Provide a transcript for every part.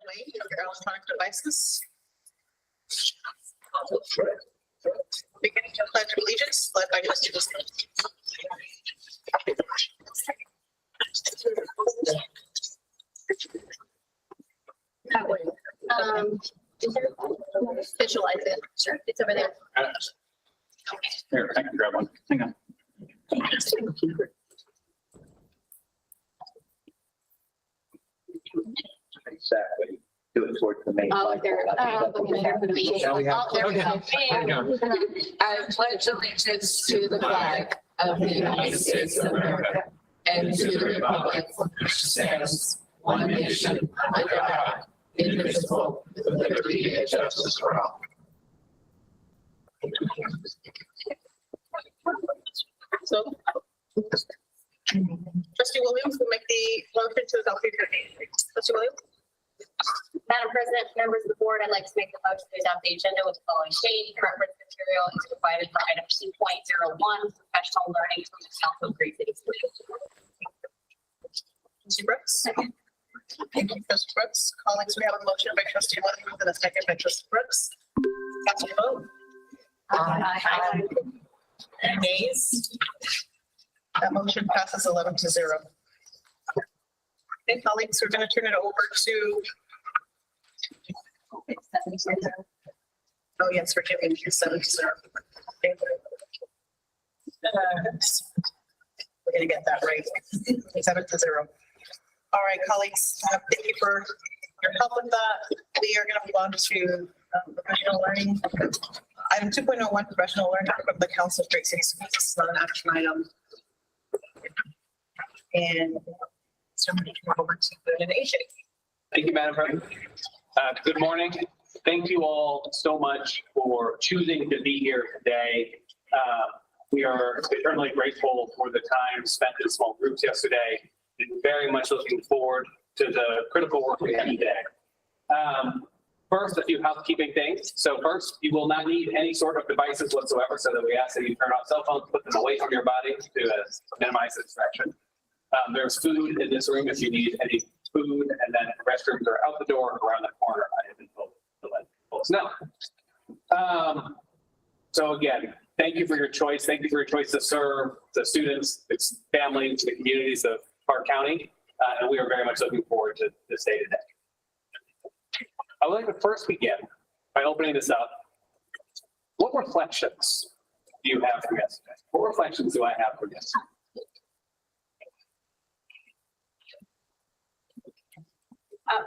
way of your electronic devices. Beginning to pledge allegiance, led by Trustees. Visualize it. Sure, it's over there. Here, I can grab one. Hang on. Exactly. Do it towards the main. Oh, there. Shall we have- There we go. Okay. I pledge allegiance to the flag of the United States of America and to the republic which stands one nation under God, indivisible, with liberty and justice for all. So, Trustee Williams will make the motion to adopt the agenda. Trustee Williams? Madam President, members of the board, I'd like to make the motion to adopt the agenda with the following change. Reference material is provided for item 2.01, professional learning from the Council of Great Cities. Trustee Brooks? Thank you, Trustee Brooks. Colleagues, we have a motion by Trustee Williams and a second by Trustee Brooks. Council vote. Aye. Any nays? That motion passes 11-0. Okay, colleagues, we're going to turn it over to, oh yes, forgive me, 7-0. We're going to get that right. 7-0. All right, colleagues, thank you for your help with that. We are going to move on to professional learning. Item 2.01, professional learning from the Council of Great Cities. This is not an action item. And so I'm going to turn it over to the nation. Thank you, Madam President. Good morning. Thank you all so much for choosing to be here today. We are eternally grateful for the time spent in small groups yesterday and very much looking forward to the critical work we have today. First, a few housekeeping things. So first, you will not need any sort of devices whatsoever, so that we ask that you turn off cell phones, put them away from your body to minimize distraction. There's food in this room if you need any food, and then restrooms are out the door around the corner. I have been told to let folks know. So again, thank you for your choice. Thank you for your choice to serve the students, the families, the communities of Park County, and we are very much looking forward to this day today. I would like to first begin by opening this up. What reflections do you have from yesterday? What reflections do I have from yesterday?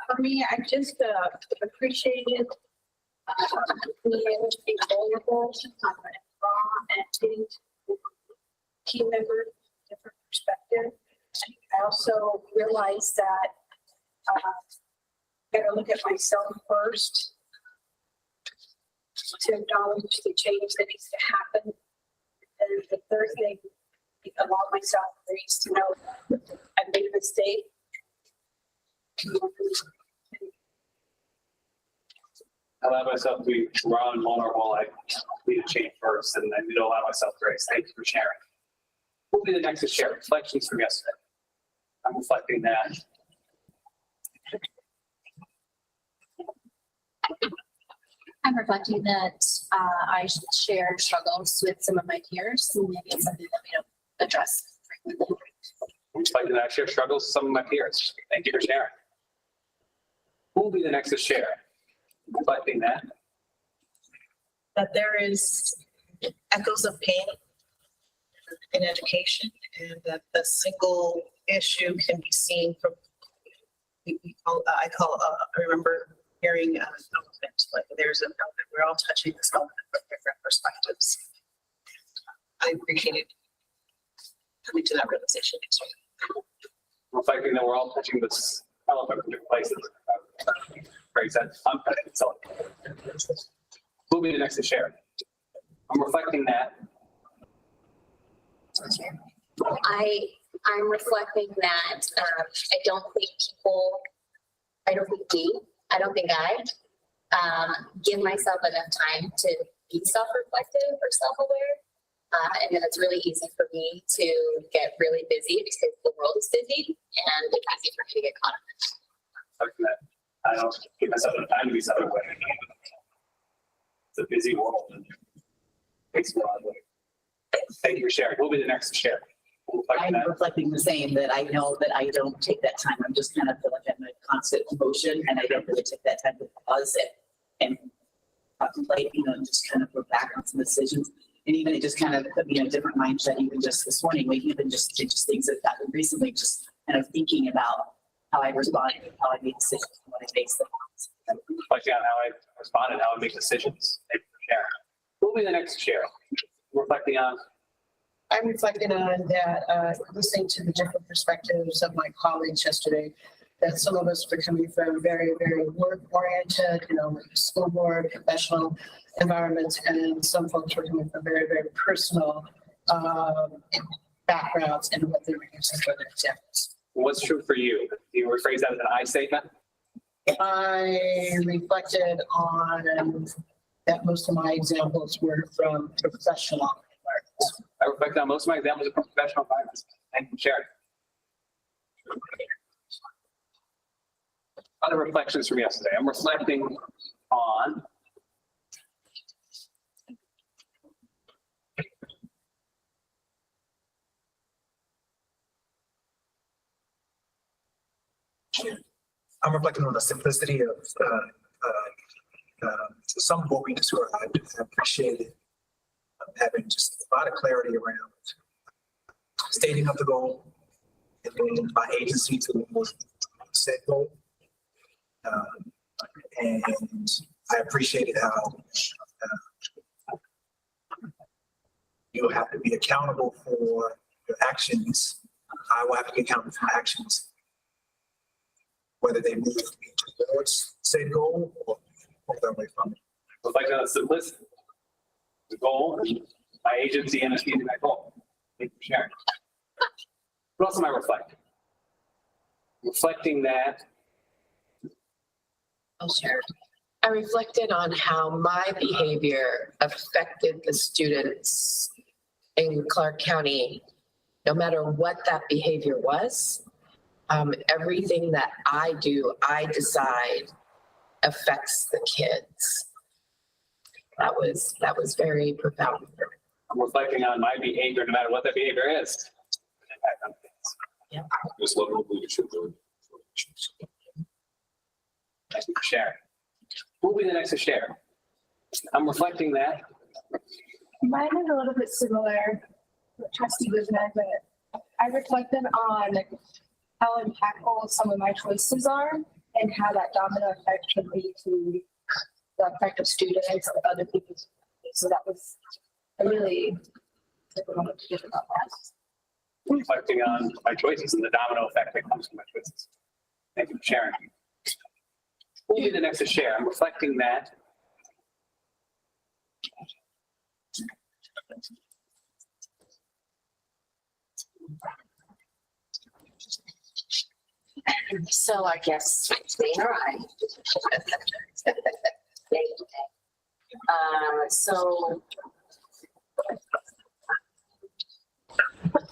For me, I just appreciated being able to be vulnerable and raw and getting to team members, different perspective. I also realized that I gotta look at myself first to acknowledge the change that needs to happen. And the third thing, allow myself grace to know I made a mistake. Allow myself to be raw and vulnerable. I need to change first, and I need to allow myself grace. Thank you for sharing. We'll be the next to share reflections from yesterday. I'm reflecting that. I'm reflecting that I shared struggles with some of my peers, and maybe it's something that we don't address frequently. I'm reflecting that I share struggles with some of my peers. Thank you for sharing. Who will be the next to share? Reflecting that. That there is echoes of pain in education, and that the single issue can be seen from, I remember hearing an elephant, like there's an elephant, we're all touching this elephant from different perspectives. I appreciated coming to that realization. Reflecting that we're all touching this elephant from different places. Phrase that I'm touching this elephant. Who will be the next to share? I'm reflecting that. I'm reflecting that I don't think I give myself enough time to be self-reflective or self-aware. And then it's really easy for me to get really busy because the world is busy, and it's easy for me to get caught up. Reflecting that I don't to be something way. It's a busy world. And takes a lot of work. Thank you for sharing. We'll be the next to share. We'll reflect on I'm that. reflecting the same, that I know that I don't take that time. I'm just kind of feel like I'm in a constant motion and I don't really take that time to pause it and contemplate, and just kind of look back on some decisions. And even it just kind of put me in a different mindset, even just this morning, waking up and just things that happened recently, just kind of thinking about how I responded, how I made decisions, and what I faced them. Reflecting on how I responded, how I make decisions. Thank you for sharing. We'll be the next to share. Reflecting on. I'm reflecting on that, listening to the different perspectives of my colleagues yesterday, that some of us were coming from very, very work-oriented, school board, professional environments, and some folks were coming from very, very personal backgrounds and what they were using for their examples. What's true for you? Do you rephrase that as an I statement? I reflected on that most of my examples were from professional environments. I reflect on most of my examples are from professional environments. Thank you for sharing. Other reflections from yesterday. I'm reflecting on I'm reflecting on the simplicity of some of what we described. I appreciated having just a lot of clarity around stating of the goal and then by agency to the more set goal. And I appreciated how you'll have to be accountable for your actions. I will have to be accountable for my actions, whether they move me towards said goal or further away from it. reflecting on the simplicity, the goal, my agency, and achieving that goal. Thank you for sharing. What else am I reflecting? Reflecting that I'll share. I reflected on how my behavior affected the students in Clark County, no matter what that behavior was. Everything that I do, I decide affects the kids. That was very profound for me. I'm reflecting on my behavior, no matter what that behavior is. Impact on kids. Yeah. This level of leadership. Thank you for sharing. Who will be the next to share? I'm reflecting that. Mine is a little bit similar. What Trustee was meant, but I reflected on how impactful some of my choices are and how that domino effect can lead to the effect of students and other people. So that was a really difficult to think about that. Reflecting on my choices and the domino effect that comes from my choices. Thank you for sharing. Who will be the next to share? I'm reflecting that. So I guess they are right. So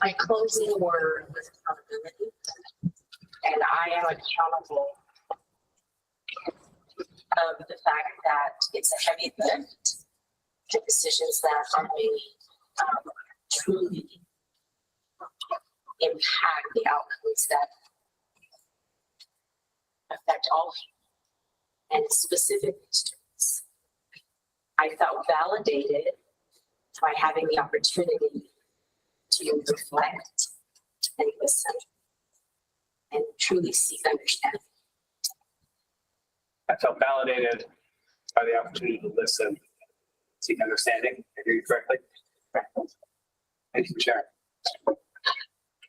my closing word was accountability, and I am accountable of the fact that it's a heavy lift. The decisions that are made truly impact the outcomes that affect all people, and specific students. I felt validated by having the opportunity to reflect and listen and truly seek understanding. I felt validated by the opportunity to listen, seek understanding. I hear you correctly. Thank you for sharing.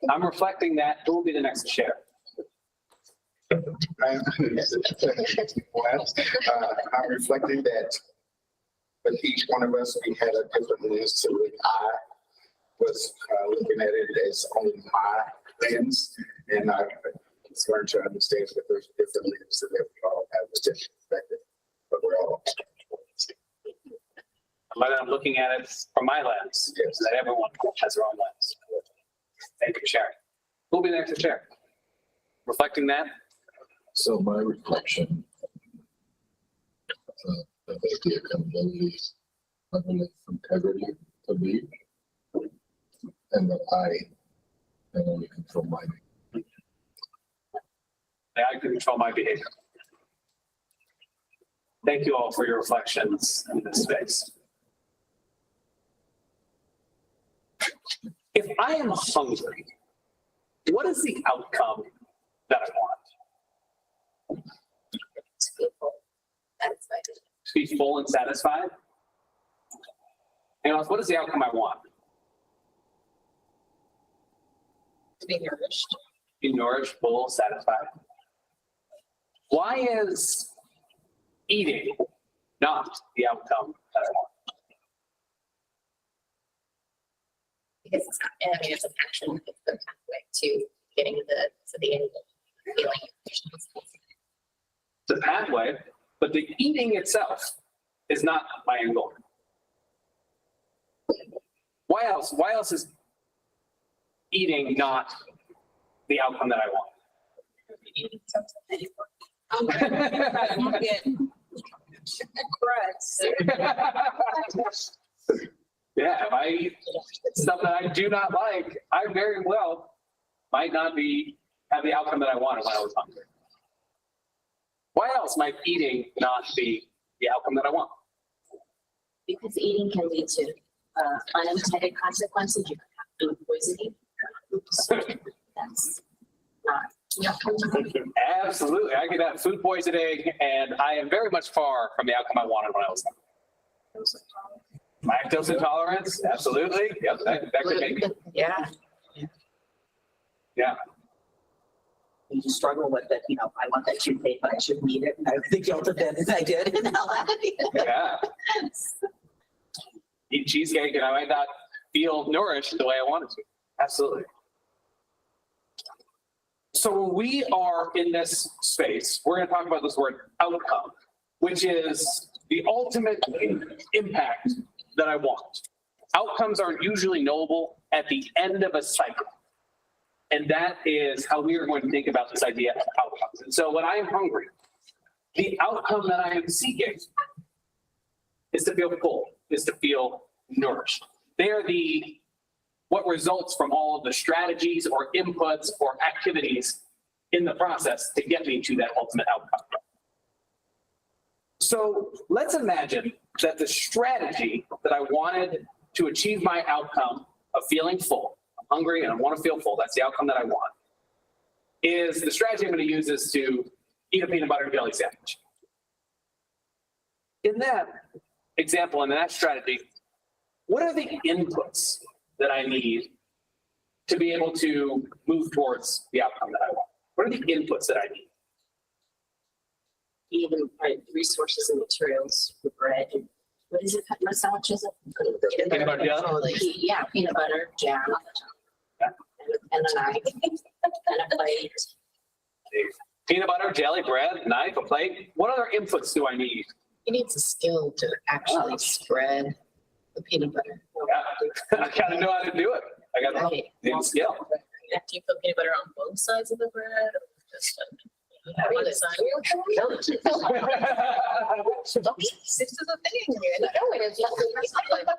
I'm reflecting that. Who will be the next to share? I'm reflecting that with each one of us, we had a different lens to it. I was looking at it as only my lens, and I learned to understand that there's different lenses that we all have a different perspective, but we're all. But I'm looking at it from my lens, Yes. that everyone has their own lens. Thank you for sharing. Who will be the next to share? Reflecting that. So my reflection that they the accountability, I believe, integrity to lead, and that I can only control my. I can control my behavior. Thank you all for your reflections in this space. If I am hungry, what is the outcome that I want? To be full, satisfied. To be full and satisfied? And what is the outcome I want? To be nourished. Be nourished, full, satisfied. Why is eating not the outcome that I want? Because it's not, I mean, it's a passion, it's the pathway to getting to the end of feeling. It's a pathway, but the eating itself is not my end goal. Why else? Why else is eating not the outcome that I want? Yeah, if I eat stuff that I do not like, I very well might not have the outcome that I wanted when I was hungry. Why else might eating not be the outcome that I want? Because eating can lead to unintended consequences. You can have food poisoning. That's not. Absolutely. I could have food poisoning, and I am very much far from the outcome I wanted when I was hungry. Lactose intolerance? Absolutely. Yep, that could make me. Yeah. Yeah. You just struggle with it, I want that toothpaste, but I shouldn't eat it. I think guilt of that as I did. Yeah. Eat cheesecake, and I might not feel nourished the way I wanted to. Absolutely. So when we are in this space, we're going to talk about this word outcome, which is the ultimate impact that I want. Outcomes are usually knowable at the end of a cycle. And that is how we are going to think about this idea of outcomes. And so when I am hungry, the outcome that I am seeking is to feel full, is to feel nourished. They are what results from all of the strategies or inputs or activities in the process to get me to that ultimate outcome. So let's imagine that the strategy that I wanted to achieve my outcome of feeling full, I'm hungry and I want to feel full, that's the outcome that I want, is the strategy I'm going to use is to eat a peanut butter and jelly sandwich. In that example, in that strategy, what are the inputs that I need to be able to move towards the outcome that I want? What are the inputs that I need? Even resources and materials, the bread. What is it? What sandwich is it? Peanut butter jelly? Yeah, peanut butter, jam. Yeah. And a knife and a plate. Peanut butter, jelly, bread, knife, a plate. What other inputs do I need? He needs a skill to actually spread the peanut butter. Yeah. I gotta know how to do it. I gotta Right. need a skill. Do you put peanut butter on both sides of the bread or just one side? This is the thing.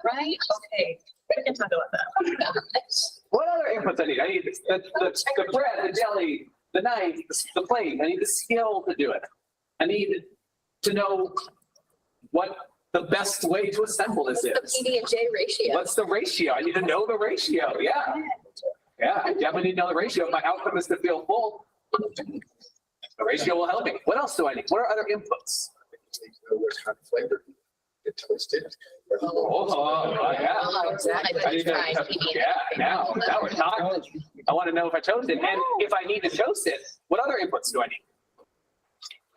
Right? Okay. We can talk about that. What other inputs I need? I need the bread, the jelly, the knife, the plate. I need the skill to do it. I need to know what the best way to assemble this is. The PB&J ratio. What's the ratio? I need to know the ratio. Yeah. Yeah, I definitely need to know the ratio. If my outcome is to feel full, the ratio will help me. What else do I need? What are other inputs? What kind of flavor it toasted. Yeah. Exactly. I need to, yeah, now we're talking. I want to know if I toast it. And if I need to toast it, what other inputs do I need?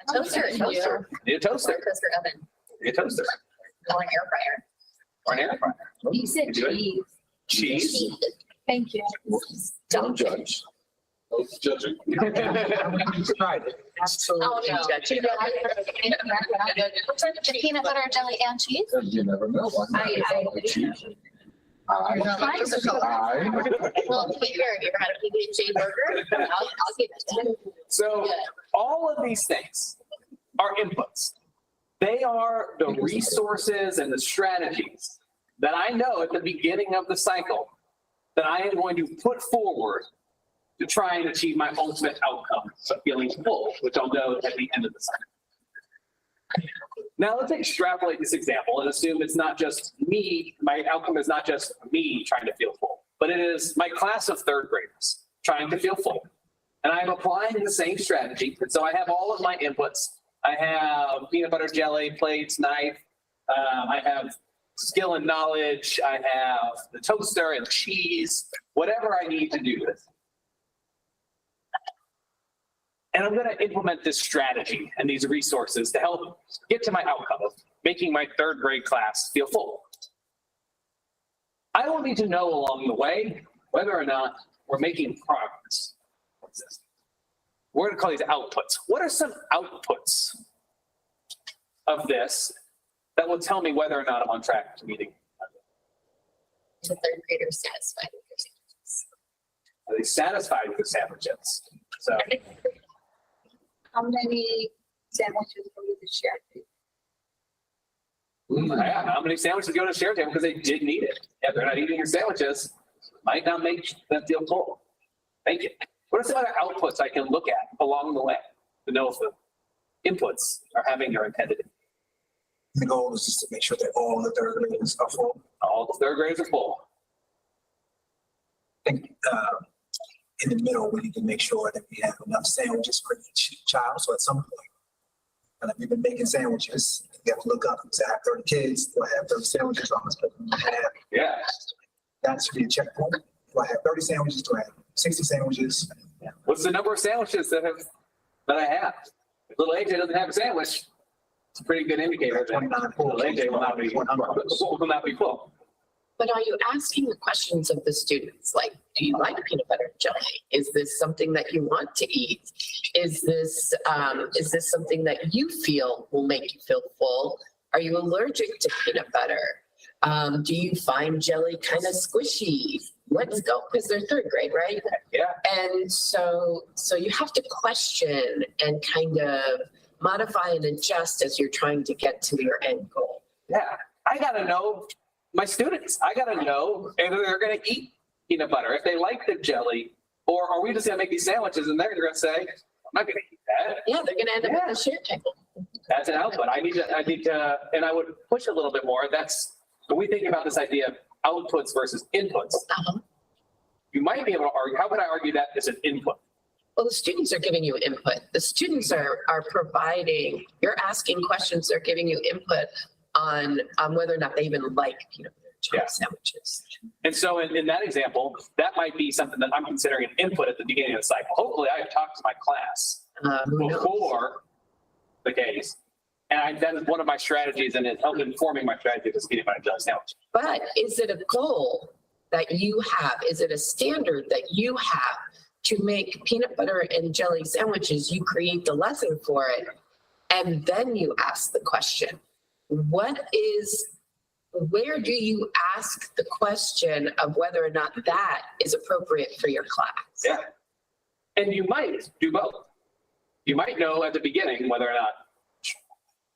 A toaster. I need a toaster. Toaster oven. I need a toaster. Or an air fryer. Or an air fryer. You said You do it. cheese. Cheese. Thank you. Don't judge. No judging. Tried it. So Oh, no. Peanut butter, jelly, and cheese? You never know. I- Cheese. Well, if you ever had a PB&J burger, I'll give it. So all of these things are inputs They are the resources and the strategies that I know at the beginning of the cycle that I am going to put forward to try and achieve my ultimate outcome of feeling full, which I'll know at the end of the cycle. Now let's extrapolate this example and assume it's not just me, my outcome is not just me trying to feel full, but it is my class of third graders trying to feel full. And I'm applying the same strategy. And so I have all of my inputs. I have peanut butter jelly, plates, knife. I have skill and knowledge. I have the toaster and cheese, whatever I need to do this. And I'm going to implement this strategy and these resources to help get to my outcome of making my third grade class feel full. I will need to know along the way whether or not we're making progress. We're going to call these outputs. What are some outputs of this that will tell me whether or not I'm on track to meeting? The third graders satisfied with their sandwiches. Are they satisfied with the sandwiches? So How many sandwiches will you share? yeah, how many sandwiches go to share table because they didn't eat it? If they're not eating your sandwiches, might not make them feel full. Thank you. What are some other outputs I can look at along the way to know if the inputs are having their intended? The goal is just to make sure that all the third graders are full. All the third graders are full. I think in the middle, we need to make sure that we have enough sandwiches for each child. So at some point, and if we've been making sandwiches, we have to look up and say, I have 30 kids, do I have 30 sandwiches on this plate? Yeah. That should be a checkpoint. Do I have 30 sandwiches? Do I have 60 sandwiches? What's the number of sandwiches that I have? If little AJ doesn't have a sandwich, it's a pretty good indicator that 29 full. little AJ will not be full. But are you asking the questions of the students? Like, do you like peanut butter and jelly? Is this something that you want to eat? Is this something that you feel will make you feel full? Are you allergic to peanut butter? Do you find jelly kind of squishy? Let's go, because they're third grade, right? Yeah. And so you have to question and kind of modify and adjust as you're trying to get to your end goal. Yeah. I got to know my students. I got to know if they're going to eat peanut butter, if they like the jelly, or are we just going to make these sandwiches and they're going to say, I'm not going to eat that. Yeah, they're going to end up at the share table. That's an output. I need to, and I would push a little bit more. That's when we think about this idea of outputs versus inputs. You might be able to argue, how could I argue that is an input? Well, the students are giving you input. The students are providing, you're asking questions, they're giving you input on whether or not they even like peanut butter and jelly sandwiches. And so in that example, that might be something that I'm considering an input at the beginning of the cycle. Hopefully I have talked to my class Who knows? before the case. And that is one of my strategies, and it's helped informing my strategy of this peanut butter and jelly sandwich. But is it a goal that you have? Is it a standard that you have to make peanut butter and jelly sandwiches? You create the lesson for it, and then you ask the question. Where do you ask the question of whether or not that is appropriate for your class? Yeah. And you might do both. You might know at the beginning whether or not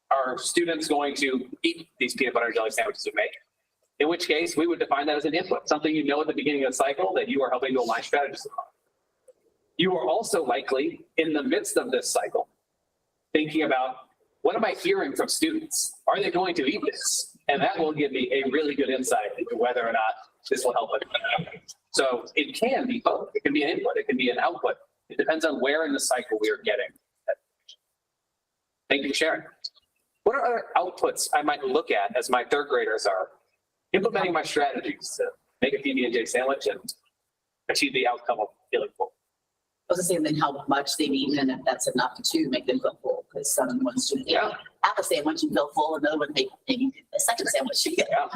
are students going to eat these peanut butter and jelly sandwiches we make, in which case we would define that as an input, something you know at the beginning of the cycle that you are helping to align strategies upon. You are also likely in the midst of this cycle thinking about, what am I hearing from students? Are they going to eat this? And that will give me a really good insight into whether or not this will help. So it can be both. It can be an input. It can be an output. It depends on where in the cycle we are getting. Thank you for sharing. What are other outputs I might look at as my third graders are implementing my strategies to make a PB&J sandwich and achieve the outcome of feeling full? I was saying then how much they've eaten and if that's enough to make them feel full, because one student Yeah. have a sandwich and feel full, another one maybe a second sandwich. Yeah.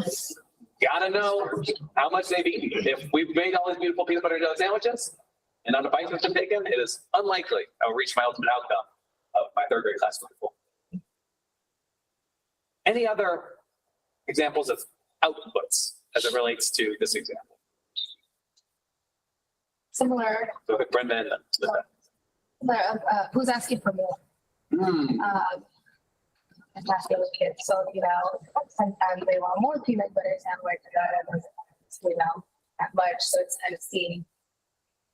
Gotta know how much they've eaten. If we've made all these beautiful peanut butter and jelly sandwiches and not a bite has been taken, it is unlikely I'll reach my ultimate outcome of my third grade class feeling full. Any other examples of outputs as it relates to this example? Similar, So Brenda and Linda. who's asking for more? and happy with kids. So, sometimes they want more peanut butter sandwich and others, that much. So it's kind of seeing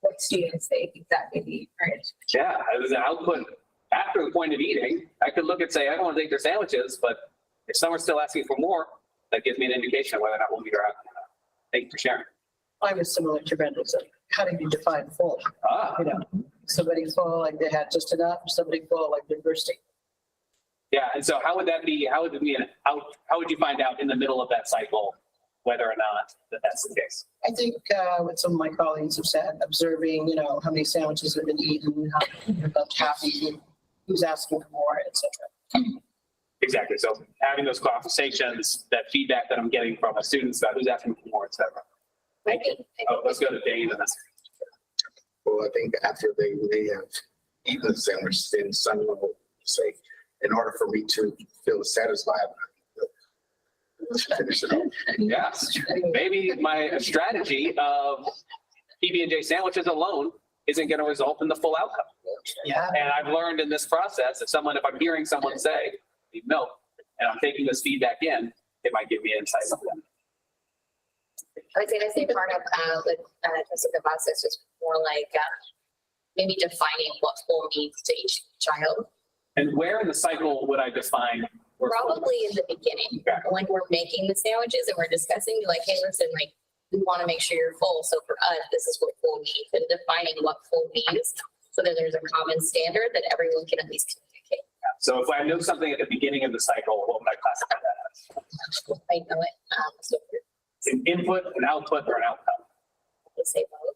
what students they exactly need, right? Yeah, as an output after the point of eating, I could look and say, I don't want to take their sandwiches, but if someone's still asking for more, that gives me an indication of whether or not we'll meet our outcome. Thank you for sharing. I was similar to Brenda's. How do you define full? Ah, Somebody full, like they had just enough, or somebody full, like they're thirsty. yeah. And so how would that be? How would it be how would you find out in the middle of that cycle whether or not that's the case? I think what some of my colleagues have said, observing, how many sandwiches have been eaten, how many are left happy, who's asking for more, et cetera. Exactly. So having those conversations, that feedback that I'm getting from the students about who's asking for more, et cetera. Thank you. Oh, let's go to Dane and then. Well, I think after they may have eaten the sandwich, then someone will say, in order for me to feel satisfied, finish it off. Yes, maybe my strategy of PB&J sandwiches alone isn't going to result in the full outcome. Yeah. And I've learned in this process, if I'm hearing someone say, need milk, and I'm taking this feedback in, it might give me insight. I would say the same part of the process is more like maybe defining what full means to each child. And where in the cycle would I define? where full- Probably in the beginning, Okay. when we're making the sandwiches and we're discussing, like, hey, listen, like, we want to make sure you're full. So for us, this is what full means, and defining what full means so that there's a common standard that everyone can at least communicate. So if I know something at the beginning of the cycle, what would I classify that as? I know it. So It's an input, an output, or an outcome? we say both.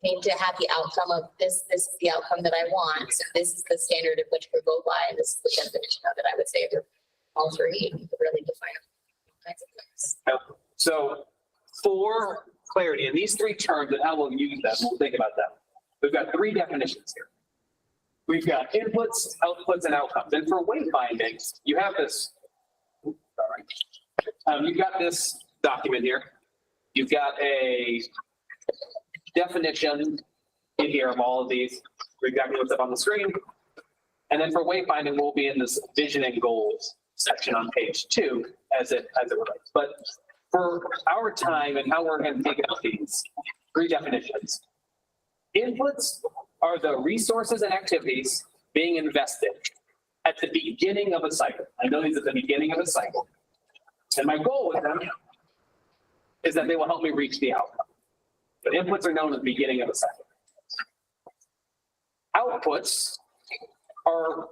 Need to have the outcome of this is the outcome that I want. So this is the standard of which we go by. And this is the definition of it. I would say for all three, you could really define all kinds of things. So for clarity, in these three terms and how we'll use them, we'll think about them. We've got three definitions here. We've got inputs, outputs, and outcomes. And for wayfinding, you have this, you've got this document here. You've got a definition in here of all of these, exactly what's up on the screen. And then for wayfinding, we'll be in this vision and goals section on page 2 as it relates. But for our time and how we're going to think about these three definitions, inputs are the resources and activities being invested at the beginning of a cycle. I know these at the beginning of a cycle. And my goal with them is that they will help me reach the outcome. But inputs are known at the beginning of a cycle. Outputs are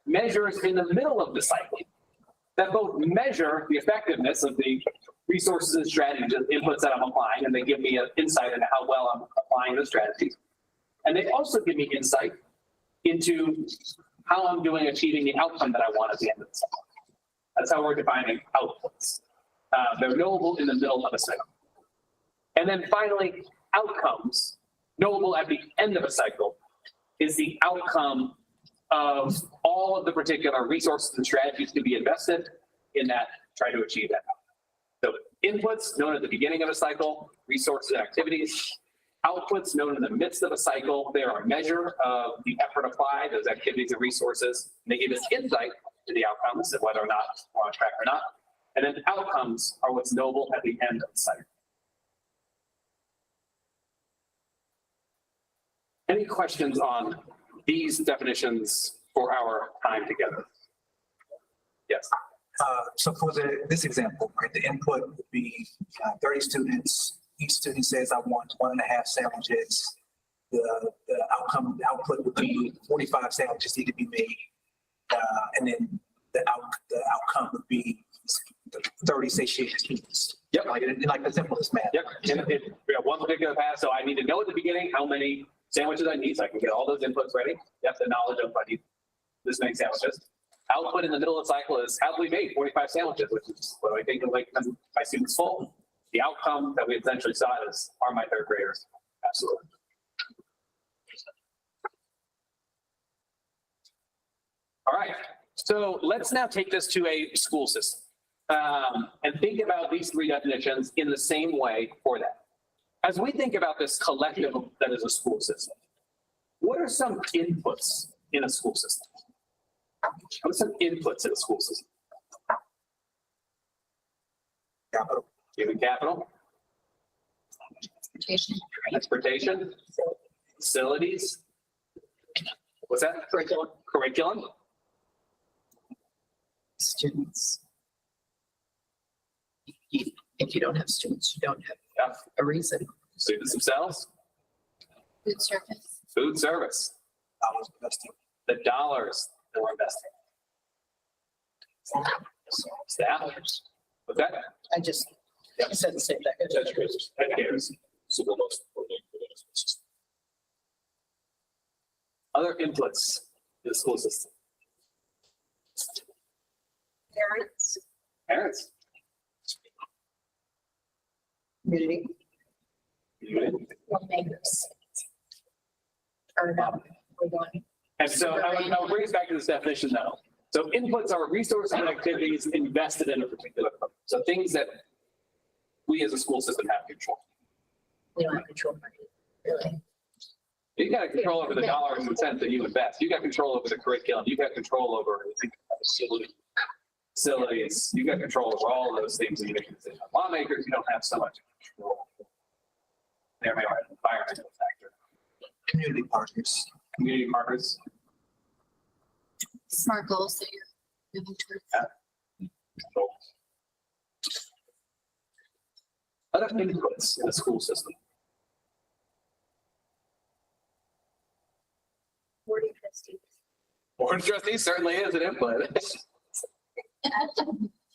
measures in the middle of the cycle that both measure the effectiveness of the resources and strategies and inputs that I'm applying, and they give me an insight into how well I'm applying the strategies. And they also give me insight into how I'm doing achieving the outcome that I want at the end of the cycle. That's how we're defining outputs. They're knowable in the middle of a cycle. And then finally, outcomes, knowable at the end of a cycle, is the outcome of all of the particular resources and strategies to be invested in that, try to achieve that. So inputs known at the beginning of a cycle, resources and activities. Outputs known in the midst of a cycle, they are a measure of the effort applied, those activities and resources. And they give us insight to the outcomes and whether or not we're on track or not. And then outcomes are what's knowable at the end of the cycle. Any questions on these definitions for our time together? Yes. So for this example, right, the input would be 30 students. Each student says, I want 1.5 sandwiches. The output would be 45 sandwiches need to be made. And then the outcome would be 30 satiated students. Yep. Like the simplest math. Yep. And we have one particular path, so I need to know at the beginning how many sandwiches I need, so I can get all those inputs ready. You have the knowledge of I need this many sandwiches. Output in the middle of the cycle is have we made 45 sandwiches, which is what I think of like my students full. The outcome that we essentially saw is are my third graders. Absolutely. All right. So let's now take this to a school system and think about these three definitions in the same way for that. As we think about this collective that is a school system, what are some inputs in a school system? What's some inputs in the school system? Capital. Human capital, transportation, facilities. What's that? Curriculum. Curriculum, Students. If you don't have students, you don't have yeah. a reason. Students themselves, Food service. food service, Dollars invested. the dollars that we're investing. Staff. What's that? I just said the same thing. Educators. Educators. Other inputs in the school system. Parents, Parents. Community. Homemakers. And so I'll bring us back to this definition though. So inputs are resources and activities invested in a particular purpose. So things that we as a school system have control. We don't have control over it, really. You got control over the dollars and cents that you invest. You got control over the curriculum. You got control over facilities. You got control over all those things that you make a decision. Lawmakers, you don't have so much control. There may have an environmental factor. Community partners. Community partners. Smart goals that you're moving towards. Other inputs in the school system. board of trustees. Board of trustees certainly is an input.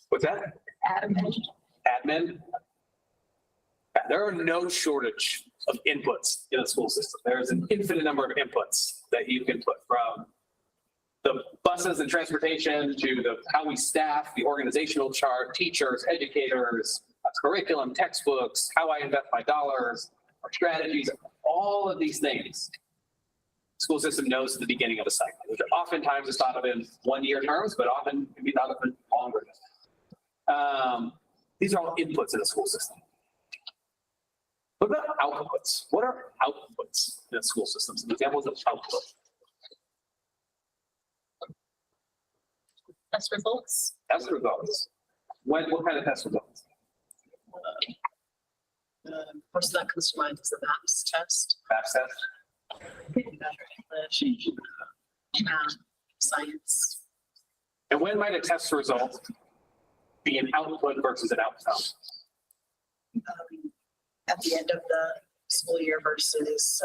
What's that? Admin. There are no shortage of inputs in the school system. There's an infinite number of inputs that you can put, from the buses and transportation to how we staff, the organizational chart, teachers, educators, curriculum, textbooks, how I invest my dollars, our strategies, all of these things. The school system knows at the beginning of a cycle, which oftentimes is thought of in 1-year terms, but often can be thought of in longer. These are all inputs in the school system. What about outputs? What are outputs in the school system? Some examples of output. Test results. Test results. What kind of test results? First that comes to mind is the MAPS test. MAPS test. Science. And when might a test result be an output versus an outcome? At the end of the school year versus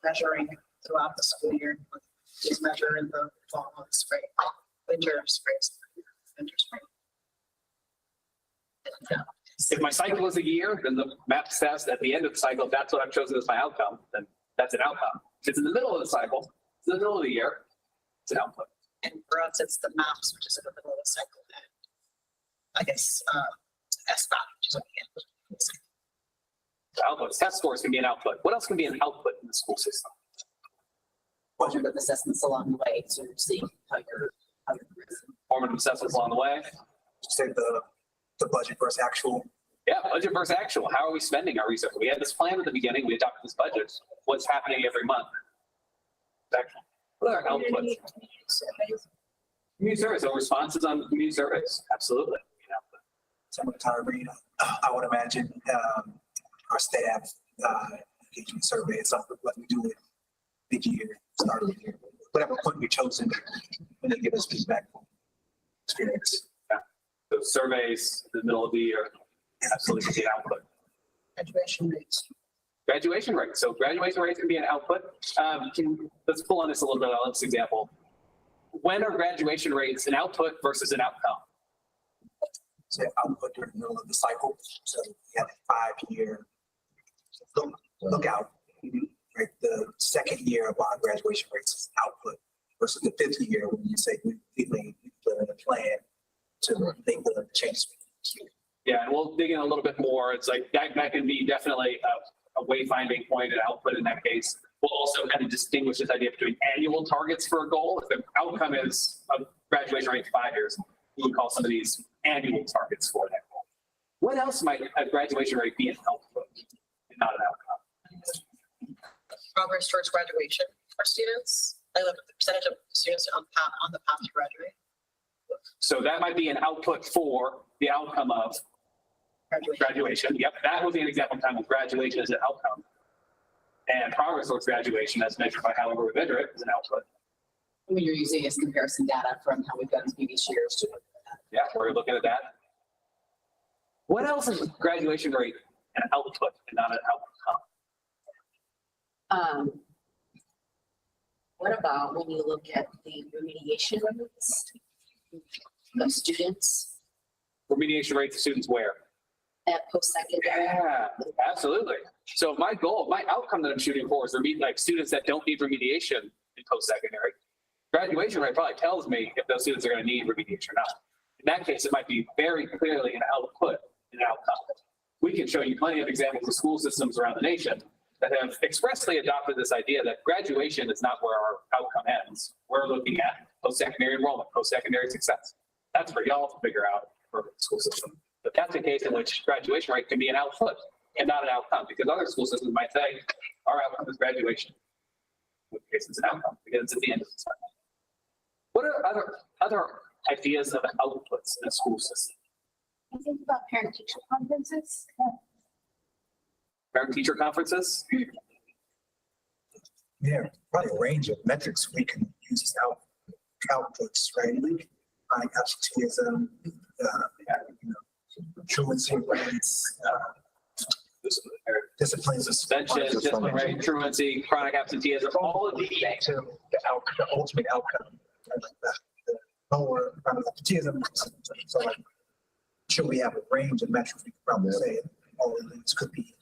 measuring throughout the school year. Just measure in the fall and spring, winter, spring, winter, spring. If my cycle is a year, then the MAPS test at the end of the cycle, if that's what I've chosen as my outcome, then that's an outcome. If it's in the middle of the cycle, it's in the middle of the year, it's an output. And for us, it's the MAPS, which is in the middle of the cycle. And I guess SBOT, which is at the end. Outputs, test scores can be an output. What else can be an output in the school system? Formative assessments along the way to see how you're. Formative assessments along the way. Say the budget versus actual. Yeah, budget versus actual. How are we spending our resources? We had this plan at the beginning. We adopted this budget. What's happening every month? Actual. What are our outputs? Community surveys. So responses on community surveys. Absolutely. Similar to Irene, I would imagine our staff engagement survey is something like we do it mid-year, start of the year, whatever point we chosen when they give us feedback from experience. Yeah. So surveys in the middle of the year, absolutely can be an output. Graduation rates. Graduation rate. So graduation rates can be an output. Let's pull on this a little bit on this example. When are graduation rates an output versus an outcome? Say output during the middle of the cycle. So we have a 5-year look out. Right? The second year of our graduation rates is output versus the 5th year when you say we put in a plan to make the changes. Yeah, and we'll dig in a little bit more. It's like that can be definitely a wayfinding point, an output in that case. We'll also kind of distinguish this idea between annual targets for a goal. If the outcome is a graduation rate in 5 years, we would call some of these annual targets for that goal. What else might a graduation rate be an output and not an outcome? Progress towards graduation for students. Like the percentage of students on the path to graduate. So that might be an output for the outcome of graduation. Yep, that would be an example of time when graduation is an outcome. And progress towards graduation, as measured by however we measure it, is an output. When you're using as comparison data from how we've done previous years to. Yeah, we're looking at that. What else is graduation rate an output and not an outcome? What about when you look at the remediation rates of students Remediation rates of students where? at post-secondary? Yeah, absolutely. So my goal, my outcome that I'm shooting for is like students that don't need remediation in post-secondary. Graduation rate probably tells me if those students are going to need remediation or not. In that case, it might be very clearly an output and an outcome. We can show you plenty of examples of school systems around the nation that have expressly adopted this idea that graduation is not where our outcome ends. We're looking at post-secondary enrollment, post-secondary success. That's for y'all to figure out for the school system. But that's a case in which graduation rate can be an output and not an outcome, because other school systems might say our outcome is graduation. In which case it's an outcome because it's at the end of the cycle. What are other ideas of outputs in a school system? I think about parent-teacher conferences. Parent-teacher conferences? Yeah, probably a range of metrics we can use as outputs, right? Like absenteeism, truancy rates, disciplines of Suspension, discipline rate, truancy, chronic absenteeism, all of these. to the ultimate outcome, right, like that. The lower chronic absenteeism. So like, should we have a range of metrics? We could probably say all of these could be,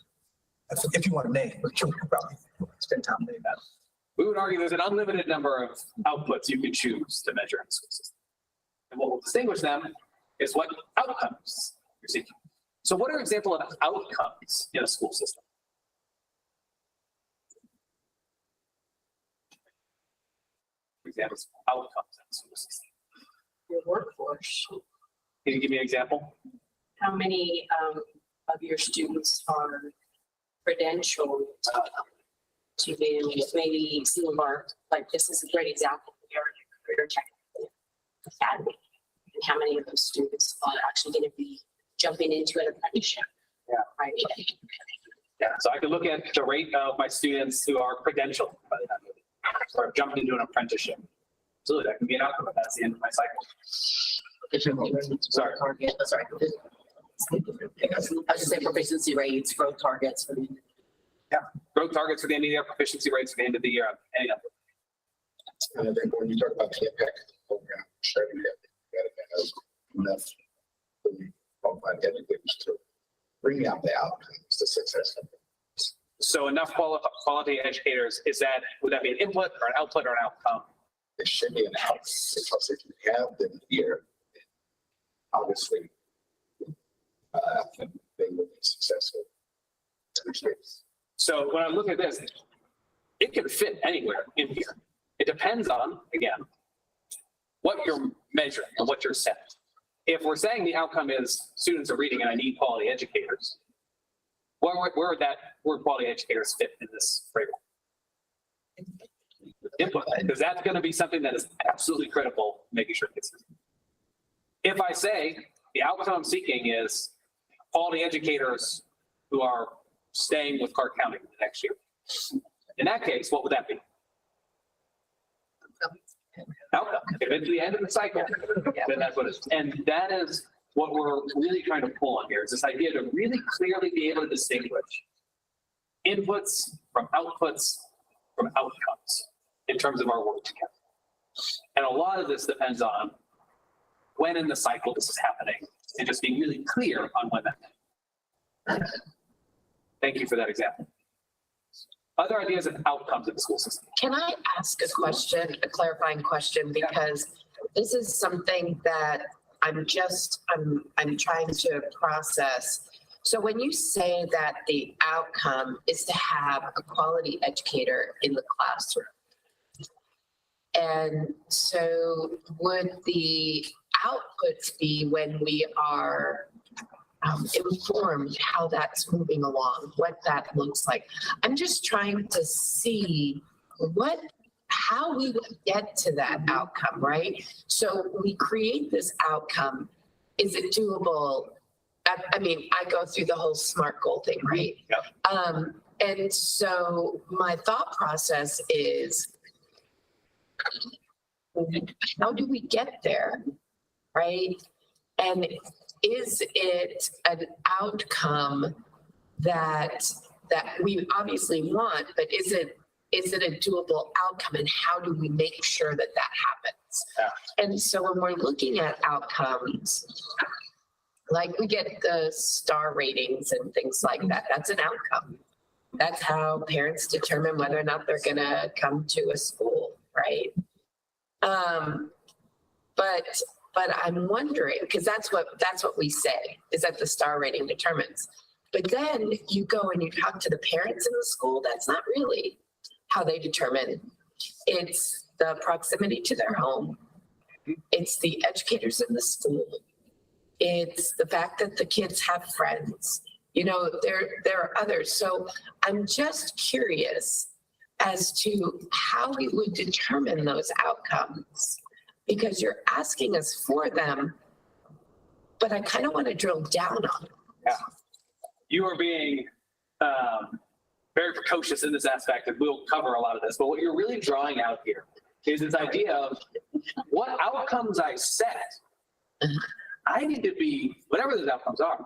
if you want to name, but you could probably spend time naming that. We would argue there's an unlimited number of outputs you can choose to measure in the school system. And what will distinguish them is what outcomes you're seeking. So what are examples of outcomes in a school system? Examples of outcomes in a school system. Your workforce, Can you give me an example? how many of your students are credentialed to be maybe some of our, like this is a great example, your career tech academy. And how many of those students are actually going to be jumping into an apprenticeship? Yeah. Right. Yeah, so I could look at the rate of my students who are credentialed by the time or have jumped into an apprenticeship. Absolutely, that can be an outcome if that's the end of my cycle. Sorry. Target, sorry. I was just saying proficiency rates, growth targets for the. Growth targets for the end of the year, proficiency rates for the end of the year, any of them. And I think when you talk about the impact of the program, sure, we have enough qualified educators to bring out the outcomes, the success. So enough quality educators, would that be an input or an output or an outcome? It should be an outcome, because if you have them here, obviously, they will be successful. So when I look at this, it can fit anywhere in here. It depends on, again, what you're measuring and what you're setting. If we're saying the outcome is students are reading and I need quality educators, where would quality educators fit in this framework? Input, because that's going to be something that is absolutely critical, making sure it gets. If I say the outcome I'm seeking is quality educators who are staying with Clark County the next year, in that case, what would that be? Outcome. If it's the end of the cycle, then that's what it is. And that is what we're really trying to pull on here, is this idea to really clearly be able to distinguish inputs from outputs from outcomes in terms of our work together. And a lot of this depends on when in the cycle this is happening and just being really clear on when that happens. Thank you for that example. Other ideas of outcomes in the school system. Can I ask a question, a clarifying question, because this is something that I'm trying to process. So when you say that the outcome is to have a quality educator in the classroom, and so would the outputs be when we are informed how that's moving along, what that looks like? I'm just trying to see how we would get to that outcome, right? So we create this outcome. Is it doable? I mean, I go through the whole SMART goal thing, right? Yep. And so my thought process is, how do we get there, right? And is it an outcome that we obviously want, but is it a doable outcome, and how do we make sure that happens? Yeah. And so when we're looking at outcomes, like we get the star ratings and things like that, that's an outcome. That's how parents determine whether or not they're gonna come to a school, right? But I'm wondering, because that's what we say, is that the star rating determines. But then you go and you talk to the parents in the school, that's not really how they determine. It's the proximity to their home. It's the educators in the school. It's the fact that the kids have friends. You know, there are others. So I'm just curious as to how we would determine those outcomes, because you're asking us for them, but I kind of want to drill down on it. Yeah. You are being very precocious in this aspect, and we'll cover a lot of this. But what you're really drawing out here is this idea of what outcomes I set. I need to be, whatever those outcomes are,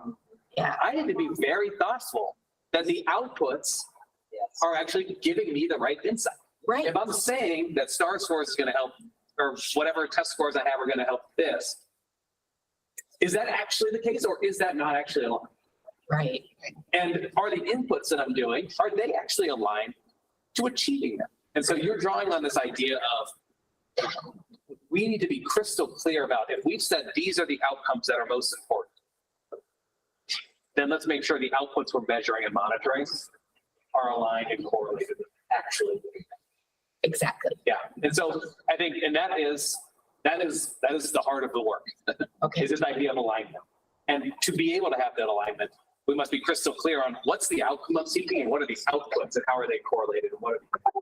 Yeah. I need to be very thoughtful that the outputs are actually giving me the right insight. Right. If I'm saying that star scores is going to help, or whatever test scores I have are going to help this, is that actually the case, or is that not actually aligned? Right. And are the inputs that I'm doing, are they actually aligned to achieving them? And so you're drawing on this idea of we need to be crystal clear about, if we've said these are the outcomes that are most important, then let's make sure the outputs we're measuring and monitoring are aligned and correlated with actually. Exactly. Yeah. And so I think, and that is the heart of the work. Okay. Is this idea of alignment. And to be able to have that alignment, we must be crystal clear on what's the outcome of seeking and what are the outputs and how are they correlated and what are the.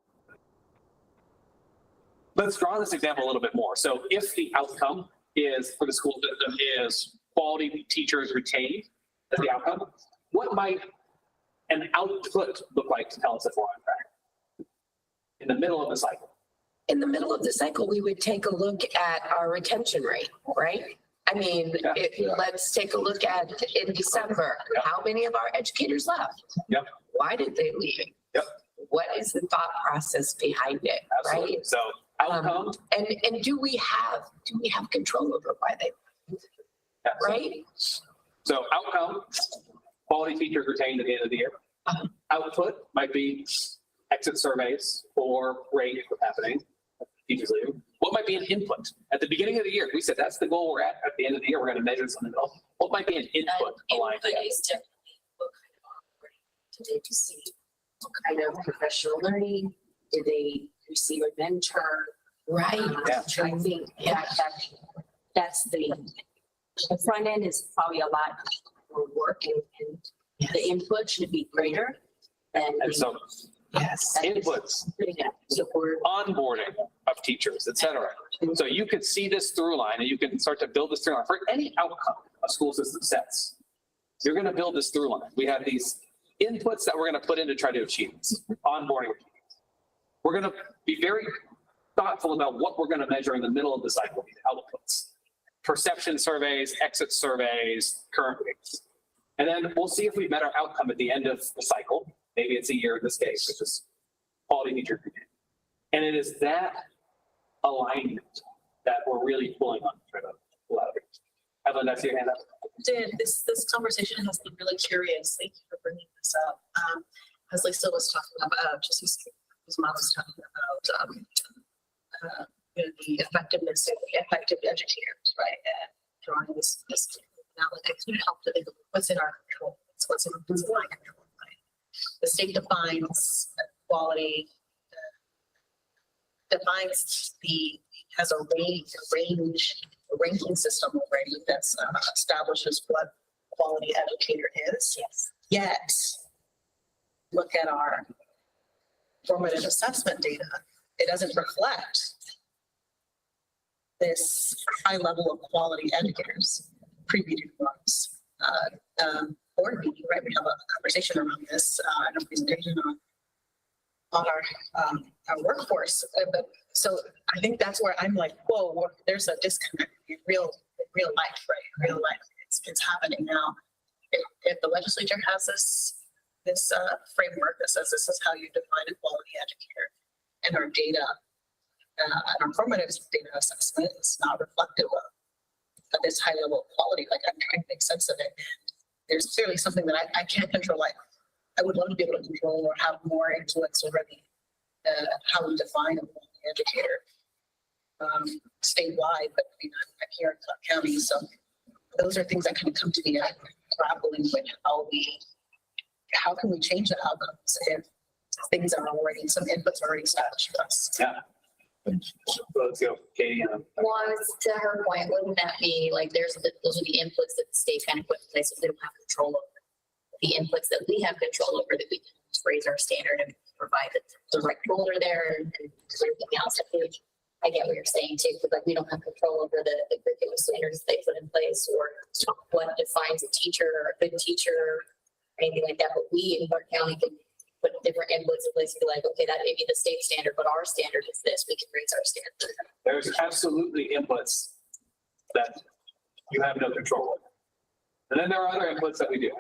Let's draw this example a little bit more. So if the outcome is for the school system is quality teachers retained as the outcome, what might an output look like to tell us if we're on track in the middle of the cycle? In the middle of the cycle, we would take a look at our retention rate, right? I mean, let's take a look at in December, how many of our educators left? Yep. Why did they leave? Yep. What is the thought process behind it, Absolutely. right? So outcome. And do we have control over why they, Yeah, so- right? So outcome, quality teachers retained at the end of the year. Uh-huh. Output might be exit surveys or rate what's happening, teachers leaving. What might be an input? At the beginning of the year, we said that's the goal we're at. At the end of the year, we're going to measure something else. What might be an input aligned? Input is differently. What kind of operating did they receive? What kind of professional learning? Did they receive a mentor? Right. Yeah. I think that's the front end is probably a lot more work, and the input should be greater than And the so Yes. inputs, support. onboarding of teachers, et cetera. So you could see this through line and you can start to build this through line for any outcome a school system sets. You're going to build this through line. We have these inputs that we're going to put in to try to achieve this. Onboarding. We're going to be very thoughtful about what we're going to measure in the middle of the cycle, these outputs. Perception surveys, exit surveys, current rates. And then we'll see if we've met our outcome at the end of the cycle. Maybe it's a year in this case, which is quality teacher. And it is that alignment that we're really pulling on to try to pull out of it. Evelyn, I see your hand up. This conversation has been really curious. Thank you for bringing this up. As Lisa was talking about, just his mom was talking about the effectiveness of effective educators, right? And drawing this analytics to help to what's in our control. It's what's in our control. Right? The state defines quality, has a ranking system already that's establishes what quality educator is. Yes. Yet, look at our formative assessment data, it doesn't reflect this high level of quality educators, pre-meeting ones. Board meeting, right? We have a conversation around this, and a presentation on our workforce. But so I think that's where I'm like, whoa, there's a disconnect in real life, right? In real life, it's happening now. If the legislature has this framework that says this is how you define a quality educator, and our data, and our formative data assessment is not reflective of this high level of quality, like I'm trying to make sense of it. There's clearly something that I can't control. Like I would love to be able to control or have more influence over how we define a quality educator statewide, but I mean, I'm here in Clark County, so those are things that kind of come to me grappling with how can we change the outcomes if things are already, some inputs are already established for us. Yeah. Let's go, Katie. Well, to her point, wouldn't that be like those are the inputs that the state kind of put in place, so they don't have control over the inputs that we have control over, that we can raise our standard and provide the right folder there and everything else. I get what you're saying too, because like we don't have control over the curriculum standards they put in place or what defines a teacher or a good teacher or anything like that. But we in Clark County can put different inputs in place and be like, okay, that may be the state standard, but our standard is this. We can raise our standard. There's absolutely inputs that you have no control over. And then there are other inputs that we do.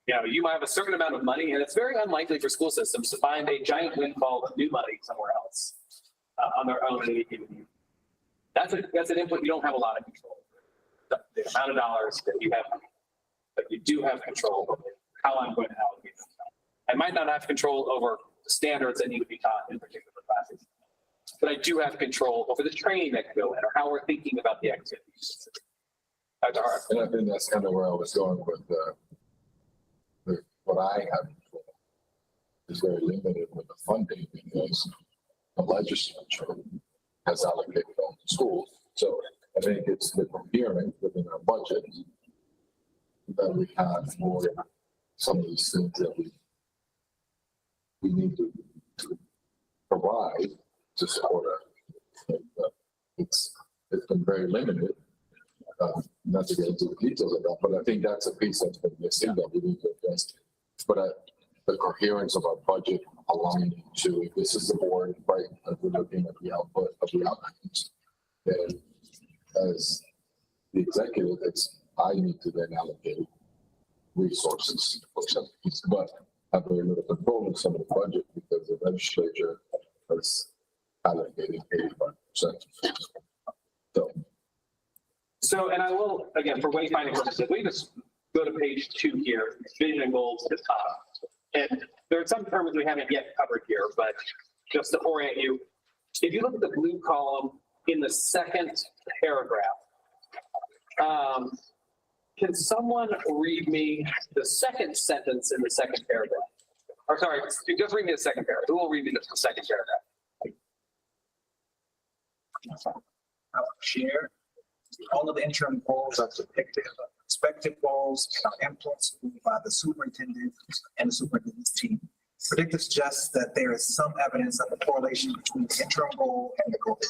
You know, you might have a certain amount of money, and it's very unlikely for school systems to find a giant windfall of new money somewhere else on their own. That's an input you don't have a lot of control over. The amount of dollars that you have, but you do have control over how I'm going to allocate them. I might not have control over the standards that need to be taught in particular classes, but I do have control over the training that can go in or how we're thinking about the activities. That's our. And I think that's kind of where I was going with what I have is very limited with the funding because the legislature has allocated on the schools. So I think it's the procurement within our budget that we have for some of these things that we need to provide to support us. It's been very limited. Not to get into the details of that, but I think that's a piece that's been missing that we need to address. But the coherence of our budget aligning to, if this is the board, right, if we're looking at the output of the outcomes, then as the executive, I need to then allocate resources for some piece, but have very little control of some of the budget because the legislature has allocated 85%. So, and I will, again, for wayfinding purposes, we just go to page 2 here, vision and goals at the top. And there are some terms we haven't yet covered here, but just to orient you, if you look at the blue column in the second paragraph, can someone read me the second sentence in the second paragraph? Or sorry, just read me the second paragraph. Who will read me the second paragraph? I will share. All of the interim goals are depicted, expected goals are influenced by the superintendent and the superintendent's team. Predictive suggests that there is some evidence of a correlation between the interim goal and the goal.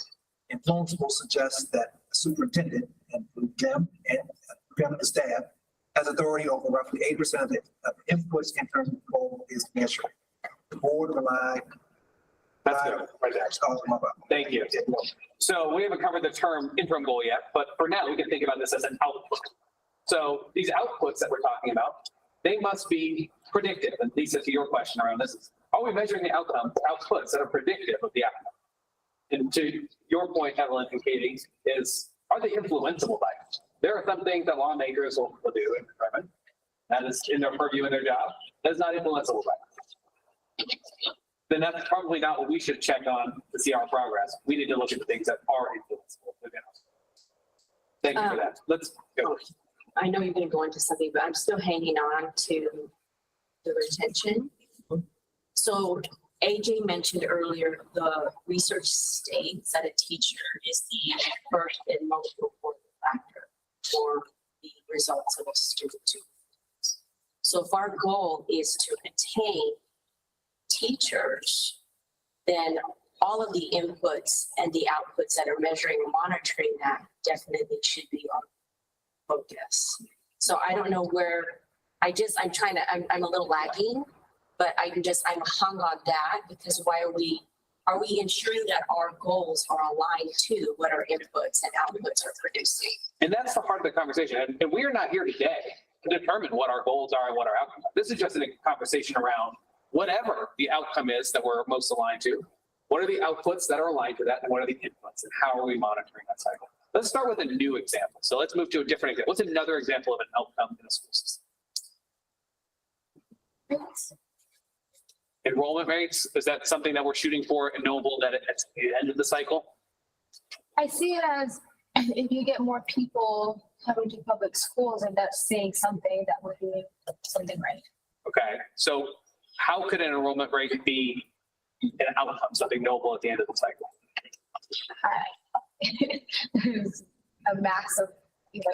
Influenceable suggests that the superintendent and them and the staff has authority over roughly 8% of the inputs interim goal is measured. The board rely. That's good. Right there. Thank you. So we haven't covered the term interim goal yet, but for now we can think about this as an output. So these outputs that we're talking about, they must be predictive. And Lisa, to your question around this is, are we measuring the outputs that are predictive of the outcome? And to your point, Evelyn and Katie, is are they influenceable by it? There are some things that lawmakers will do in department. That is in their purview in their job. That is not influenceable by it. Then that's probably not what we should check on to see our progress. We need to look at the things that are influenceable within us. Thank you for that. Let's go. I know you're going to go into something, but I'm still hanging on to the retention. So AJ mentioned earlier, the research states that a teacher is the first and most important factor for the results of a student. So if our goal is to retain teachers, then all of the inputs and the outputs that are measuring and monitoring that definitely should be on focus. So I don't know where, I'm a little lagging, but I'm hung on that because are we ensuring that our goals are aligned to what our inputs and outputs are producing? And that's the heart of the conversation. And we are not here today to determine what our goals are and what our outcomes are. This is just a conversation around whatever the outcome is that we're most aligned to. What are the outputs that are aligned to that? And what are the inputs? And how are we monitoring that cycle? Let's start with a new example. So let's move to a different example. What's another example of an outcome in a school system? Enrollment rates, is that something that we're shooting for and knowable that at the end of the cycle? I see it as if you get more people coming to public schools, and that's saying something that we're doing something right. Okay, so how could an enrollment rate be an outcome, something knowable at the end of the cycle? There's a max of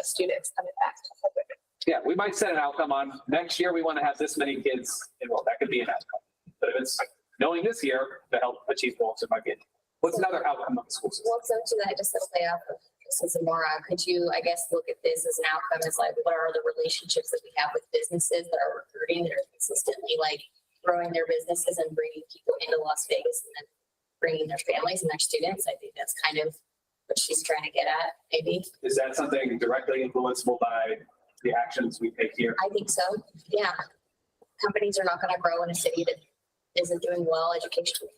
students coming back to public. Yeah, we might set an outcome on next year, we want to have this many kids enrolled. That could be an outcome. But if it's knowing this year to help achieve goals, it might be. What's another outcome of the school system? Well, so to that, just to play off of Mrs. Zamora, could you, I guess, look at this as an outcome as like, what are the relationships that we have with businesses that are recruiting, that are consistently like growing their businesses and bringing people into Las Vegas and then bringing their families and their students? I think that's kind of what she's trying to get at, maybe. Is that something directly influenceable by the actions we take here? I think so, yeah. Companies are not going to grow in a city that isn't doing well educationally.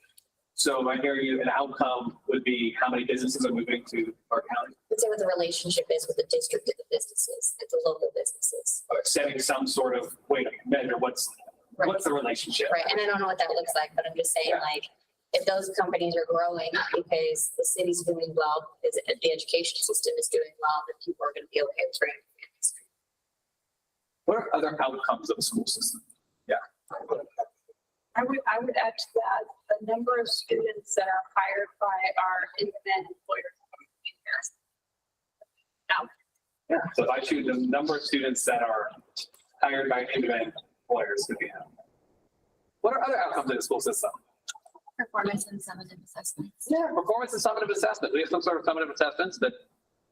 So I hear you, an outcome would be how many businesses are moving to our county? Let's say what the relationship is with the district and the businesses, and the local businesses. Setting some sort of way to measure what's the relationship. Right, and I don't know what that looks like, but I'm just saying, like, if those companies are growing because the city's doing well, because the education system is doing well, then people are going to be okay with bringing families. What are other outcomes of a school system? Yeah. I would add to that the number of students that are hired by our independent employers. Yeah. So if I choose the number of students that are hired by independent employers could be an outcome. What are other outcomes in the school system? Performance and summative assessments. Yeah, performance and summative assessment. We have some sort of summative assessments that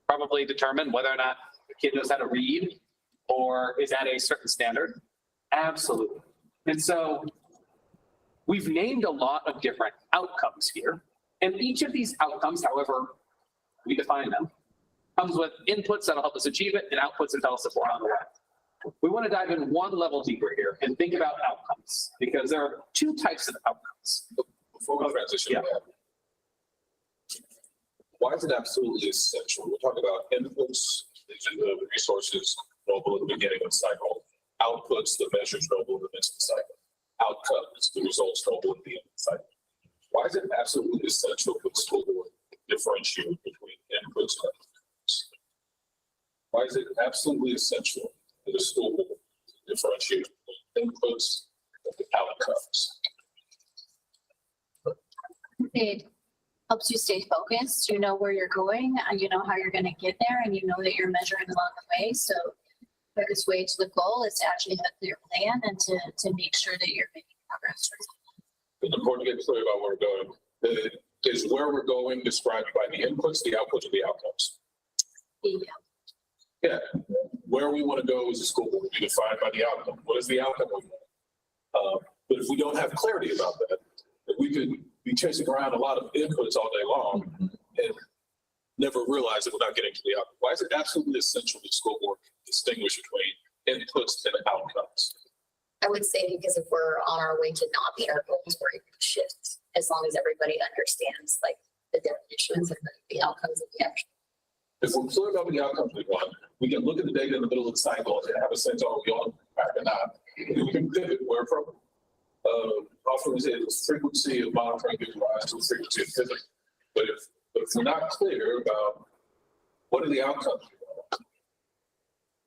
probably determine whether or not the kid knows how to read or is at a certain standard. Absolutely. And so we've named a lot of different outcomes here. And each of these outcomes, however we define them, comes with inputs that'll help us achieve it and outputs that tell us if we're on the way. We want to dive in one level deeper here and think about outcomes, because there are two types of outcomes. Before we transition to that, why is it absolutely essential? We're talking about inputs, the resources, noble at the beginning of the cycle, outputs, the measures, noble in the midst of the cycle, outcomes, the results, noble at the end of the cycle. Why is it absolutely essential for the school board to differentiate between inputs and outputs? Why is it absolutely essential for the school board to differentiate between inputs and outcomes? It helps you stay focused. You know where you're going, and you know how you're going to get there, and you know that you're measuring along the way. So the quickest way to the goal is to actually have a clear plan and to make sure that you're making progress. It's important to get clear about where we're going. Is where we're going described by the inputs, the outputs, or the outcomes? Yeah. Where we want to go as a school will be defined by the outcome. What is the outcome we want? But if we don't have clarity about that, we could be chasing around a lot of inputs all day long and never realize that we're not getting to the outcome. Why is it absolutely essential that school board distinguish between inputs and outcomes? I would say because if we're on our way to not meet our goals, we're able to shift as long as everybody understands like the definitions and the outcomes of the action. If we're clear about the outcomes we want, we can look at the data in the middle of the cycle and have a sense, oh, we on track or not. We can pivot where from. Often we say the frequency of monitoring gives rise to the frequency of pivot. But if we're not clear about what are the outcomes we want,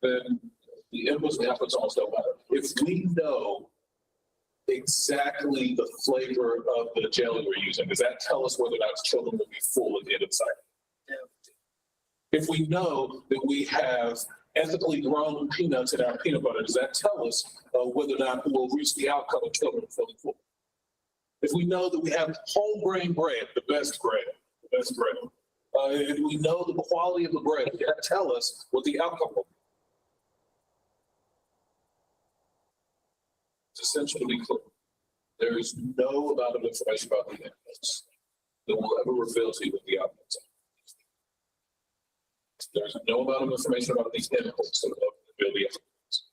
then the inputs and outputs almost don't matter. If we know exactly the flavor of the jelly we're using, does that tell us whether or not children will be full at the end of the cycle? If we know that we have ethically grown peanuts in our peanut butter, does that tell us whether or not we'll reach the outcome of children feeling full? if we know that we have whole grain bread, the best bread, if we know the quality of the bread, that tell us what the outcome will be. It's essential to be clear. There is no amount of information about the inputs that will ever reveal to you what the outcomes are. There's no amount of information about these inputs that will reveal the outcomes.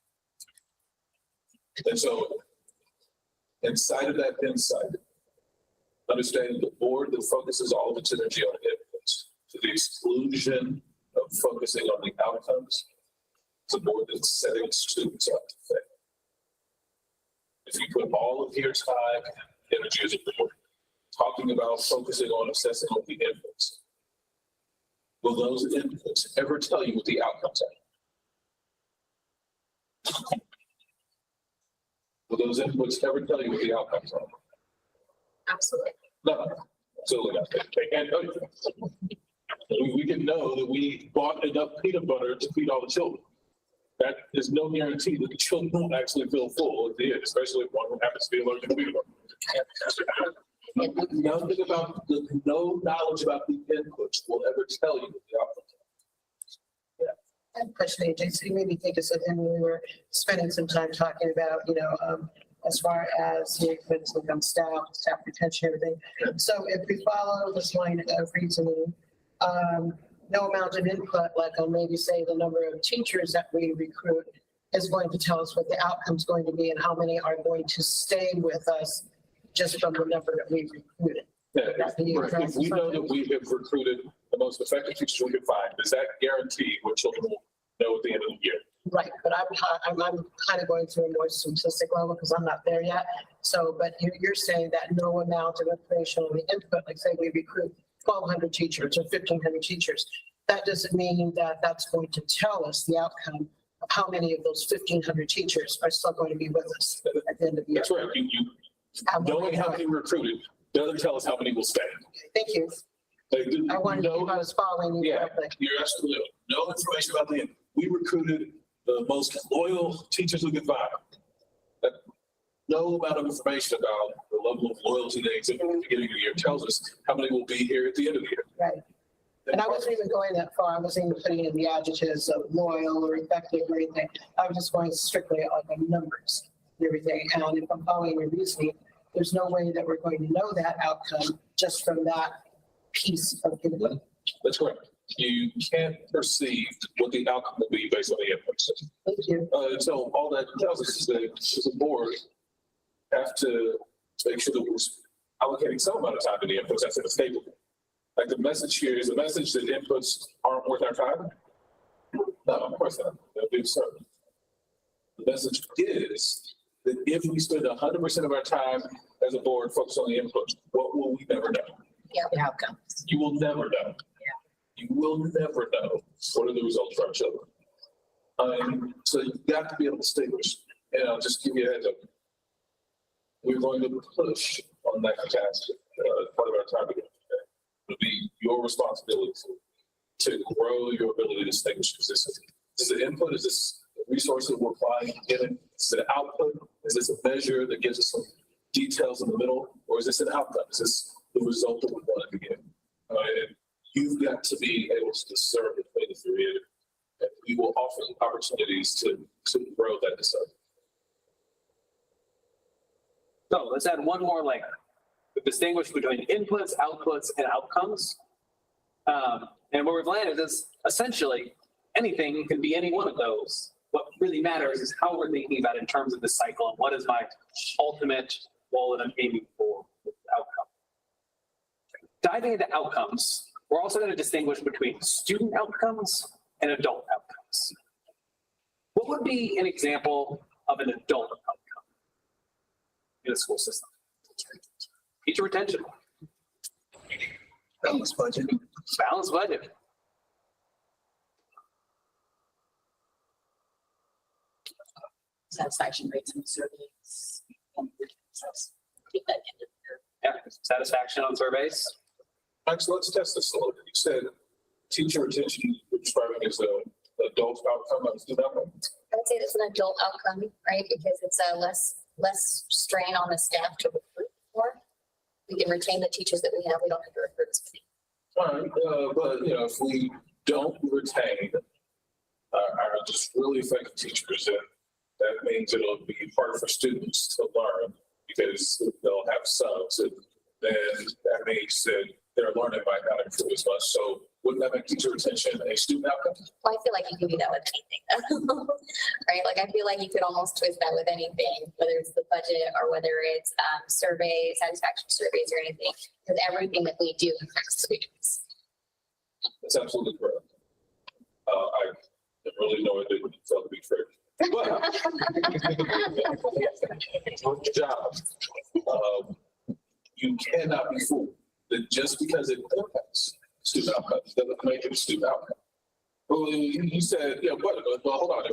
And so, inside of that insight, understanding the board that focuses all of its energy on inputs to the exclusion of focusing on the outcomes, it's a board that's setting students up to fail. If you put all of your time and energy as a board talking about focusing on assessing on the inputs, will those inputs ever tell you what the outcomes are? Will those inputs ever tell you what the outcomes are? Absolutely. No, absolutely not. And we can know that we bought enough peanut butter to feed all the children. That is no guarantee that the children will actually feel full at the end, especially if one of them happens to be allergic to peanut butter. Nothing about no knowledge about the inputs will ever tell you what the outcomes are. I have a question, AJ. So you made me think of something when we were spending some time talking about, as far as the inputs on staff retention, everything. So if we follow this line of reasoning, no amount of input, like on maybe say the number of teachers that we recruit is going to tell us what the outcome's going to be and how many are going to stay with us just from the number that we recruited. Yeah, if we know that we have recruited the most effective teachers we can find, does that guarantee what children will know at the end of the year? Right, but I'm kind of going through a more simplistic level because I'm not there yet. So, but you're saying that no amount of information on the input, like say we recruit 1,200 teachers or 1,500 teachers, that doesn't mean that that's going to tell us the outcome of how many of those 1,500 teachers are still going to be with us at the end of the year. That's right. Knowing how many recruited doesn't tell us how many will stay. Thank you. I wanted to know if I was following you Yeah, correctly. you're absolutely right. No information about the end. We recruited the most loyal teachers we could find. No amount of information about the level of loyalty they exhibit at the beginning of the year tells us how many will be here at the end of the year. Right. And I wasn't even going that far. I wasn't even putting in the adjectives of loyal or effective or anything. I was just going strictly on the numbers and everything. And if I'm following your reasoning, there's no way that we're going to know that outcome just from that piece of input. That's correct. You can't perceive what the outcome will be based on the inputs. Thank you. So all that tells us is that as a board, have to make sure that we're allocating some amount of time to the inputs. That's in a stable. Like the message here is a message that inputs aren't worth our time. No, of course not. That'd be absurd. The message is that if we spend 100% of our time as a board focused on the inputs, what will we never know? Yeah, the outcomes. You will never know. You will never know what are the results for our children. So you've got to be able to distinguish. And I'll just give you a heads up. We're going to push on that task part of our time together. It'll be your responsibility to grow your ability to distinguish. Is this an input? Is this a resource that we're applying and getting? Is it an output? Is this a measure that gives us some details in the middle? Or is this an outcome? Is this the result that we wanted to get? And you've got to be able to discern between the three. And we will offer opportunities to grow that discernment. So let's add one more layer. Distinguish between inputs, outputs, and outcomes. And where we've landed is essentially anything can be any one of those. What really matters is how we're thinking about it in terms of the cycle and what is my ultimate goal that I'm aiming for with the outcome. Diving into outcomes, we're also going to distinguish between student outcomes and adult outcomes. What would be an example of an adult outcome in a school system? Teacher retention. Balanced budget. Balanced budget. Satisfaction rates and surveys. Keep that in there. Yeah, satisfaction on surveys. Actually, let's test this a little bit. You said teacher retention, you're describing as an adult outcome, not a student outcome. I would say it's an adult outcome, right? Because it's a less strain on the staff to recruit for. We can retain the teachers that we have. We don't have to recruit as many. Fine, but you know, if we don't retain our just really effective teachers, then that means it'll be harder for students to learn because they'll have subs, and then that means that their learning might not improve as much. So wouldn't that make teacher retention a student outcome? Well, I feel like you can do that with anything, right? Like, I feel like you could almost twist that with anything, whether it's the budget or whether it's surveys, satisfaction surveys or anything, because everything that we do affects students. That's absolutely correct. I really know it didn't feel to be fair. But good job. You cannot be fooled that just because it impacts student outcomes doesn't make it a student outcome. Well, you said, yeah, but hold on.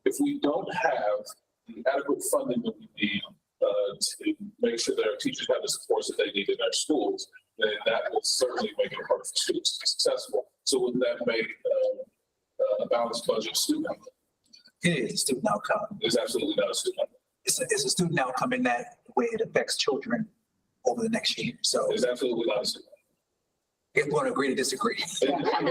If we don't have the adequate funding that we need to make sure that our teachers have the supports that they need in our schools, then that will certainly make it harder for students to be successful. So wouldn't that make a balanced budget a student outcome? It is a student outcome. It's absolutely not a student outcome. It's a student outcome in that way it affects children over the next year. So It's absolutely not a student if we want to agree to disagree. outcome.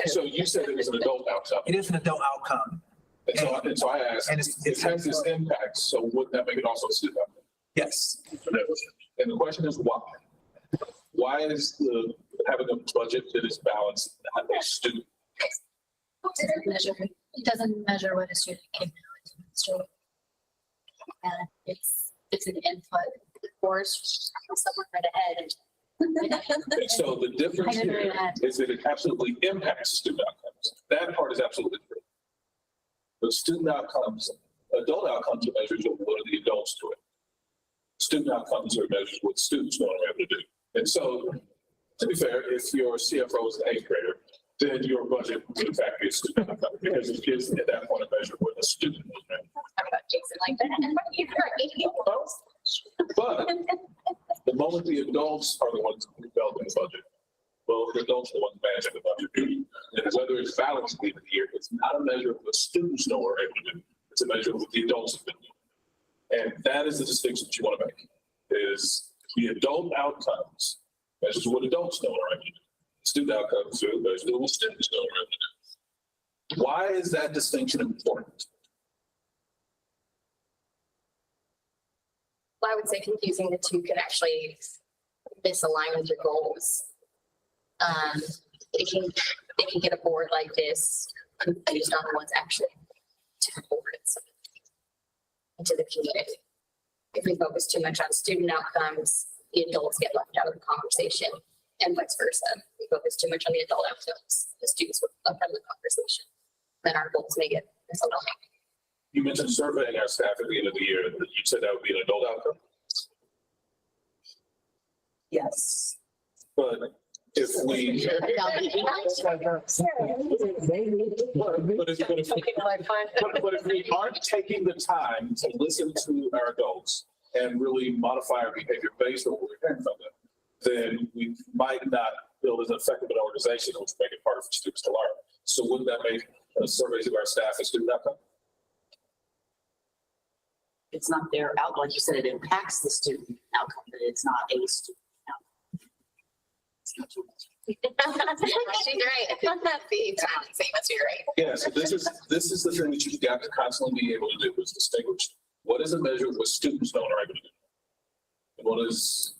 So you said it was an adult outcome. It is an adult outcome. And so I asked, And it has this impact, so wouldn't that make it also a student outcome? Yes. And the question is why? Why is having a budget that is balanced not a student? It doesn't measure what a student can do. And it's an input, of course, someone right ahead. And so the difference here is that it absolutely impacts student outcomes. That part is absolutely true. But student outcomes, adult outcomes are measures of what are the adults doing. Student outcomes are measures what students know are able to do. And so, to be fair, if your CFO is an eighth grader, then your budget would in fact be a student outcome because it gives at that point a measure what a student knows. Talk about Jason like that. But the moment the adults are the ones developing the budget, well, the adults are the ones managing the budget. And whether it's balanced at the end of the year, it's not a measure of what students know are able to do. It's a measure of what the adults have been doing. And that is the distinction that you want to make, is the adult outcomes measures what adults know are able to do. Student outcomes are measures what students know are able to do. Why is that distinction important? Well, I would say confusing the two can actually misalign with your goals. It can get a board like this confused on what's actually to the board and to the community. If we focus too much on student outcomes, the adults get left out of the conversation, and vice versa. If we focus too much on the adult outcomes, the students will left out of the conversation. Then our goals may get misaligned. You mentioned surveying our staff at the end of the year. You said that would be an adult outcome. Yes. But if we, but if we aren't taking the time to listen to our adults and really modify our behavior based on what we're hearing from them, then we might not build as effective an organization, which make it harder for students to learn. So wouldn't that make surveys of our staff a student outcome? It's not their outcome. Like you said, it impacts the student outcome, but it's not a student outcome. It's not too much. She's right. You're right. Yeah, so this is the thing that you've got to constantly be able to do, is distinguish what is a measure of what students know are able to do, and what is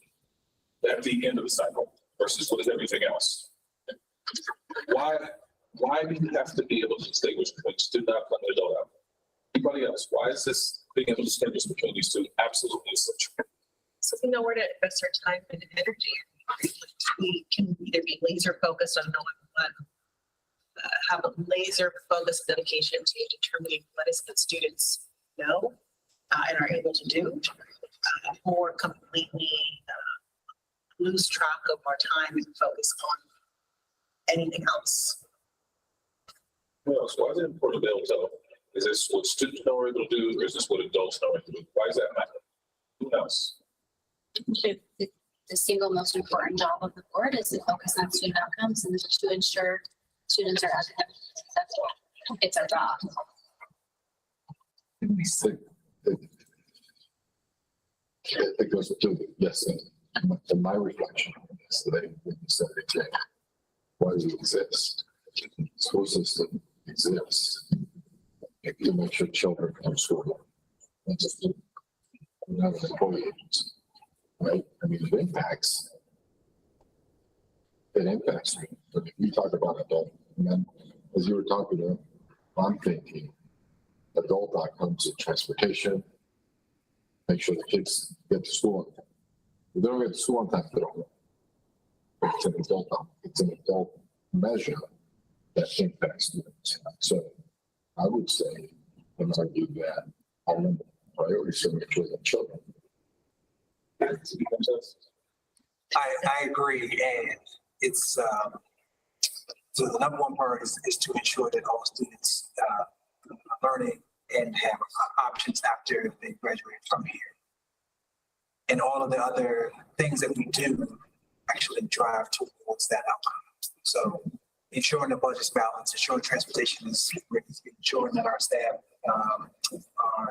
at the end of the cycle versus what is everything else. Why do you have to be able to distinguish between student outcome and adult outcome? Anybody else? Why is this being able to distinguish between these two absolutely essential? So we know where to invest our time and energy. We can either be laser focused on knowing what, have a laser focused dedication to determining what is what students know and are able to do, or completely lose track of our time and focus on anything else. Well, so why is it important to be able to tell? Is this what students know are able to do, or is this what adults know are able to do? Why does that matter? Who knows? The single most important job of the board is to focus on student outcomes and to ensure students are academically successful. It's our job. It goes to, yes, in my reflection on this, that you said it, why does it exist? The school system exists to make sure children come to school. And just not an employee, right? I mean, it impacts. It impacts me. But if you talk about adult, and then as you were talking about, I'm thinking adult outcomes in transportation, make sure the kids get to school on time. If they don't get to school on time, they don't. It's an adult measure that impacts students. So I would say, and argue that our number one priority is to make sure that children. I agree, and it's, so the number one priority is to ensure that all students, are learning and have options after they graduate from here. And all of the other things that we do actually drive towards that outcome. So ensuring the budget's balanced, ensuring transportation is, ensuring that our staff are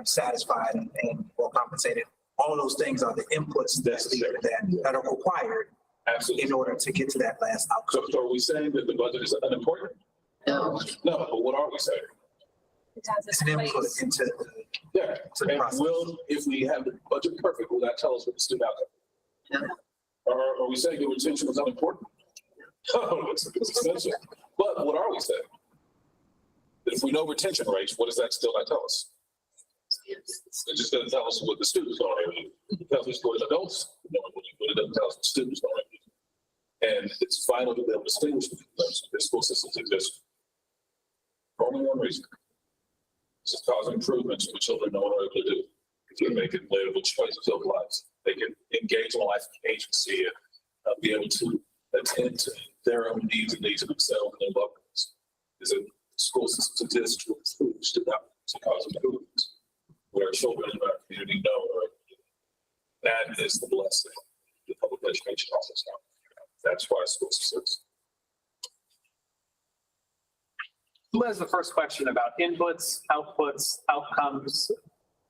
satisfied and well compensated. All of those things are the inputs that are required Absolutely. in order to get to that last outcome. So are we saying that the budget is unimportant? No. No, but what are we saying? It's an input into the, Yeah, to the and process. if we have the budget perfect, will that tell us what the student outcome? Or are we saying that retention is unimportant? Oh, it's essential. But what are we saying? If we know retention rates, what does that still not tell us? It just doesn't tell us what the students are. It tells us what adults know, but it doesn't tell us what students are. And it's vital to be able to distinguish between those. The school systems exist for only one reason. It's to cause improvements for children know what they're able to do. To make it livable choices of lives. They can engage in life agency and be able to attend to their own needs and needs of themselves and their loved ones. Is a school system exist to improve to cause improvements where children in our community know that is the blessing the public education offers now. That's why schools exist. Who has the first question about inputs, outputs, outcomes,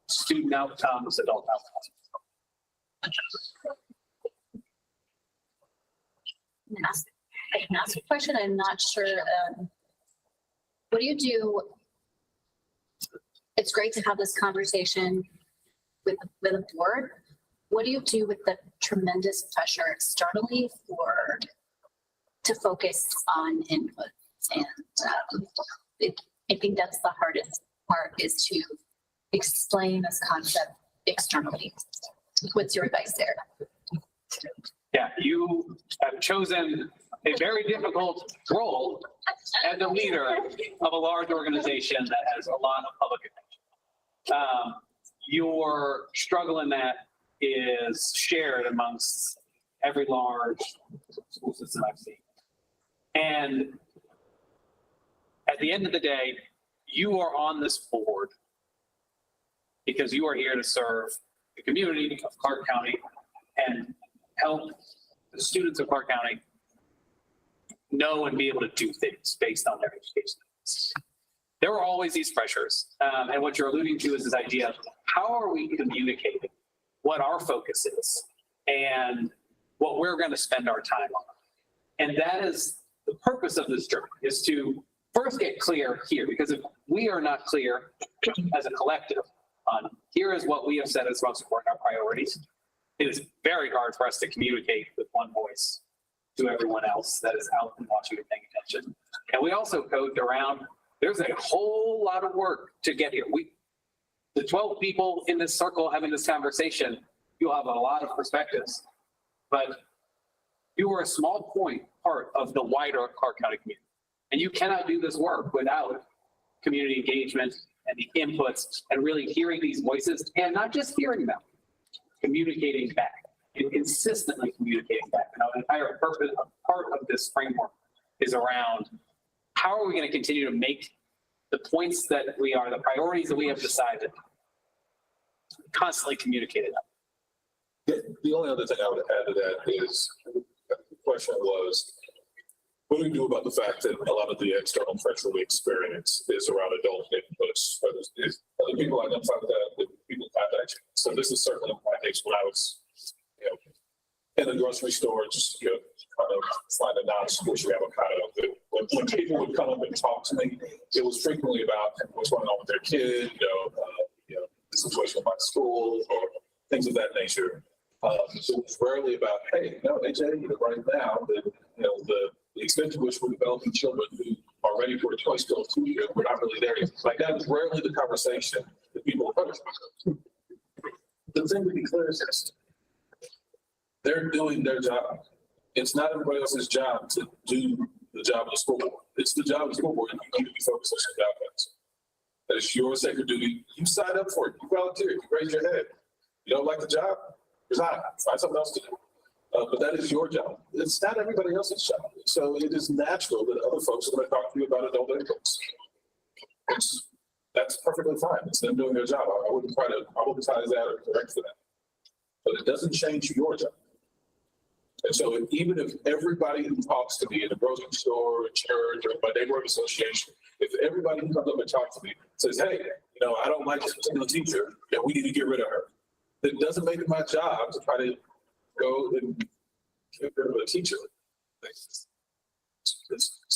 student outcomes, adult outcomes? I can ask a question. I'm not sure. What do you do? It's great to have this conversation with a board. What do you do with the tremendous pressure externally to focus on inputs? And I think that's the hardest part, is to explain this concept externally. What's your advice there? Yeah, you have chosen a very difficult role as a leader of a large organization that has a lot of public attention. Your struggle in that is shared amongst every large school system I've seen. And at the end of the day, you are on this board because you are here to serve the community of Clark County and help the students of Clark County know and be able to do things based on their education. There are always these pressures. And what you're alluding to is this idea of how are we communicating what our focus is and what we're going to spend our time on. And that is the purpose of this journey, is to first get clear here, because if we are not clear as a collective on here is what we have said is most important, our priorities, it is very hard for us to communicate with one voice to everyone else that is out and watching and paying attention. And we also code around, there's a whole lot of work to get here. The 12 people in this circle having this conversation, you'll have a lot of perspectives, but you are a small part of the wider Clark County community. And you cannot do this work without community engagement and the inputs and really hearing these voices, and not just hearing them, communicating back and consistently communicating back. And our entire purpose, part of this framework is around how are we going to continue to make the points that we are, the priorities that we have decided, constantly communicated. The only other thing I would add to that is the question was, what do we do about the fact that a lot of the external pressure we experience is around adult inputs? Other people identify with that, people contact you. So this is certainly my case when I was, in the grocery store, just, kind of find a non-squishy avocado. But when people would come up and talk to me, it was frequently about what's going on with their kid, the situation with my school or things of that nature. So it's rarely about, hey, AJ, right now, the extent to which we're developing children who are ready for a choice to go to school, we're not really there yet. Like, that is rarely the conversation that people are having. The thing to be clear is this: they're doing their job. It's not everybody else's job to do the job of the school board. It's the job of the school board, and you need to be focused on your job. That is your sacred duty. You signed up for it. You volunteered. You raised your head. You don't like the job? Resign. Find something else to do. But that is your job. It's not everybody else's job. So it is natural that other folks are going to talk to you about adult inputs. That's perfectly fine. It's them doing their job. I wouldn't try to problematize that or correct for that. But it doesn't change your job. And so even if everybody who talks to me in the grocery store, or church, or my neighborhood association, if everybody who comes up and talks to me says, hey, I don't like this particular teacher, we need to get rid of her, it doesn't make it my job to try to go and get rid of a teacher.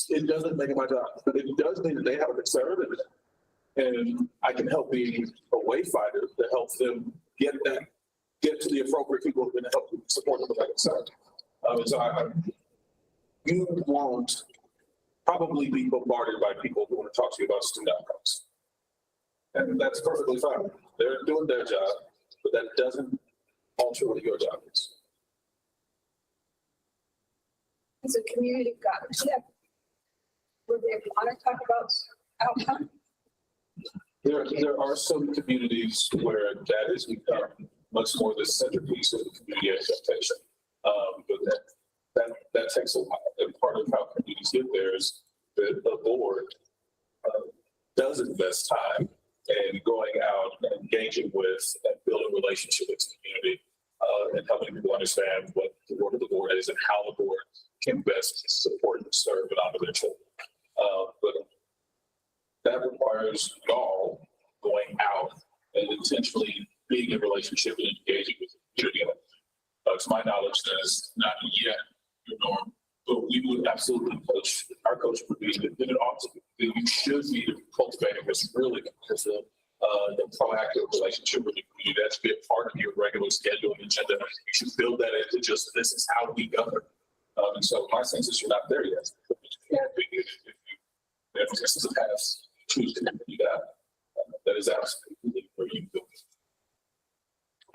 It doesn't make it my job, but it does mean that they have a concern, and I can help be a wayfinder to help them get to the appropriate people who are going to help support them with that concern. So you won't probably be bombarded by people who want to talk to you about student outcomes. And that's perfectly fine. They're doing their job, but that doesn't alter what your job is. As a community partnership, would they want to talk about outcome? There are some communities where that has become much more the centerpiece of the community expectation. But that takes a while. And part of how communities get there is that the board does invest time in going out and engaging with and building relationship with the community and helping people understand what the work of the board is and how the board can best support and serve and honor their children. But that requires y'all going out and intentionally being in relationship and engaging with the community. To my knowledge, that is not yet your norm, but we would absolutely coach. Our coach would be that it ought to be. That you should be cultivating this really because of the proactive relationship with the community. That should be a part of your regular schedule and agenda. You should build that into just this is how we govern. And so my sense is you're not there yet. If this is a path, choose to do that. That is absolutely where you go.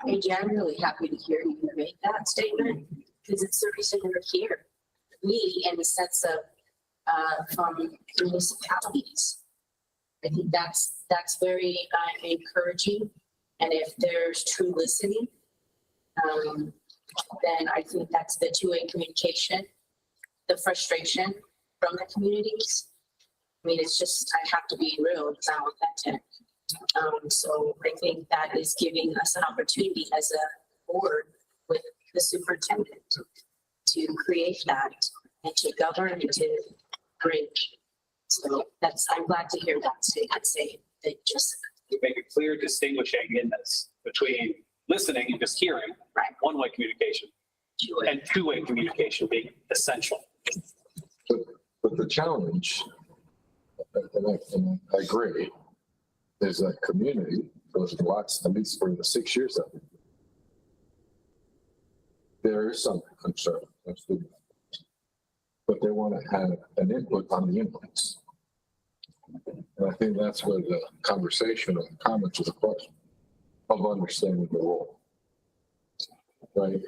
AJ, I'm really happy to hear you make that statement because it's the reason we're here. We, in the sense of from municipalities, I think that's very encouraging. And if there's true listening, then I think that's the two-way communication, the frustration from the communities. I mean, it's just, I have to be real because I'm authentic. So I think that is giving us an opportunity as a board with the superintendent to create that and to govern and to bridge. So I'm glad to hear that say that just. You make a clear distinguishing in this between listening and just hearing, Right. one-way communication, and two-way communication being essential. But the challenge, and I agree, is that community, those lots, at least for the 6 years of it, there is some concern, absolutely. But they want to have an input on the inputs. And I think that's where the conversation or the comments is a question of understanding the role. Right?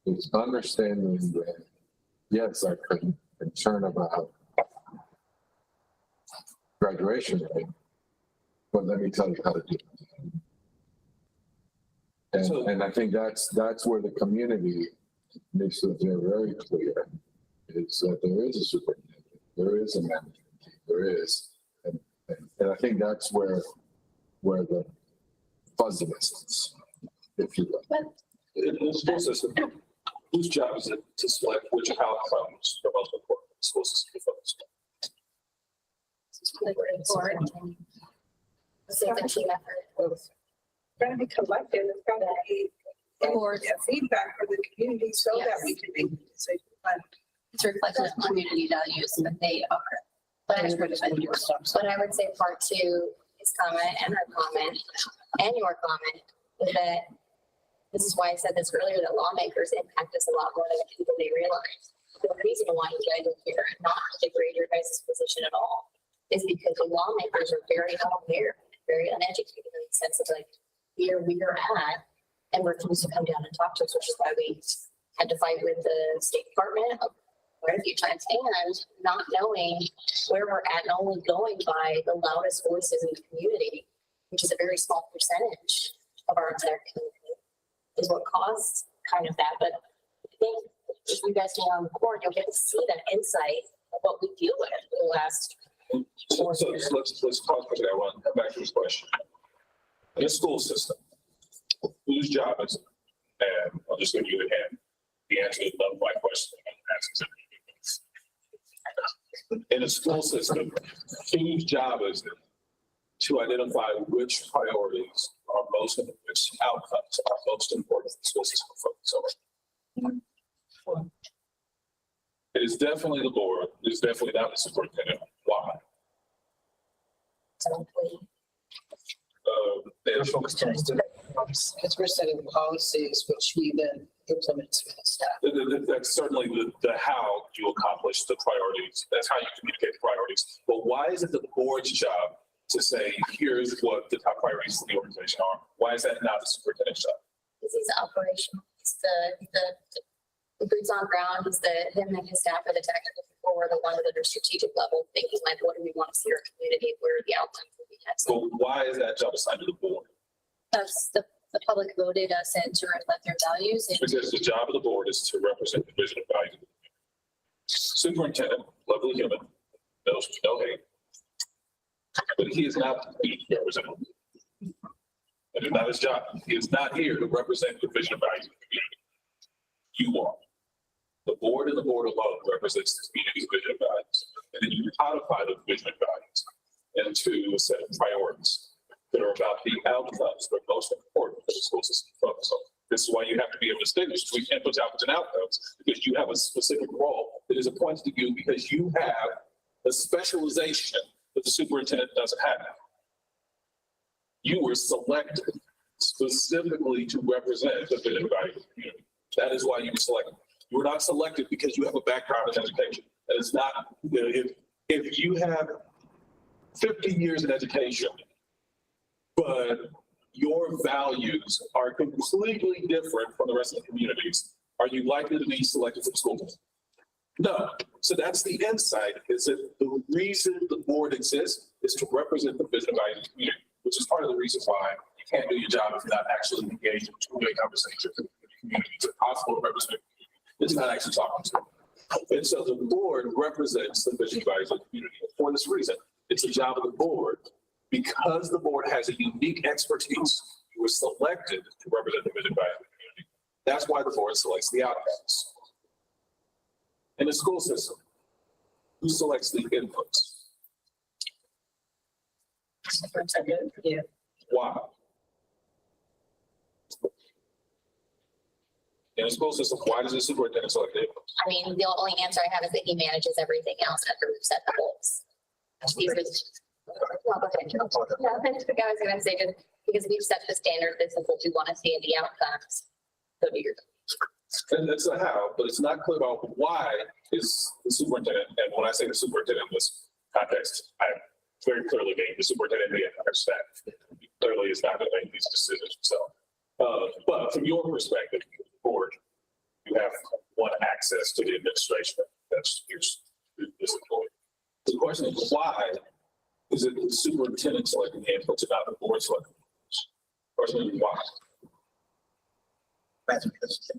It's understanding that, yes, I could concern about graduation rate, but let me tell you how to do it. And I think that's where the community makes it very clear, is that there is a superintendent, there is a management team, there is, and I think that's where the fuzziness is, if you will. In the school system, whose job is it to select which outcomes are most important in the school system to focus on? It's a team effort. It's gotta be collective, it's gotta be or feedback from the community so that we can make the decision. But It's reflective of community values that they are. But I would say part two, his comment and her comment and your comment is that this is why I said this earlier, that lawmakers impact us a lot more than people may realize. The reason why you guys are here and not to degrade your guys' position at all is because the lawmakers are very unaware, very uneducated in the sense of like, here we are at, and refuse to come down and talk to us, which is why we had to fight with the State Department quite a few times, and not knowing where we're at and only going by the loudest voices in the community, which is a very small percentage of our entire community, is what caused kind of that. But I think if you guys stay on the board, you'll get to see that insight of what we deal with in the last. So let's pause for that one. Come back to this question. In a school system, whose job is it? And I'll just give you the hand. The answer is none of my question. In a school system, whose job is it to identify which priorities are most, which outcomes are most important for the school system to focus on? It is definitely the board. It is definitely not the superintendent. Why? Because we're setting policies which we then implement to the staff. That's certainly the how you accomplish the priorities. That's how you communicate the priorities. But why is it the board's job to say, here's what the top priorities for the organization are? Why is that not the superintendent's job? This is operational. It's the boots on ground. Is him and his staff are the tactical people. We're the ones that are strategic level thinking like, what do we want to see our community? Where are the outcomes that we have? So why is that job assigned to the board? That's the public voted us in to reflect their values. And Because the job of the board is to represent the vision and values of the community. Superintendent, lovely human, knows no hate. But he is not the representative. That is not his job. He is not here to represent the vision and values of the community. You are. The board and the board alone represents the community's vision and values. And then you codify the vision and values into a set of priorities that are about the outcomes that are most important for the school system to focus on. This is why you have to be able to distinguish between inputs, outputs, and outcomes, because you have a specific role that is appointed to you because you have a specialization that the superintendent doesn't have. You were selected specifically to represent the vision and values of the community. That is why you were selected. You were not selected because you have a background in education. That is not, if you have 50 years in education, but your values are completely different from the rest of the communities, are you likely to be selected for the school board? No. So that's the insight, is that the reason the board exists is to represent the vision and values of the community, which is part of the reason why you can't do your job if you're not actually engaged in two-way conversation with the community. It's impossible to represent. It's not actually talking to them. And so the board represents the vision and values of the community. And for this reason, it's the job of the board. Because the board has a unique expertise, you were selected to represent the vision and values of the community. That's why the board selects the outcomes. In the school system, who selects the inputs? Superintendent, yeah. Why? In a school system, why does the superintendent select the inputs? I mean, the only answer I have is that he manages everything else after we've set the goals. These are well, go ahead. No, that's what I was going to say, just because we've set the standard, this is what we want to see in the outcomes. So do your. And that's the how, but it's not clear about why is the superintendent, and when I say the superintendent in this context, I very clearly mean the superintendent and the entire staff. He clearly is not going to make these decisions himself. But from your perspective, board, you have one access to the administration. That's this employee. The question is, why is it the superintendent selecting the inputs and not the board selecting the inputs? Question is, why? That's because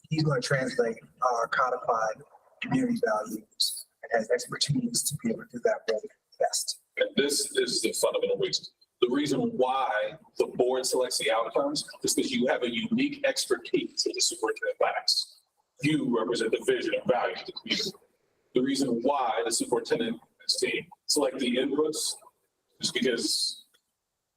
he's going to translate our codified community values and has expertise to be able to do that really best. And this is the fundamental reason. The reason why the board selects the outcomes is because you have a unique expertise that the superintendent lacks. You represent the vision and values of the community. The reason why the superintendent and his team select the inputs is because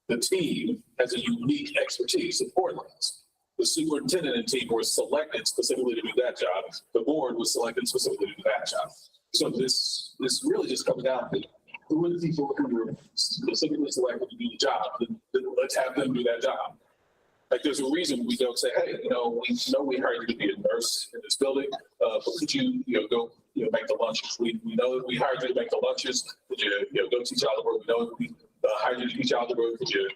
the team has a unique expertise in board lines. The superintendent and team were selected specifically to do that job. The board was selected specifically to do that job. So this really just comes down to who are the people who were specifically selected to do the job? Then let's have them do that job. Like, there's a reason we don't say, hey, we know we hired you to be a nurse in this building, but could you, go, make the lunches? We know that we hired you to make the lunches. Could you, go teach algebra? We know that we hired you to teach algebra. Could you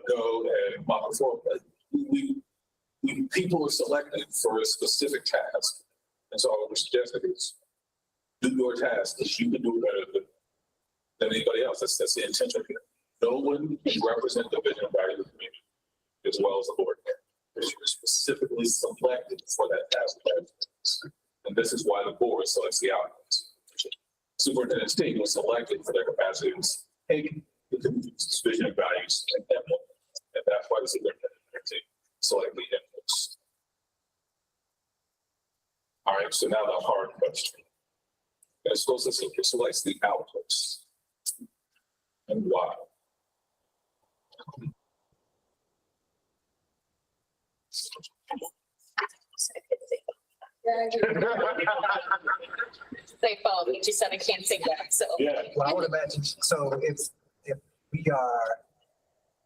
go and mop the floor? People are selected for a specific task. And so what we're suggesting is do your task because you can do it better than anybody else. That's the intention here. No one can represent the vision and value of the community as well as the board. You're specifically selected for that task. And this is why the board selects the outcomes. Superintendent's team was selected for their capacity to take the community's vision and values and implement. And that's why the superintendent team select the inputs. All right, so now the hard question. The school system selects the outputs. And why? They follow me. You said I can't say that, so. Yeah. Well, I would imagine, so if we are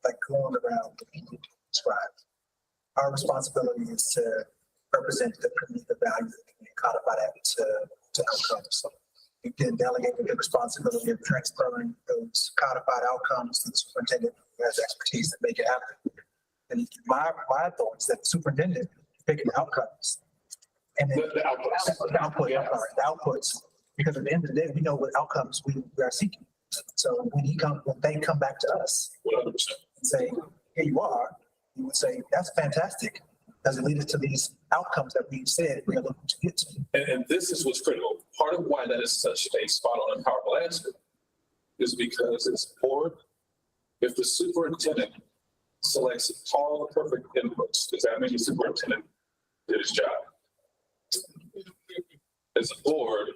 like going around the people described, our responsibility is to represent the community, the values, and codify that to outcomes. So we can delegate the responsibility of transferring those codified outcomes to the superintendent who has expertise to make it happen. And my thought is that the superintendent picking the outcomes. And then The outputs. the outputs, because at the end of the day, we know what outcomes we are seeking. So when they come back to us 100%. and say, here you are, you would say, that's fantastic. Does it lead us to these outcomes that we've said we're looking to get to? And this is what's critical. Part of why that is such a spot on and powerful answer is because it's board. If the superintendent selects all the perfect inputs, does that mean the superintendent did his job? As a board,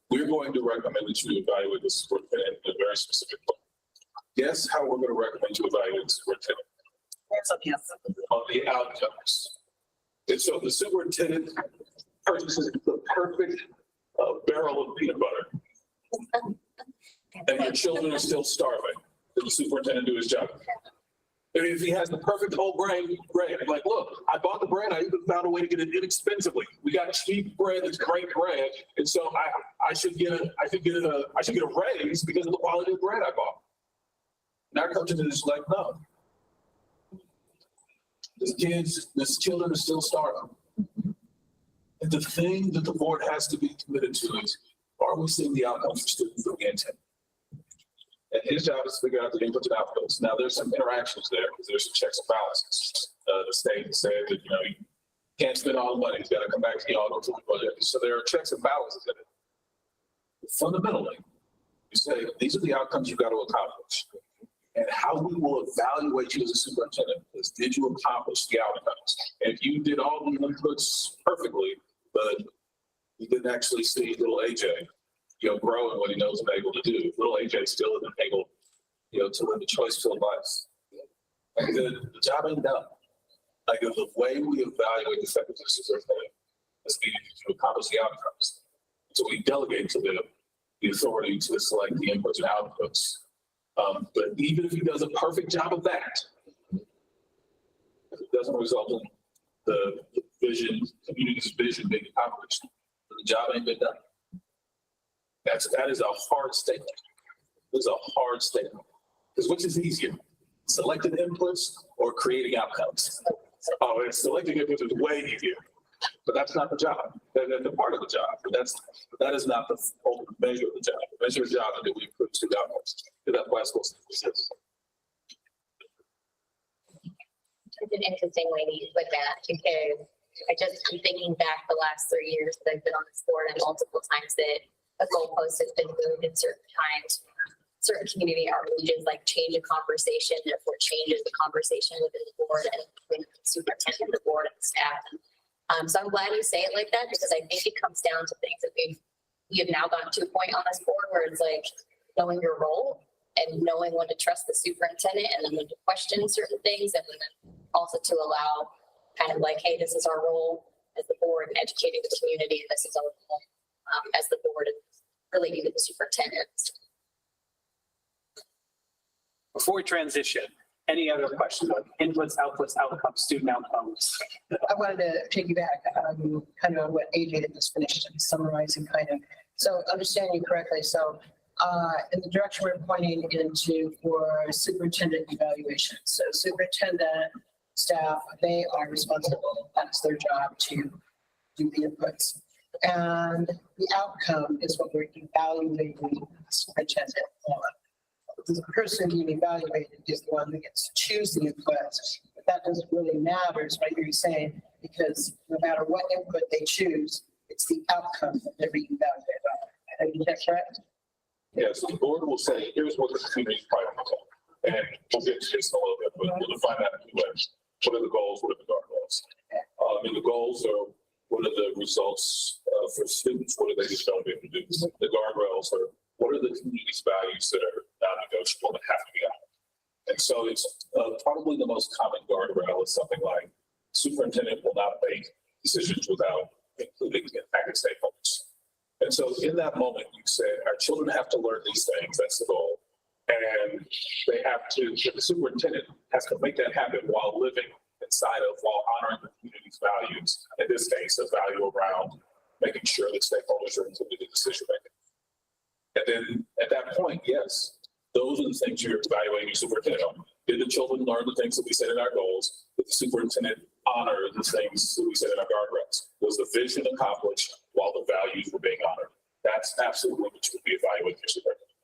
we're going to recommend that you evaluate the superintendent in a very specific way. Guess how we're going to recommend you evaluate the superintendent? On the outcomes. And so the superintendent purchases the perfect barrel of peanut butter. And your children are still starving. Did the superintendent do his job? And if he has the perfect whole grain, great. Like, look, I bought the bread. I even found a way to get it inexpensively. We got cheap bread that's great bread, and so I should get a raise because of the quality of bread I bought. And our coaches is like, no. These children are still starving. And the thing that the board has to be committed to is, are we seeing the outcomes for students that we intend? And his job is to figure out the inputs and outputs. Now, there's some interactions there because there's some checks and balances. The state said that, you can't spend all the money. It's got to come back to y'all, go through the budget. So there are checks and balances in it. Fundamentally, you say, these are the outcomes you've got to accomplish. And how we will evaluate you as a superintendent is, did you accomplish the outcomes? And if you did all the inputs perfectly, but you didn't actually see little AJ, grow in what he knows and able to do. Little AJ still isn't able, to live a choice-filled life. Like the job ain't done. Like the way we evaluate the effectiveness of the superintendent is to accomplish the outcomes. So we delegate to them the authority to select the inputs and outputs. But even if he does a perfect job of that, if it doesn't result in the community's vision being accomplished, the job ain't been done. That is a hard statement. It's a hard statement. Because which is easier, selecting inputs or creating outcomes? Oh, and selecting inputs is way easier. But that's not the job. That's the part of the job. But that is not the ultimate measure of the job. The measure of the job is that we improve student outcomes. That's why schools exist. It's an interesting way to use with that because I just am thinking back the last 3 years that I've been on this board and multiple times that a goalpost has been moved in certain times. Certain community or regions like change a conversation, therefore changes the conversation within the board and between the superintendent, the board, and the staff. So I'm glad you say it like that because I think it comes down to things that we have now gotten to a point on this board where it's like knowing your role and knowing when to trust the superintendent and then when to question certain things and then also to allow kind of like, hey, this is our role as the board and educating the community. And this is our role as the board and relating to the superintendent. Before we transition, any other questions on inputs, outputs, outcomes, student outcomes? I wanted to piggyback kind of on what AJ had just finished summarizing kind of. So understanding you correctly, so in the direction we're pointing into for superintendent evaluation. So superintendent, staff, they are responsible. That's their job to do the inputs. And the outcome is what we're evaluating the superintendent on. The person being evaluated is the one that gets to choose the inputs. But that doesn't really matter, is what you're saying, because no matter what input they choose, it's the outcome that they're being evaluated on. Is that correct? Yeah, so the board will say, here's what the community's priorities are. And we'll get to this in a little bit, but we'll define that in two ways. What are the goals? What are the guardrails? And the goals are, what are the results for students? What are they just going to be able to do? The guardrails are, what are the community's values that are non-negotiable and have to be out? And so it's probably the most common guardrail is something like superintendent will not make decisions without including impacted stakeholders. And so in that moment, you say, our children have to learn these things. That's the goal. And they have to, the superintendent has to make that happen while living inside of, while honoring the community's values. In this case, a value around making sure that stakeholders are included in decision making. And then at that point, yes, those are the things you're evaluating your superintendent on. Did the children learn the things that we said in our goals? Did the superintendent honor the things that we said in our guardrails? Was the vision accomplished while the values were being honored? That's absolutely what you would be evaluating your superintendent.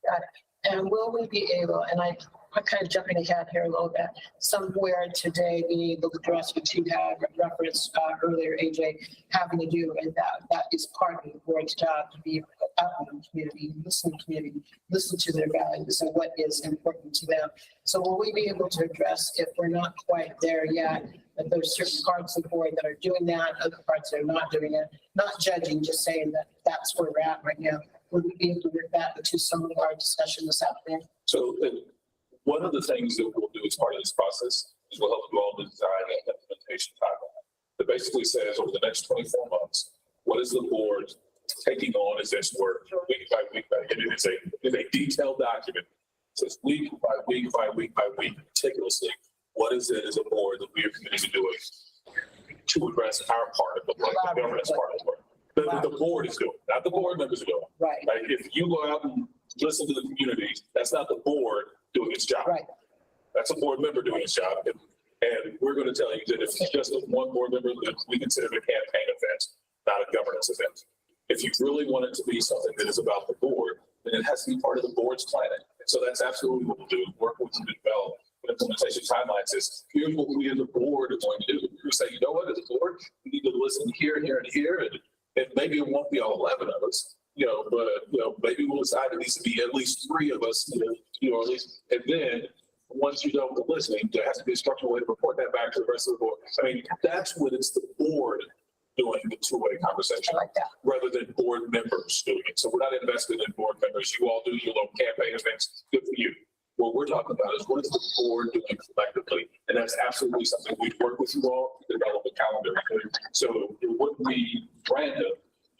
Got it. And will we be able, and I'm kind of jumping ahead here a little bit, somewhere today be able to address what you had referenced earlier, AJ, having to do, and that is part of the board's job to be out in the community, listen to their values and what is important to them. So will we be able to address, if we're not quite there yet, that there's certain parts of the board that are doing that, other parts that are not doing it, not judging, just saying that that's where we're at right now. Would we be able to work that into some of our discussion this afternoon? So one of the things that we'll do as part of this process is we'll help you all design an implementation timeline that basically says over the next 24 months, what is the board taking on as this work week by week by week? It's a detailed document. It says week by week by week by week, meticulously, what is it as a board that we are committed to doing to address our part of the work, the governance part of the work. The board is doing, not the board members are doing. Right. Like if you go out and listen to the community, that's not the board doing its job. Right. That's a board member doing its job. And we're going to tell you that if it's just one board member, that we consider it a campaign event, not a governance event. If you really want it to be something that is about the board, then it has to be part of the board's planning. And so that's absolutely what we'll do, work with you to develop implementation timelines. Is here's what we as a board are going to do. We're say, you know what, as a board, we need to listen here, here, and here, and maybe it won't be all 11 of us, but maybe we'll decide it needs to be at least 3 of us, at least, and then once you're done with the listening, there has to be a structural way to report that back to the rest of the board. I mean, that's when it's the board doing the two-way conversation, like that, rather than board members doing it. So we're not invested in board members. You all do your little campaign events. Good for you. What we're talking about is what is the board doing collectively? And that's absolutely something we'd work with you all to develop a calendar. So it wouldn't be random.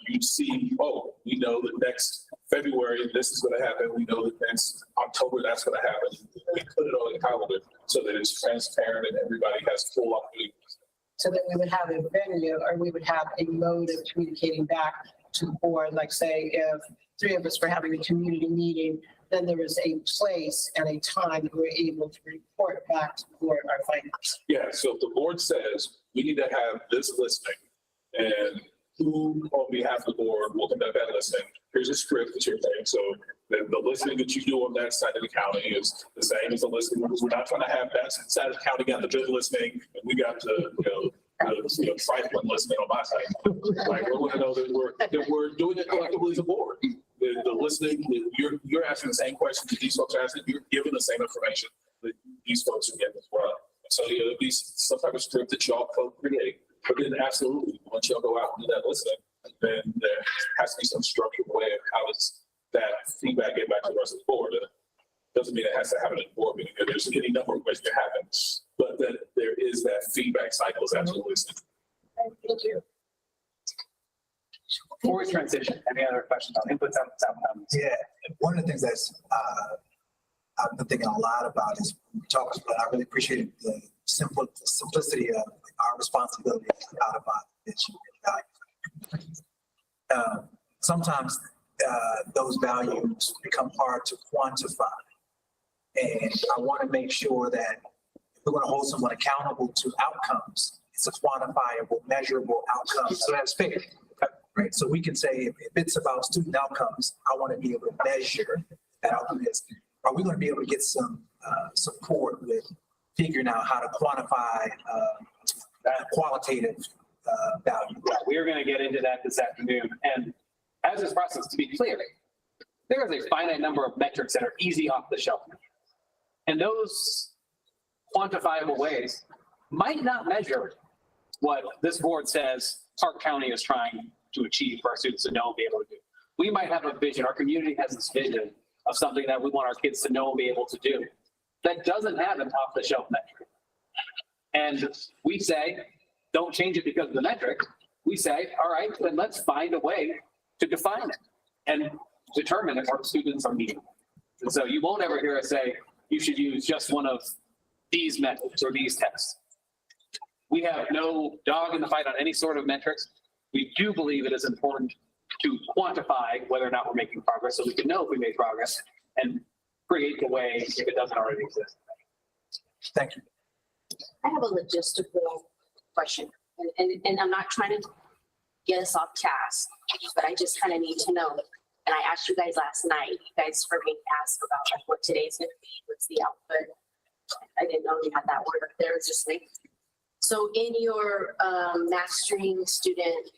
You'd see, oh, we know that next February, this is going to happen. We know that next October, that's going to happen. We put it on the calendar so that it's transparent and everybody has full opportunity. so that we would have a venue, or we would have a mode of communicating back to the board. Like say if 3 of us were having a community meeting, then there was a place and a time that we're able to report back to the board our findings. Yeah, so if the board says we need to have this listening, and who on behalf of the board will conduct that listening, here's a script that you're saying. So the listening that you do on that side of the county is the same as the listening. We're not trying to have that side of the county got the good listening, and we got the trifling listening on my side. Like we want to know that we're doing it collectively as a board. The listening, you're asking the same questions that these folks are asking. You're giving the same information that these folks are getting as well. So there'll be some type of script that y'all co-create. But then absolutely, once y'all go out and do that listening, then there has to be some structured way of how does that feedback get back to the rest of the board. It doesn't mean it has to happen in the board meeting. There's any number of ways it happens, but that there is that feedback cycle is absolutely essential. Thank you. Before we transition, any other questions on inputs, outcomes? Yeah, and one of the things that's, I've been thinking a lot about is, we talked about, I really appreciated the simplicity of our responsibility out of our vision and value. Sometimes those values become hard to quantify. And I want to make sure that if we're going to hold someone accountable to outcomes, it's a quantifiable, measurable outcome. So that's fair. Right. So we can say if it's about student outcomes, I want to be able to measure that outcome is. Are we going to be able to get some support with figuring out how to quantify that qualitative value? Yeah, we are going to get into that this afternoon. And as this process, to be clear, there is a finite number of metrics that are easy off the shelf. And those quantifiable ways might not measure what this board says Park County is trying to achieve for our students to know and be able to do. We might have a vision, our community has this vision of something that we want our kids to know and be able to do that doesn't have an off-the-shelf metric. And we say, don't change it because of the metric. We say, all right, then let's find a way to define it and determine if our students are meeting. And so you won't ever hear us say, you should use just one of these methods or these tests. We have no dog in the fight on any sort of metrics. We do believe it is important to quantify whether or not we're making progress so we can know if we made progress and create the way if it doesn't already exist. Thank you. I have a logistical question, and I'm not trying to get us off task, but I just kind of need to know. And I asked you guys last night, you guys heard me ask about like what today's going to be, what's the output. I didn't know we had that word up there, it's just like. So in your mastering student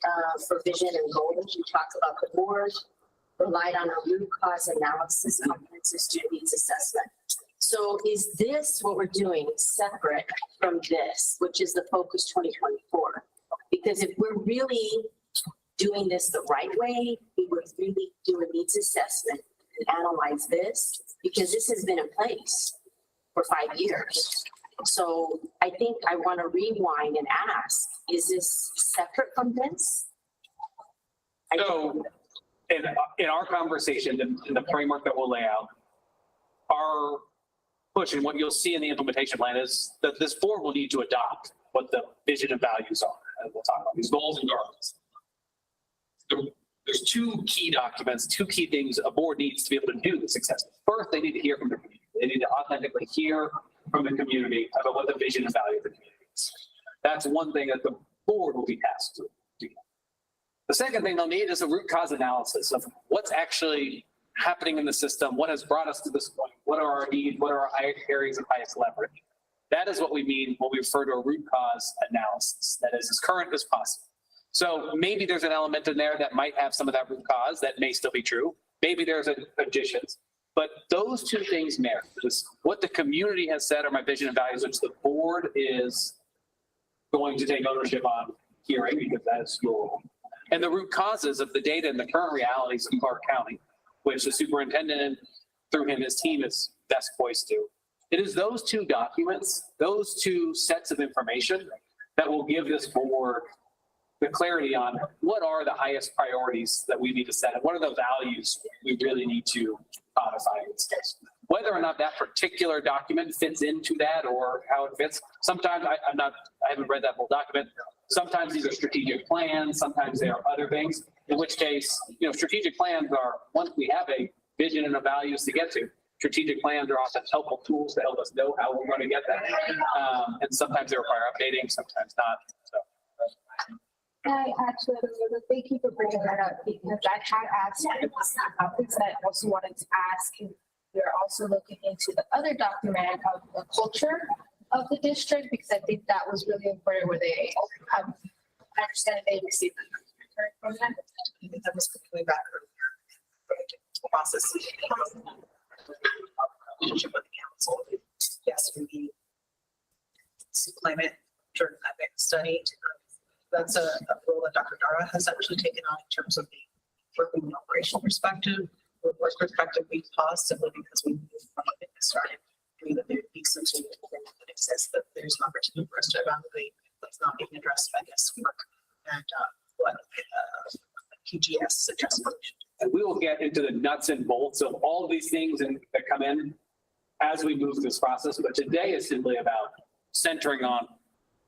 for vision and goals, you talk about the board relied on a root cause analysis comprehensive student needs assessment. So is this what we're doing separate from this, which is the Focus 2024? Because if we're really doing this the right way, we would really do a needs assessment and analyze this, because this has been in place for 5 years. So I think I want to rewind and ask, is this separate from this? So in our conversation, in the framework that we'll lay out, our push and what you'll see in the implementation plan is that this board will need to adopt what the vision and values are. And we'll talk about these goals and guardrails. There's two key documents, two key things a board needs to be able to do this successfully. First, they need to hear from the community. They need to authentically hear from the community about what the vision and value of the community is. That's one thing that the board will be tasked to do. The second thing they'll need is a root cause analysis of what's actually happening in the system, what has brought us to this point, what are our needs, what are our areas of highest leverage. That is what we mean when we refer to a root cause analysis that is as current as possible. So maybe there's an element in there that might have some of that root cause that may still be true. Maybe there's additions, but those two things matter. What the community has said are my vision and values, which the board is going to take ownership on hearing because that is your role. And the root causes of the data and the current realities of Clark County, which the superintendent through him, his team is best poised to. It is those two documents, those two sets of information that will give this board the clarity on what are the highest priorities that we need to set and what are the values we really need to codify in this case. Whether or not that particular document fits into that or how it fits, sometimes I haven't read that whole document. Sometimes these are strategic plans, sometimes they are other things, in which case, strategic plans are, once we have a vision and a values to get to, strategic plans are often helpful tools to help us know how we're going to get that. And sometimes they require updating, sometimes not. So. I actually, thank you for bringing that up because I had asked topics that I also wanted to ask. And we're also looking into the other document of the culture of the district because I think that was really important where they have, I understand they received from them. I think that was coming back process. Relationship with the council. Yes, we need climate during climate study. That's a role that Dr. Dara has actually taken on in terms of the working from an operational perspective. With work perspective, we paused simply because we moved from it started. I mean, that there would be some sort of that exists that there there's an opportunity for us to evaluate what's not being addressed by this work and what PGS suggests. And we will get into the nuts and bolts of all of these things that come in as we move through this process. But today is simply about centering on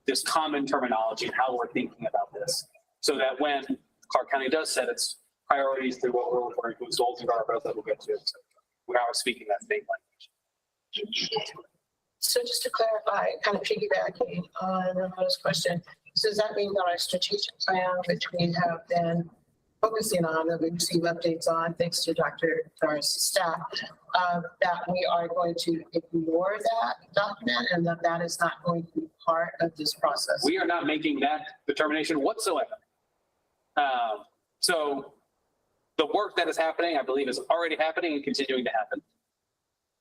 this common terminology and how we're thinking about this. So that when Clark County does set its priorities through what we're referring to as goals and guardrails that we'll get to, we are speaking that same language. So just to clarify, kind of piggybacking on Rhoda's question, so does that mean that our strategic plan, which we have been focusing on, that we receive updates on, thanks to Dr. Doris' staff, that we are going to ignore that document and that is not going to be part of this process? We are not making that determination whatsoever. So the work that is happening, I believe, is already happening and continuing to happen.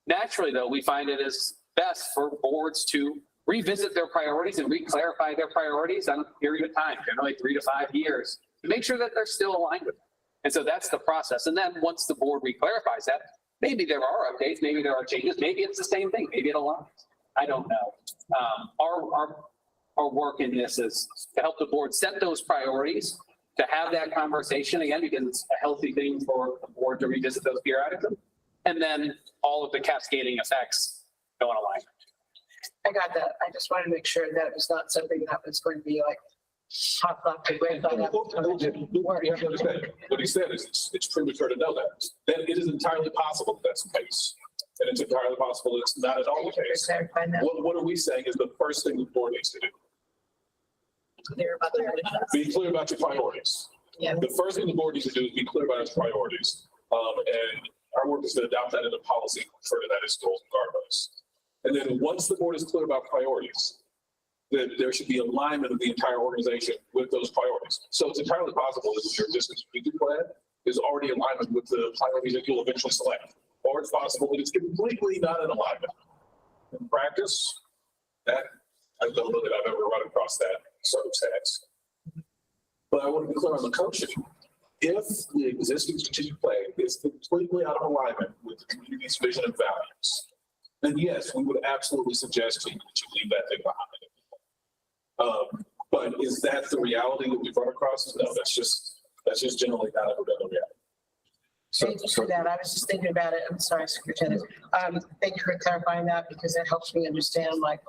Naturally, though, we find it is best for boards to revisit their priorities and re-clarify their priorities on a period of time, generally 3 to 5 years, to make sure that they're still aligned with them. And so that's the process. And then once the board re-clarifies that, maybe there are updates, maybe there are changes, maybe it's the same thing, maybe it aligns. I don't know. Our work in this is to help the board set those priorities, to have that conversation again, because it's a healthy thing for the board to revisit those periodically. And then all of the cascading effects go in alignment. I got that. I just wanted to make sure that it was not something that was going to be like hot off the grid. What he said is it's premature to know that. That it is entirely possible that that's the case. And it's entirely possible that it's not at all the case. What are we saying is the first thing the board needs to do? Clear about the religions. Be clear about your priorities. Yeah. The first thing the board needs to do is be clear about its priorities. And our work is to adopt that into policy, refer to that as goals and guardrails. And then once the board is clear about priorities, then there should be alignment of the entire organization with those priorities. So it's entirely possible that your district strategic plan is already in alignment with the priorities that you'll eventually select. Or it's possible that it's completely not in alignment. In practice, that I don't know that I've ever run across that circumstance. But I want to be clear on the coaching. If the existing strategic plan is completely out of alignment with the community's vision and values, then yes, we would absolutely suggest to you that you leave that thing behind. But is that the reality that we've run across? No, that's just generally not ever been the reality. Thank you for that. I was just thinking about it. I'm sorry, Superintendent. Thank you for clarifying that because it helps me understand like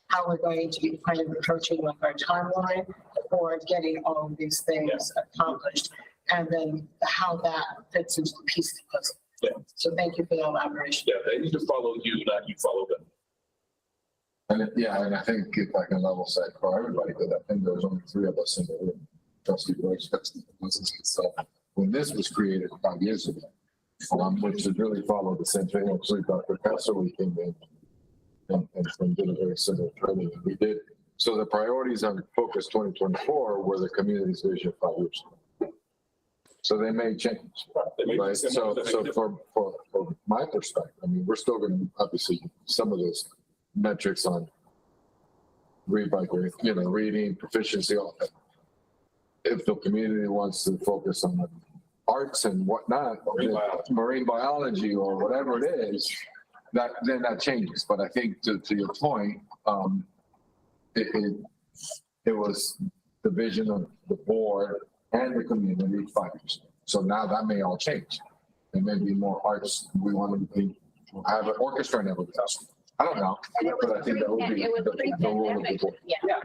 how we're going to be kind of approaching like our timeline for getting all of these things accomplished and then how that fits into the piece of the puzzle. Yeah. So thank you for the elaboration. Yeah, they need to follow you, not you follow them. And I think if I can level set for everybody, because I think there's only 3 of us in the room. Trustee Royce, so when this was created 5 years ago, which has really followed the same thing, actually Dr. Casserly came in and did a very similar training. We did. So the priorities on Focus 2024 were the community's vision 5 years ago. So they may change, right? So for my perspective, I mean, we're still going to obviously some of those metrics on reading, proficiency, all that. If the community wants to focus on arts and whatnot, marine biology or whatever it is, then that changes. But I think to your point, it was the vision of the board and the community 5 years ago. So now that may all change. There may be more arts. We want to have an orchestra and everything else. I don't know, but I think that would be the role of the board. Yeah,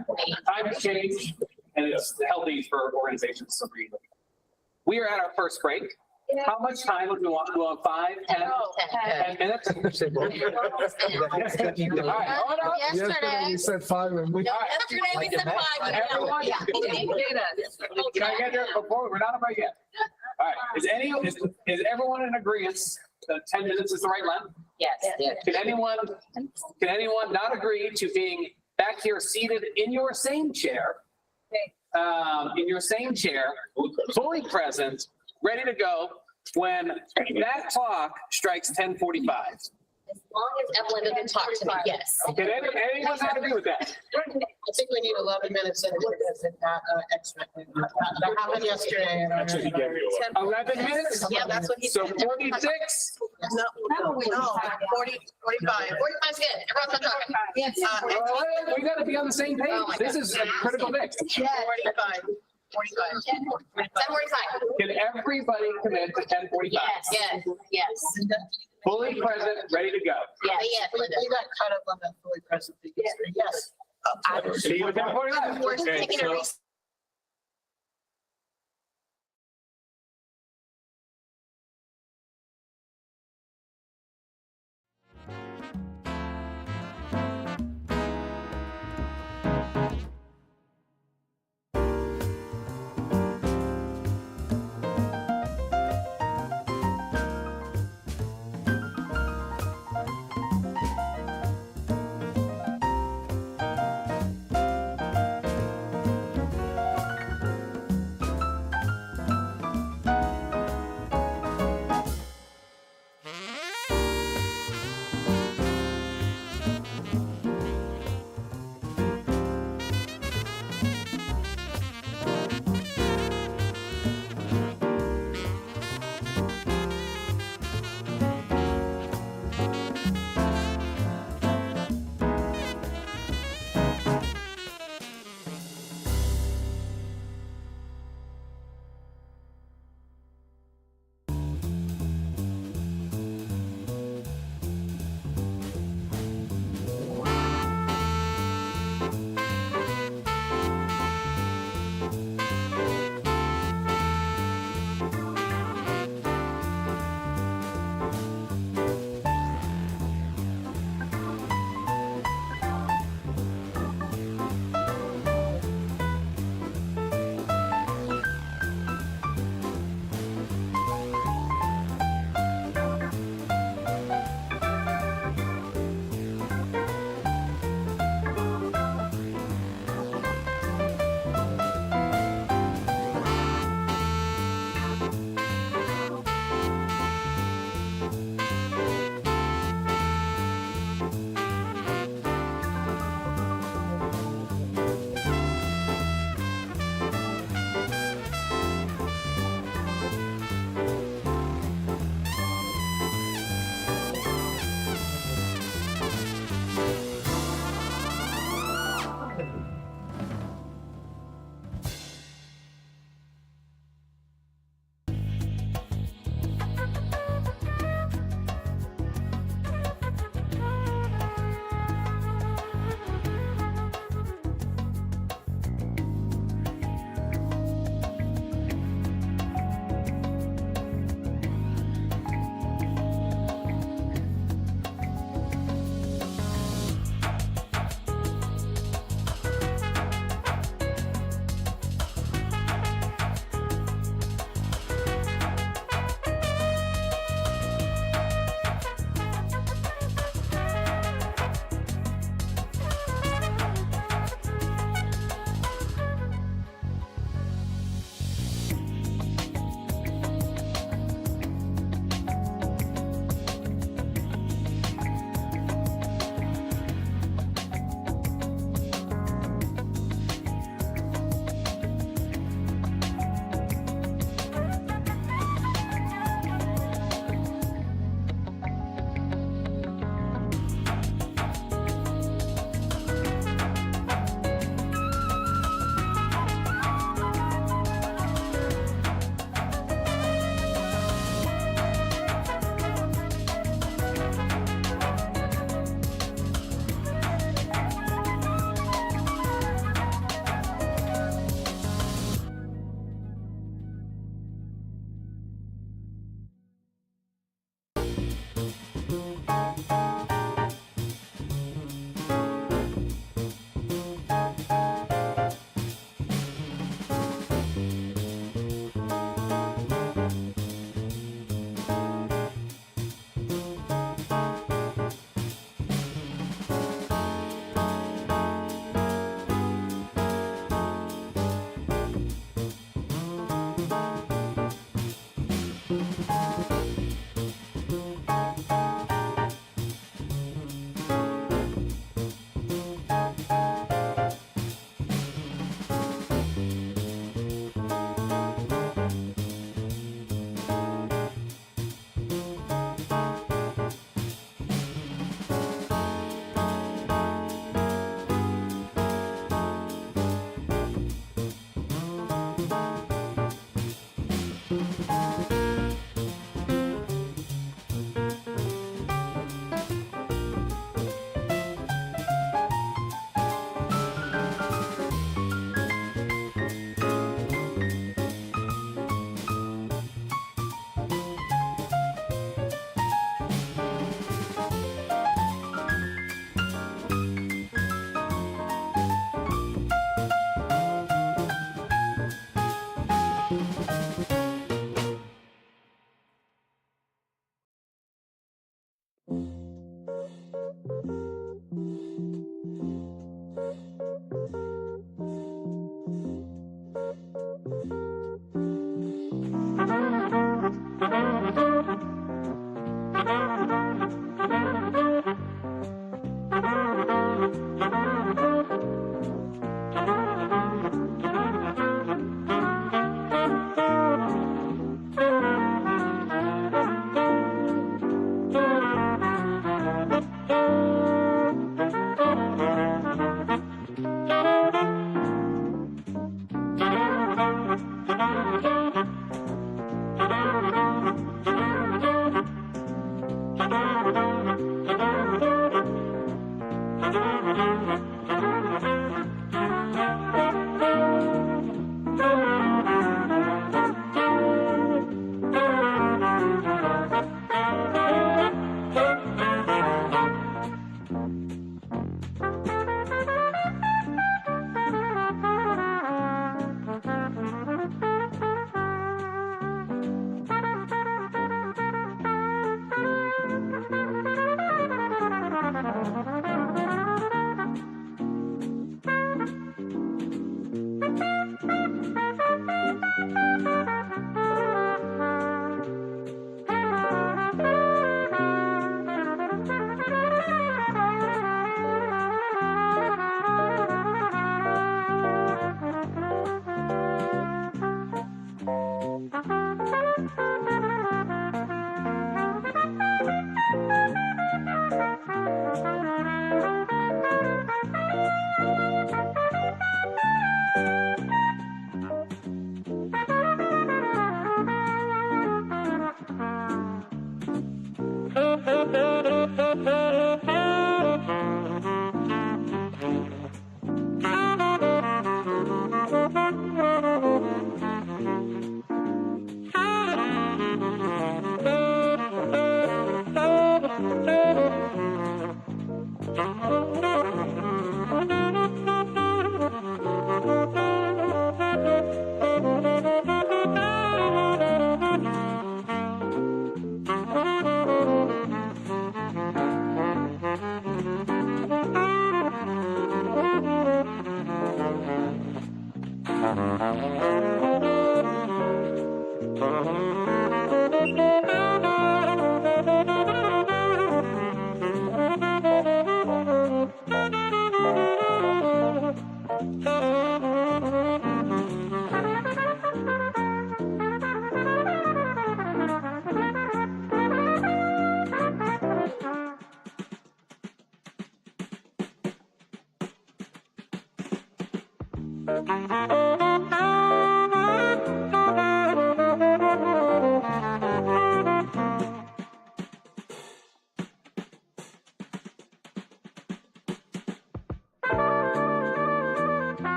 times change, and it's healthy for organizations to read. We are at our first break. How much time would we want? We want 5, 10 minutes? All right, hold on. Yesterday you said 5 and we. Yesterday we said 5. Everyone, Yeah. can I get there before? We're not on break yet. All right, is everyone in agreement that 10 minutes is the right length? Yes. Can anyone not agree to being back here seated in your same chair? Fully present, ready to go when that clock strikes 10:45. As long as Evelyn doesn't talk to me, yes. Can anyone not agree with that? I think we need 11 minutes in that extra. That happened yesterday. Actually, he gave you 11 minutes? Yeah, that's what he So said. 46, No, no, 40, 45. 45's good. Everyone's not talking. Yes. We gotta be on the same page. This is a critical mix. 45, 45. 10:45. Can everybody commit to 10:45? Yes, yes, Fully present, ready to go. yes, Linda. We got caught up on that fully present thing yesterday. Yes. See you at 10:45. We're Okay, taking a so- recess.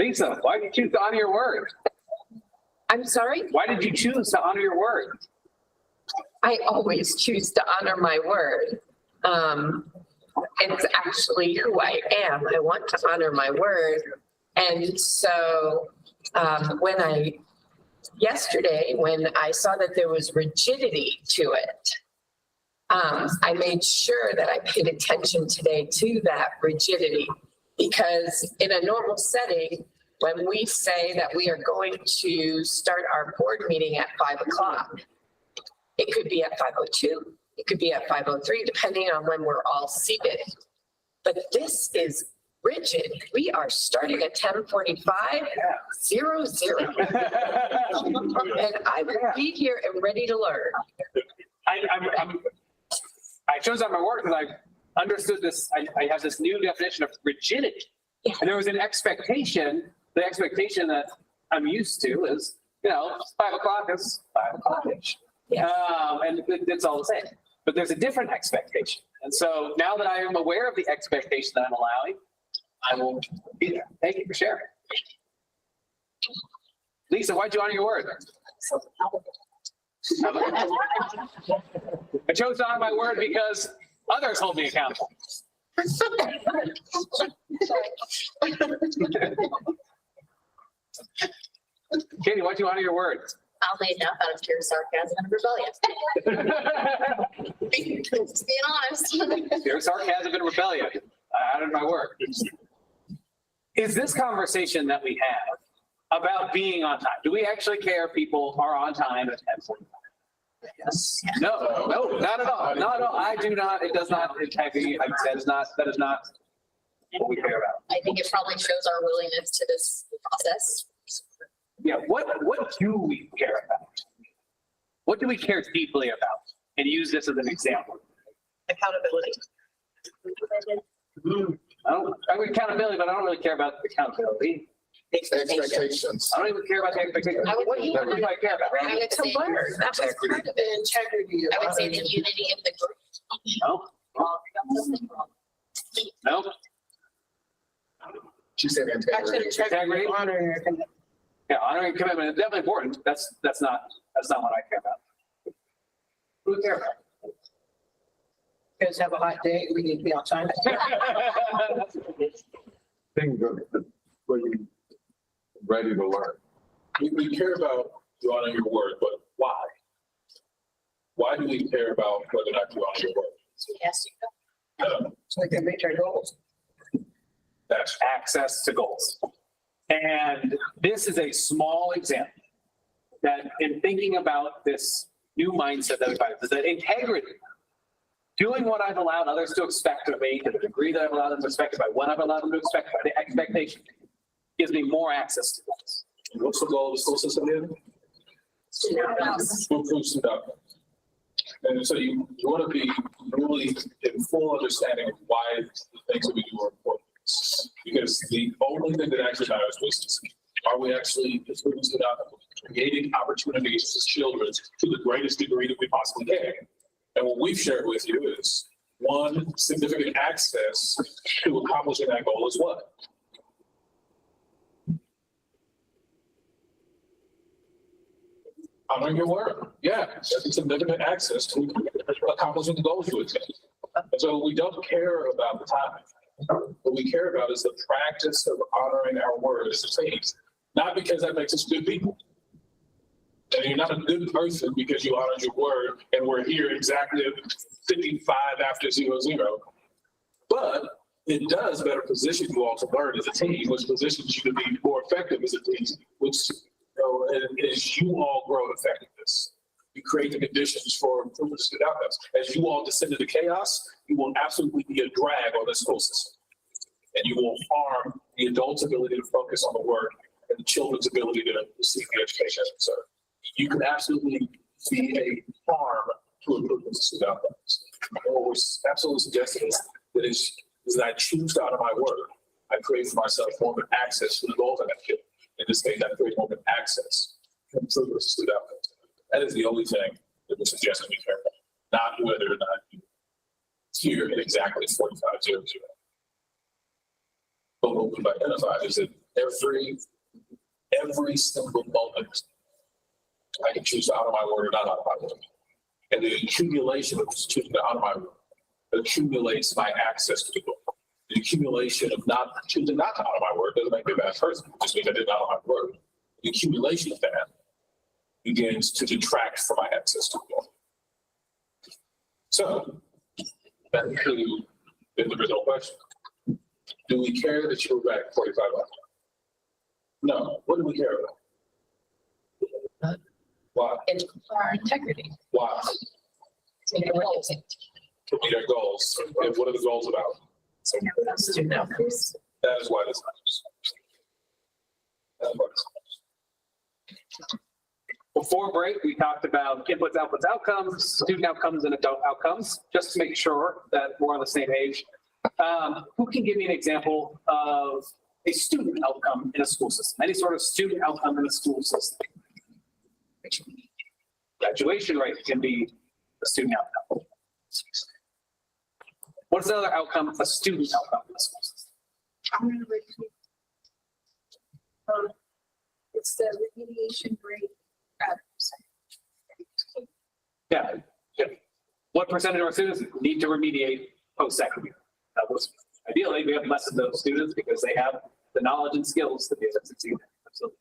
Lisa, why did you choose to honor your word? I'm sorry, Why did you choose to honor your word? I always choose to honor my word. It's actually who I am. I want to honor my word. And so yesterday, when I saw that there was rigidity to it, I made sure that I paid attention today to that rigidity. Because in a normal setting, when we say that we are going to start our board meeting at 5:00, it could be at 5:02, it could be at 5:03, depending on when we're all seated. But this is rigid. We are starting at 10:45, 00. And I will be here and ready to learn. I chose on my word because I understood this. I have this new definition of rigidity. Yeah. And there was an expectation, the expectation that I'm used to is, 5:00 is 5:00-ish. Yeah. And it's all the same. But there's a different expectation. And so now that I am aware of the expectation that I'm allowing, I will be there. Thank you for sharing. Lisa, why'd you honor your word? I chose to honor my word because others hold me accountable. Katie, why'd you honor your word? I'll made enough out of pure sarcasm and rebellion. Just being honest. Pure sarcasm and rebellion. I honored my word. Is this conversation that we have about being on time? Do we actually care if people are on time at 10:45? Yes. No, not at all. Not at all. I do not. It does not impact me. That is not what we care about. I think it probably shows our willingness to this process. Yeah. What do we care about? What do we care deeply about? And use this as an example. Accountability. I mean accountability, but I don't really care about accountability. Expectations. I don't even care about the expectations. What do I care about? I get to learn. That was part of it. The integrity of. I would say the unity of the group. No? No? She said Actually, integrity. integrity, honor, your commitment. Yeah, honoring commitment is definitely important. That's not what I care about. Who do you care about? You guys have a hot day, we need to be on time. Things that, where you ready to learn. We care about you honoring your word, but why? Why do we care about whether or not you honor your word? Yes. So we can reach our goals. That's Access to goals. And this is a small example that in thinking about this new mindset that we find, is that integrity, doing what I've allowed others to expect of me to the degree that I've allowed them to expect, by what I've allowed them to expect, by the expectation, gives me more access to goals. what's the goal of the school system here? To improve student outcomes. And so you want to be really in full understanding of why the things that we do are important. Because the only thing that actually matters is, are we actually improving student outcomes, creating opportunities for children to the greatest degree that we possibly can? And what we've shared with you is one significant access to accomplishing that goal is what? Honoring your word. Yeah, that's a significant access to accomplishing the goals you attain. And so we don't care about the timing. What we care about is the practice of honoring our word as a team. Not because that makes us good people. And you're not a good person because you honored your word and we're here exactly 55 after 00. But it does better position you all to learn as a team, which positions you to be more effective as a team, which as you all grow in effectiveness, you create the conditions for improvement of student outcomes. As you all descend into chaos, you will absolutely be a drag on the school system. And you will harm the adults' ability to focus on the work and the children's ability to receive the education as concerned. You can absolutely be a harm to improvement of student outcomes. And what we're absolutely suggesting is that I choose to honor my word. I create for myself more of an access to the goals I have to. In this case, I create more of an access to improvement of student outcomes. That is the only thing that we're suggesting we care about, not whether or not you here at exactly 4500. But what we've identified is that every single moment, I can choose to honor my word or not honor my word. And the accumulation of choosing to honor my word accumulates my access to the goal. The accumulation of not choosing not to honor my word doesn't make me a bad person. It just means I did not honor my word. The accumulation of that begins to detract from my access to the goal. So, back to the original question. Do we care that you were back 4500? No. What do we care about? Why? And our integrity. Why? To meet our goals. To meet our goals. And what are the goals about? Student outcomes. That is why this matters. That's why this matters. Before break, we talked about inputs, outputs, outcomes, student outcomes, and adult outcomes, just to make sure that we're on the same page. Who can give me an example of a student outcome in a school system? Any sort of student outcome in a school system? Graduation rate can be a student outcome. What's another outcome, a student outcome in a school system? I'm gonna repeat. It's the remediation rate. Yeah. What percentage of our students need to remediate post-secondary? Ideally, we have less of those students because they have the knowledge and skills to be able to succeed. Absolutely.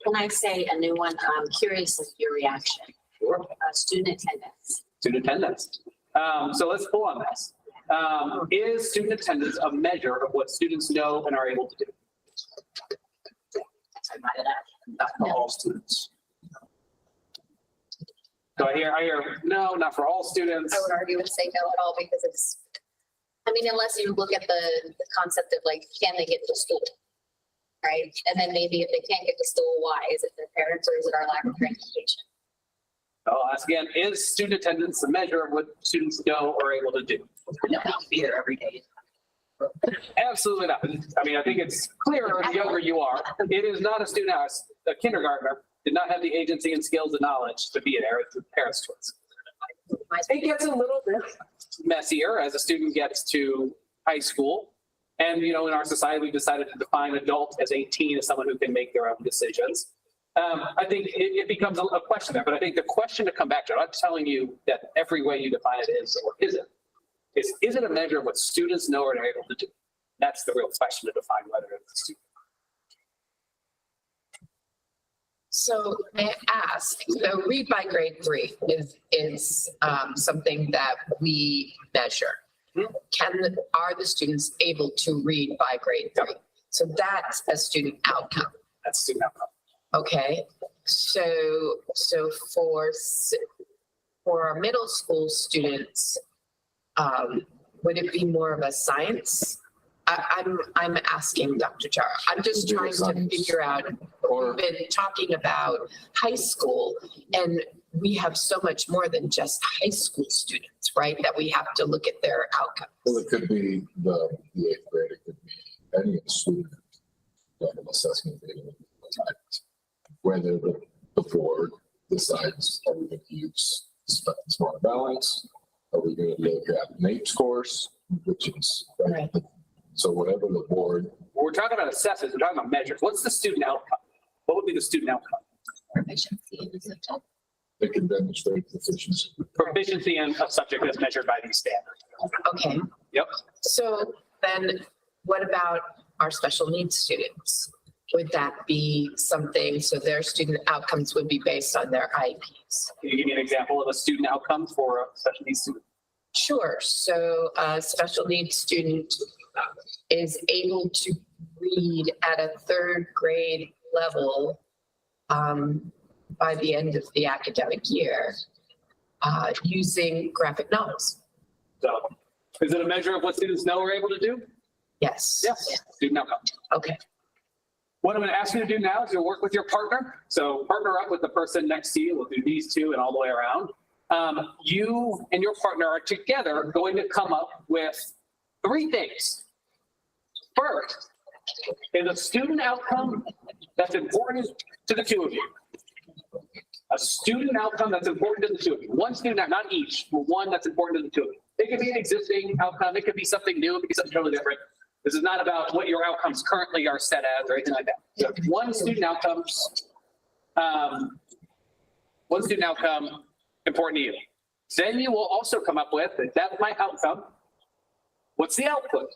Can I say a new one? I'm curious of your reaction. Sure. Student attendance. Student attendance. So let's pull on this. Is student attendance a measure of what students know and are able to do? Not for all students. So I hear, no, not for all students. I would argue and say no at all because it's, I mean, unless you look at the concept of like, can they get to school? Right? And then maybe if they can't get to school, why? Is it their parents or is it our lack of transportation? I'll ask again, is student attendance a measure of what students know or are able to do? No, be there every day. Absolutely not. I mean, I think it's clearer the younger you are. It is not a student house. A kindergartner did not have the agency and skills and knowledge to be there. It's the parents' choice. It gets a little bit messier as a student gets to high school. And, you know, in our society, we've decided to define adult as 18 as someone who can make their own decisions. I think it becomes a question there, but I think the question to come back to, I'm not telling you that every way you define it is or isn't, is it a measure of what students know or are able to do? That's the real question to define whether it's a student. So may I ask, so read by grade 3 is something that we measure. Are the students able to read by grade 3? So that's a student outcome. That's student outcome. Okay, so for our middle school students, would it be more of a science? I'm asking Dr. Chara. I'm just trying to figure out, we've been talking about high school, and we have so much more than just high school students, right? That we have to look at their outcomes. Well, it could be the 8th grade, it could be any student level assessment data, whether the board decides, are we going to use smart balance? Are we going to look at NAEP scores, which is, right? So whatever the board. When we're talking about assessments, we're talking about measures. What's the student outcome? What would be the student outcome? They can demonstrate proficiency. Proficiency in a subject that's measured by these standards. Okay. Yep. So then what about our special needs students? Would that be something, so their student outcomes would be based on their IEPs? Can you give me an example of a student outcome for a special needs student? Sure. So a special needs student is able to read at a 3rd grade level by the end of the academic year using graphic novels. So is it a measure of what students know we're able to do? Yes. Yes. Student outcome. Okay. What I'm going to ask you to do now is to work with your partner. So partner up with the person next to you. We'll do these two and all the way around. You and your partner are together going to come up with 3 things. First is a student outcome that's important to the 2 of you. A student outcome that's important to the 2 of you. One student, not each, but one that's important to the 2 of you. It could be an existing outcome. It could be something new. It could be something totally different. This is not about what your outcomes currently are set as or anything like that. So one student outcome important to you. Then you will also come up with, if that's my outcome, what's the output?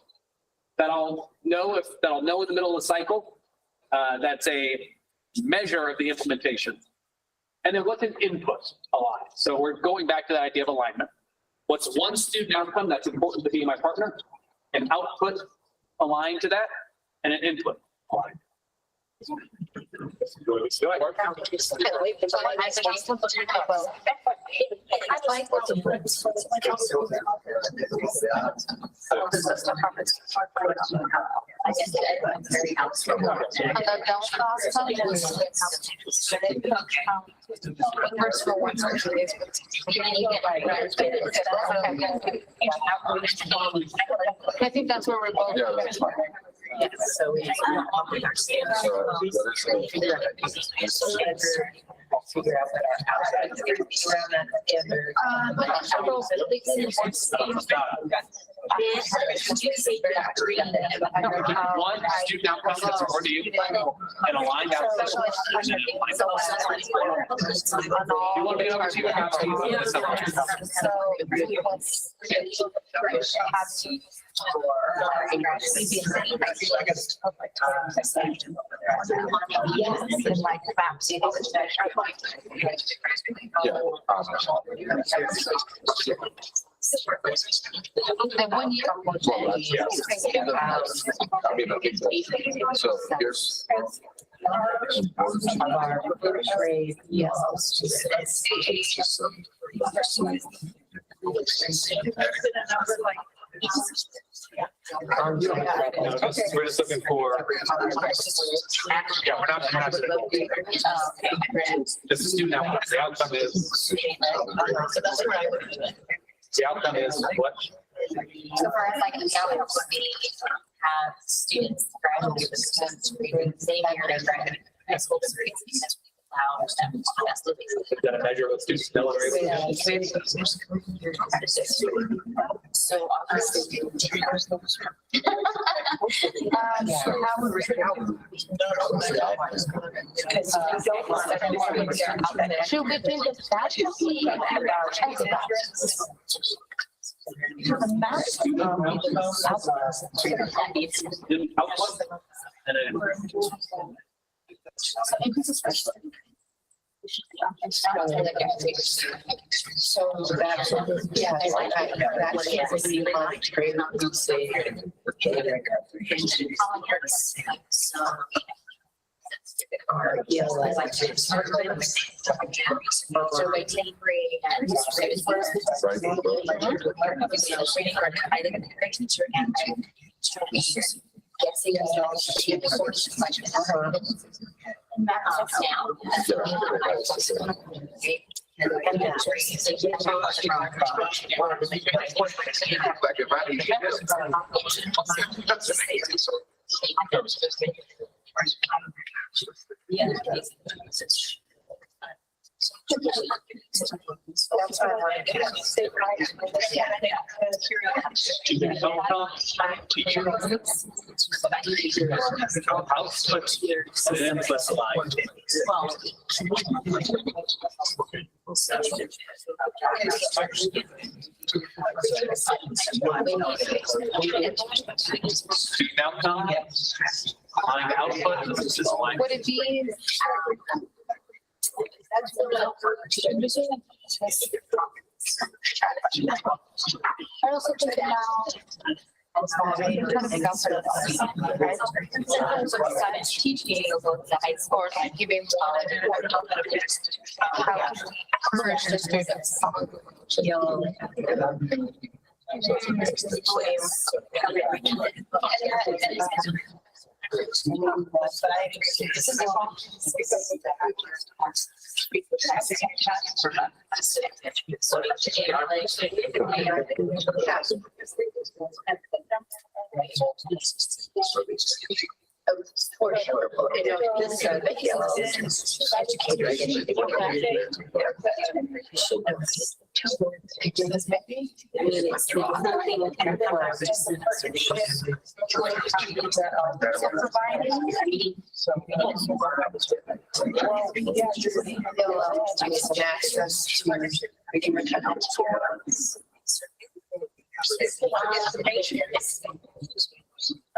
That I'll know in the middle of the cycle. That's a measure of the implementation. And then what's an input aligned? So we're going back to that idea of alignment. What's one student outcome that's important to me and my partner? An output aligned to that, and an input aligned. Go ahead. I think that's where we're both. Yeah, that's fine. Yes, so we understand. Figure out what our outside is around that standard. One student outcome that's important to you, and aligned output. You want to be able to have The 1 year. I mean, I think that, so here's. Of our grade, yes. We're just looking for. Yeah, we're not. This is student outcome. The outcome is. The outcome is what? So for us, like an outcome would be have students graduate with students reading same year as graduate high school degrees. out. Is that a measure of students' military? So obviously. Should we think of that to be our So that's, yeah, that's great. So by 10th grade and teacher and guessing yeah. Less aligned. Student outcome, aligned output, this is aligned. Would it be? I also think now. Teaching the high school, like giving Encourage the students. For sure. This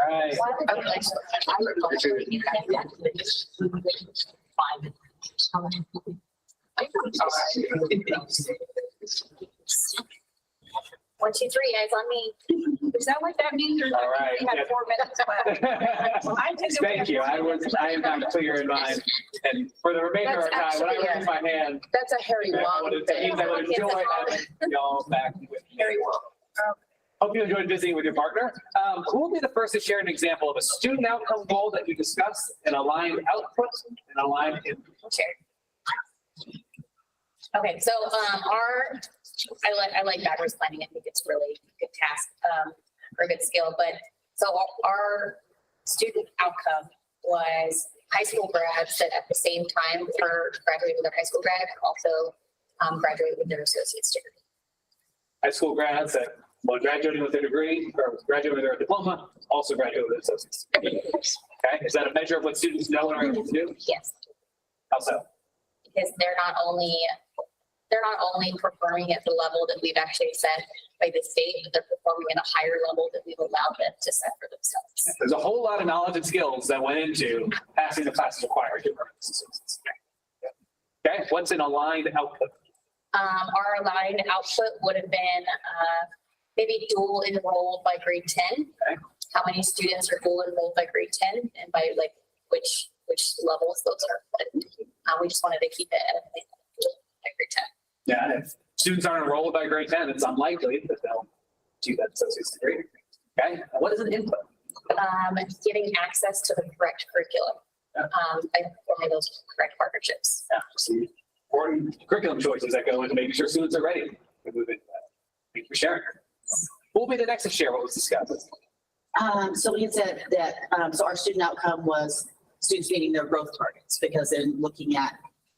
Right. One, two, three, eyes on me. Is that what that means? Or All right. we had 4 minutes left? Thank you. I am not clear in mind. And for the remainder of our time, when I raise my hand, That's a Harry Wong it thing. means I would enjoy having y'all back with me. Hope you enjoyed visiting with your partner. Who will be the first to share an example of a student outcome goal that you discussed and aligned output and aligned input? Okay, so I like backwards planning. I think it's really a good task or a good skill. But so our student outcome was high school grads that at the same time for graduating with their high school grad also graduated with their associate's degree. High school grads that, while graduating with their degree or graduating with their diploma, also graduated with associates. Okay, is that a measure of what students know and are able to do? Yes, How so? because they're not only performing at the level that we've actually set by the state, but they're performing at a higher level that we've allowed them to set for themselves. There's a whole lot of knowledge and skills that went into passing the classes required to earn this associate's. Okay, what's an aligned output? Our aligned output would have been maybe dual enrolled by grade 10. Okay. How many students are dual enrolled by grade 10 and by like which levels those are. But, we just wanted to keep it at grade 10. Yeah, if students aren't enrolled by grade 10, it's unlikely that they'll do that associate's degree. Okay, what is an input? Getting access to the correct curriculum. By forming those correct partnerships. Yeah, some important curriculum choices that go into making sure students are ready to move into that. Thank you for sharing. Who will be the next to share what was discussed? So we had said that, so our student outcome was students meeting their growth targets, because in looking at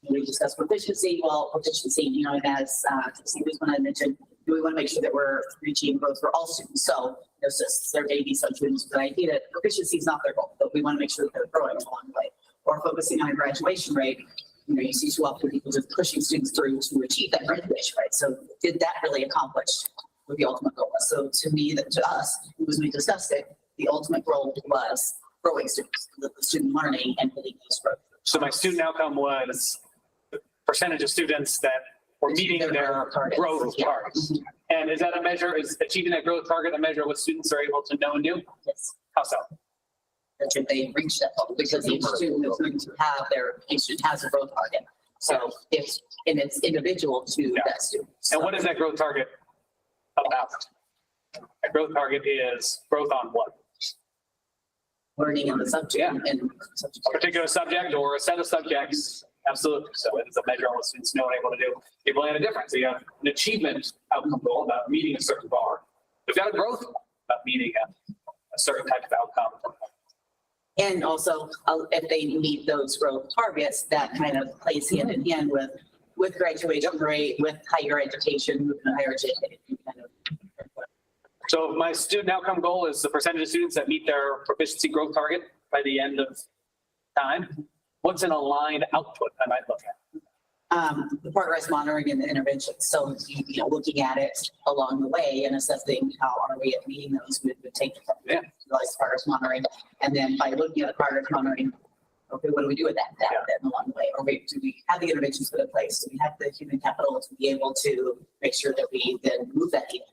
We discussed proficiency, and as Trustee Guzman had mentioned, we want to make sure that we're reaching growth for all students. So there's just, there may be some students with the idea that proficiency is not their goal, but we want to make sure that they're growing along the way. Or focusing on a graduation rate, you see too often people just pushing students through to achieve that graduation rate. So did that really accomplish what the ultimate goal was? So to me, to us, as we discussed it, the ultimate goal was growing students, the student learning and hitting those growth. So my student outcome was the percentage of students that were meeting their growth targets. And is that a measure, is achieving that growth target a measure of what students are able to know and do? Yes. How so? That they reach that goal, because each student is going to have each student has a growth target. So it's individual to that student. And what is that growth target about? That growth target is growth on what? Learning in the subject and A particular subject or a set of subjects. Absolutely. So it's a measure of what students know and able to do. People have a difference. So you have an achievement outcome goal about meeting a certain bar. We've got a growth about meeting a certain type of outcome. And also, if they meet those growth targets, that kind of plays hand in hand with graduation rate, with higher education, moving to higher education. So my student outcome goal is the percentage of students that meet their proficiency growth target by the end of time. What's an aligned output I might look at? The progress monitoring and the intervention. So, looking at it along the way and assessing how are we at meeting those, we would take progress monitoring. And then by looking at the progress monitoring, okay, what do we do with that data then along the way? Or do we have the interventions put in place? Do we have the human capital to be able to make sure that we then move that data?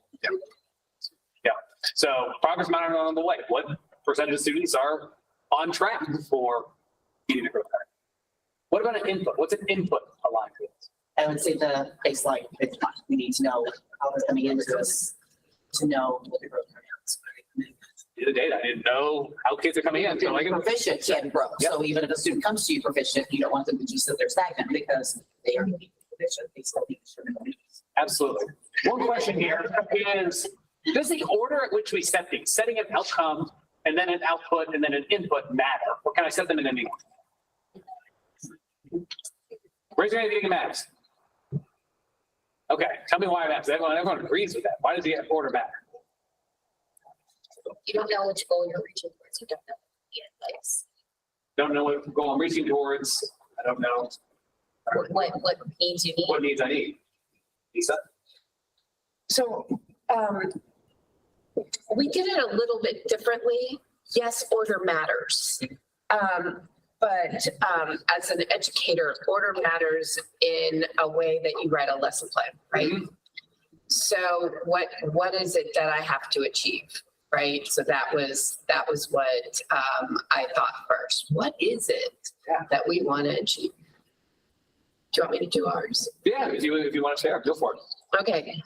Yeah. So progress monitoring along the way. What percentage of students are on track for meeting the growth target? What about an input? What's an input aligned with? I would say the baseline benchmark. We need to know how they're coming into us to know what the growth target is. The data. I didn't know how kids are coming in. So I can Proficient can grow. So even if a student comes to you proficient, you don't want them to just sit there stagnant because they are proficient. They still need to. Absolutely. One question here is, does the order at which we set these, setting an outcome and then an output and then an input matter? Or can I set them in any order? Raise your hand if you think it matters. Okay, tell me why it matters. Everyone agrees with that. Why does the order matter? You don't know which goal you're reaching towards. You don't know the advice. Don't know what goal I'm reaching towards. I don't know What needs you need. what needs I need. Lisa? So, we did it a little bit differently. Yes, order matters. But as an educator, order matters in a way that you write a lesson plan, right? Mm-hmm. So what is it that I have to achieve, right? So that was what I thought first. What is it that we want to achieve? Do you want me to do ours? Yeah, if you want to share, go for it. Okay,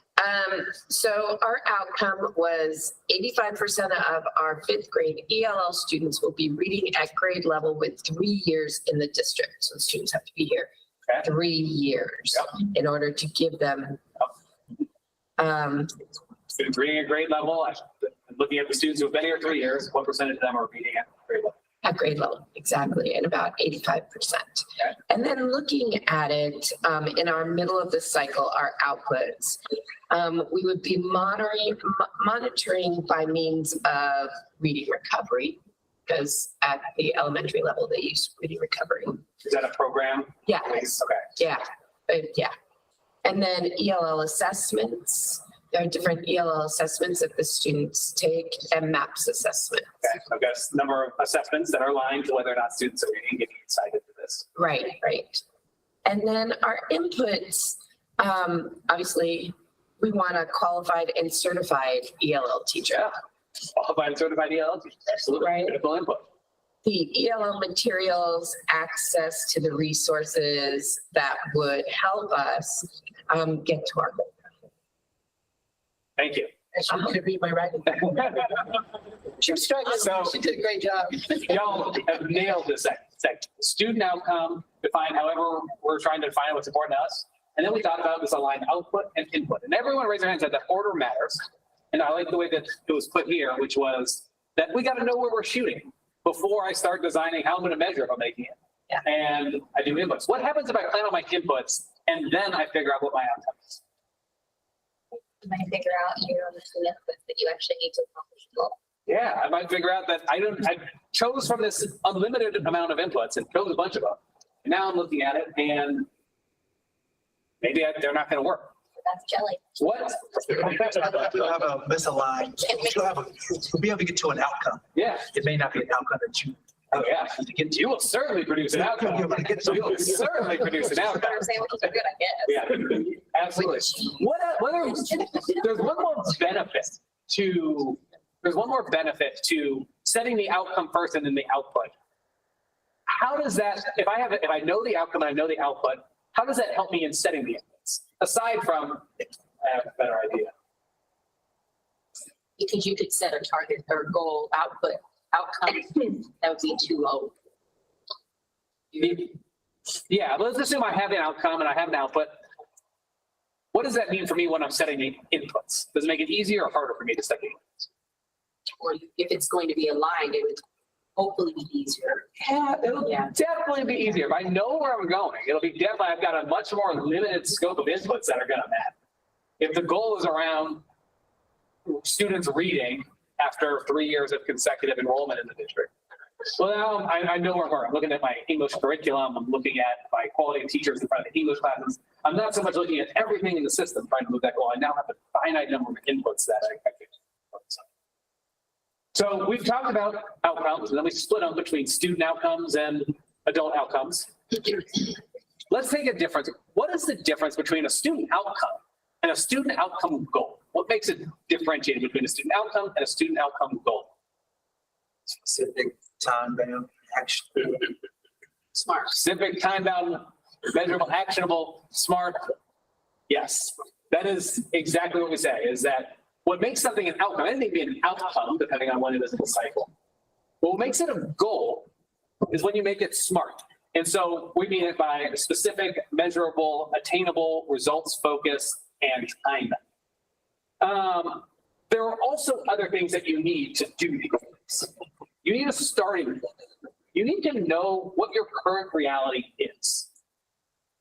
so our outcome was 85% of our fifth grade ELL students will be reading at grade level with 3 years in the district. So students have to be here 3 years in order to give them. Students reading at grade level, I'm looking at the students who have been here 3 years, what percentage of them are reading at grade level? At grade level, exactly, and about 85%. Okay. And then looking at it in our middle of the cycle, our outputs, we would be monitoring by means of reading recovery, because at the elementary level, they use reading recovery. Is that a program? Yeah. Okay. Yeah. And then ELL assessments. There are different ELL assessments that the students take, and MAPS assessments. Okay, I've got a number of assessments that are aligned to whether or not students are reading, getting excited for this. Right. And then our inputs, obviously, we want a qualified and certified ELL teacher. Yeah. Qualified and certified ELL teachers, absolutely. Right. Critical input. The ELL materials, access to the resources that would help us get to our goal. Thank you. I should read my writing. She was struggling. So- She did a great job. Y'all have nailed this section. Student outcome, define however we're trying to define what's important to us. And then we talked about this aligned output and input. And everyone raised their hand and said that order matters. And I like the way that it was put here, which was that we got to know where we're shooting before I start designing how I'm going to measure if I'm making it. And I do inputs. What happens if I plan on my inputs and then I figure out what my outcome is? You might figure out your own inputs that you actually need to accomplish the goal. Yeah, I might figure out that I chose from this unlimited amount of inputs and chose a bunch of them. And now I'm looking at it and maybe they're not going to work. That's jelly. What? You'll have a misaligned, you'll be able to get to an outcome. Yeah. It may not be an outcome that you. Oh, yeah. You will certainly produce an outcome. You're gonna get You will certainly produce an outcome. Better sandwiches are good, I guess. Yeah, absolutely. There's one more benefit to setting the outcome first and then the output. How does that, if I know the outcome and I know the output, how does that help me in setting the inputs? Aside from, I have a better idea. Because you could set a target or goal outcome that would be too low. Yeah, let's assume I have an outcome and I have an output. What does that mean for me when I'm setting the inputs? Does it make it easier or harder for me to set the inputs? Or if it's going to be aligned, it would hopefully be easier. Yeah, it'll definitely be easier. If I know where I'm going, it'll be definitely, I've got a much more limited scope of inputs that are going to matter. If the goal is around students reading after 3 years of consecutive enrollment in the district, well, now I know where we're. I'm looking at my English curriculum. I'm looking at my quality of teachers in front of the English classes. I'm not so much looking at everything in the system trying to move that goal. I now have a finite number of inputs that I can focus on. So we've talked about outcomes, and then we split them between student outcomes and adult outcomes. Let's take a difference. What is the difference between a student outcome and a student outcome goal? What makes it differentiated between a student outcome and a student outcome goal? Specific time-bound action. Smart. Specific, time-bound, measurable, actionable, smart. Yes, that is exactly what we say, is that what makes something an outcome, anything can be an outcome, depending on when it is in the cycle. But what makes it a goal is when you make it smart. And so we mean it by specific, measurable, attainable, results-focused, and time. There are also other things that you need to do these things. You need a starting point. You need to know what your current reality is.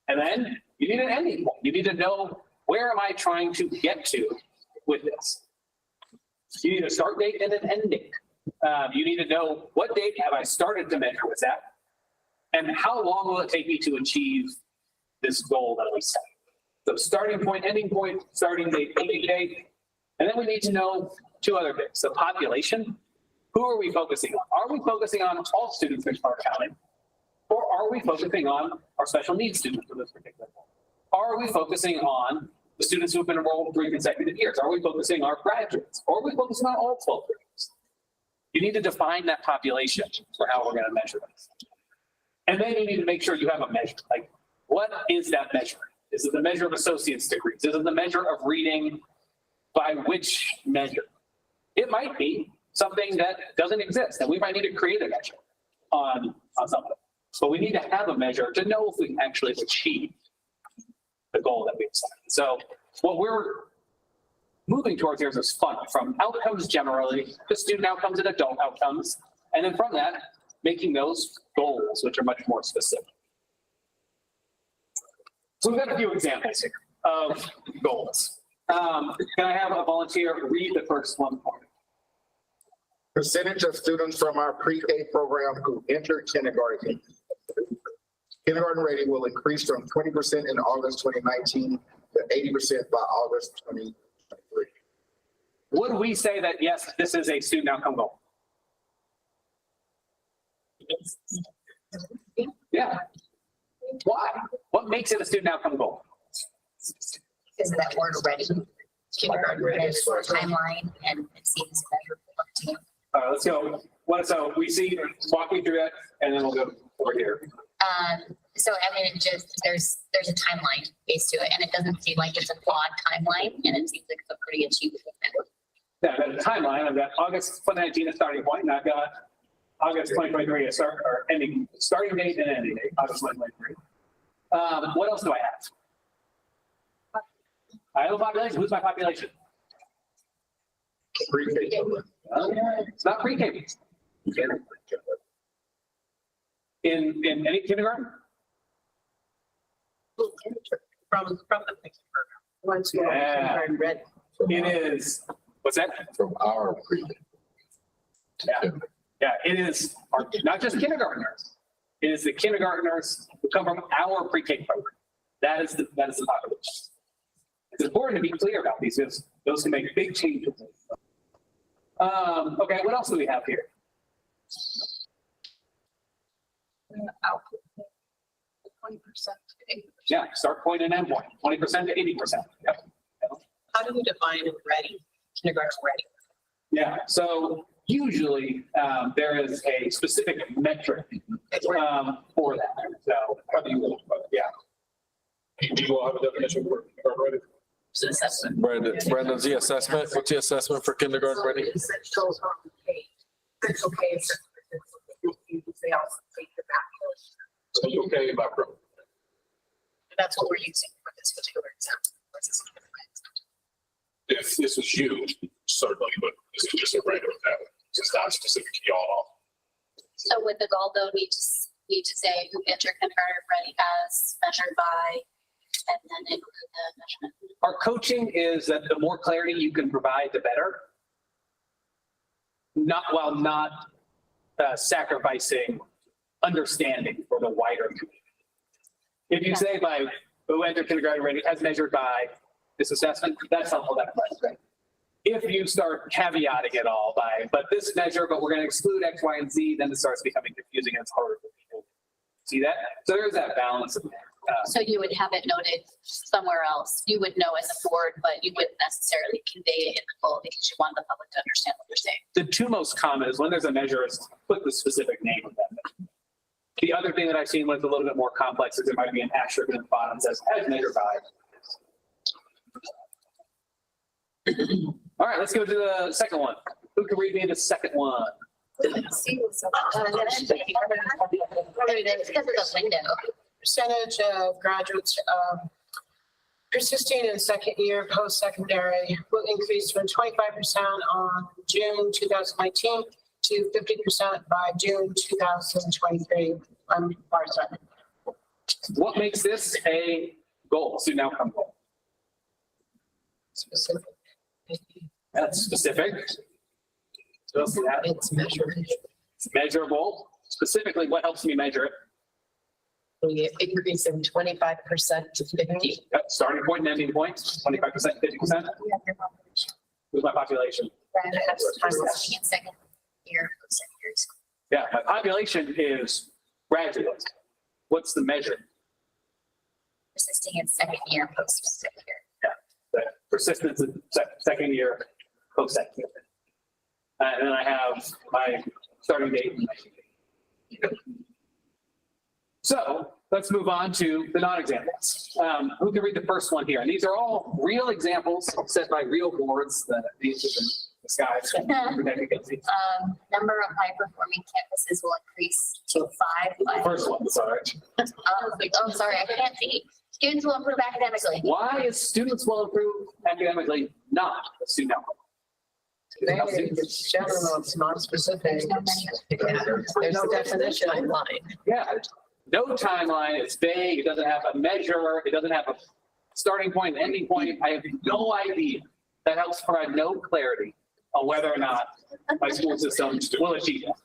And then you need an ending point. You need to know, where am I trying to get to with this? You need a start date and an end date. You need to know, what date have I started to measure with that? And how long will it take me to achieve this goal that we set? So starting point, ending point, starting date, ending date. And then we need to know two other things. The population. Who are we focusing on? Are we focusing on all students in Clark County? Or are we focusing on our special needs students for this particular goal? Are we focusing on the students who have been enrolled 3 consecutive years? Are we focusing on our graduates? Or are we focusing on all 12 grades? You need to define that population for how we're going to measure this. And then you need to make sure you have a measure. Like, what is that measure? Is it the measure of associate's degrees? Is it the measure of reading? By which measure? It might be something that doesn't exist, and we might need to create a measure on something. So we need to have a measure to know if we actually achieved the goal that we've set. So what we're moving towards here is this funnel from outcomes generally to student outcomes and adult outcomes, and then from that, making those goals, which are much more specific. So we've got a few examples here of goals. Can I have a volunteer read the first one for me? Percentage of students from our pre-K program who enter kindergarten. Kindergarten rating will increase from 20% in August 2019 to 80% by August 2023. Would we say that, yes, this is a student outcome goal? Yeah. Why? What makes it a student outcome goal? Because of that word ready. Kindergarten ready is for a timeline, and it seems measurable. Let's go. So we see, walk me through that, and then we'll go over here. So I mean, it just, there's a timeline based to it, and it doesn't seem like it's a flawed timeline, and it seems like it's a pretty achievable measure. Yeah, I've got a timeline. I've got August 2019 as starting point, and I've got August 2023 as starting date and ending date, August 2023. What else do I have? I have a population. Who's my population? Pre-K. It's not pre-K. in any kindergarten? From the program. Once more, Yeah. kindergarten ready. It is, what's that? From our pre. Yeah. Yeah, it is, not just kindergartners. It is the kindergartners who come from our pre-K program. That is the population. It's important to be clear about these, because those can make big changes. Okay, what else do we have here? 20% to 80%. Yeah, start point and end point, 20% to 80%. Yep. How do you define ready, kindergarten ready? Yeah, so usually there is a specific metric for that. So, yeah. Do you all have a definition for kindergarten ready? It's an assessment. Brandon's the assessment. What's the assessment for kindergarten ready? It shows on the page. It's okay. They also take the back. So you okay about program? That's what we're using for this particular example. If this was you, certainly, but this is just a regular tablet. It's not specific to y'all. So would the goal though need to say who entered kindergarten ready as measured by, and then include the measurement? Our coaching is that the more clarity you can provide, the better. Not while not sacrificing understanding for the wider community. If you say by who entered kindergarten ready as measured by this assessment, that's helpful. That's great. If you start caveating it all by, but this measure, but we're going to exclude X, Y, and Z, then it starts becoming confusing and it's harder for people. See that? So there's that balance in there. So you would have it noted somewhere else. You would know as a board, but you wouldn't necessarily convey it in the goal because you want the public to understand what you're saying. The two most common is when there's a measure, is put the specific name of that measure. The other thing that I've seen when it's a little bit more complex is there might be an asterisk in the bottom that says as measured by. All right, let's go to the second one. Who can read me the second one? It's because of the window. Percentage of graduates persisting in second year post-secondary will increase from 25% on June 2019 to 50% by June 2023. What makes this a goal, student outcome goal? Specific. That's specific. So It's measured. it's measurable. Specifically, what helps me measure it? We increase from 25% to 50. Yep, starting point and ending point, 25%, 50%. Who's my population? Persisting in second year, post-secondary school. Yeah, my population is graduates. What's the measure? Persisting in second year, post-secondary. The persistence in second year, post-secondary. And then I have my starting date. So let's move on to the non-examples. Who can read the first one here? And these are all real examples set by real boards that these are the skies. Number of high-performing campuses will increase to 5 by. First one, sorry. Oh, sorry, I can't see. Students will improve academically. Why is students will improve academically not a student outcome? It's general, it's non-specific. There's no definition. Timeline. Yeah, no timeline, it's vague, it doesn't have a measure, it doesn't have a starting point, ending point. I have no idea. That helps provide no clarity on whether or not my school system will achieve that.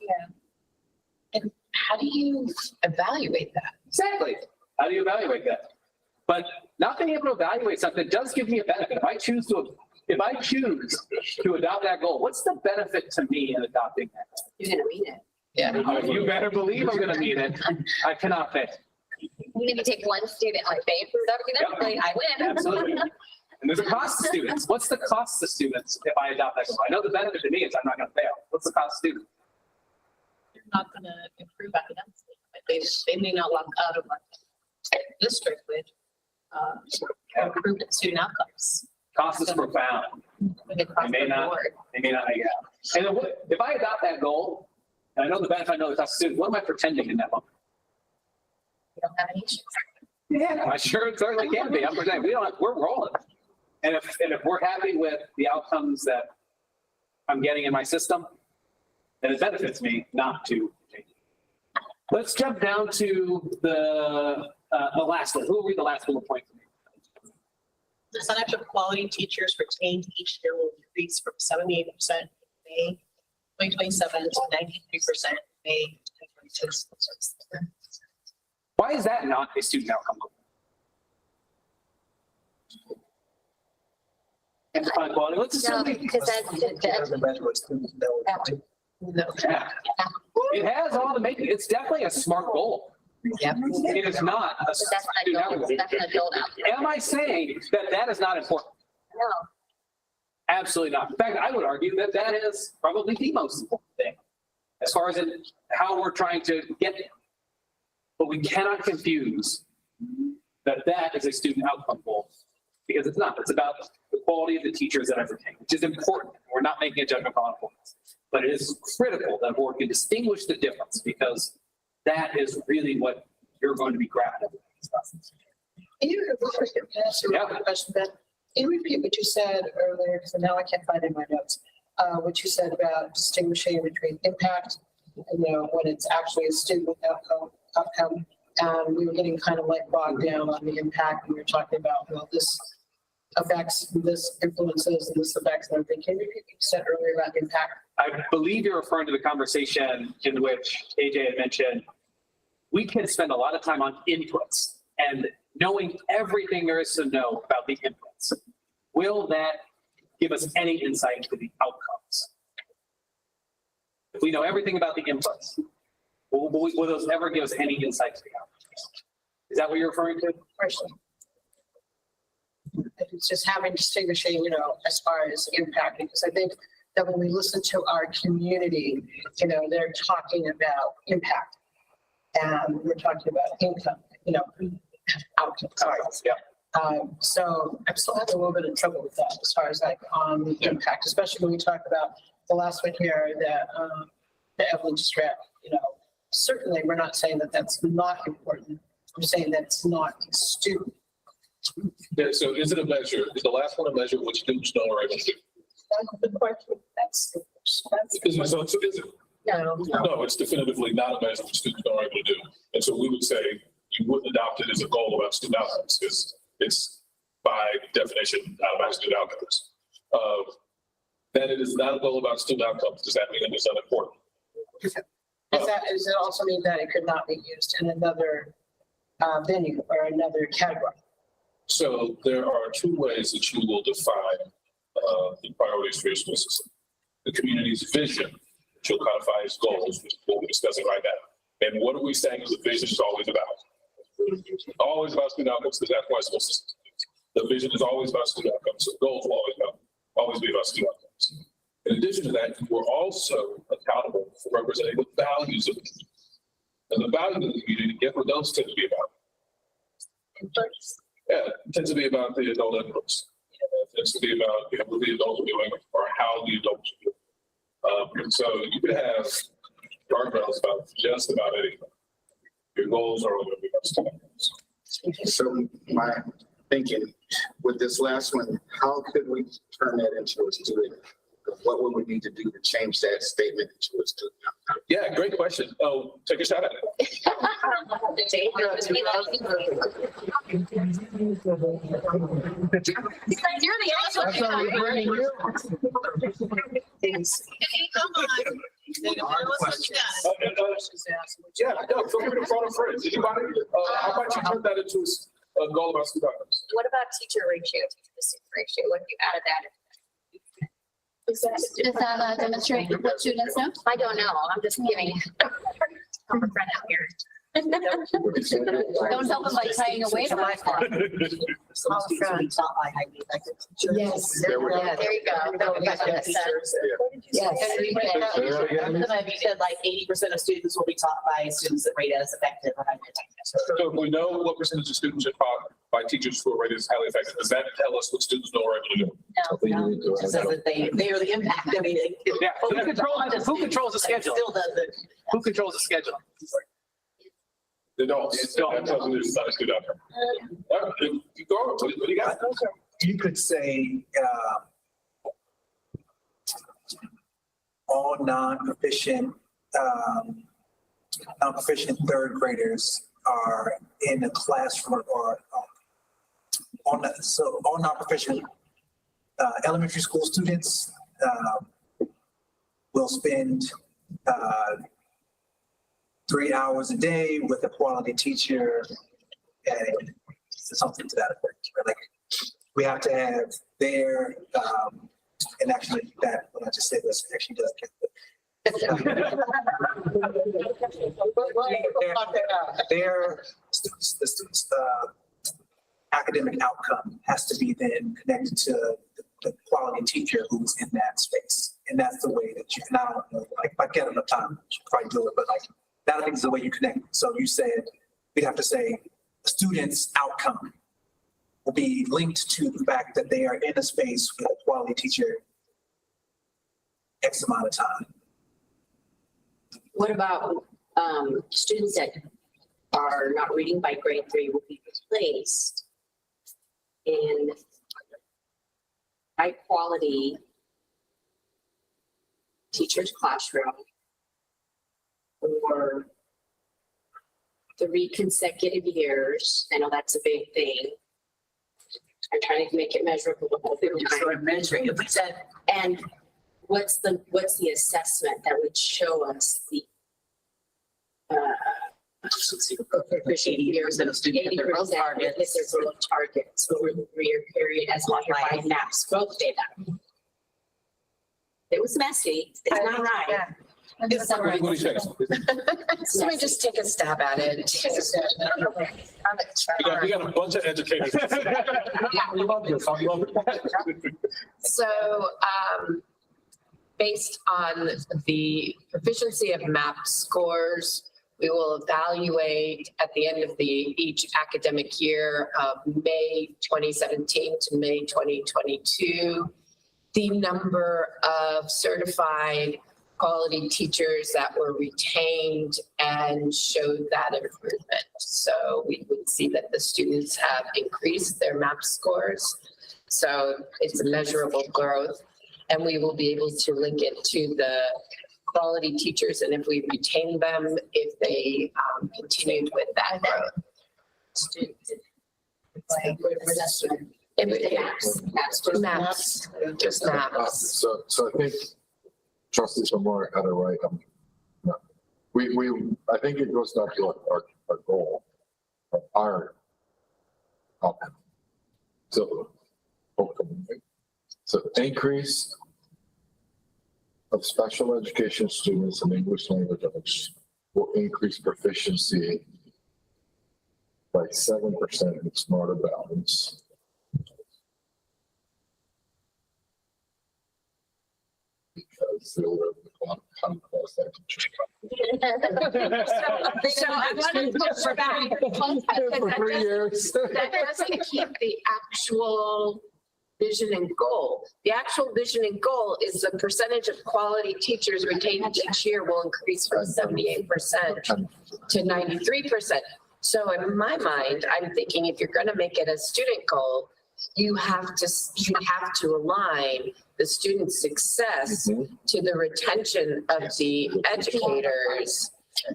And how do you evaluate that? Exactly. How do you evaluate that? But not being able to evaluate something does give me a benefit. If I choose to adopt that goal, what's the benefit to me in adopting that? You're gonna read it. Yeah. You better believe I'm gonna meet it. I cannot fail. Even if you take one student, like they improved academically, I win. Absolutely. And there's a cost to students. What's the cost to students if I adopt that goal? I know the benefit to me is I'm not gonna fail. What's the cost to students? You're not gonna improve academically, but they may not walk out of our district with improved student outcomes. Cost is profound. Across may the not. board. They may not make it out. And then if I adopt that goal, and I know the benefit, I know the cost to students, what am I pretending in that moment? You don't have any issues. Yeah, I sure certainly can be. I'm pretending we're rolling. And if we're happy with the outcomes that I'm getting in my system, then it benefits me not to change. Let's jump down to the last one. Who will read the last bullet point? The percentage of quality teachers retained each year will increase from 78% in May 2027 to 93% May 2026. Why is that not a student outcome goal? Amplify quality. Let's No, assume because Because the measure of students that it has all the making. It's definitely a smart goal. Yep. It is not a that's not a student goal, outcome. that's not a build out. Am I saying that that is not important? No. Absolutely not. In fact, I would argue that that is probably the most important thing as far as in how we're trying to get there. But we cannot confuse that that is a student outcome goal because it's not. It's about the quality of the teachers that I've retained, which is important. We're not making a judgment call on performance, but it is critical that board can distinguish the difference because that is really what you're going to be grappling with. Can you ask a question, Ben? Can you repeat what you said earlier, because now I can't find it in my notes, what you said about distinguishing between impact, when it's actually a student outcome, we were getting kind of like bogged down on the impact, and we were talking about, well, this affects, this influences, and this affects, and everything. Can you repeat what you said earlier about impact? I believe you're referring to the conversation in which AJ had mentioned, we can spend a lot of time on inputs and knowing everything there is to know about the inputs. Will that give us any insight into the outcomes? If we know everything about the inputs, will those ever give us any insight to the outcomes? Is that what you're referring to? Question. It's just having distinguishing, as far as impact, because I think that when we listen to our community, they're talking about impact. And we're talking about income, outcome, sorry. Yeah. So I'm still having a little bit of trouble with that as far as like on the impact, especially when we talk about the last one here, the Evelyn just read, certainly we're not saying that that's not important. We're saying that it's not a student. Yeah, so is it a measure? Is the last one a measure of what students know are able to do? That's the question. That's Is it, so is it? no. No, it's definitively not a measure of what students know are able to do. And so we would say you wouldn't adopt it as a goal about student outcomes because it's by definition not about student outcomes. That it is not a goal about student outcomes, does that mean it is unimportant? Does it also mean that it could not be used in another venue or another category? So there are two ways that you will define the priorities for your school system. The community's vision, which you'll codify as goals, which is what we're discussing right now. And what are we saying is the vision is always about? Always about student outcomes, because that's why school systems. The vision is always about student outcomes. So goals will always be about student outcomes. In addition to that, you are also accountable for representing the values of the community. And the values of the community, guess what those tend to be about? Yeah, it tends to be about the adult inputs. It tends to be about what the adults are doing or how the adults are doing. And so you could have guardrails about just about anything. Your goals are going to be about student outcomes. So my thinking with this last one, how could we turn that into a student? What would we need to do to change that statement into a student outcome? Yeah, great question. Oh, take a shot at it. You're the That's how we're bringing you. Come on. Yeah, no, feel free to phone a friend. Anybody? How about you turn that into a goal about student outcomes? What about teacher ratio, teacher to student ratio? What if you added that? Does that demonstrate what students know? I don't know. I'm just giving. I'm a friend out here. Don't help them by tying away to my phone. Yes. There we go. Yeah, there you go. Yes. You said like 80% of students will be taught by students that rate as effective. So if we know what percentage of students are taught by teachers who are rated as highly effective, does that tell us what students know are able to do? No, it says that they are the impact. I mean, Yeah. Who controls the schedule? Still doesn't. Who controls the schedule? They don't. That tells me it's not a student outcome. All right, keep going. What do you got? You could say, all non-proficient, non-proficient third graders are in a classroom or so all non-proficient elementary school students will spend 3 hours a day with a quality teacher and something to that effect. Right? Like we have to have their and actually that what I just said was actually does count. Their students' academic outcome has to be then connected to the quality teacher who's in that space. And that's the way that you can, I don't know, like if I get enough time, you probably do it, but like that I think is the way you connect. So you said we'd have to say the student's outcome will be linked to the fact that they are in a space with a quality teacher X amount of time. What about students that are not reading by grade 3 will be replaced in high quality teacher's classroom for 3 consecutive years? I know that's a big thing. I'm trying to make it measurable the whole time. So I'm measuring it. We said, And what's the assessment that would show us the proficient years of student at their growth targets. If their growth targets over the 3-year period as measured by MAPS growth data? It was messy. It's not right. It's all right. What do you think? Let me just take a stab at it. We got a bunch of educators. We love this. I love it. So, based on the proficiency of MAP scores, we will evaluate at the end of each academic year of May 2017 to May 2022, the number of certified quality teachers that were retained and showed that improvement. So we would see that the students have increased their MAP scores. So it's a measurable growth, and we will be able to link it to the quality teachers, and if we retain them, if they continued with that growth. Maps, just maps. So I think trustees are more kind of right. I think it goes down to our goal, our outcome. So, increase of special education students in English language arts will increase proficiency by 7% in smarter balance. Because they were that teacher. So I want to push back. For 3 years. That doesn't keep the actual vision and goal. The actual vision and goal is the percentage of quality teachers retained each year will increase from 78% to 93%. So in my mind, I'm thinking if you're going to make it a student goal, you have to align the student success to the retention of the educators,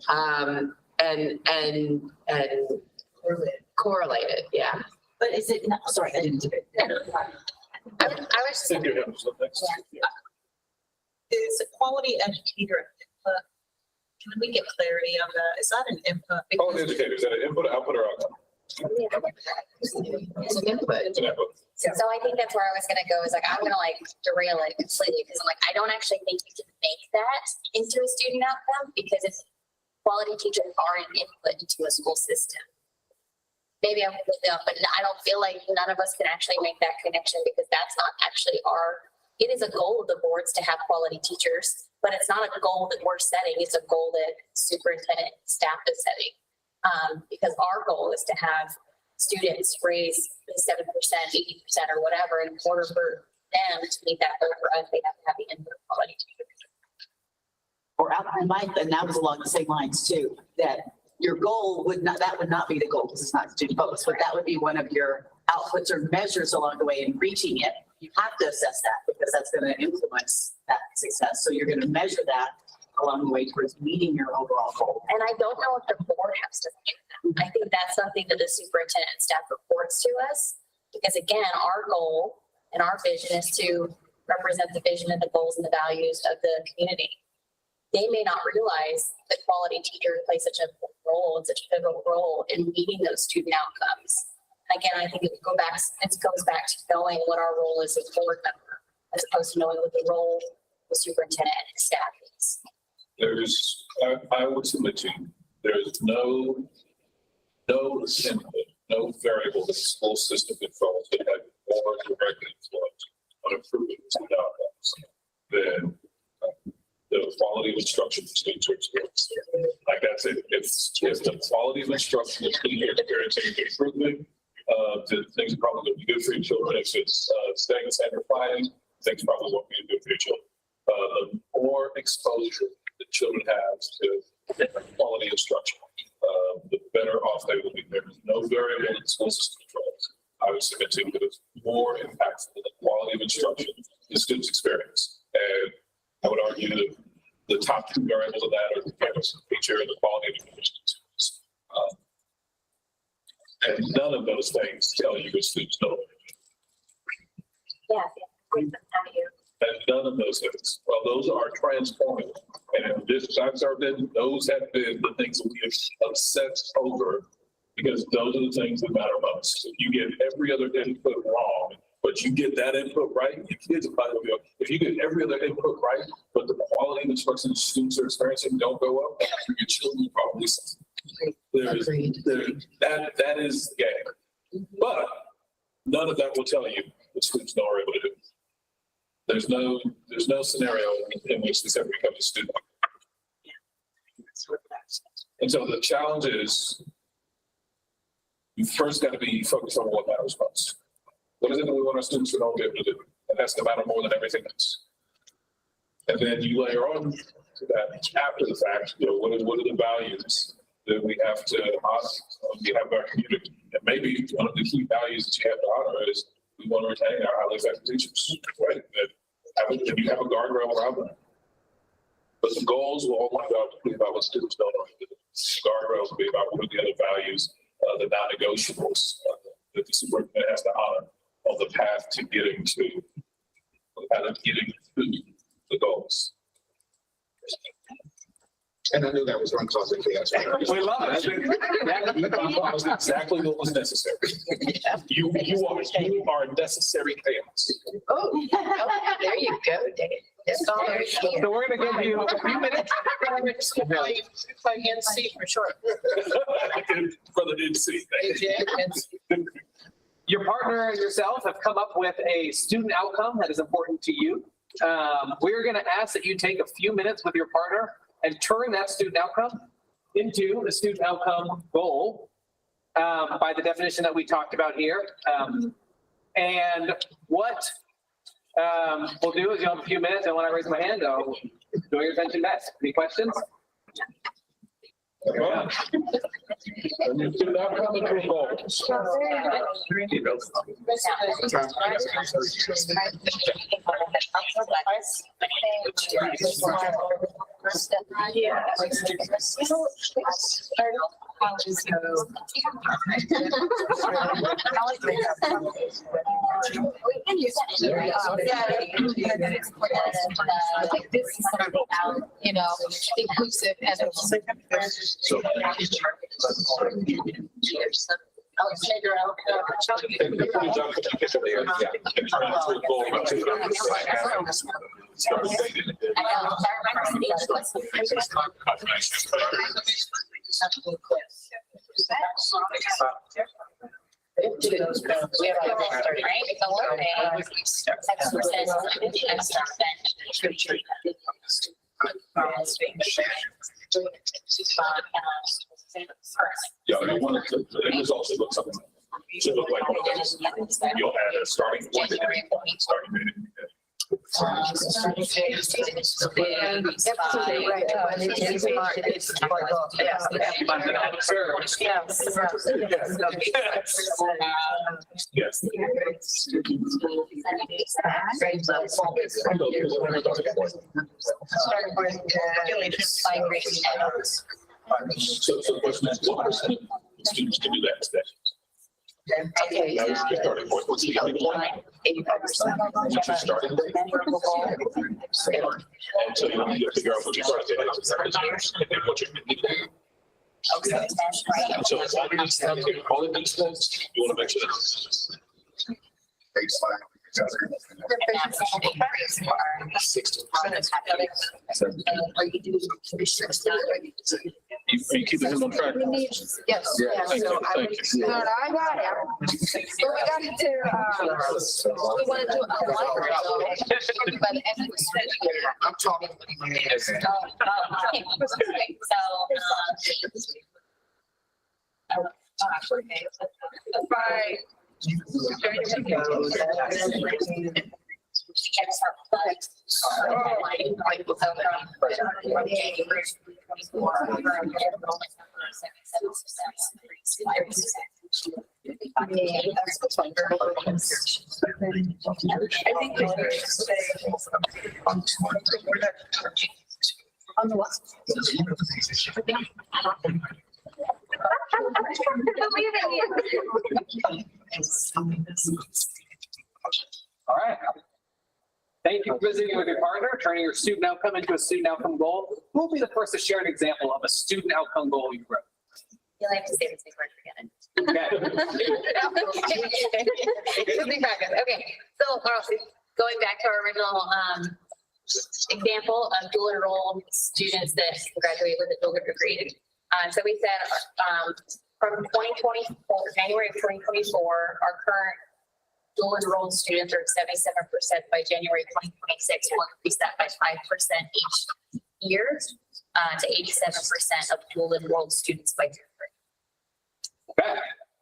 and correlate it. Yeah. but is it, no, sorry, I didn't do it. I was Thank you. Next. Is a quality educator input? Can we get clarity on that? Is that an input? Oh, the educator, is that an input, output, or outcome? It's an input. It's an input. So I think that's where I was gonna go, is like, I'm gonna like derail it completely, because I'm like, I don't actually think you can make that into a student outcome, because if quality teachers are an input into a school system. Maybe I'm with them, but I don't feel like none of us can actually make that connection, because that's not actually it is a goal of the boards to have quality teachers, but it's not a goal that we're setting, it's a goal that superintendent staff is setting. Because our goal is to have students raise 7%, 80%, or whatever, in order for them to meet that goal for us, they have to have the input of quality teachers. Or out, and that was along the same lines too, that your goal would not be the goal because it's not student focused, but that would be one of your outputs or measures along the way in reaching it. You have to assess that because that's going to influence that success. So you're going to measure that along the way towards meeting your overall goal. And I don't know if the board has to think that. I think that's something that the superintendent and staff reports to us. Because again, our goal and our vision is to represent the vision and the goals and the values of the community. They may not realize that quality teachers play such a role and such a pivotal role in meeting those student outcomes. Again, I think it goes back to knowing what our role is as board member, as opposed to knowing what the role of the superintendent and staff is. There's, I would submit to you, there's no input, no variable that the school system controls that have more direct influence on improving student outcomes than the quality of instruction the students are experiencing. Like that's it. If the quality of instruction is being experiencing improvement, the things are probably going to be good for your children. If it's staying the same or finding, things probably won't be good for your children. The more exposure the children have to quality instruction, the better off they will be. There's no variable in school system controls. I would submit to you that it's more impactful than the quality of instruction the students experience. And I would argue that the top two variables of that are the campus feature and the quality of education. And none of those things tell you what students know. Yeah. And none of those things, well, those are transformative. And in this times are been, those have been the things that we have obsessed over because those are the things that matter most. If you get every other input wrong, but you get that input right, your kids are probably going to go. If you get every other input right, but the quality of instruction the students are experiencing don't go up, your children probably suffer. That is the game. But none of that will tell you what students know are able to do. There's no scenario in which this ever becomes a student. And so the challenge is you first got to be focused on what matters most. What is it that we want our students to know and be able to do? And that's to matter more than everything else. And then you layer on to that after the fact, what are the values that we have to honor on behalf of our community? And maybe one of the key values that you have to honor is we want to retain our highly effective teachers, right? And you have a guardrail around them. But the goals will only be about what students don't know. The guardrails will be about what are the other values, the non-negotiables that the superintendent has to honor on the path to getting to the goals. And I knew that was uncausing chaos. We love it. That was exactly what was necessary. You are necessary chaos. Oh, there you go, Dave. It's all there. So we're going to give you a few minutes. Play NC for short. Brother didn't see. Your partner and yourself have come up with a student outcome that is important to you. We're going to ask that you take a few minutes with your partner and turn that student outcome into a student outcome goal by the definition that we talked about here. And what we'll do is you'll have a few minutes, and when I raise my hand, I'll do your attention best. Any questions? And you do not come into a goal. Yeah. We can use inclusive and So. Yeah, I want it to, the results should look something. Should look like one of those. You'll add a starting point and an end point, starting point. Yes. So the question is, what percent of students can do that today? Okay. That was your starting point. What's the starting point? 85%. What's your starting point? And so you need to figure out what your starting point is, and then what you're going to do. Okay. So it's all these things, all of these things, you want to make sure that Baseline. you keep them on track. Yes. Yeah. Thank you, thank you. I got it. So we got to, we want to do a library. By the end of the year. I'm talking. Okay, Bye. On the what? All right. Thank you for visiting with your partner, turning your student outcome into a student outcome goal. Who will be the first to share an example of a student outcome goal you wrote? you'll have to say this before I forget it. Okay, so going back to our original example of dual enrolled students that graduate with a dual degree. So we said from 2024, January of 2024, our current dual enrolled students are 77%. By January 2026, we'll increase that by 5% each year to 87% of dual enrolled students by 10th grade. Okay.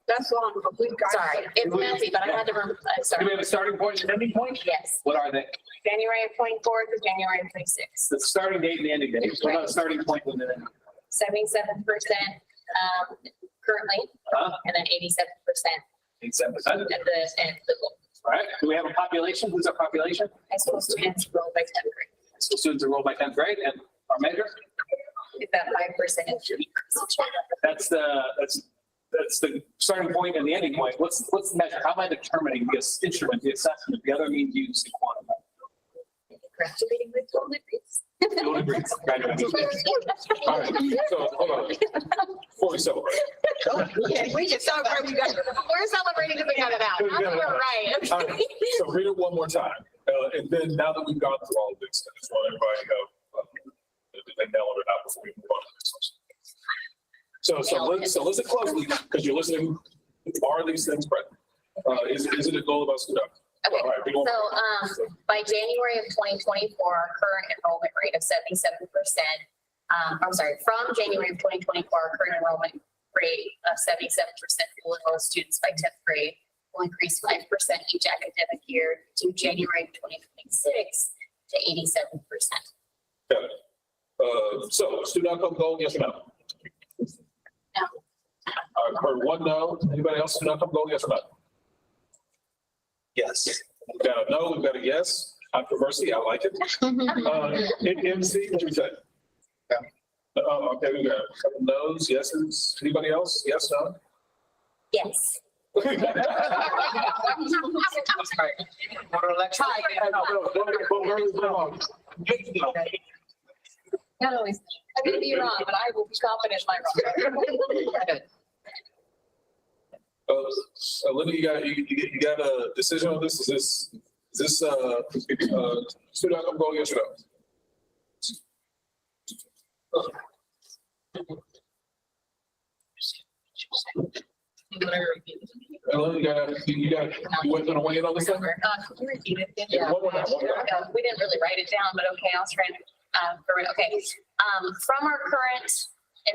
That's long, but we've got. Sorry, it's messy, but I had to, Do sorry. we have a starting point and ending point? Yes, What are they? January of 24 to January of 26. The starting date and the ending date. What about the starting point and the ending? 77% currently, Huh? and then 87% 87%. at the end of the goal. All right. Do we have a population? Who's our population? High school students enrolled by 10th grade. So students enrolled by 10th grade and our measure? It's that 5% increase. That's the starting point and the ending point. What's the measure? How am I determining this instrument, the assessment, the other means used to quantify? Graduating with gold degrees. Dual degrees, graduating. All right, so hold on. Before we celebrate. We can celebrate, we got. We're celebrating because we got it out. You're All right. right, so read it one more time. And then now that we've gone through all of this, I just want everybody to know, they nailed it out before we move on to this one. So listen closely, because you're listening, are these things present? Is it a goal of us to know? Okay, All right, we don't- so by January of 2024, our current enrollment rate of 77%, I'm sorry, from January of 2024, our current enrollment rate of 77% will enroll students by 10th grade will increase 5% each academic year to January of 2026 to 87%. Got it. So student outcome goal, yes or no? No. I've heard one no. Anybody else student outcome goal, yes or no? Yes. We've got a no, we've got a yes. Controversy, I like it. MC, what do you say? Yeah. Okay, we got a couple no's, yeses. Anybody else? Yes, no? Yes. Not always. I'm gonna be wrong, but I will be confident in my wrong. Olivia, you got a decision on this? Is this student outcome goal, yes or no? Olivia, you went gonna weigh in on this thing? Can you repeat it? Yeah, one more time, one more time. We didn't really write it down, but okay, I'll try to, okay. From our current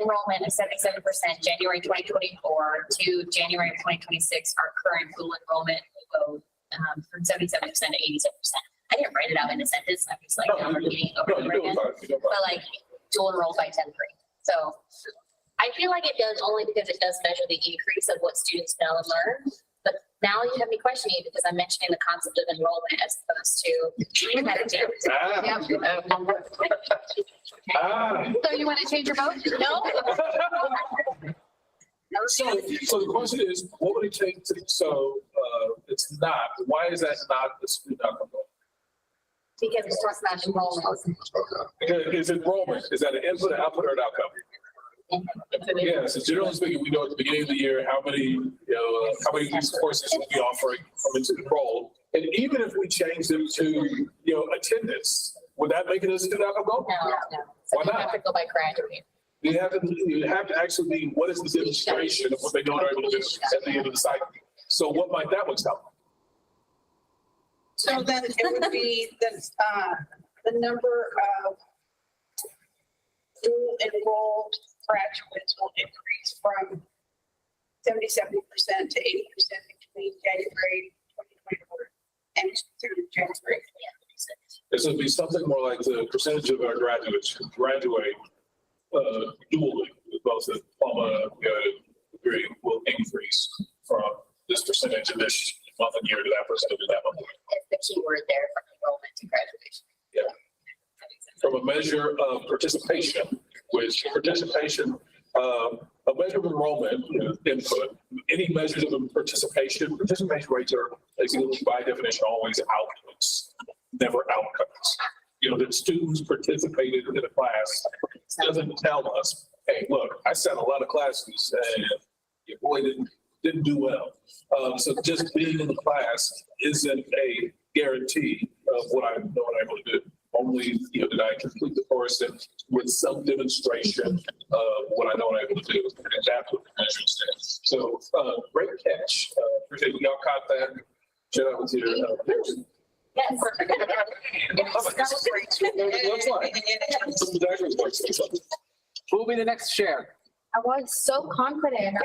enrollment of 77%, January 2024 to January of 2026, our current dual enrollment will go from 77% to 87%. I didn't write it out in a sentence. I'm just like, No, now we're reading No, over and you're over doing again. fine. You're doing fine. But like dual enroll by 10th grade. So I feel like it does only because it does measure the increase of what students know and learn. But now you have me questioning because I'm mentioning the concept of enrollment as opposed to meditative. So you want to change your vote? No. So the question is, what would it take to, it's not, why is that not the student outcome goal? Because it's talks about enrollment. Is enrollment, is that an input, an output, or an outcome? Yes, so generally speaking, we know at the beginning of the year, how many of these courses we'll be offering from into enroll. And even if we change them to, attendance, would that make it a student outcome goal? No. Why You not? have to go by graduate. You have to actually be, what is the demonstration of what they know they're able to do at the end of the cycle? So what might that one tell? So then it would be the number of dual enrolled graduates will increase from 70% to 80% between January 2024 and through January. This would be something more like the percentage of our graduates who graduate dually, with both the diploma degree will increase from this percentage of this month and year to that percentage of that month. It's the key word there from enrollment to graduation. Yeah. From a measure of participation, which participation, a measure of enrollment input, any measures of participation rates are basically by definition always outputs, never outcomes. That students participated in a class doesn't tell us, hey, look, I sat a lot of classes and your boy didn't do well. So just being in the class isn't a guarantee of what I know what I'm able to do. Only, did I complete the course and with some demonstration of what I know what I'm able to do. And that's what the measure says. So, great catch. Appreciate it. Y'all caught that. Shout out to your, Yes. Looks like. Who will be the next chair? I was so confident.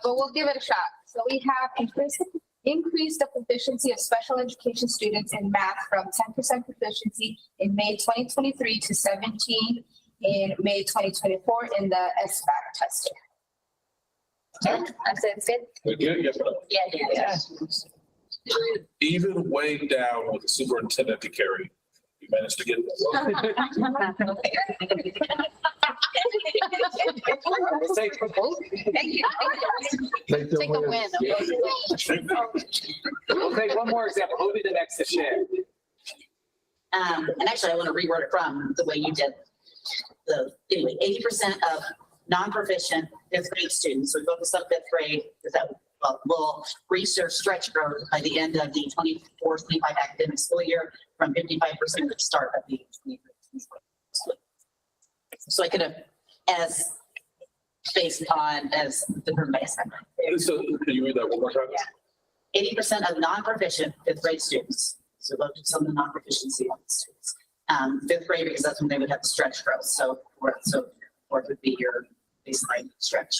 But we'll give it a shot. So we have increased the proficiency of special education students in math from 10% proficiency in May 2023 to 17 in May 2024 in the SBAC testing. Yeah, I said it's good. Yes, ma'am. Yeah. Even way down with the superintendent to carry. You managed to get it. Thank you. Take a win. We'll take one more example. Who will be the next to share? And actually, I want to reword it from the way you did. Anyway, 80% of non-proficient fifth grade students, so focus on fifth grade, will reach their stretch growth by the end of the 24-25 academic school year from 55% at the start of the 23 school year. So I could have, as different baseline. So can you read that one more time? 80% of non-proficient fifth grade students, so look at some of the non-proficiency students. Fifth grade, because that's when they would have the stretch growth. So fourth would be your baseline stretch.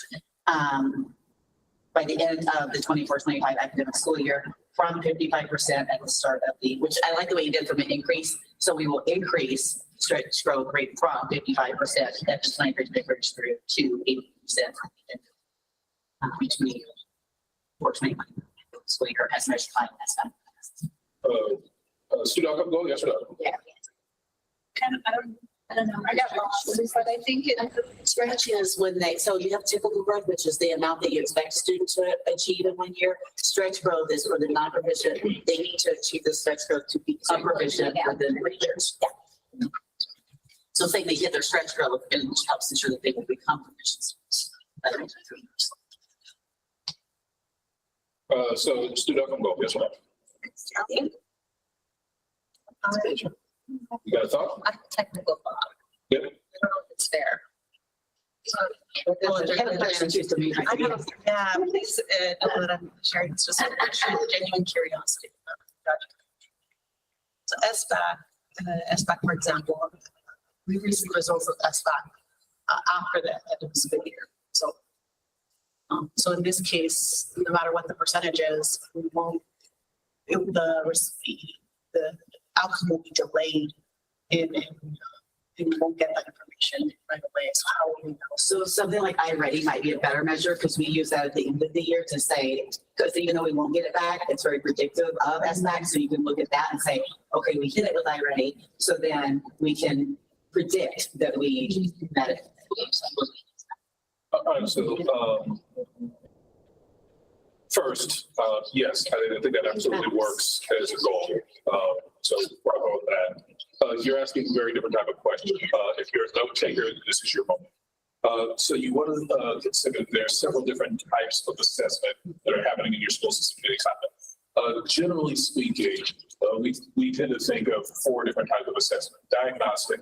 By the end of the 24-25 academic school year, from 55% at the start of which I like the way you did from an increase. So we will increase stretch growth rate from 55% at the 23rd grade through to 80% between 4-25 school year as measured by Student outcome goal, yes or no? Yeah. I don't know. I got lost, but I think Stretch is when so you have typical growth, which is the amount that you expect students to achieve in 1 year. Stretch growth is for the non-proficient. They need to achieve the stretch growth to become proficient within 3 years. Yeah. So say they hit their stretch growth, and which helps ensure that they will become proficient students. So student outcome goal, yes or no? You got a thought? I'm technical. Yeah. I don't know if it's fair. Yeah, please, know that I'm sharing, it's just actually genuine curiosity. So SBAC, for example, we receive results of SBAC after the end of the school year. So in this case, no matter what the percentage is, we won't the outcome will be delayed and we won't get that information right away. So how will we know? So something like iReady might be a better measure because we use that at the end of the year to say, because even though we won't get it back, it's very predictive of SBAC. So you can look at that and say, okay, we hit it with iReady. So then we can predict that we met it. First, yes, I think that absolutely works as a goal. So bravo on that. You're asking a very different type of question. If you're a note taker, this is your moment. So you want to consider there are several different types of assessment that are happening in your school system at any time. Generally speaking, we tend to think of 4 different types of assessment. Diagnostic,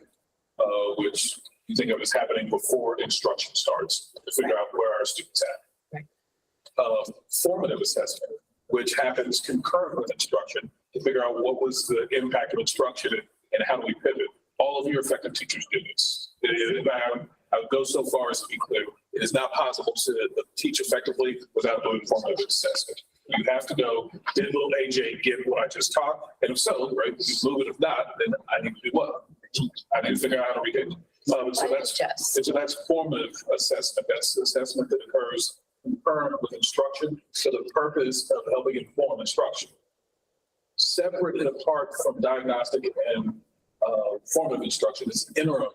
which you think of as happening before instruction starts to figure out where our students at. Formative assessment, which happens concurrent with instruction to figure out what was the impact of instruction and how do we pivot. All of your effective teachers do this. I would go so far as to be clear, it is not possible to teach effectively without doing formative assessment. You have to go, did little AJ get what I just taught? And if so, right, if you move it, if not, then I need to do what? I need to figure out how to read it. So that's formative assessment. That's assessment that occurs concurrent with instruction for the purpose of helping inform instruction. Separate and apart from diagnostic and formative instruction is interim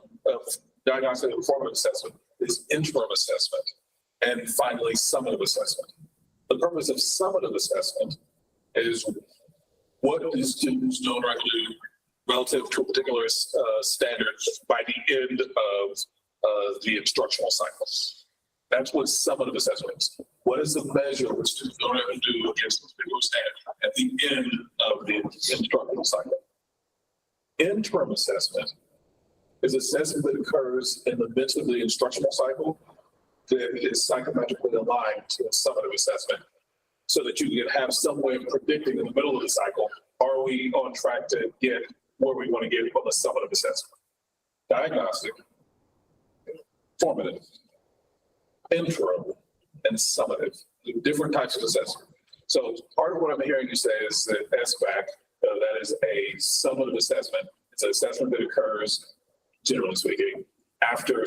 diagnostic and formative assessment is interim assessment, and finally summative assessment. The purpose of summative assessment is what do students know and do relative to a particular standard by the end of the instructional cycle. That's what summative assessment is. What is the measure which students don't have to do against this particular standard at the end of the instructional cycle? Interim assessment is assessment that occurs in the midst of the instructional cycle that is psychometrically aligned to a summative assessment so that you can have some way of predicting in the middle of the cycle, are we on track to get where we want to get from the summative assessment? Diagnostic, formative, interim, and summative, different types of assessment. So part of what I'm hearing you say is that SBAC, that is a summative assessment. It's an assessment that occurs, generally speaking, after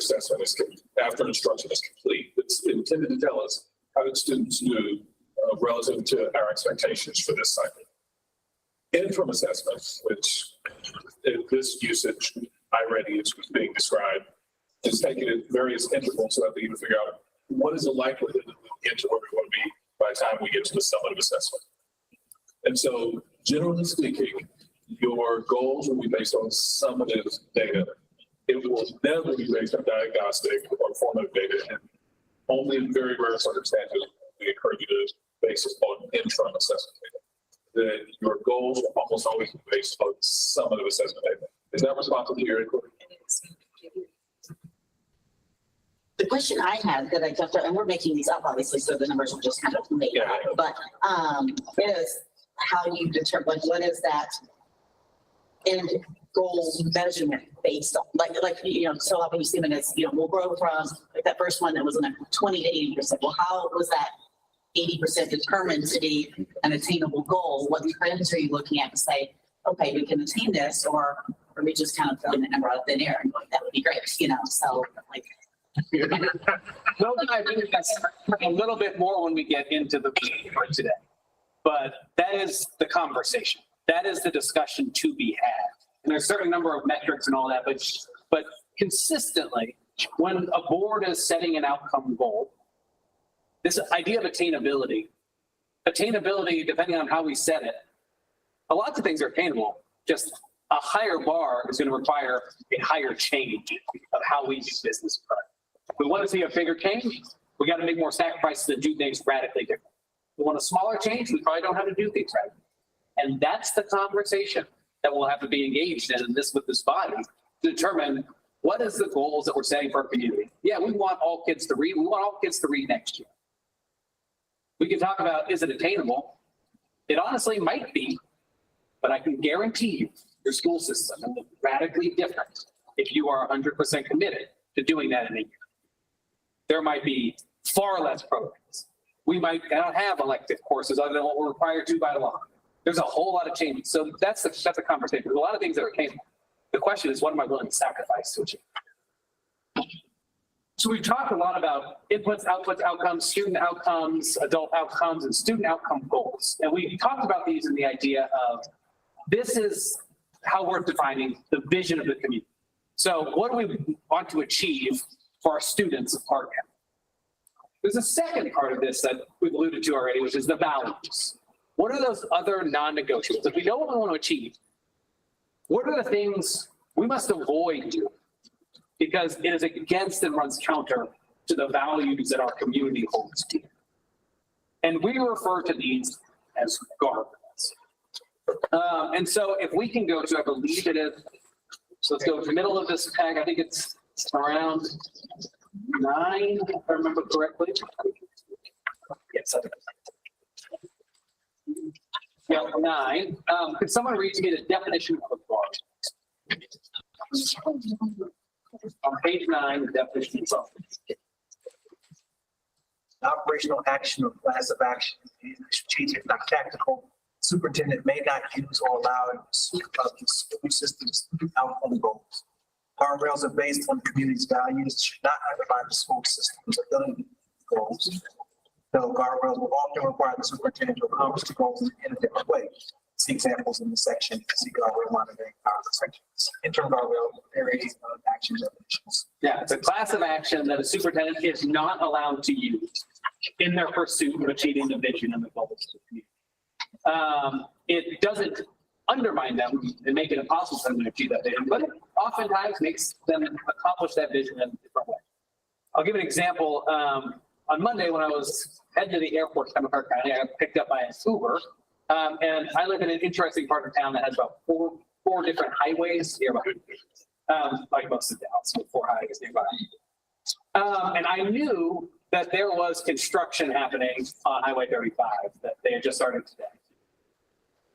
after instruction is complete. It's intended to tell us how did students do relative to our expectations for this cycle. Interim assessments, which in this usage, iReady is being described, is taken at various intervals so that we can figure out what is the likelihood that we'll get to where we want to be by the time we get to the summative assessment. And so, generally speaking, your goals will be based on summative data. It will never be based on diagnostic or formative data. And only in very rare circumstances, we encourage you to base it on interim assessment data. That your goals will almost always be based on summative assessment data. Is that responsive to your inquiry? The question I had that I jumped and we're making these up obviously, so the numbers will just kind of make it up, but is how you determine, like, what is that end goal measurement based on? Like, you know, so often you see them as, you know, we'll grow from like that first one that was in a 20 to 80%. Well, how was that 80% determined to be an attainable goal? What trends are you looking at to say, okay, we can attain this, or are we just kind of throwing the number out of thin air and going, that would be great, you know? So like, We'll dive into this a little bit more when we get into the for today. But that is the conversation. That is the discussion to be had. And there's a certain number of metrics and all that, but consistently, when a board is setting an outcome goal, this idea of attainability, depending on how we set it, a lot of things are attainable. Just a higher bar is going to require a higher change of how we do business. If we want to see a bigger change, we got to make more sacrifices and do things radically different. If we want a smaller change, we probably don't have to do things radically. And that's the conversation that we'll have to be engaged in this with this body to determine what is the goals that we're setting for our community. Yeah, we want all kids to read. We want all kids to read next year. We can talk about, is it attainable? It honestly might be, but I can guarantee you your school system will look radically different if you are 100% committed to doing that in a year. There might be far less programs. We might not have elective courses other than what we're required to by law. There's a whole lot of changes. So that's a conversation. There's a lot of things that are came. The question is, what am I willing to sacrifice to achieve? So we've talked a lot about inputs, outputs, outcomes, student outcomes, adult outcomes, and student outcome goals. And we talked about these in the idea of this is how we're defining the vision of the community. So what do we want to achieve for our students of Park County? There's a second part of this that we've alluded to already, which is the values. What are those other non-negotiables? If we know what we want to achieve, what are the things we must avoid doing? Because it is against and runs counter to the values that our community holds dear. And we refer to these as guardrails. And so if we can go to, I believe it is, so let's go to the middle of this tag. I think it's around 9, if I remember correctly. Yes. Yeah, 9. Could someone read to me the definition of a guard? On page 9, the definition is up. Operational action or class of action is strategic, not tactical. Superintendent may not use or allow in pursuit of the school system's outcome goals. Guardrails are based on the community's values, should not undermine the school system's ability to meet goals. Though guardrails will often require the superintendent to accomplish the goals in a different way. See examples in the section, see guardrail monitoring, sections. Interim guardrail, areas of action definitions. Yeah, it's a class of action that a superintendent is not allowed to use in their pursuit of achieving the vision and the goals of the community. It doesn't undermine them and make it impossible for them to achieve that vision, but it oftentimes makes them accomplish that vision in a different way. I'll give an example. On Monday, when I was heading to the airport in Park County, I got picked up by an Uber. And I live in an interesting part of town that has about four different highways nearby. Like most of Dallas, with 4 highways nearby. And I knew that there was construction happening on Highway 35 that they had just started today.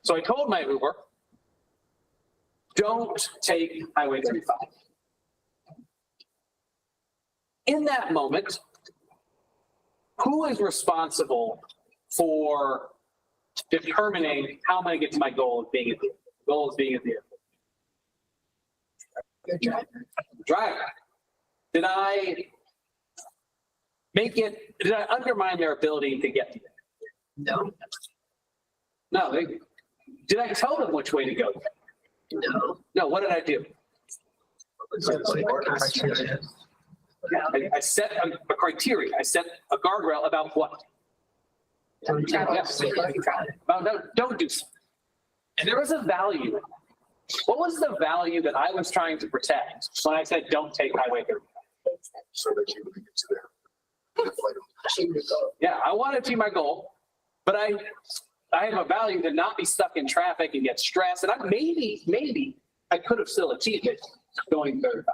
So I told my Uber, don't take Highway 35. In that moment, who is responsible for determining how I'm going to get to my goal of being at the airport? The goal is being at the airport. Your driver. Driver. Did I undermine their ability to get to there? No. No. Did I tell them which way to go? No. No, what did I do? I set a criteria. I set a guardrail about what? Don't travel. Don't do so. And there was a value. What was the value that I was trying to protect when I said don't take Highway 35? So that you would get to there. Yeah, I want to achieve my goal, but I have a value to not be stuck in traffic and get stressed. And maybe I could have still achieved it going 35.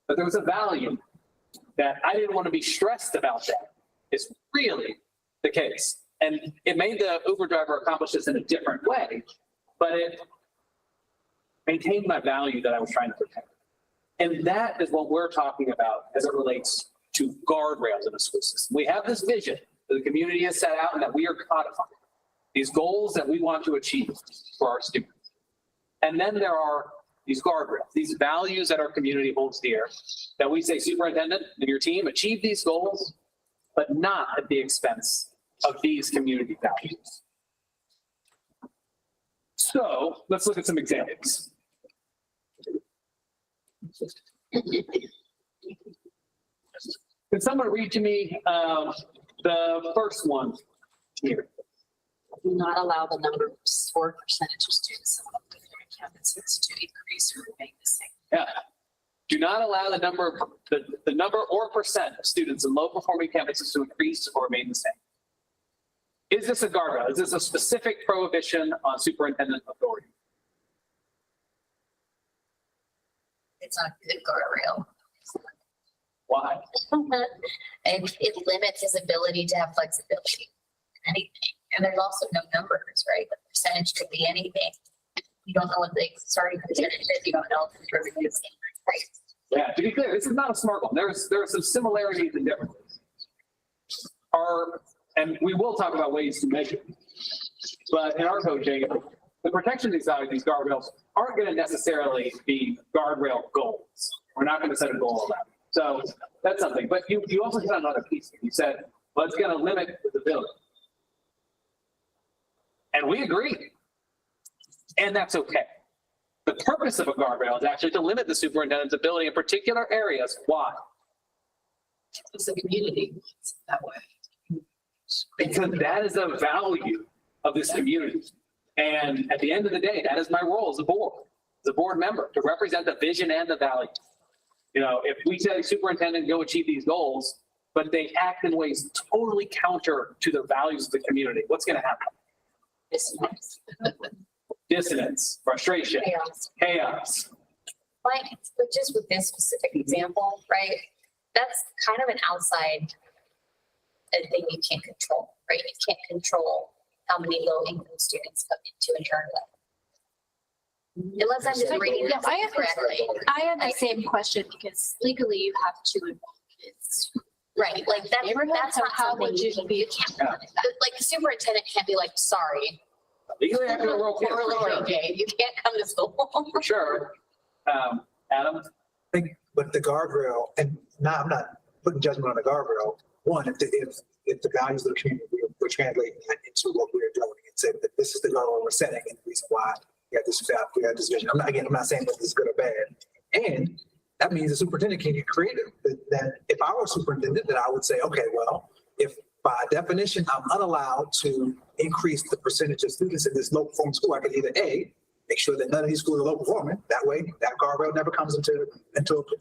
But there was a value that I didn't want to be stressed about that. It's really the case. And it made the Uber driver accomplish this in a different way, but it maintained my value that I was trying to protect. And that is what we're talking about as it relates to guardrails in a school system. We have this vision that the community has set out and that we are codifying, these goals that we want to achieve for our students. And then there are these guardrails, these values that our community holds dear, that we say, superintendent and your team, achieve these goals, but not at the expense of these community values. So let's look at some examples. Can someone read to me the first one here? Do not allow the number or percentage of students on low-performing campuses to increase or remain the same. Yeah. Do not allow the number or percent of students in low-performing campuses to increase or remain the same. Is this a guardrail? Is this a specific prohibition on superintendent authority? It's not a good guardrail. Why? And it limits his ability to have flexibility in anything. And there's also no numbers, right? The percentage could be anything. You don't know what the starting percentage is. You don't know if the revenue is increased. Yeah, to be clear, this is not a smart one. There are some similarities and differences. And we will talk about ways to measure. But in our coaching, the protections inside of these guardrails aren't going to necessarily be guardrail goals. We're not going to set a goal on that. So that's something. But you also hit on another piece. You said, well, it's going to limit visibility. And we agree. And that's okay. The purpose of a guardrail is actually to limit the superintendent's ability in particular areas. Why? It's the community wants it that way. Because that is the value of this community. And at the end of the day, that is my role as a board member, to represent the vision and the value. You know, if we say superintendent, go achieve these goals, but they act in ways totally counter to the values of the community, what's going to happen? Dissonance, frustration, chaos. Like, but just with this specific example, right? That's kind of an outside thing you can't control, right? You can't control how many low-income students come into an area. Unless I'm just reading Yeah, this I have- correctly. I had the same question because legally you have to involve kids. Right, like that's Neighborhood, not how something would you you be? can't, like the superintendent can't be like, sorry. Legally, I can roll kids, Or for sure. Lori J, you can't come to school. For sure. Adam? But the guardrail, and now I'm not putting judgment on the guardrail. One, if the values of the community, we're translating that into what we're doing and say that this is the guardrail we're setting and the reason why we have this vision. I'm not saying that this is good or bad. And that means the superintendent can get creative. That if I were a superintendent, then I would say, okay, well, if by definition, I'm unallowed to increase the percentage of students in this low performing school, I could either A, make sure that none of these schools are low performing. That way, that guardrail never comes into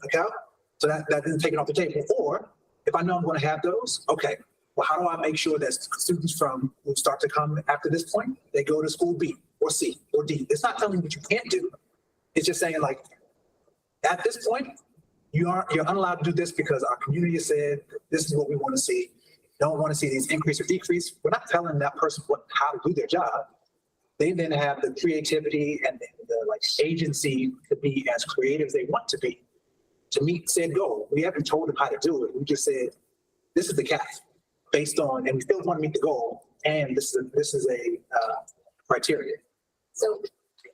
account. So that isn't taken off the table. Or if I know I'm going to have those, okay, well, how do I make sure that students who start to come after this point, they go to school B or C or D? It's not telling you what you can't do. It's just saying, like, at this point, you're unallowed to do this because our community has said this is what we want to see. Don't want to see these increase or decrease. We're not telling that person how to do their job. They then have the creativity and the like agency to be as creative as they want to be to meet said goal. We haven't told them how to do it. We just said, this is the cap based on, and we still want to meet the goal. And this is a criteria. So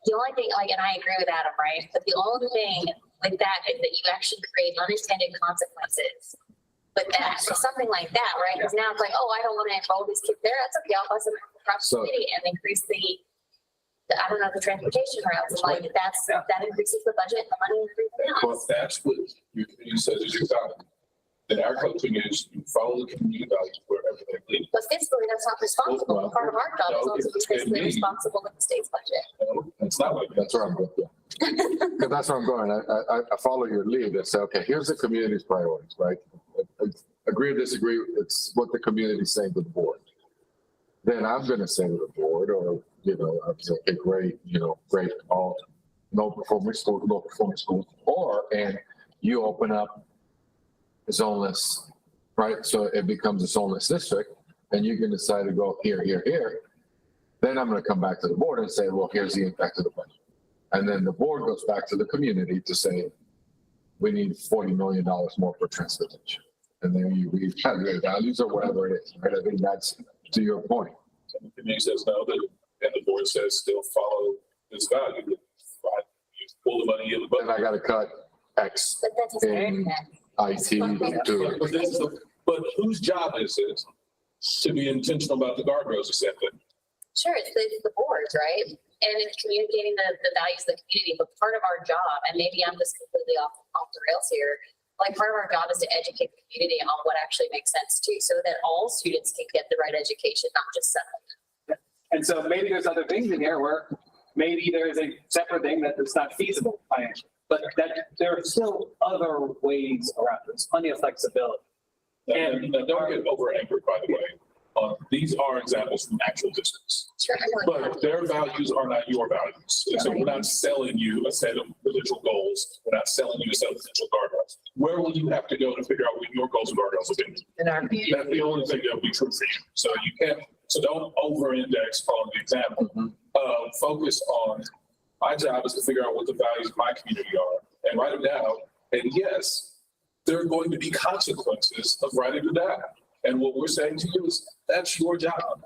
the only thing, like, and I agree with Adam, right? But the only thing with that is that you actually create unintended consequences. But that, something like that, right? Because now it's like, oh, I don't want to enroll these kids there. That's okay. I'll bus them across the city and increase the I don't know, the transportation routes. Like that increases the budget, the money increases. Well, that's what your community says is your value. And our coaching is you follow the community values wherever they lead. But fiscally, that's not responsible. Well, Part of our job is no, also to be it's- fiscally responsible with the state's budget. No, it's not like that. That's where I'm going. Because that's where I'm going. I follow your lead and say, okay, here's the community's priorities, right? Agree or disagree, it's what the community's saying to the board. Then I'm going to say to the board, or, I'll say, okay, great, great, all no performance schools, and you open up zoneless, right? So it becomes a zoneless district, and you can decide to go here, here, here. Then I'm going to come back to the board and say, well, here's the impact of the budget. And then the board goes back to the community to say, we need $40 million more for transportation. And then you reevaluate values or whatever it is, right? I think that's to your point. And the community says no, and the board says still follow this value. You pull the money in the budget. Then I got to cut X But that doesn't in make IT to. But whose job is it to be intentional about the guardrails or something? Sure, it's the boards, right? And it's communicating the values of the community, but part of our job, and maybe I'm just completely off the rails here, like part of our job is to educate the community on what actually makes sense too, so that all students can get the right education, not just some of them. And so maybe there's other things in here where maybe there is a separate thing that is not feasible financially, but that there are still other ways around. There's plenty of flexibility. And don't get over anchored, by the way. These are examples from actual districts. Sure, I know. But their values are not your values. And so we're not selling you a set of potential goals. We're not selling you a set of potential guardrails. Where will you have to go to figure out what your goals and guardrails will be? In our community. That's the only thing that will be true for you. So you can't, so don't over-index on the example. Focus on, my job is to figure out what the values of my community are and write them down. And yes, there are going to be consequences of writing them down. And what we're saying to you is that's your job.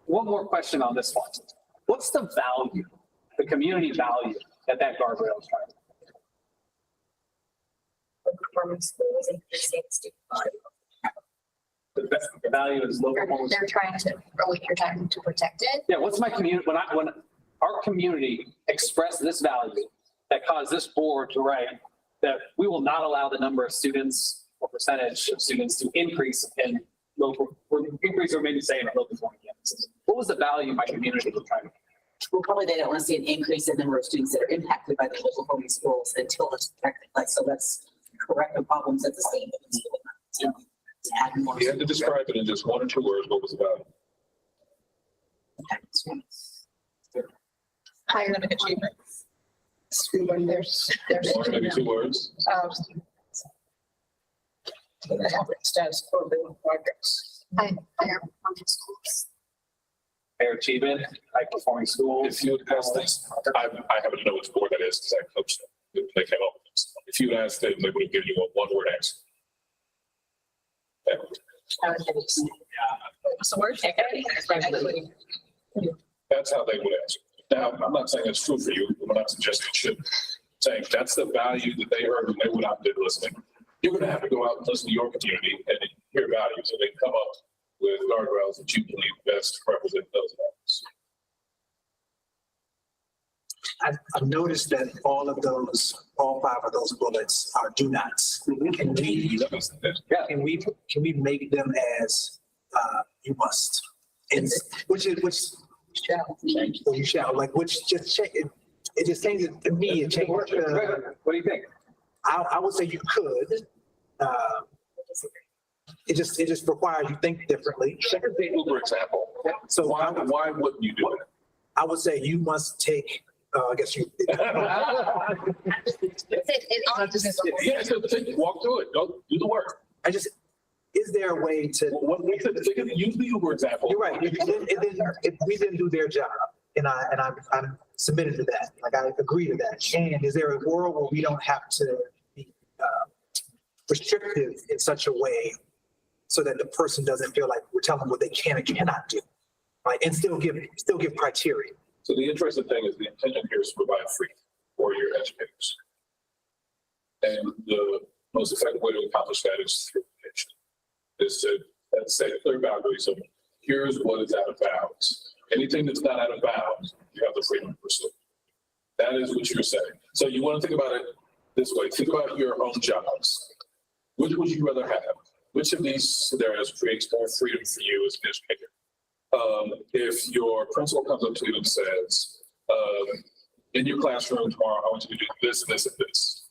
one more question on this one. What's the value, the community value that guardrail is trying to? Performance goals increasing student body. The value is low performance. They're trying to, or wait, you're trying to protect it? Yeah, what's my community, when our community expressed this value that caused this board to write that we will not allow the number of students or percentage of students to increase in local, or increase or maybe say in low performing campuses. What was the value my community was trying to? Well, probably they don't want to see an increase in the number of students that are impacted by the local performing schools until it's protected. Like, so that's correct the problems at the state. To add more. You have to describe it in just 1 or 2 words. What was the value? Higher than achievement. When there's, Or maybe 2 words. Status quo, they want progress. Higher performing schools. Higher achievement, high performing schools. If you would ask this, I happen to know which board that is because I coached them. They came up with this. If you would ask them, they would have given you a 1-word answer. So we're taking. That's how they would answer. Now, I'm not saying it's true for you. I'm not suggesting it should. Saying that's the value that they heard when they went out and did listening. You're going to have to go out and listen to your community and hear values and then come up with guardrails that you believe best represent those values. I've noticed that all 5 of those bullets are do nots. Can we make them as, you must? And which shall, or you shall, like, which just check it. It just changes, to me, it changes. What do you think? I would say you could. It just requires you think differently. Check the Uber example. So Why wouldn't you do it? I would say you must take, I guess you. Yeah, so walk through it. Go do the work. Is there a way to? What we could use the Uber example. You're right. If we didn't do their job, and I'm submitted to that, like I agree to that. And is there a world where we don't have to be restrictive in such a way so that the person doesn't feel like we're telling them what they can and cannot do, right? And still give criteria. So the interesting thing is the intention here is to provide freedom for your educators. And the most effective way to accomplish that is through education. Is to set clear boundaries of here's what is out of bounds. Anything that's not out of bounds, you have the freedom to pursue. That is what you're saying. So you want to think about it this way. Think about your own jobs. Which would you rather have? Which of these scenarios creates more freedom for you as an educator? If your principal comes up to you and says, in your classroom tomorrow, I want you to do this, this, and this.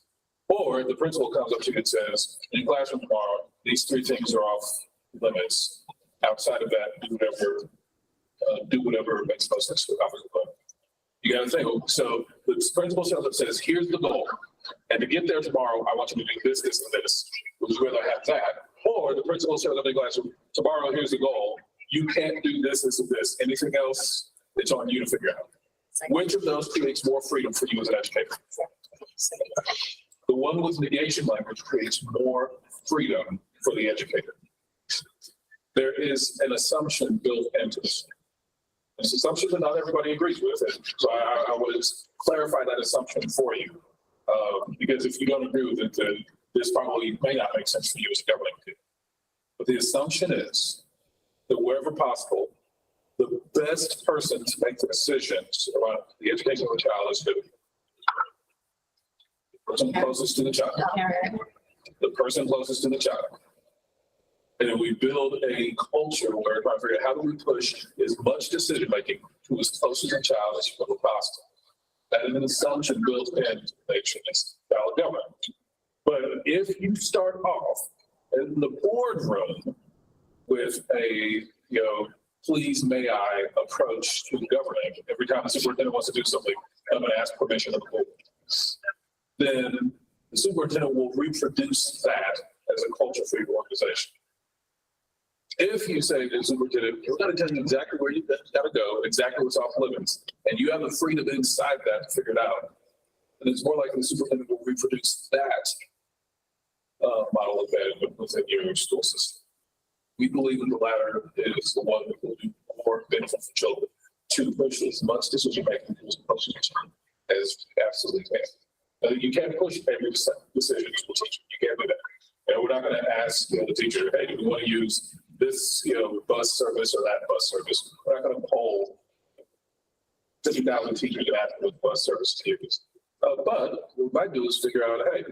Or the principal comes up to you and says, in your classroom tomorrow, these 3 things are off limits. Outside of that, do whatever makes most sense for the. You got to think. So the principal shows up and says, here's the goal. And to get there tomorrow, I want you to do this, this, and this. Would you rather have that? Or the principal shows up in the classroom, tomorrow, here's the goal. You can't do this, this, and this. Anything else, it's on you to figure out. Which of those creates more freedom for you as an educator? The one with negation language creates more freedom for the educator. There is an assumption built into this. This assumption that not everybody agrees with, and so I would clarify that assumption for you. Because if you don't agree with it, then this probably may not make sense for you as a governing entity. But the assumption is that wherever possible, the best person to make the decisions around the education of the child is who? The person closest to the child. The person closest to the child. And then we build a culture where we're trying to figure out how do we push as much decision-making to as close to the child as possible. That is an assumption built in to make sure it's valid government. But if you start off in the boardroom with a, please may I approach to the governing every time the superintendent wants to do something, I'm going to ask permission of the board. Then the superintendent will reproduce that as a culture for your organization. If you say to the superintendent, we're going to tell you exactly where you've got to go, exactly what's off limits, and you have the freedom inside that to figure it out, then it's more likely the superintendent will reproduce that model of that within your school system. We believe that the latter is the one that will do more benefit for children to push as much decision making as absolutely can. You can't push every decision to the teacher. You can't do that. And we're not going to ask the teacher, hey, do we want to use this, bus service or that bus service? We're not going to poll 50,000 teachers that with bus service to use. But what we might do is figure out, hey,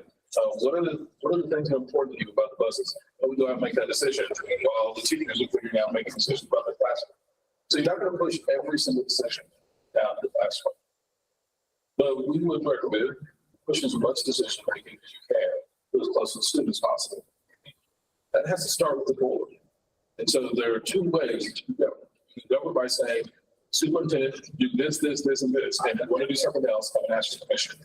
what are the things that are important to you about the buses? And we go out and make that decision while the teachers are figuring out making decisions about the classroom. So you're not going to push every single decision down to the classroom. But we would recommend push as much decision making as you can as close to the student as possible. That has to start with the board. And so there are two ways you can govern. You can govern by saying, superintendent, do this, this, this, and this, and if you want to do something else, come and ask your permission.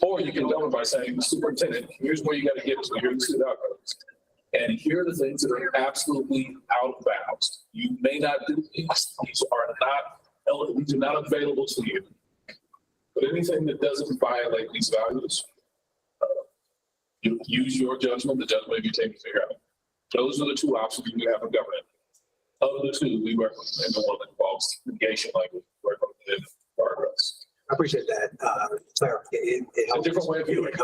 Or you can govern by saying, superintendent, here's where you got to get to, here's the student outcomes. And here are the things that are absolutely out of bounds. You may not do these. These are not available to you. But anything that doesn't violate these values, you use your judgment, the judgment of your team to figure out. Those are the two options you have in government. Of the two, we recommend the one that involves negation language, recommended guardrails. I appreciate that, Claire. It helps. A different way of viewing it.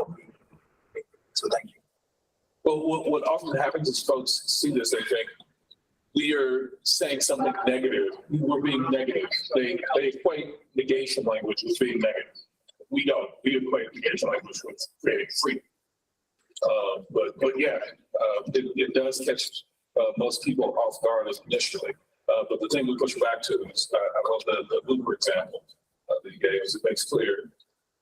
So thank you. Well, what often happens is folks see this, they think, we are saying something negative. We're being negative. They equate negation language with being negative. We don't. We equate negation language with creating freedom. But yeah, it does catch most people off guard initially. But the thing we push back to is, I love the Uber example that you gave, is it makes clear,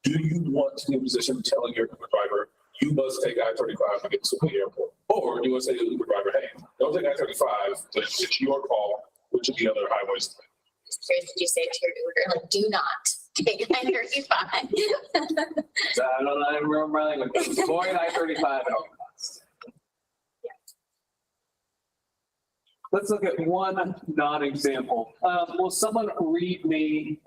do you want to be in a position of telling your Uber driver, you must take I-35 to get to the airport? Or do you want to say to the Uber driver, hey, don't take I-35, but it's your call, which of the other highways? Did you say to your Uber, like, do not take I-35? I don't remember my language. Avoid I-35 at all costs. Let's look at one non-example. Will someone read me,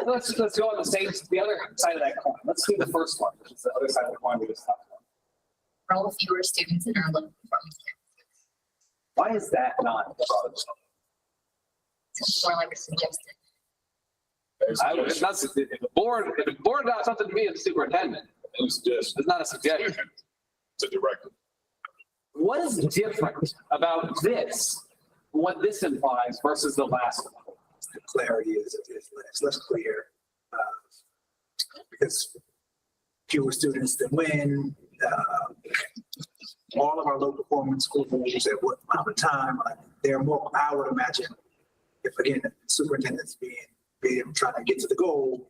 let's go on the other side of that coin. Let's do the first one, which is the other side of the coin we just talked about. Enroll fewer students in our low performing campuses. Why is that not? It's more like a suggestion. It's not, if the board got something to be a superintendent, it's not a suggestion. It's a directive. What is different about this, what this implies versus the last one? The clarity is less clear. Because fewer students than when, all of our low performance school boards at what amount of time, they're more, I would imagine, if again, the superintendent's being trying to get to the goal,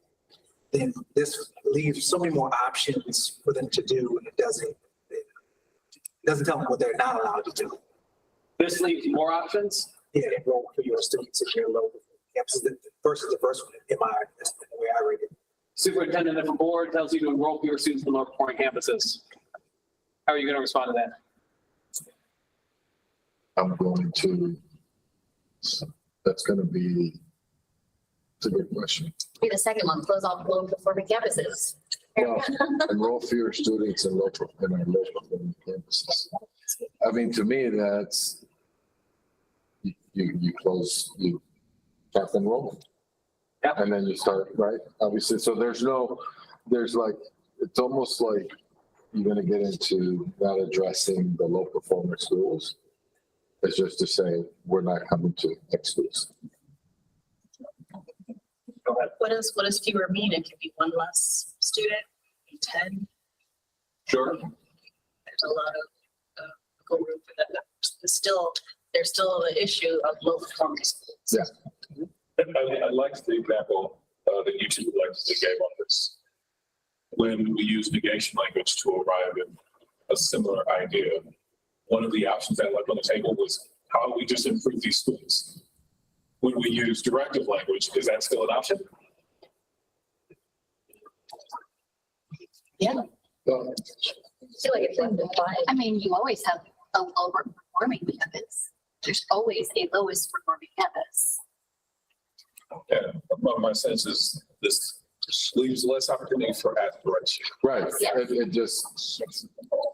then this leaves so many more options for them to do, and it doesn't tell them what they're not allowed to do. This leaves more options? Yeah, enroll for your students in your low campuses versus the first one, that's the way I read it. Superintendent, if a board tells you to enroll fewer students in low performing campuses, how are you going to respond to that? I'm going to, that's going to be, it's a good question. Be the second one, close all low performing campuses. Well, enroll fewer students in our local campuses. I mean, to me, that's, you close, you cap enrollment. Yeah. And then you start, right? Obviously, so there's like, it's almost like you're gonna get into not addressing the low performer schools. It's just to say, we're not coming to X schools. What does fewer mean? It could be one less student, 10. Sure. There's a lot of wiggle room for that. There's still an issue of low performing schools. Yeah. I liked the example that you two gave on this. When we use negation language to arrive at a similar idea, one of the options I left on the table was how we just improve these schools. When we use directive language, is that still an option? Yeah. So, I feel like it's implied. I mean, you always have a lower performing campus. There's always a lowest performing campus. Yeah, my sense is this leaves less opportunity for aspiration. right, Yeah. it just,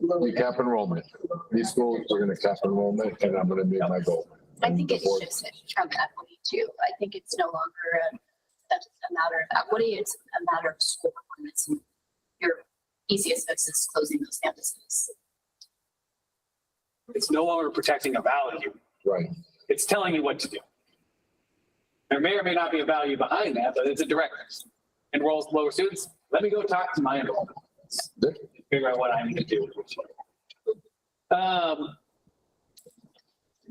you cap enrollment. These schools are gonna cap enrollment, and I'm gonna meet my goal. I think it shifts it from equity too. I think it's no longer a matter of equity, it's a matter of school performance. And your easiest fix is closing those campuses. It's no longer protecting a value. Right. It's telling you what to do. There may or may not be a value behind that, but it's a directive. Enrolls lower students. Let me go talk to my enrollment. Figure out what I need to do.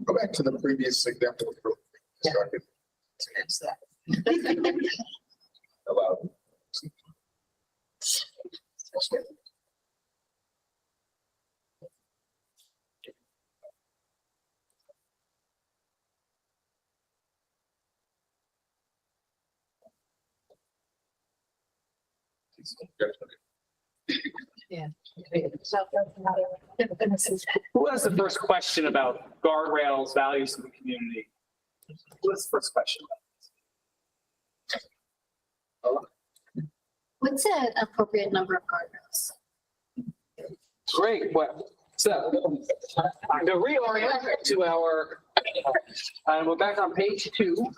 Go back to the previous example. About. Who has the first question about guardrails, values of the community? Who has the first question? What's an appropriate number of guardrails? Great. Well, so to reorient to our, we're back on page 2.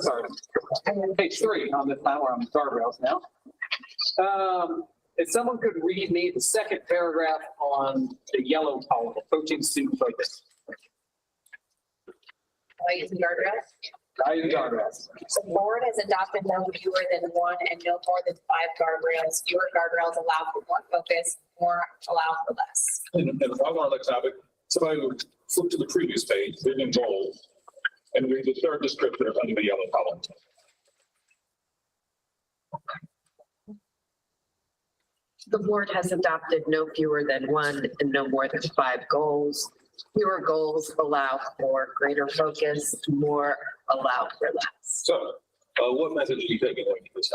Sorry, page 3 on this time. We're on guardrails now. If someone could read me the second paragraph on the yellow column, coaching student focus. Values and guardrails. Values and guardrails. So the board has adopted no fewer than 1 and no more than 5 guardrails. Fewer guardrails allow for more focus, more allow for less. And while on that topic, somebody would flip to the previous page, vision goal, and read the third descriptor under the yellow column. The board has adopted no fewer than 1 and no more than 5 goals. Fewer goals allow for greater focus, more allow for less. So, what message are you taking away from this?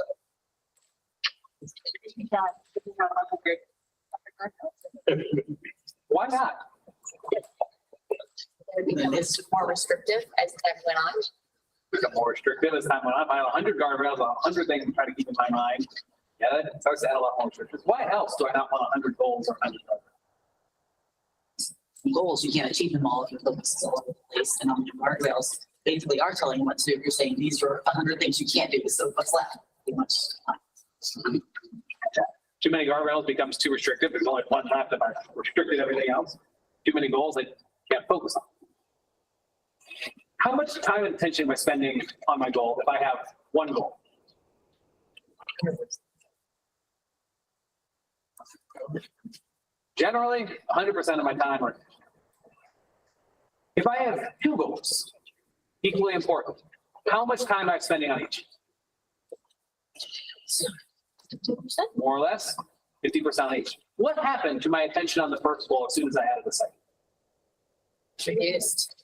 Why not? They're becoming more restrictive as time went on. Become more restrictive as time went on. I have 100 guardrails, 100 things I'm trying to keep in my mind. Yeah, that starts to add a lot more restrictions. Why else do I not want 100 goals or 100 guardrails? Goals, you can't achieve them all if your focus is all over the place, and on the guardrails, basically are telling you what to do. You're saying these are 100 things you can't do, so what's left? Pretty much. Too many guardrails becomes too restrictive. There's only one left if I restricted everything else. Too many goals I can't focus on. How much time and attention am I spending on my goal if I have one goal? Generally, 100% of my time. Or if I have 2 goals, equally important, how much time am I spending on each? 50%. More or less, 50% on each. What happened to my attention on the first goal as soon as I added the second? Reduced.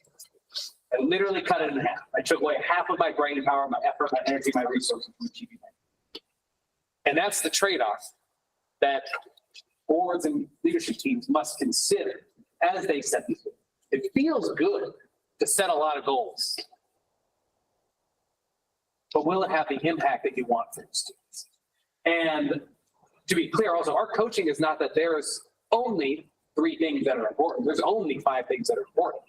I literally cut it in half. I took away half of my brain power, my effort, my energy, my resources from achieving that. And that's the trade-off that boards and leadership teams must consider as they set these goals. It feels good to set a lot of goals, but will it have the impact that you want for your students? And to be clear, also, our coaching is not that there's only 3 things that are important. There's only 5 things that are important.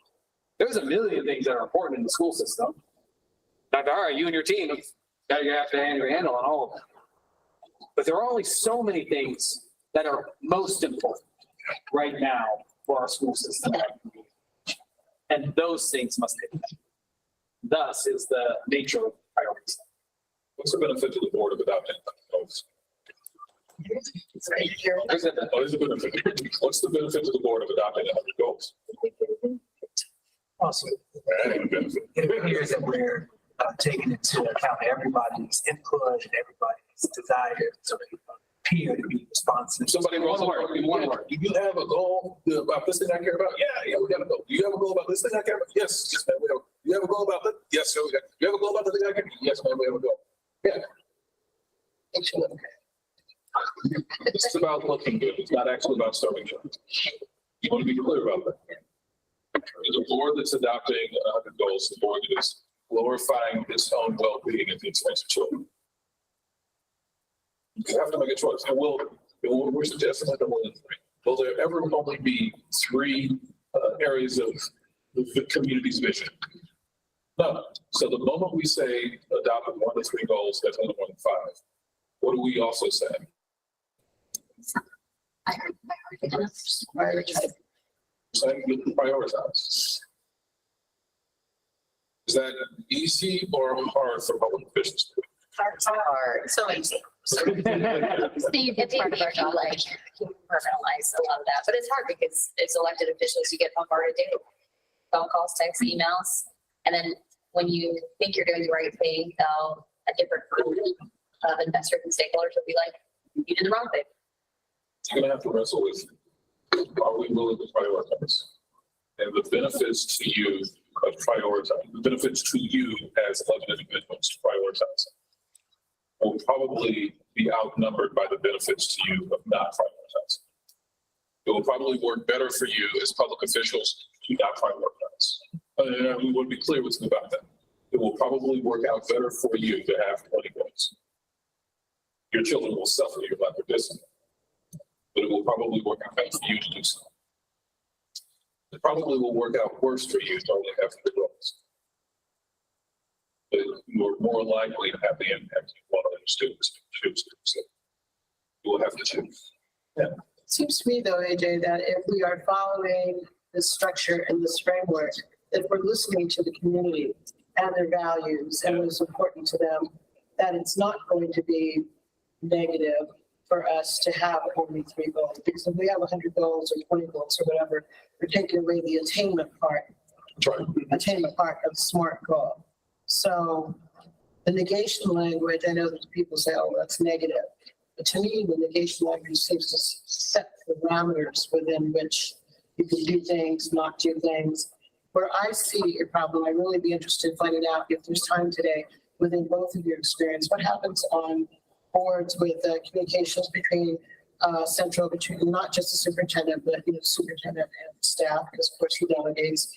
There's a million things that are important in the school system. Like, all right, you and your team, you have to handle on all of them. But there are only so many things that are most important right now for our school system. And those things must be met. Thus is the nature of priorities. What's the benefit to the board of adopting goals? What's the benefit to the board of adopting 100 goals? Also, it appears that we're taking into account everybody's input and everybody's desire to appear to be responsive. Somebody wrote in one word. Do you have a goal about this thing I care about? Yeah, we got a goal. Do you have a goal about this thing I care about? Yes, man, we have. Do you have a goal about that? Yes, sir, we got. Do you have a goal about the thing I care about? Yes, man, we have a goal. Yeah. It's about looking good. It's not actually about starving children. You want to be clear about that. The board that's adopting 100 goals, the board that is glorifying its own well-being at the expense of children. You have to make a choice. We're suggesting that more than 3. will there ever only be three areas of the community's vision? No. So the moment we say adopt 1 to 3 goals, that's only 1 to 5. What do we also say? I heard Saying you prioritize. Is that easy or hard for public officials? Hard. So easy. Steve, It's part of our job, like, compartmentalize a lot of that, but it's hard because as elected officials, you get bombarded daily. Phone calls, texts, emails, and then when you think you're doing the right thing, a different group of investors and stakeholders will be like, you did the wrong thing. You're gonna have to wrestle with, are we willing to prioritize? And the benefits to you of prioritizing, the benefits to you as elected individuals to prioritize will probably be outnumbered by the benefits to you of not prioritizing. It will probably work better for you as public officials to not prioritize. And we want to be clear with you about that. It will probably work out better for you to have 20 goals. Your children will suffer your lack of discipline, but it will probably work out better for you to do so. It probably will work out worse for you to only have 3 goals. But you're more likely to have the impact you want on your students if you choose to. So you will have to choose. Yeah. Seems to me though, AJ, that if we are following this structure and this framework, that we're listening to the community and their values and what's important to them, that it's not going to be negative for us to have only 3 goals. Because if we have 100 goals or 20 goals or whatever, we're taking away the attainment part of the SMART goal. So the negation language, I know that people say, oh, that's negative. But to me, the negation language seems to set parameters within which you can do things, not do things. Where I see a problem, I'd really be interested in finding out if there's time today within both of your experience, what happens on boards with communications between between not just the superintendent, but superintendent and staff, because of course he delegates.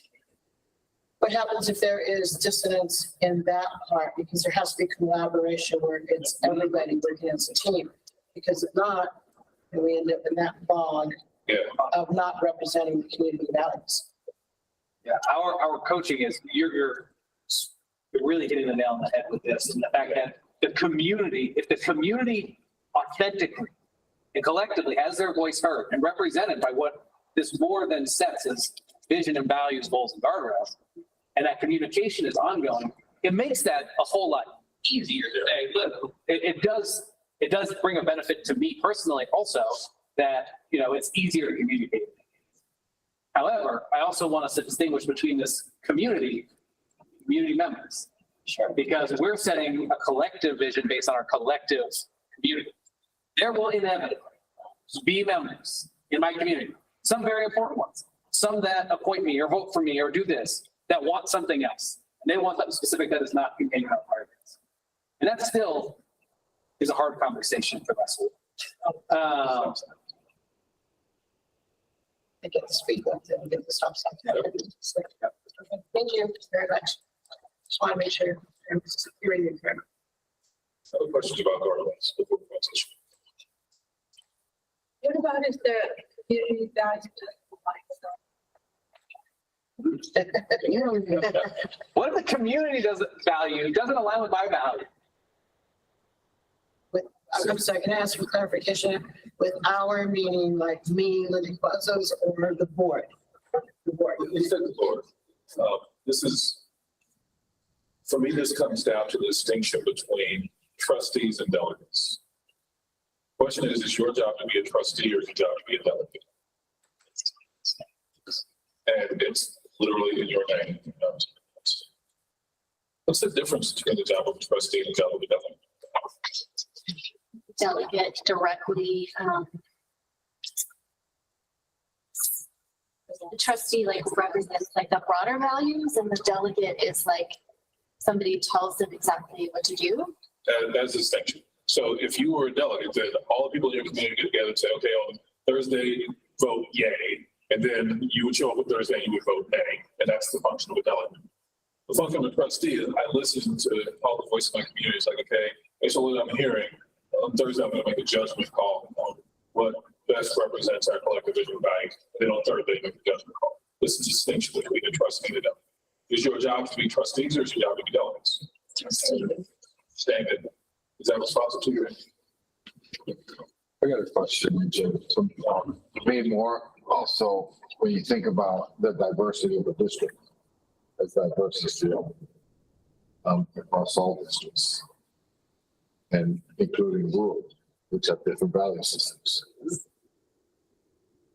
What happens if there is dissonance in that part? Because there has to be collaboration where it's everybody working as a team. Because if not, then we end up in that bog of not representing the community values. Yeah, our coaching is, you're really hitting the nail on the head with this, and the fact that if the community authentically and collectively has their voice heard and represented by what this more than sets as vision and values, goals and guardrails, and that communication is ongoing, it makes that a whole lot easier to say, look, it does bring a benefit to me personally also that, it's easier to communicate. However, I also want us to distinguish between this community members. Sure. Because we're setting a collective vision based on our collective community. There will inevitably be members in my community, some very important ones, some that appoint me or vote for me or do this, that want something else. And they want something specific that is not contained in our priorities. And that still is a hard conversation for us. I get the speed bump, then I get the stop sign. Thank you very much. Just want to make sure I'm hearing you correctly. Other questions about guardrails before the transition? What about if the community values What if the community doesn't align with my value? I'm sorry, can I ask for clarification? With our meaning, like me, Linda Quazos, or the board? The board. You said the board. This is, for me, this comes down to the distinction between trustees and delegates. Question is your job to be a trustee or is your job to be a delegate? And it's literally in your name. What's the difference between the job of a trustee and the job of a delegate? delegate directly, the trustee like represents like the broader values and the delegate is like somebody tells them exactly what to do. That's a distinction. So if you were a delegate, then all the people in your community get together and say, okay, on Thursday, vote yay. And then you would show up on Thursday and you would vote nay. And that's the function of a delegate. The function of a trustee is I listen to all the voices of my community. It's like, okay, based on what I'm hearing, on Thursday, I'm going to make a judgment call on what best represents our collective vision value. Then on third, they make the judgment call. This is a distinction between a trustee and a delegate. Is your job to be trustees or is your job to be delegates? Standard. Is that responsive to you? I got a question, Jim. Maybe more also, when you think about the diversity of the district, as diversity across all districts, and including rural, which have different value systems.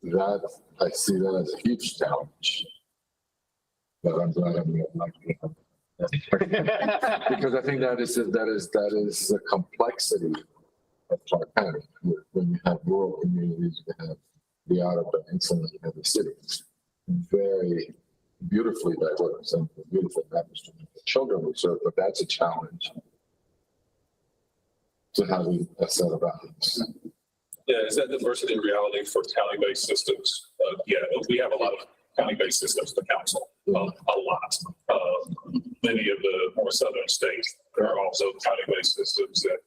That, I see that as a huge challenge. But I'm glad I'm not. Because I think that is the complexity of Clark County. When you have rural communities, you have the Outer Banks and you have the cities. Very beautifully diverse and beautiful tapestry. Children we serve, but that's a challenge to having a set of values. Yeah, is that diversity a reality for county-based systems? Yeah, we have a lot of county-based systems to council, a lot. Many of the more southern states, there are also county-based systems that,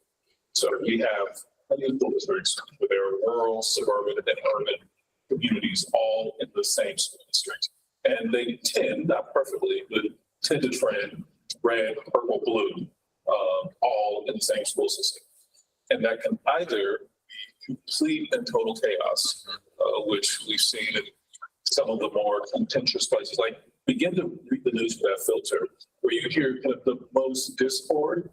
so we have plenty of school districts where there are rural, suburban, and urban communities all in the same school district. And they tend, not perfectly, but tend to trend red, purple, blue, all in the same school system. And that can either be complete and total chaos, which we've seen in some of the more contentious places. Like, begin to read the news with that filter, where you hear kind of the most discord.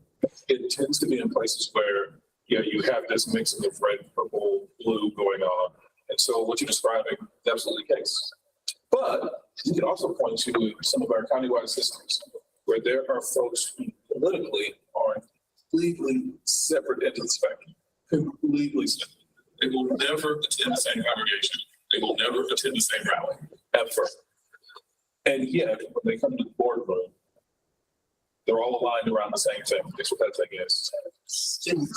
It tends to be in places where, you know, you have this mixing of red, purple, blue going on. And so what you're describing is absolutely the case. But you can also point to some of our countywide systems where there are folks who politically are completely separate ends of the spectrum, completely separate. They will never attend the same congregation. They will never attend the same rally, ever. And yet, when they come to the boardroom, they're all aligned around the same thing. That's what that thing is. They've adopted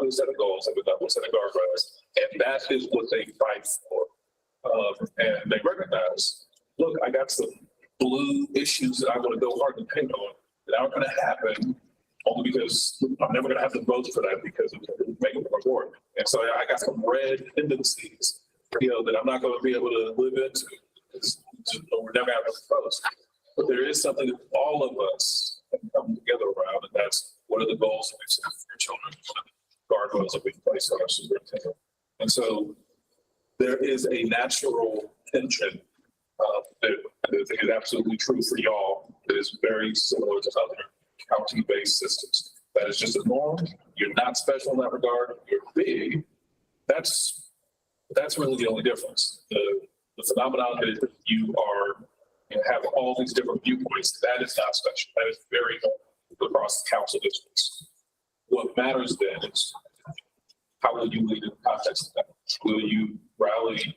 a set of goals, they've adopted a set of guardrails, and that is what they fight for. And they recognize, look, I got some blue issues that I want to go hard and paint on that aren't going to happen only because I'm never going to have the votes for that because of making the board. And so I got some red tendencies, you know, that I'm not going to be able to live into because we're never going to have votes. But there is something that all of us can come together around, and that's what are the goals that we've set for children, guardrails that we've placed on our superintendent. And so there is a natural tension that is absolutely true for y'all that is very similar to other county-based systems. That is just a norm. You're not special in that regard. You're big. That's really the only difference. The phenomenon that you have all these different viewpoints, that is not special. That is very normal across the council districts. What matters then is how will you lead in the context of that? Will you rally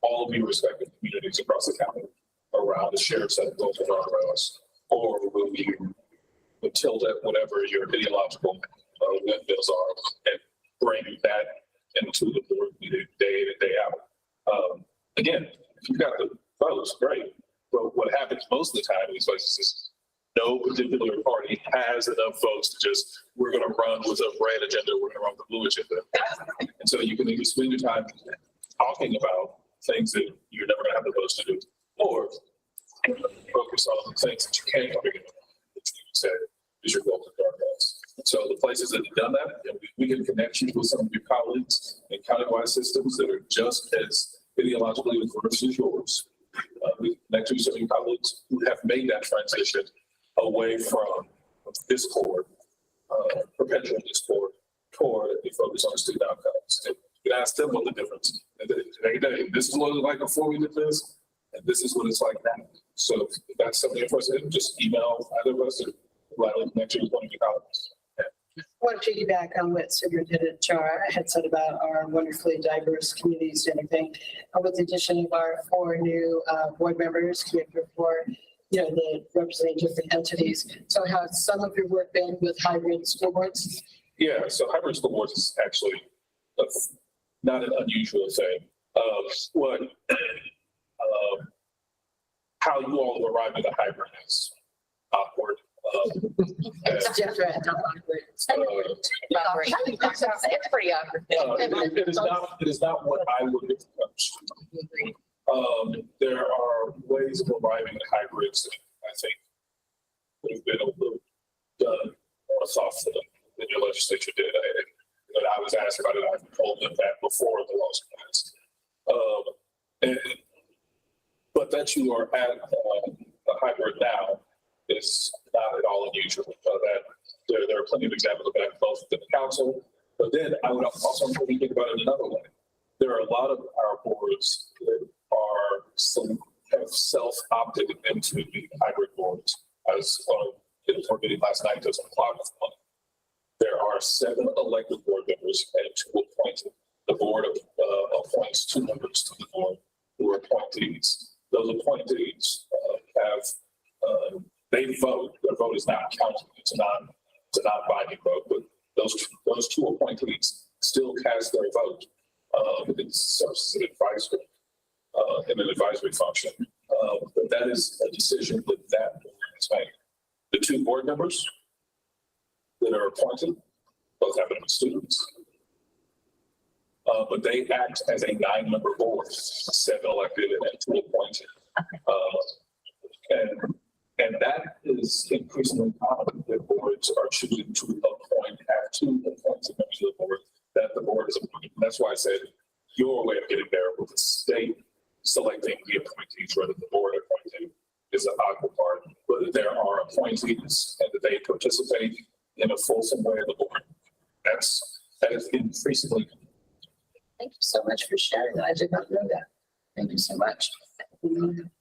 all of your respective communities across the county around a shared set of goals and guardrails? Or will you tilt at whatever your ideological windmills are and bring that into the board meeting day in and day out? Again, if you've got the votes, great. But what happens most of the time in these places is no particular party has enough votes to just, we're going to run with a red agenda, we're going to run with a blue agenda. And so you can either spend your time talking about things that you're never going to have the votes to do, or focus on the things that you can come together, which you said is your goals and guardrails. So the places that have done that, we can connect you with some of your colleagues in countywide systems that are just as ideologically diverse as yours. We can connect you with some of your colleagues who have made that transition away from discord, perpetual discord, toward a focus on student outcomes. And you can ask them what the difference is. This is what it was like before we did this, and this is what it's like now. So if that's something you're interested in, just email either of us or gladly connect you with one of your colleagues. I want to piggyback on what Superintendent Char had said about our wonderfully diverse communities and everything. With the addition of our 4 new board members, connected for, you know, the representing different entities. So has some of your work been with hybrid school boards? Yeah, so hybrid school boards is actually not an unusual thing. How you all have arrived at a hybrid is awkward. It's different. It's pretty awkward. it is not what I would have. There are ways of arriving at hybrids that I think would have been a little done more thoughtfully than your legislature did. When I was asked about it, I told them that before the laws passed. But that you are at a hybrid now is not at all unusual. There are plenty of examples of that both within the council, but then I would also maybe think about it another way. There are a lot of our boards that have self-opted into the hybrid boards. I was on a board meeting last night, there's a clock of one. There are 7 elected board members and 2 appointed. The board appoints 2 members to the board who are appointees. Those appointees they vote. Their vote is not counted. It's a non-binding vote, but those 2 appointees still cast their vote. It serves as an advisory function. But that is a decision that board has made. The 2 board members that are appointed both happen to be students. But they act as a 9-member board, 7 elected and 2 appointed. And that is increasingly common that boards are choosing to have 2 appointed members of the board that the board is appointing. That's why I said your way of getting there with the state selecting the appointees rather than the board appointing is an odd part. But there are appointees and that they participate in a fulsome way of the board. That is increasingly. Thank you so much for sharing that. I did not know that. Thank you so much.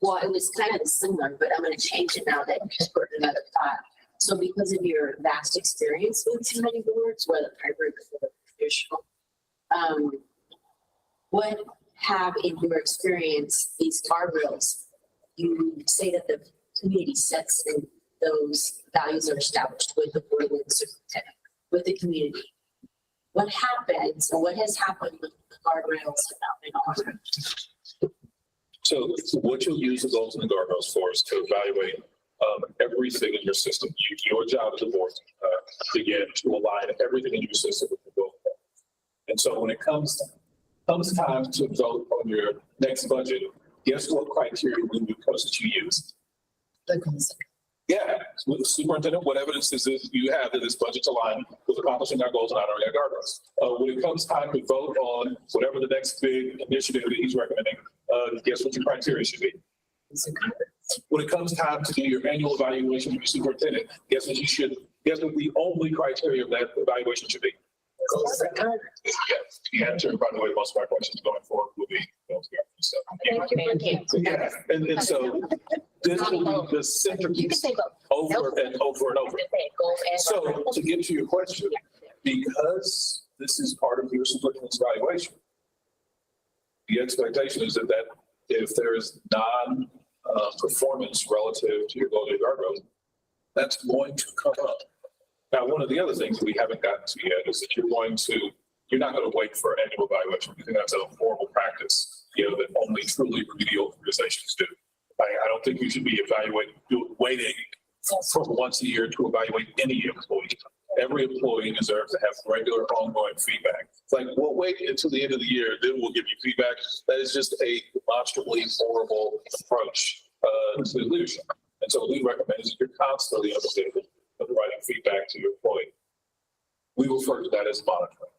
Well, it was kind of similar, but I'm going to change it now that you just put another thought. So because of your vast experience with too many boards, whether hybrid or traditional, what have in your experience these guardrails? You say that the community sets and those values are established with the board and the superintendent, with the community. What happens or what has happened with the guardrails have not been honored? So what you'll use the goals and the guardrails for is to evaluate everything in your system. Your job as a board, again, to align everything in your system with the goal. And so when it comes time to vote on your next budget, guess what criteria we would post that you use? Yeah, with the superintendent, what evidence is this you have that this budget's aligned with accomplishing our goals and honoring our guardrails? When it comes time to vote on whatever the next big initiative that he's recommending, guess what your criteria should be? When it comes time to do your annual evaluation of your superintendent, guess what the only criteria of that evaluation should be? The answer, by the way, most of my questions going forward will be those guardrails. So, yeah, and so this will be the centerpiece over and over and over. So to get to your question, because this is part of your superintendent's evaluation, the expectation is that if there is performance relative to your goal to guardrails, that's going to come up. Now, one of the other things that we haven't gotten to yet is that you're not going to wait for annual evaluation. I think that's a horrible practice, that only truly remedial organizations do. I don't think you should be waiting for once a year to evaluate any employee. Every employee deserves to have regular ongoing feedback. It's like, we'll wait until the end of the year, then we'll give you feedback. That is just a demonstrably horrible approach to leadership. And so what we recommend is that you're constantly providing feedback to your employee. We refer to that as monitoring.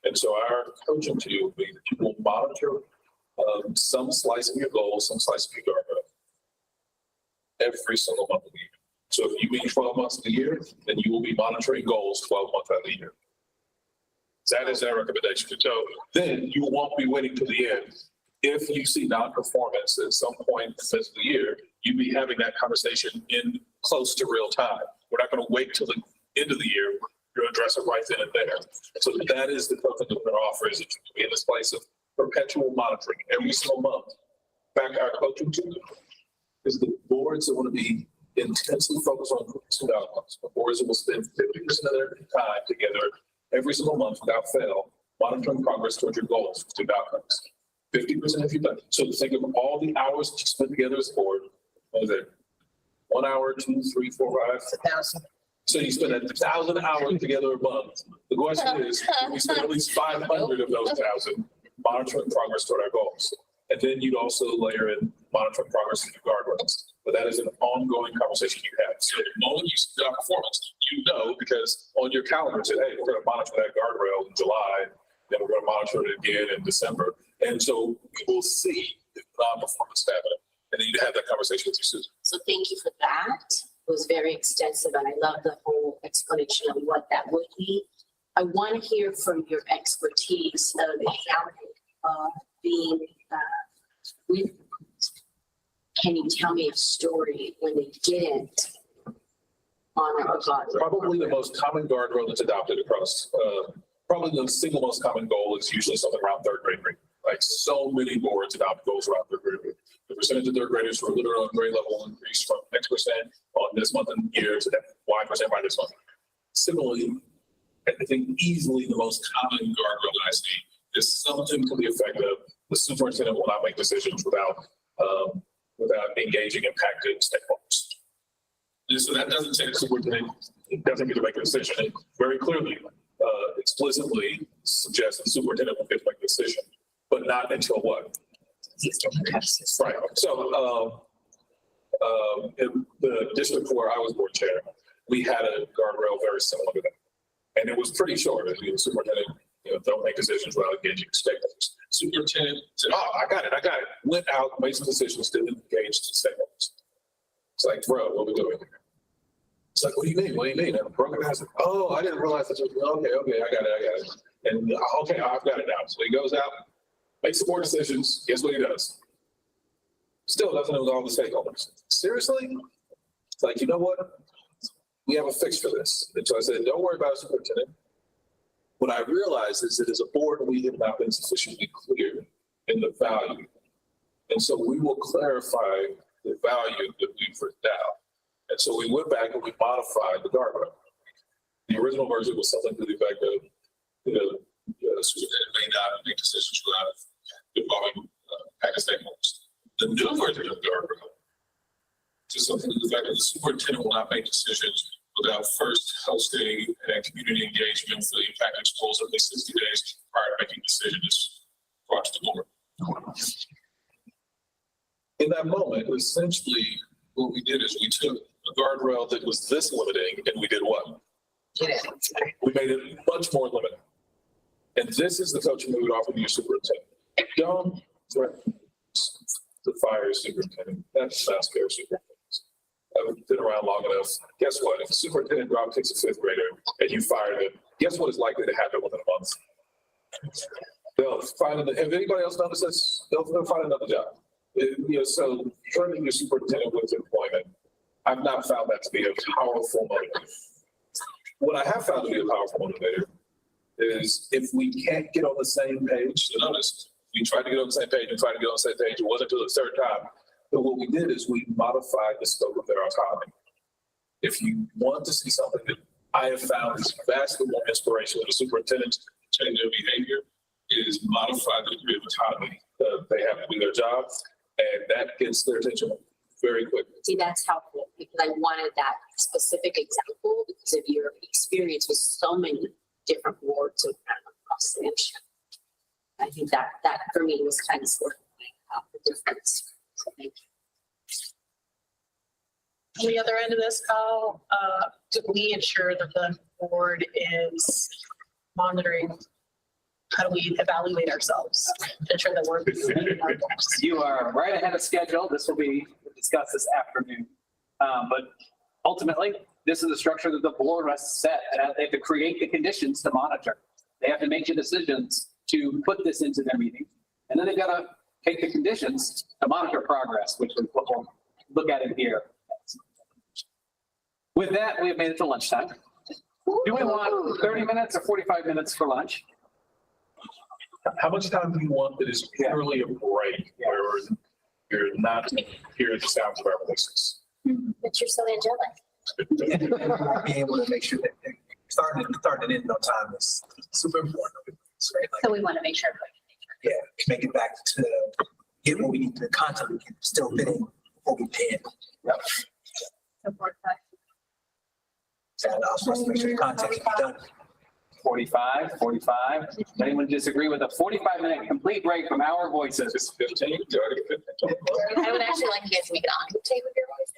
And so our coaching to you will be that you will monitor some slice of your goals, some slice of your guardrail every single month of the year. So if you meet 12 months of the year, then you will be monitoring goals 12 months out of the year. That is our recommendation. So then you won't be waiting till the end. If you see non-performance at some point in the the year, you'd be having that conversation in close to real time. We're not going to wait till the end of the year. You're going to address it right then and there. So that is the coaching that we're offering, is that you can be in this place of perpetual monitoring every single month. In fact, our coaching tool is the boards that want to be intensely focused on student outcomes. The boards that will spend 50% of their time together every single month without fail, monitoring progress towards your goals, student outcomes. 50% if you've done. So think of all the hours that you spend together as a board. What is it? 1 hour, 2, 3, 4, 5. 1,000. So you spend 1,000 hours together a month. The question is, do we spend at least 500 of those 1,000 monitoring progress toward our goals? And then you'd also layer in monitoring progress in the guardrails. But that is an ongoing conversation you have. So the moment you see our performance, you know, because on your calendar it said, hey, we're going to monitor that guardrail in July, then we're going to monitor it again in December. And so we will see if non-performance happening. And then you have that conversation with your students. So thank you for that. It was very extensive and I love the whole explanation of what that would be. I want to hear from your expertise of example being with. Can you tell me a story when they didn't honor a guardrail? Probably the most common guardrail that's adopted across, probably the single most common goal is usually something around third grade reading. Like so many boards adopt goals around third grade reading. The percentage of third graders who are literally on grade level increased from X% on this month and year to Y% by this month. Similarly, I think easily the most common guardrail that I see is something to the effect of the superintendent will not make decisions without engaging impacted stakeholders. And so that doesn't say the superintendent doesn't get to make a decision. It very clearly, explicitly suggests the superintendent will get to make a decision, but not until what? Right. So in the district where I was board chair, we had a guardrail very similar to that. And it was pretty short. The superintendent, don't make decisions without engaging stakeholders. Superintendent said, oh, I got it. Went out, made some decisions, didn't engage the stakeholders. It's like, bro, what are we doing here? It's like, what do you mean? And the program has it. Oh, I didn't realize that. Okay, I got it. And okay, I've got it now. So he goes out, makes some more decisions. Guess what he does? Still doesn't know all the stakeholders. Seriously? It's like, you know what? We have a fix for this. And so I said, don't worry about it, superintendent. What I realized is that as a board, we have not been sufficiently clear in the value. And so we will clarify the value that we've written down. And so we went back and we modified the guardrail. The original version was something to the effect of, the superintendent may not make decisions without involving package stakeholders. The new version of the guardrail is something to the effect of the superintendent will not make decisions without first hosting and community engagement for the impacted schools at least 60 days prior to making decisions across the board. In that moment, essentially, what we did is we took a guardrail that was this limiting and we did what? We made it much more limiting. And this is the coaching we would offer to your superintendent. Don't threaten to fire your superintendent. That's not scary superintendent. I've been around long enough. Guess what? If a superintendent drop kicks a fifth grader and you fire them, guess what is likely to happen within a month? They'll find, if anybody else notices this, they'll find another job. So threatening your superintendent with employment, I've not found that to be a powerful motivator. What I have found to be a powerful motivator is if we can't get on the same page, so notice, we tried to get on the same page, it wasn't until the third time. But what we did is we modified the scope of their autonomy. If you want to see something that I have found is vastly more inspirational to superintendents to change their behavior, is modify the degree of autonomy they have to do their job, and that gets their attention very quickly. See, that's helpful because I wanted that specific example because of your experience with so many different boards across the nation. I think that for me was kind of sort of like the difference. So thank you. On the other end of this, how do we ensure that the board is monitoring? How do we evaluate ourselves to ensure that we're meeting our goals? You are right ahead of schedule. This will be discussed this afternoon. But ultimately, this is the structure that the board has set. They have to create the conditions to monitor. They have to make the decisions to put this into their meeting. And then they've got to take the conditions to monitor progress, which is what we'll look at it here. With that, we have made it to lunchtime. Do we want 30 minutes or 45 minutes for lunch? How much time do you want that is purely a break where you're not hearing the sounds of our voices? But you're so angelic. Being able to make sure that they're starting and ending on time is super important. Right? So we want to make sure. Yeah, make it back to get what we need, the content we can still fit in before we pay it. Yep. And I was supposed to make sure the content can be done. 45. Does anyone disagree with a 45-minute complete break from our voices? It's 15, you already 15. I would actually like you guys to make it on tape with your voices.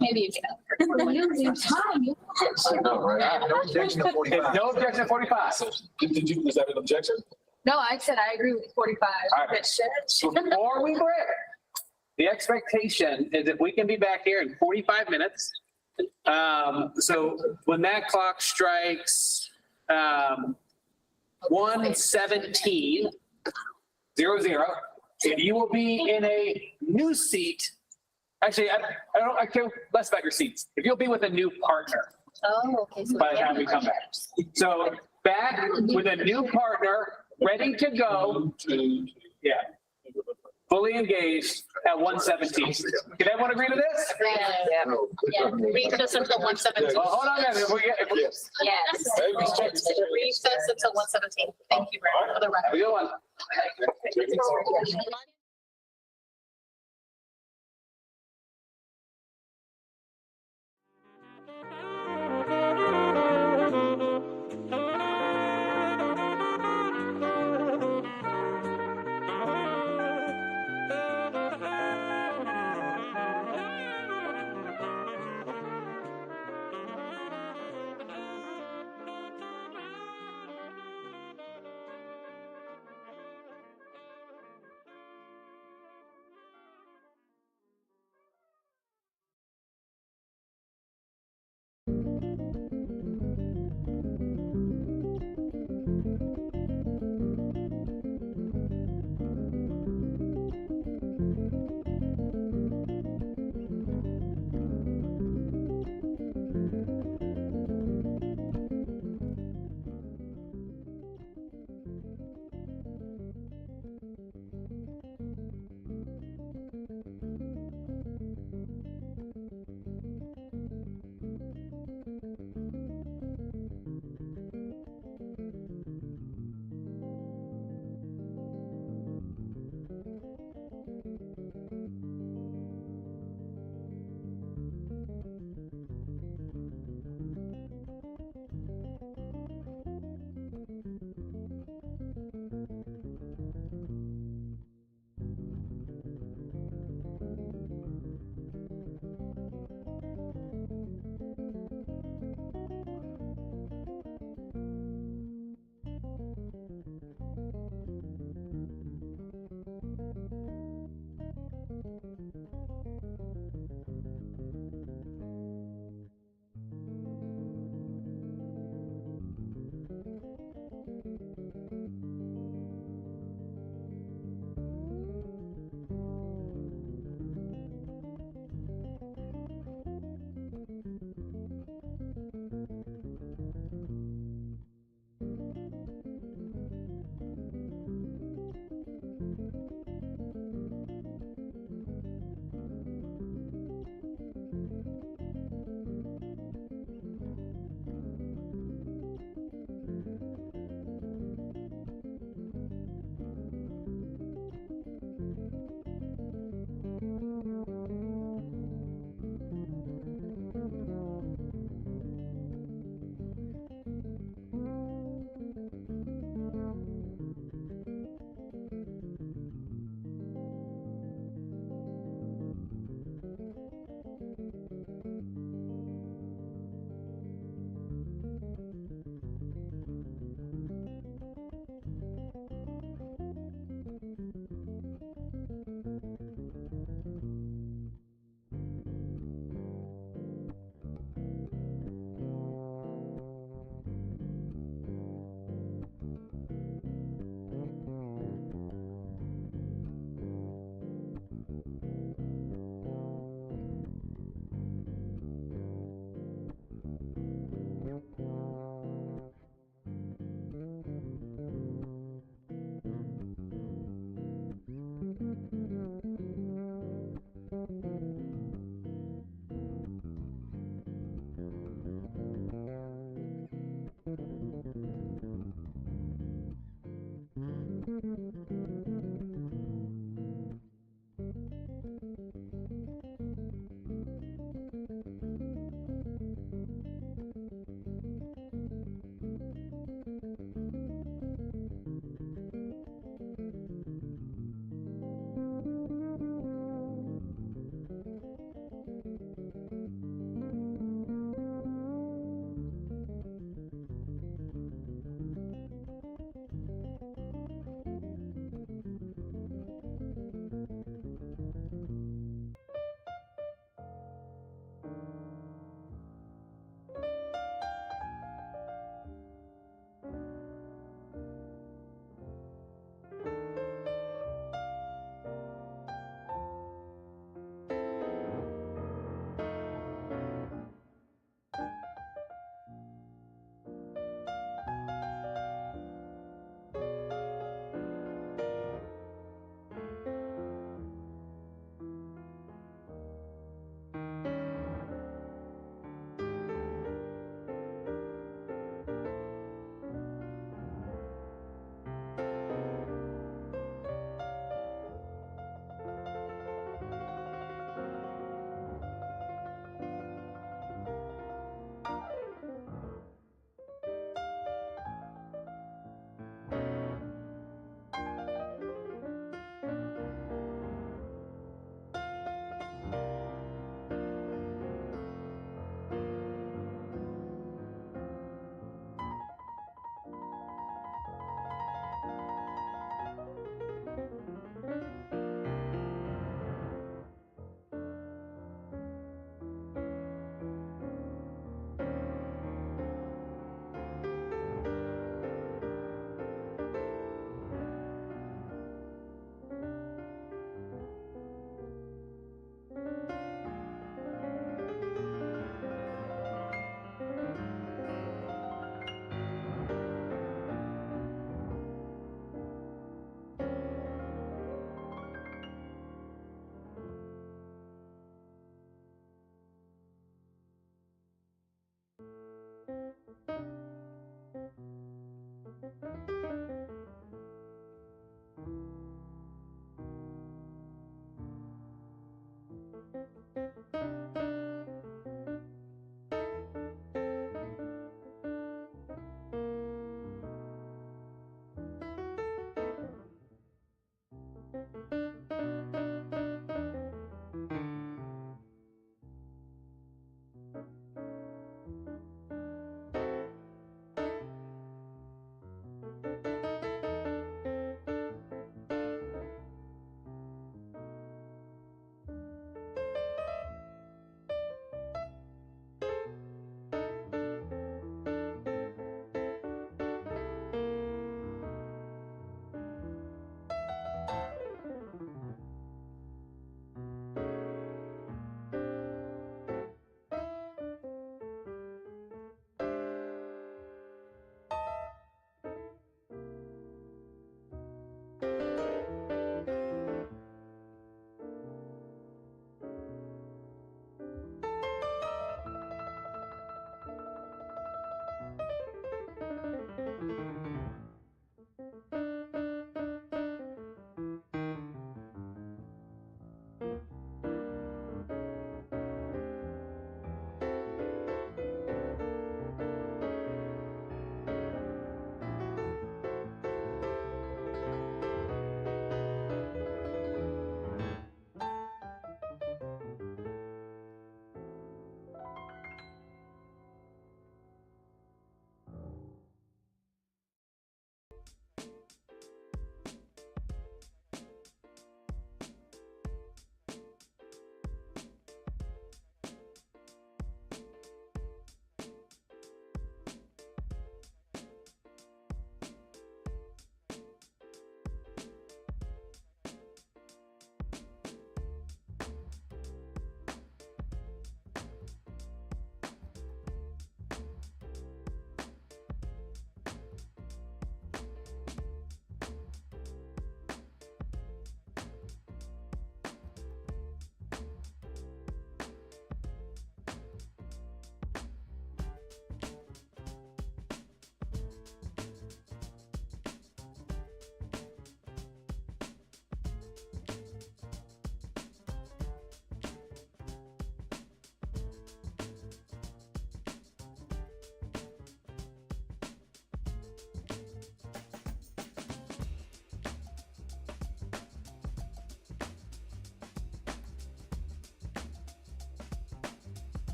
Maybe you can. We're losing time. I know, right? No objection to 45. No objection to 45. Did you, is that an objection? No, I said I agree with 45. All right. Before we break, the expectation is if we can be back here in 45 minutes. So when that clock strikes 1:17:00, if you will be in a new seat, actually, I care less about your seats. If you'll be with a new partner Oh, okay. So by the time we come back. So back with a new partner, ready to go. Yeah. Fully engaged at 1:17. Can everyone agree to this? Yeah, recess until 1:17. Well, hold on a minute. Yes. Recess until 1:17. Thank you, Brad, for the Have a record. good one.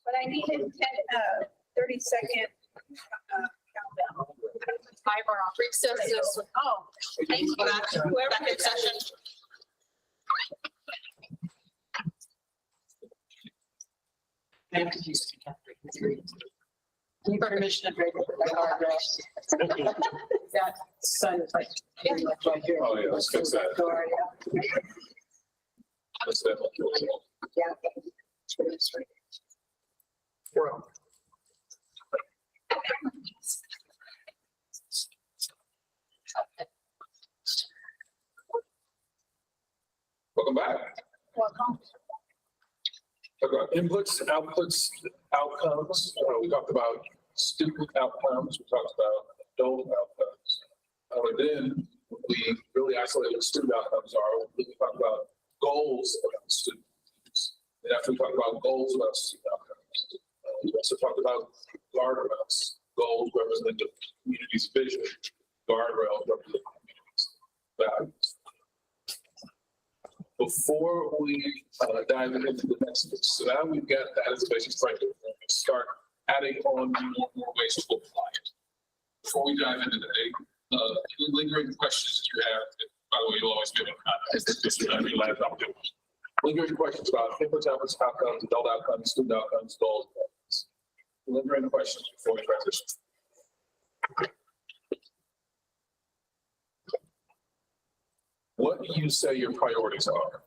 But I needed 30-second. Timer off. Recess. Oh. Thanks for that. Second session. Any permission to break the guardrail? That sun is like pretty much right here. Oh, yeah, let's fix that. Door, yeah. Let's that. Yeah. It's really straight. Welcome back. Welcome. Talk about inputs, outputs, outcomes. We talked about student outcomes. We talked about adult outcomes. And then we really isolated what student outcomes are. We talked about goals about students. And after we talked about goals about student outcomes, we also talked about guardrails. Goals represent the community's vision. Guardrails represent the community's values. Before we dive into the next bit, so now we've got that as a basic framework, we're going to start adding on more ways to apply it. Before we dive into today, any lingering questions that you have, by the way, you'll always be able to contact this is going to be last opportunity. Lingering questions about inputs, outputs, outcomes, adult outcomes, student outcomes, goals. Lingering questions before we transition. What do you say your priorities are?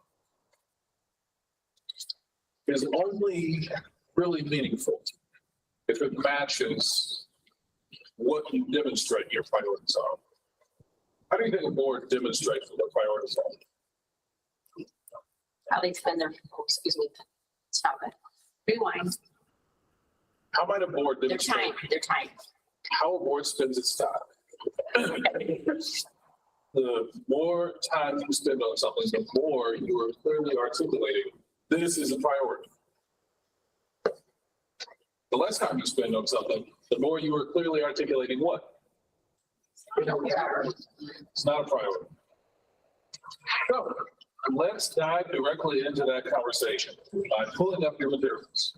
Is only really meaningful if it matches what you demonstrate your priorities are. How do you think a board demonstrates what their priorities are? How they spend their, stop it. Rewind. How might a board Their demonstrate time. how a board spends its time? The more time you spend on something, the more you are clearly articulating, this is a priority. The less time you spend on something, the more you are clearly articulating what? It's not a priority. So let's dive directly into that conversation by pulling up your materials.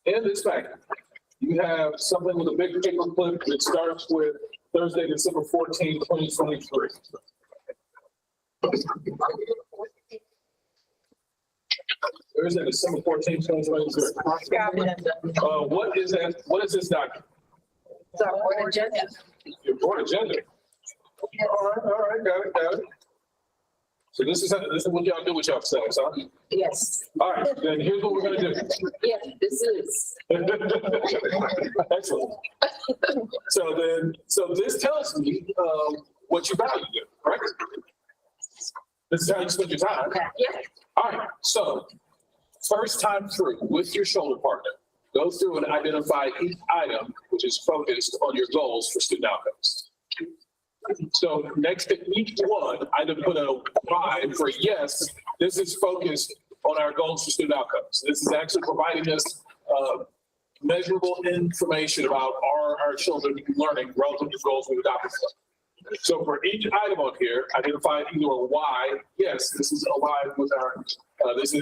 In this packet, you have something with a big paper clip that starts with Thursday, December 14, 2023. Thursday, December 14, 2023. What is that? What is this document? It's our board agenda. Your board agenda. All right, got it. So this is what y'all do with yourselves, huh? Yes, All right, then here's what we're gonna do. yes, this is. Excellent. So this tells me what you value, right? This is how you spend your time. Yeah. All right, so first time through with your shoulder partner, go through and identify each item which is focused on your goals for student outcomes. So next to each one, I then put a Y for yes, this is focused on our goals for student outcomes. This is actually providing us measurable information about our children learning relative to goals we've adopted. So for each item on here, identify either a Y, yes, this is aligned with our, this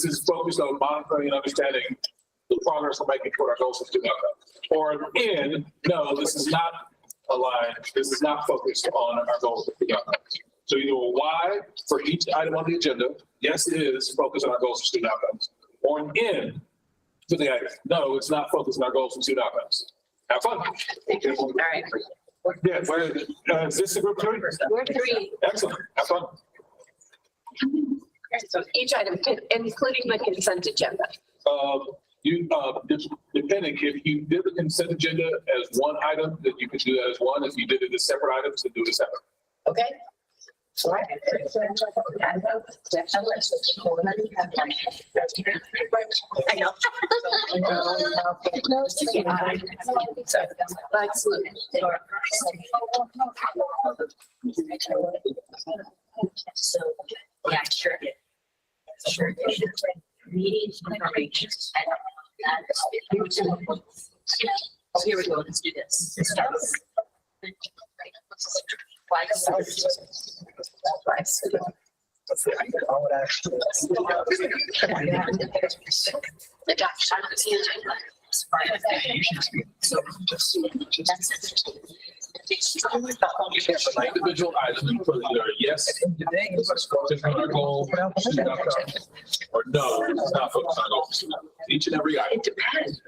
is focused on monitoring and understanding the progress we're making toward our goals for student outcomes. Or an N, no, this is not aligned, this is not focused on our goals for student outcomes. So either a Y for each item on the agenda, yes, it is focused on our goals for student outcomes. Or an N for the item, no, it's not focused on our goals for student outcomes. Have fun. All right. Yeah, is this a group three? We're three. Excellent, have fun. So each item, including the consent agenda. Depending, if you did the consent agenda as one item, then you could do that as one. If you did it as separate items, then do it as separate. Okay. I know. So, yeah, sure. Sure. Meeting information. Oh, here we go. Let's do this. Let's start. Otherwise. Adoption. Individual items, you put either yes, focus on our goal, or no, it's not focused on our goal. Each and every item. It depends.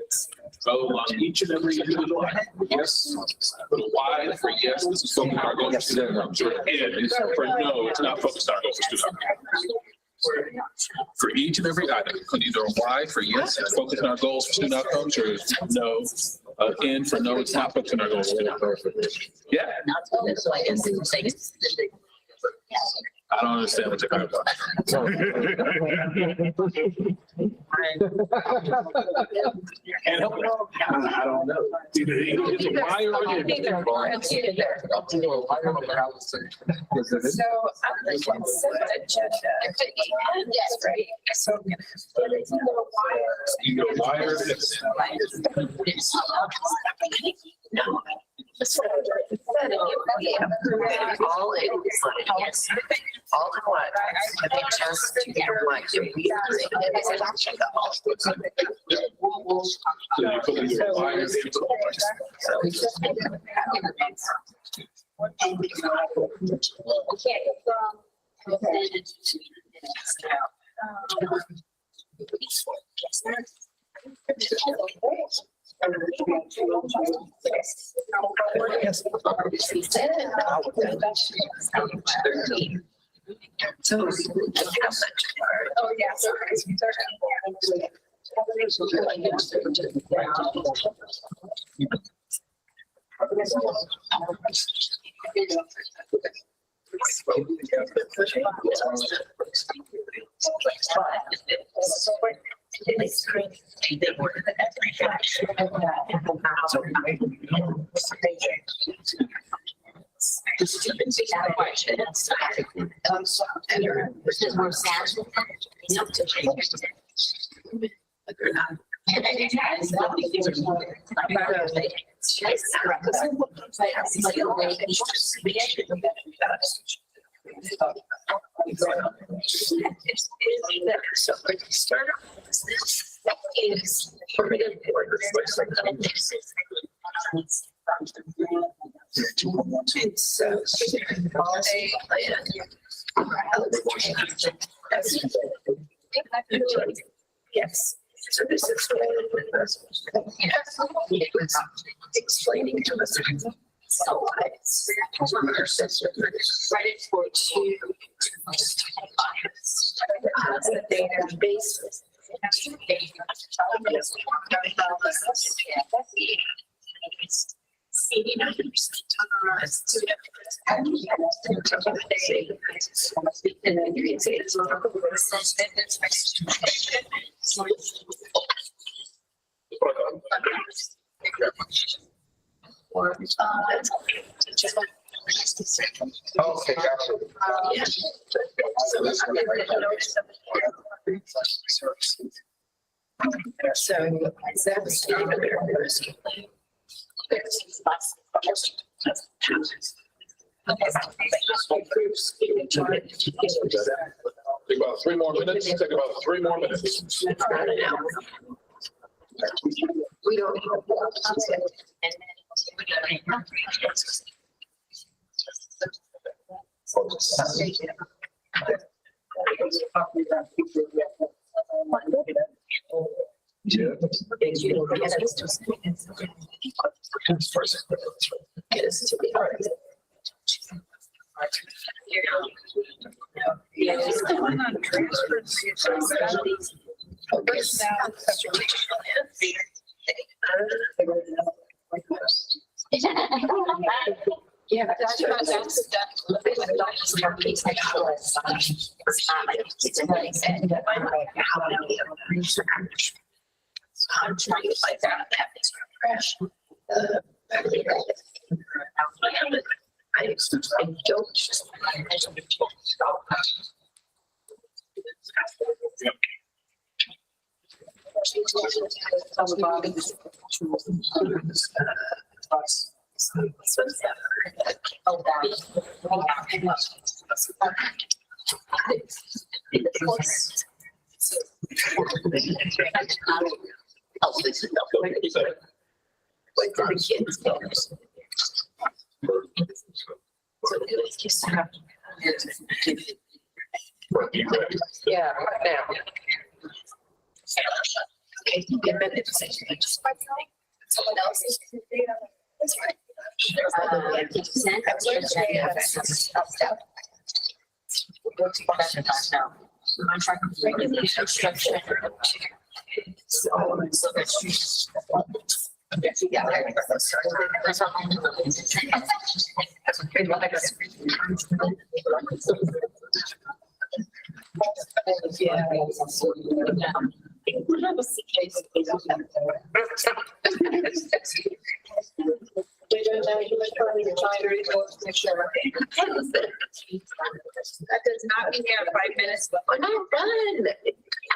So on each and every individual item, yes, put a Y for yes, this is focused on our goal for student outcomes. For no, it's not focused on our goal for student outcomes. For each and every item, put either a Y for yes, focus on our goals for student outcomes, or no, N for no, it's not focused on our goals. Yeah. I don't understand what you're talking about. Can't help it. I don't know. It's a Y or an N. So on the consent agenda, it could be yes, right? So. You go Y or X. No. All in, yes, all in one. I think just to get one, we check the all. So you put either Y or X. So we just make it So. Oh, yeah, sorry. Yes. So this is explaining to us. So it's credit for two the database. Okay, gotcha. So that's. Take about 3 more minutes. Take about 3 more minutes. We don't. Yeah, that's. I'm trying to find out that is crash. I don't just. Oh, Like for the kids. Yeah, right now. Someone else. That's right. Contract regulation structure. That does not mean you have 5 minutes. I'm not done.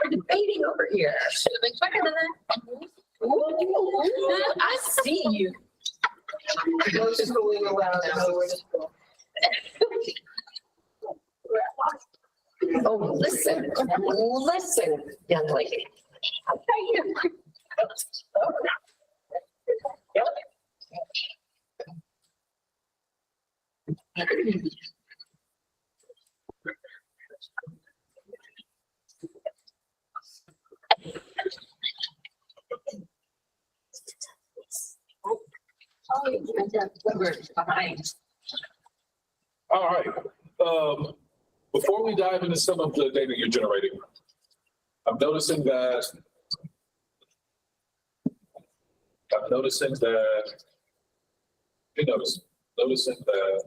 We're debating over here. Should have been quicker than that. Ooh, I see you. Those is going around. Oh, listen, young lady. All right. Before we dive into some of the data you're generating, I'm noticing that noticing that.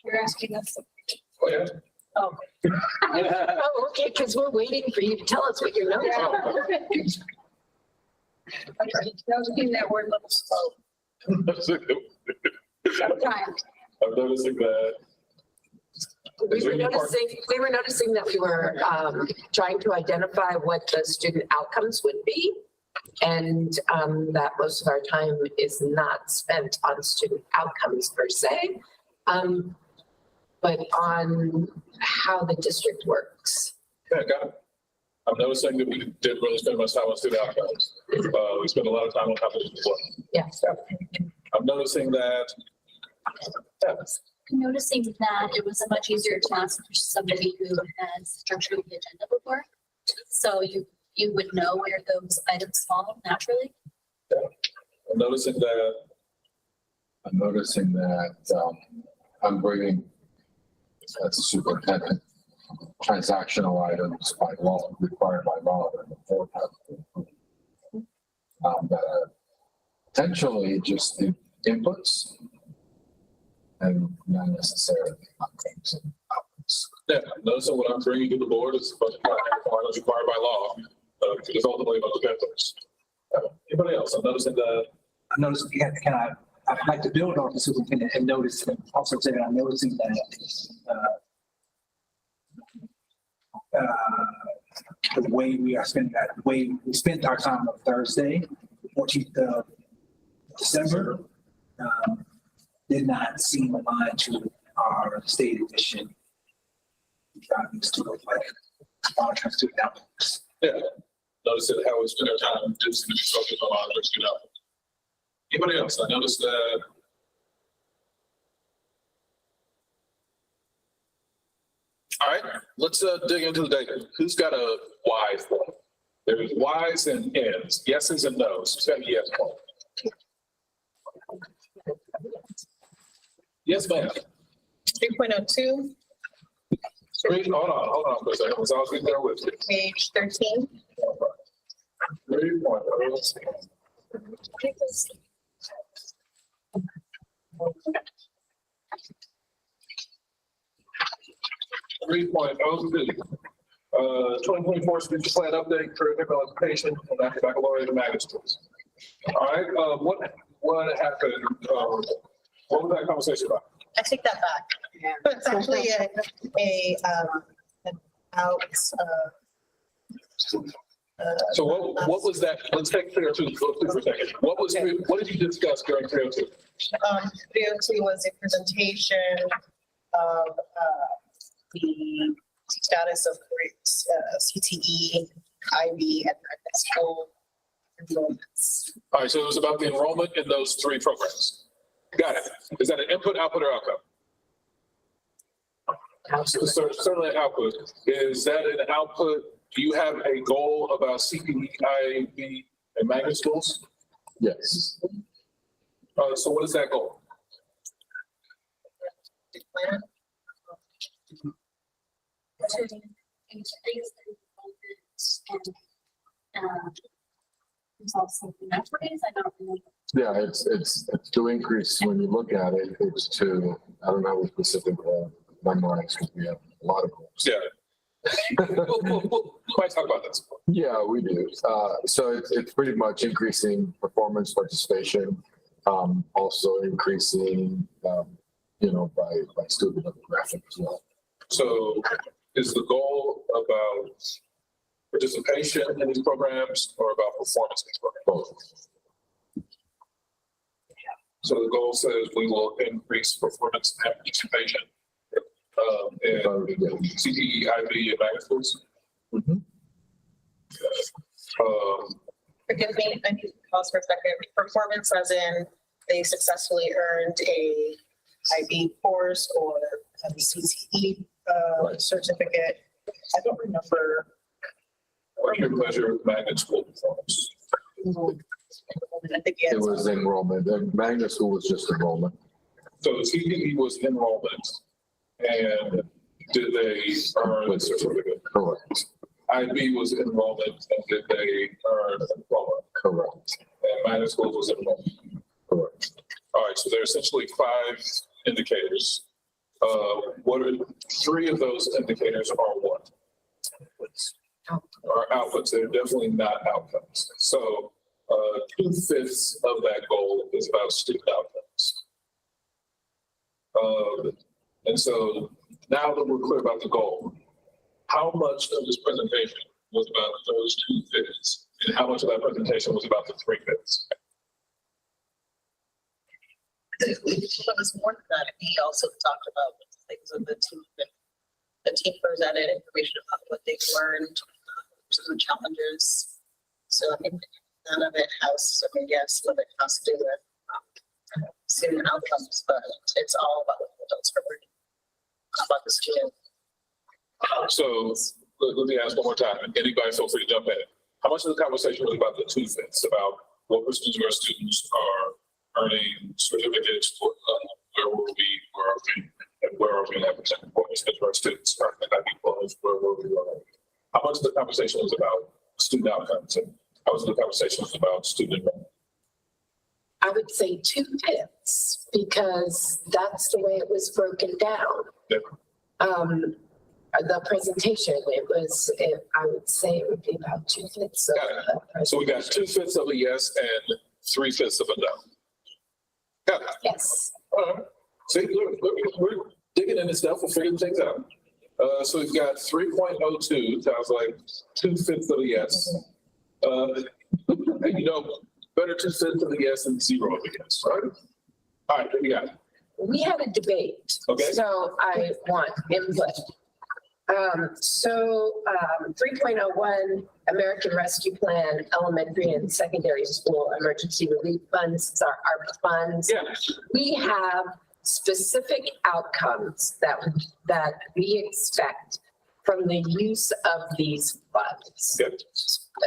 You're asking us. Oh, yeah. Oh. Oh, okay, because we're waiting for you to tell us what your notes are. Okay, noticing that we're a little slow. I'm noticing that. We were noticing that we were trying to identify what the student outcomes would be. And that most of our time is not spent on student outcomes per se, but on how the district works. Yeah, got it. I'm noticing that we didn't really spend much time on student outcomes. We spent a lot of time on how to work. Yes. I'm noticing that. Noticing that it was a much easier task for somebody who has structured the agenda before. So you would know where those items fall naturally. I'm noticing that I'm bringing, as a superintendent, transactional items by law, required by law, that the board has to approve. That are potentially just inputs and not necessarily outcomes. Yeah, noticing what I'm bringing to the board is a bunch of items required by law, because ultimately about the inputs. Anybody else? I'm noticing that. I noticed, I'd like to build on the superintendent and notice, and also say that I'm noticing that the way we are spending that, the way we spent our time on Thursday, 14th of December, did not seem aligned to our state edition. To look like monitoring student outcomes. Yeah, noticing how we spend our time just focused on monitoring student outcomes. Anybody else? I noticed that. All right, let's dig into the data. Who's got a why for it? There's whys and ends, yeses and nos. Who's got a yes for it? Yes, ma'am. 3.02, Hold on for a second. I was getting there with you. page 13. 3.02. 2024 strategic plan update, curriculum implementation, and after baccalaureate and magnet schools. All right, what happened? What was that conversation about? I take that back. But it's actually an So what was that? Let's take 302 for a second. What did you discuss during 302? 302 was a presentation of the status of CTE, IB, and school enrollments. All right, so it was about the enrollment in those three programs. Got it. Is that an input, output, or outcome? Certainly an output. Is that an output? Do you have a goal about CPE, IB, and magnet schools? Yes. So what is that goal? Plan. To increase the enrollment and, resolve some inequities. I don't really. Yeah, it's to increase, when you look at it, it's to, I don't know the specific memorize, because we have a lot of goals. Yeah. We'll might talk about this. Yeah, we do. So it's pretty much increasing performance participation, also increasing, by student demographic as well. So is the goal about participation in these programs or about performance in these programs? Both. So the goal says we will increase performance and participation in CTE, IB, and magnet schools. Mhm. Forgive me, I need to pause for a second. Performance as in they successfully earned a IB course or a CCE certificate. I don't remember. What your measure of magnet school performance? I think It was enrollment. The magnet school was just enrollment. So the CTE was enrollment, and did they earn a certificate? Correct. IB was enrollment, and did they earn a diploma? Correct. And magnet schools was enrollment. Correct. All right, so there are essentially 5 indicators. What are 3 of those indicators are what? Are outputs. They're definitely not outcomes. So 2/5 of that goal is about student outcomes. And so now that we're clear about the goal, how much of this presentation was about those 2/5, and how much of that presentation was about the 3/5? It was more than that. We also talked about things of the team. The team presented information about what they've learned, some challenges. So I think none of it has, I mean, yes, what it has to do with student outcomes, but it's all about what adults are learning about the student. So let me ask one more time, and anybody feel free to jump in. How much of the conversation was about the 2/5, about what percentage of our students are earning certificates, where were we, and where are we in that percentage? What percentage of our students are earning IB+, where were we? How much of the conversation was about student outcomes, and how much of the conversation was about student enrollment? I would say 2/5, because that's the way it was broken down. Yeah. The presentation, I would say it would be about 2/5 of the So we got 2/5 of a yes and 3/5 of a no. Got it. Yes. All right. See, we're digging into stuff, we're figuring things out. So we've got 3.02, sounds like 2/5 of a yes. Better 2/5 of a yes than 0 of a yes, right? All right, what do you got? We had a debate. Okay. So I want input. 3.01, American Rescue Plan, elementary and secondary school emergency relief funds, are our funds. Yeah. We have specific outcomes that we expect from the use of these funds. Good.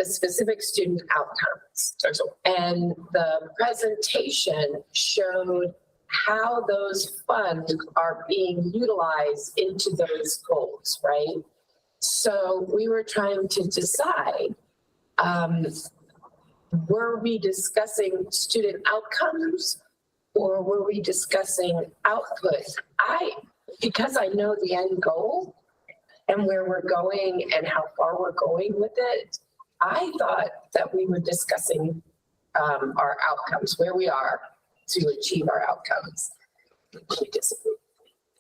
Specific student outcomes. Excellent. And the presentation showed how those funds are being utilized into those goals, right? So we were trying to decide, were we discussing student outcomes or were we discussing output? Because I know the end goal and where we're going and how far we're going with it, I thought that we were discussing our outcomes, where we are to achieve our outcomes. We disagree.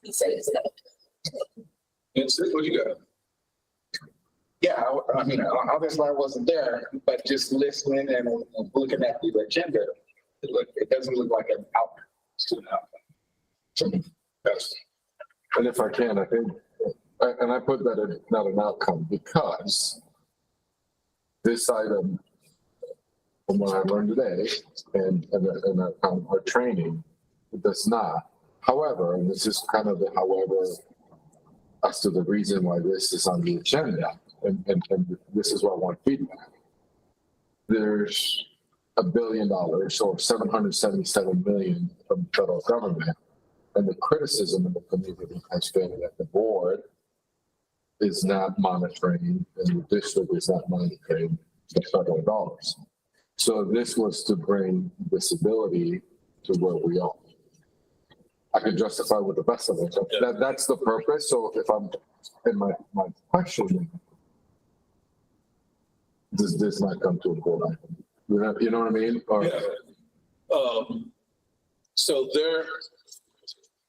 He said it's no. And Sid, what you got? Yeah, I mean, obviously I wasn't there, but just listening and looking at the agenda, it doesn't look like an student outcome. Yes. And if I can, I think, and I put that as not an outcome because this item, from what I learned today and our training, it does not. However, and this is kind of the however as to the reason why this is on the agenda, and this is what I want feedback. There's $1 billion or 777 million from the federal government. And the criticism in the community has been that the board is not monitoring and the district is not monitoring the federal dollars. So this was to bring visibility to where we are. I can justify with the best of it. So that's the purpose. So if I'm, and my question, does this not come to a board? You know what I mean? Or,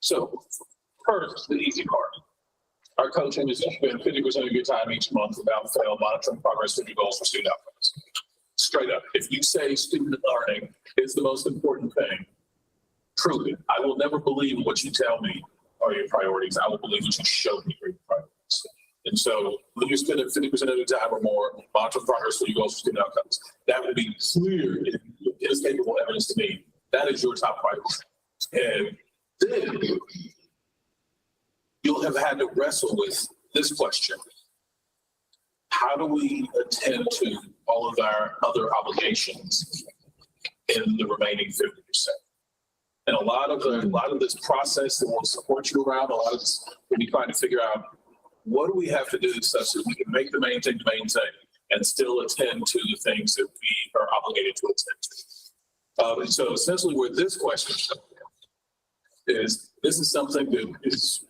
So first, the easy part. Our coaching is spend 50% of your time each month without fail monitoring progress to your goals for student outcomes. Straight up, if you say student learning is the most important thing, prove it. I will never believe what you tell me are your priorities. I will believe what you show me are your priorities. And so when you spend 50% of the time or more monitoring progress for your goals for student outcomes, that will be clear and inescapable evidence to me. That is your top priority. And then you'll have had to wrestle with this question. How do we attend to all of our other obligations in the remaining 50%? And a lot of this process that will support you around, a lot of this, we'll be trying to figure out what do we have to do such that we can make the main thing and still attend to the things that we are obligated to attend to. And so essentially where this question is, this is something that is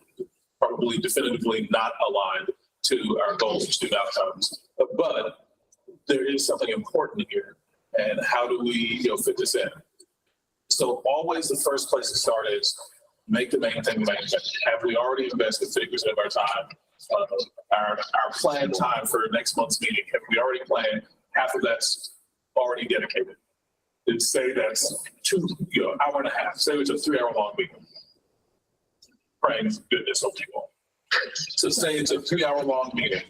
probably definitively not aligned to our goals for student outcomes, but there is something important here. And how do we fit this in? So always the first place to start is make the main thing the main thing. Have we already invested 50% of our time? Our planned time for next month's meeting, have we already planned half of that's already dedicated? And say that's hour and a half, say it's a 3-hour long meeting. Praying goodness of people. So say it's a 3-hour long meeting.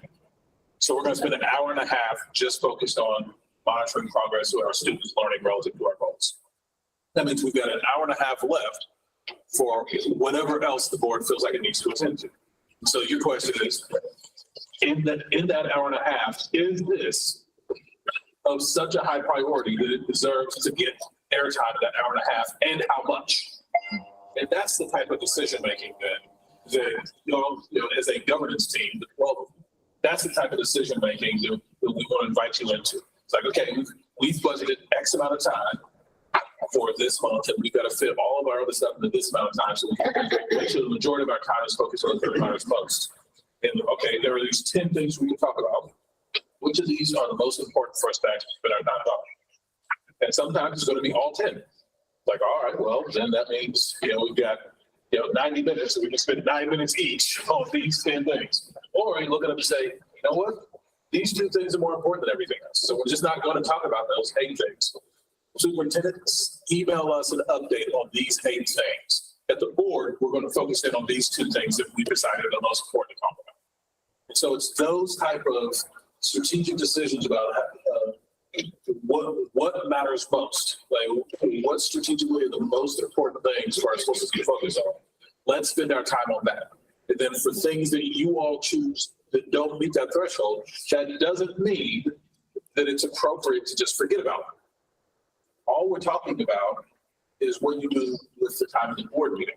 So we're going to spend an hour and a half just focused on monitoring progress with our students learning relative to our goals. That means we've got an hour and a half left for whatever else the board feels like it needs to attend to. So your question is, in that hour and a half, is this of such a high priority that it deserves to get airtime in that hour and a half, and how much? And that's the type of decision making that as a governance team, that's the type of decision making that we want to invite you into. It's like, okay, we've budgeted X amount of time for this month, and we've got to fit all of our other stuff into this amount of time. So we can make sure the majority of our time is focused on the third matters most. And okay, there are these 10 things we can talk about. Which of these are the most important for us to actually spend our time talking? And sometimes it's going to be all 10. Like, all right, well, then that means, we've got, 90 minutes, so we can spend 9 minutes each on these 10 things. Or you look at them and say, you know what? These 2 things are more important than everything else. So we're just not going to talk about those 8 things. Superintendents, email us an update on these 8 things. At the board, we're going to focus in on these 2 things that we decided are the most important to talk about. And so it's those type of strategic decisions about what matters most, like what strategically are the most important things for our schools to focus on. Let's spend our time on that. And then for things that you all choose that don't meet that threshold, that doesn't mean that it's appropriate to just forget about it. All we're talking about is what you do with the time of the board meeting.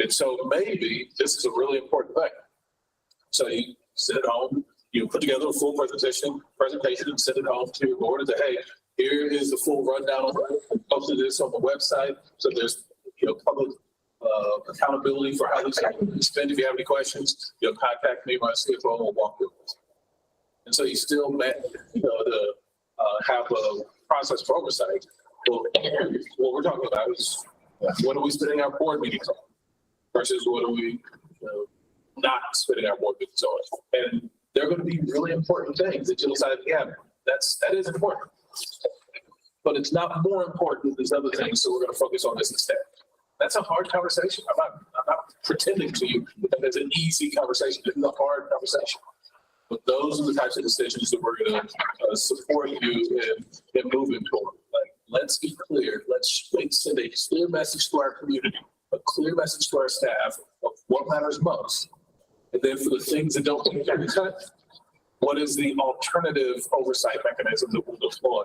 And so maybe this is a really important thing. So you sit at home, you put together a full presentation and send it home to your board and say, hey, here is the full rundown. Posted this on the website. So there's, public accountability for how this is spent. If you have any questions, contact me, my CFO, and we'll walk through this. And so you still have a process for oversight. Well, what we're talking about is what are we spending our board meetings on versus what are we not spending our board meetings on? And There are going to be really important things that you'll decide, yeah, that is important. But it's not more important than other things, so we're going to focus on this instead. That's a hard conversation. I'm not pretending to you that it's an easy conversation. It's a hard conversation. But those are the types of decisions that we're going to support you in moving toward. Like, let's be clear. Let's send a clear message to our community, a clear message to our staff of what matters most. And then for the things that don't get cut, what is the alternative oversight mechanism that we'll deploy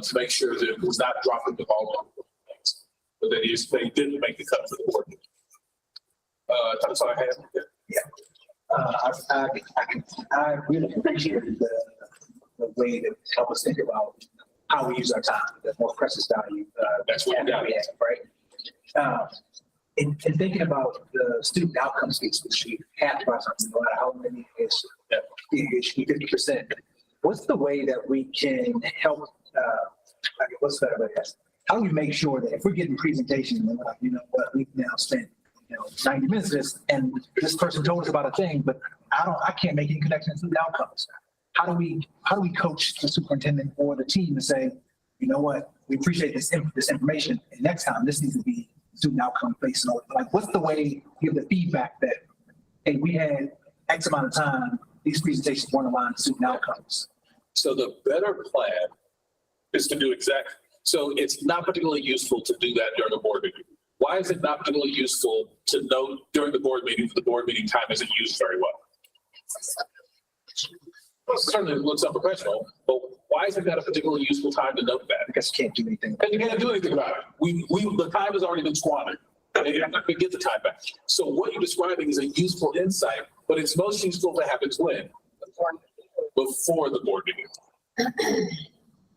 to make sure that it was not dropping the ball on things, but that they didn't make the cut for the board. That's all I have. Yeah. I really appreciate the way that help us think about how we use our time, the more precious value. That's what we got. Right. In thinking about the student outcomes piece, which we have about something, no matter how many is 50%. What's the way that we can help? What's the better way to ask? How do we make sure that if we're getting presentations, you know what, we've now spent 90 minutes of this, and this person told us about a thing, but I can't make any connections to the outcomes. How do we coach the superintendent or the team to say, you know what, we appreciate this information, and next time this needs to be student outcome based on, like, what's the way to give the feedback that, hey, we had X amount of time, these presentations weren't aligned to student outcomes? So the better plan is to do exactly. So it's not particularly useful to do that during a board meeting. Why is it not particularly useful to note during the board meeting, the board meeting time isn't used very well? Well, it certainly looks unprofessional, but why is it not a particularly useful time to note that? Because you can't do anything. And you can't do anything about it. The time has already been squandered. And you're not going to get the time back. So what you're describing is a useful insight, but it's most useful to happens when? Before the board meeting.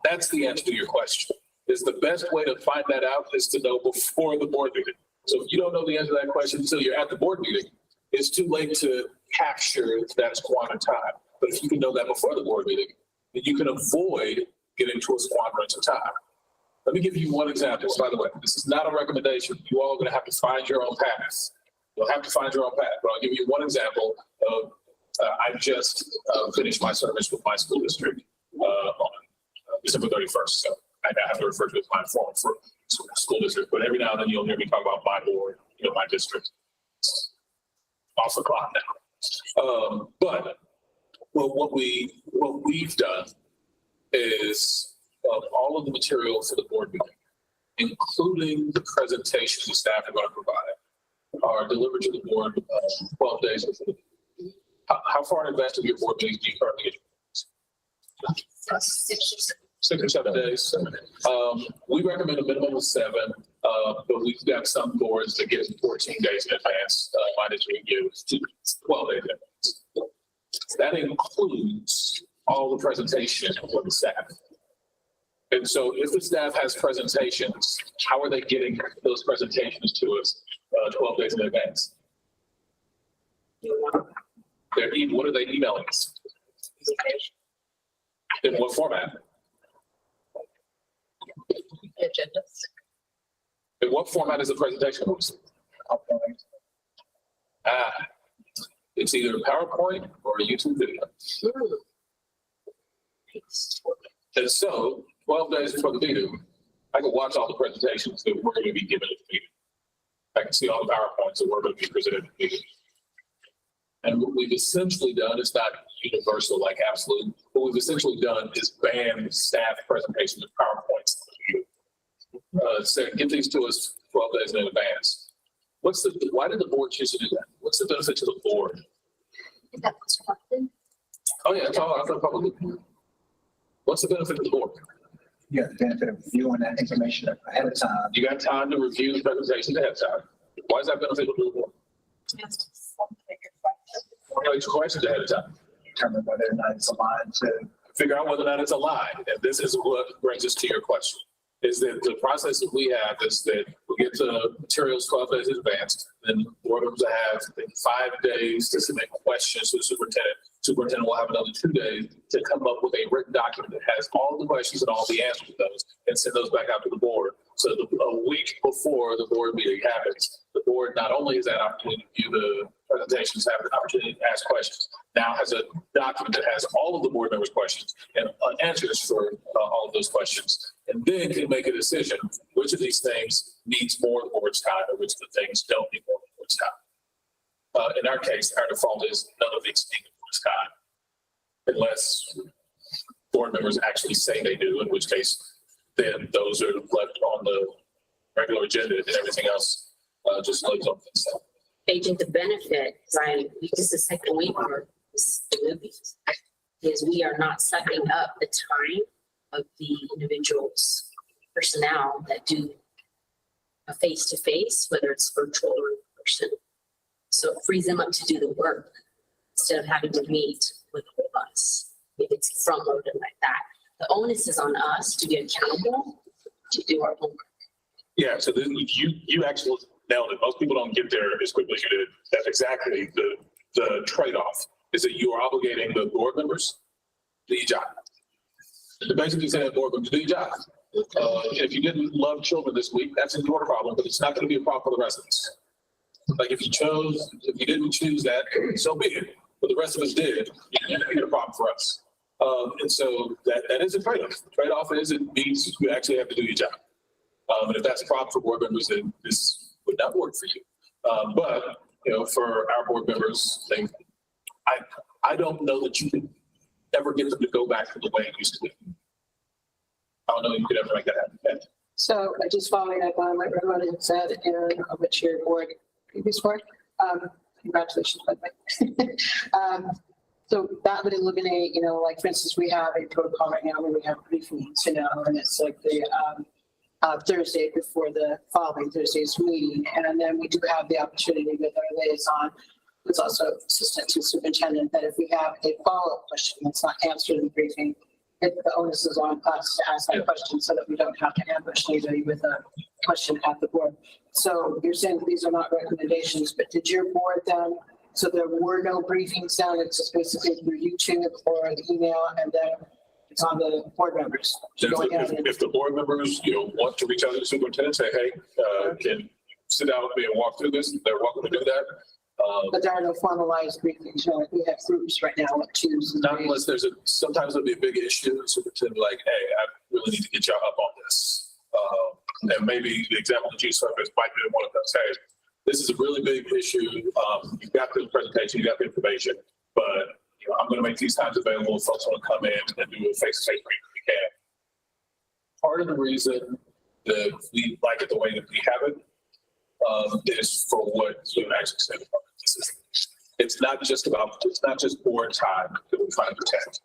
That's the answer to your question. Is the best way to find that out is to know before the board meeting. So if you don't know the answer to that question until you're at the board meeting, it's too late to capture that squandered time. But if you can know that before the board meeting, then you can avoid getting to a squanderance of time. Let me give you one example. By the way, this is not a recommendation. You all are going to have to find your own path. You'll have to find your own path. But I'll give you one example of, I just finished my service with my school district on December 31st. So I have to refer to it as my form for school district, but every now and then you'll hear me talk about my board, my district. It's off the clock now. But what we've done is all of the material for the board meeting, including the presentation the staff are going to provide, are delivered to the board 12 days before the meeting. How far in advance of your board meetings do you currently get? 6 or 7 days. We recommend a minimum of 7, but we've got some boards that get 14 days in advance. Mine is we give 12 days in advance. That includes all the presentation for the staff. And so if the staff has presentations, how are they getting those presentations to us 12 days in advance? What are they emailing us? In what format? Agendas. In what format is the presentation? It's either a PowerPoint or a YouTube video. And so 12 days before the meeting, I can watch all the presentations that we're going to be given at the meeting. I can see all the PowerPoints that we're going to be presented at the meeting. And what we've essentially done, it's not universal, like absolute, what we've essentially done is ban staff presentations of PowerPoints. So get these to us 12 days in advance. Why did the board choose to do that? What's the benefit to the board? Is that what's reflected? Oh yeah, it's all out there publicly. What's the benefit to the board? You have the benefit of viewing that information ahead of time. You got time to review the presentation ahead of time. Why is that beneficial to the board? Raise questions ahead of time. Determine whether or not it's aligned to. Figure out whether or not it's aligned. And this is what brings us to your question. Is that the process that we have is that we get the materials 12 days in advance, then board members have 5 days to submit questions to the superintendent. Superintendent will have another 2 days to come up with a written document that has all the questions and all the answers to those and send those back out to the board. So a week before the board meeting happens, the board not only has that opportunity to view the presentations, have an opportunity to ask questions, now has a document that has all of the board members' questions and answers for all of those questions, and then can make a decision which of these things needs more board's time and which of the things don't need more board's time. In our case, our default is none of these need board's time, unless board members actually say they do, in which case then those are left on the regular agenda and everything else just lives on itself. Agent, the benefit, this is the second week or the movies, is we are not sucking up the time of the individuals, personnel that do a face-to-face, whether it's virtual or in person. So it frees them up to do the work instead of having to meet with us if it's front loaded like that. The onus is on us to be accountable to do our homework. Yeah, so then you actually nailed it. Most people don't get there as quickly as you did. That's exactly the trade-off, is that you are obligating the board members to do your job. You're basically saying, board members, do your job. If you didn't love children this week, that's your problem, but it's not going to be a problem for the rest of us. Like if you didn't choose that, so be it. But the rest of us did, it's a problem for us. And so that is a trade-off. The trade-off is it means you actually have to do your job. And if that's a problem for board members, then this would not work for you. But, for our board members, I don't know that you can ever get them to go back to the way it used to be. I don't know if you could ever make that happen. So just following up on what everyone had said and what your board, previous board, congratulations, by the way. So that would eliminate, like for instance, we have a protocol right now where we have briefings, and it's like the Thursday before the following Thursday's meeting. And then we do have the opportunity with our liaison, who's also assistant to superintendent, that if we have a follow-up question that's not answered in the briefing, the onus is on us to ask that question so that we don't have to ambush anybody with a question at the board. So you're saying that these are not recommendations, but did your board then, so there were no briefings done, it's just basically through YouTube or an email, and then it's on the board members? If the board members, want to reach out to the superintendent, say, hey, can sit down with me and walk through this, they're welcome to do that. But there are no formalized briefings, like we have groups right now, like Tuesdays. Not unless sometimes there'll be a big issue, the superintendent like, hey, I really need to get y'all up on this. And maybe the example that you surfaced might be one of those, hey, this is a really big issue. You've got the presentation, you got the information, but I'm going to make these times available. Folks want to come in and do a face-to-face briefing if we can. Part of the reason that we like it the way that we have it is for what you actually said about it. It's not just board time that we find protect.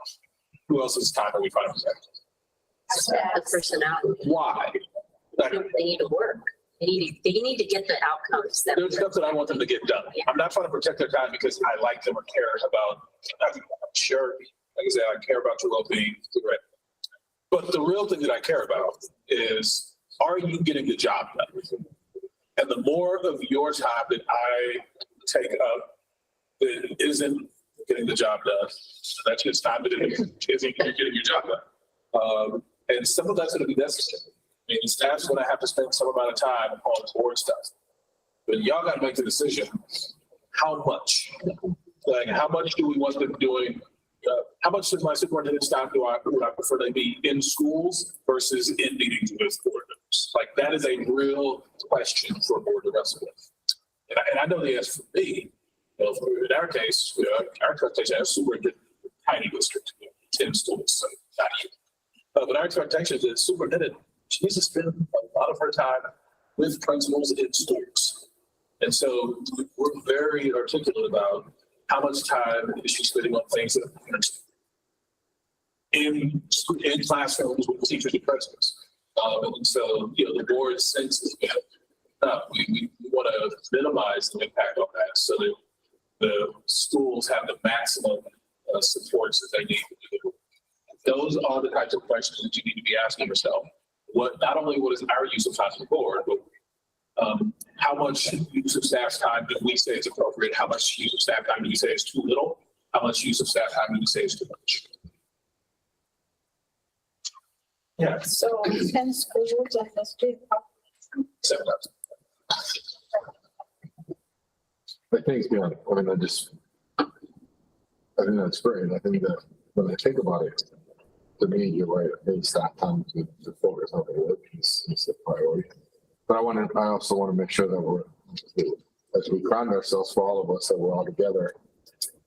Who else's time are we finding protect? The personality. Why? They need to work. They need to get the outcomes. There's stuff that I want them to get done. I'm not trying to protect their time because I like them or care about. I'm sure, like I say, I care about your well-being. But the real thing that I care about is, are you getting the job done? And the more of your time that I take up that isn't getting the job done, that's just time that isn't getting your job done. And some of that's going to be necessary. I mean, the staff's going to have to spend some amount of time on board stuff. But y'all got to make the decision, how much? Like, how much do we want them doing? How much of my superintendent staff would I prefer they be in schools versus in meetings with board members? Like, that is a real question for a board to wrestle with. And I know the answer for me. In our case, our expectation as superintendent, tiny district, 10 students, so not even. But our expectation is that superintendent, she needs to spend a lot of her time with principals in schools. And so we're very articulate about how much time is she spending on things that are in classrooms with teachers and principals. And so, the board senses that we want to minimize the impact on that so that the schools have the maximum supports that they need to do. Those are the types of questions that you need to be asking yourself. Not only what is our use of time as a board, but how much use of staff's time do we say is appropriate? How much use of staff time do we say is too little? How much use of staff time do we say is too much? Yeah. So 10 schools and the student population. 7,000. I think, yeah, I mean, I think that's great. I think that when I think about it, to me, you're right. I think it's that time to focus on the work is the priority. But I also want to make sure that as we ground ourselves for all of us, that we're all together,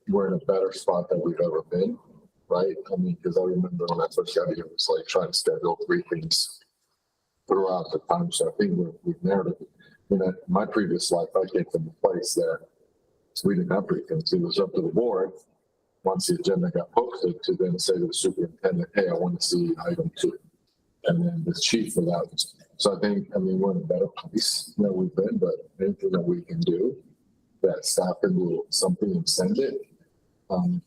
we're in a better spot than we've ever been, right? I mean, because I remember when I first got here, it was like trying to schedule 3 things throughout the time. So I think we've narrowed it. You know, my previous life, I came from a place that we didn't have briefings. It was up to the board, once the agenda got posted, to then say to the superintendent, hey, I want to see item 2. And then the chief for that. So I think, I mean, we're in a better place than we've been, but anything that we can do, that staff can do something and send it. But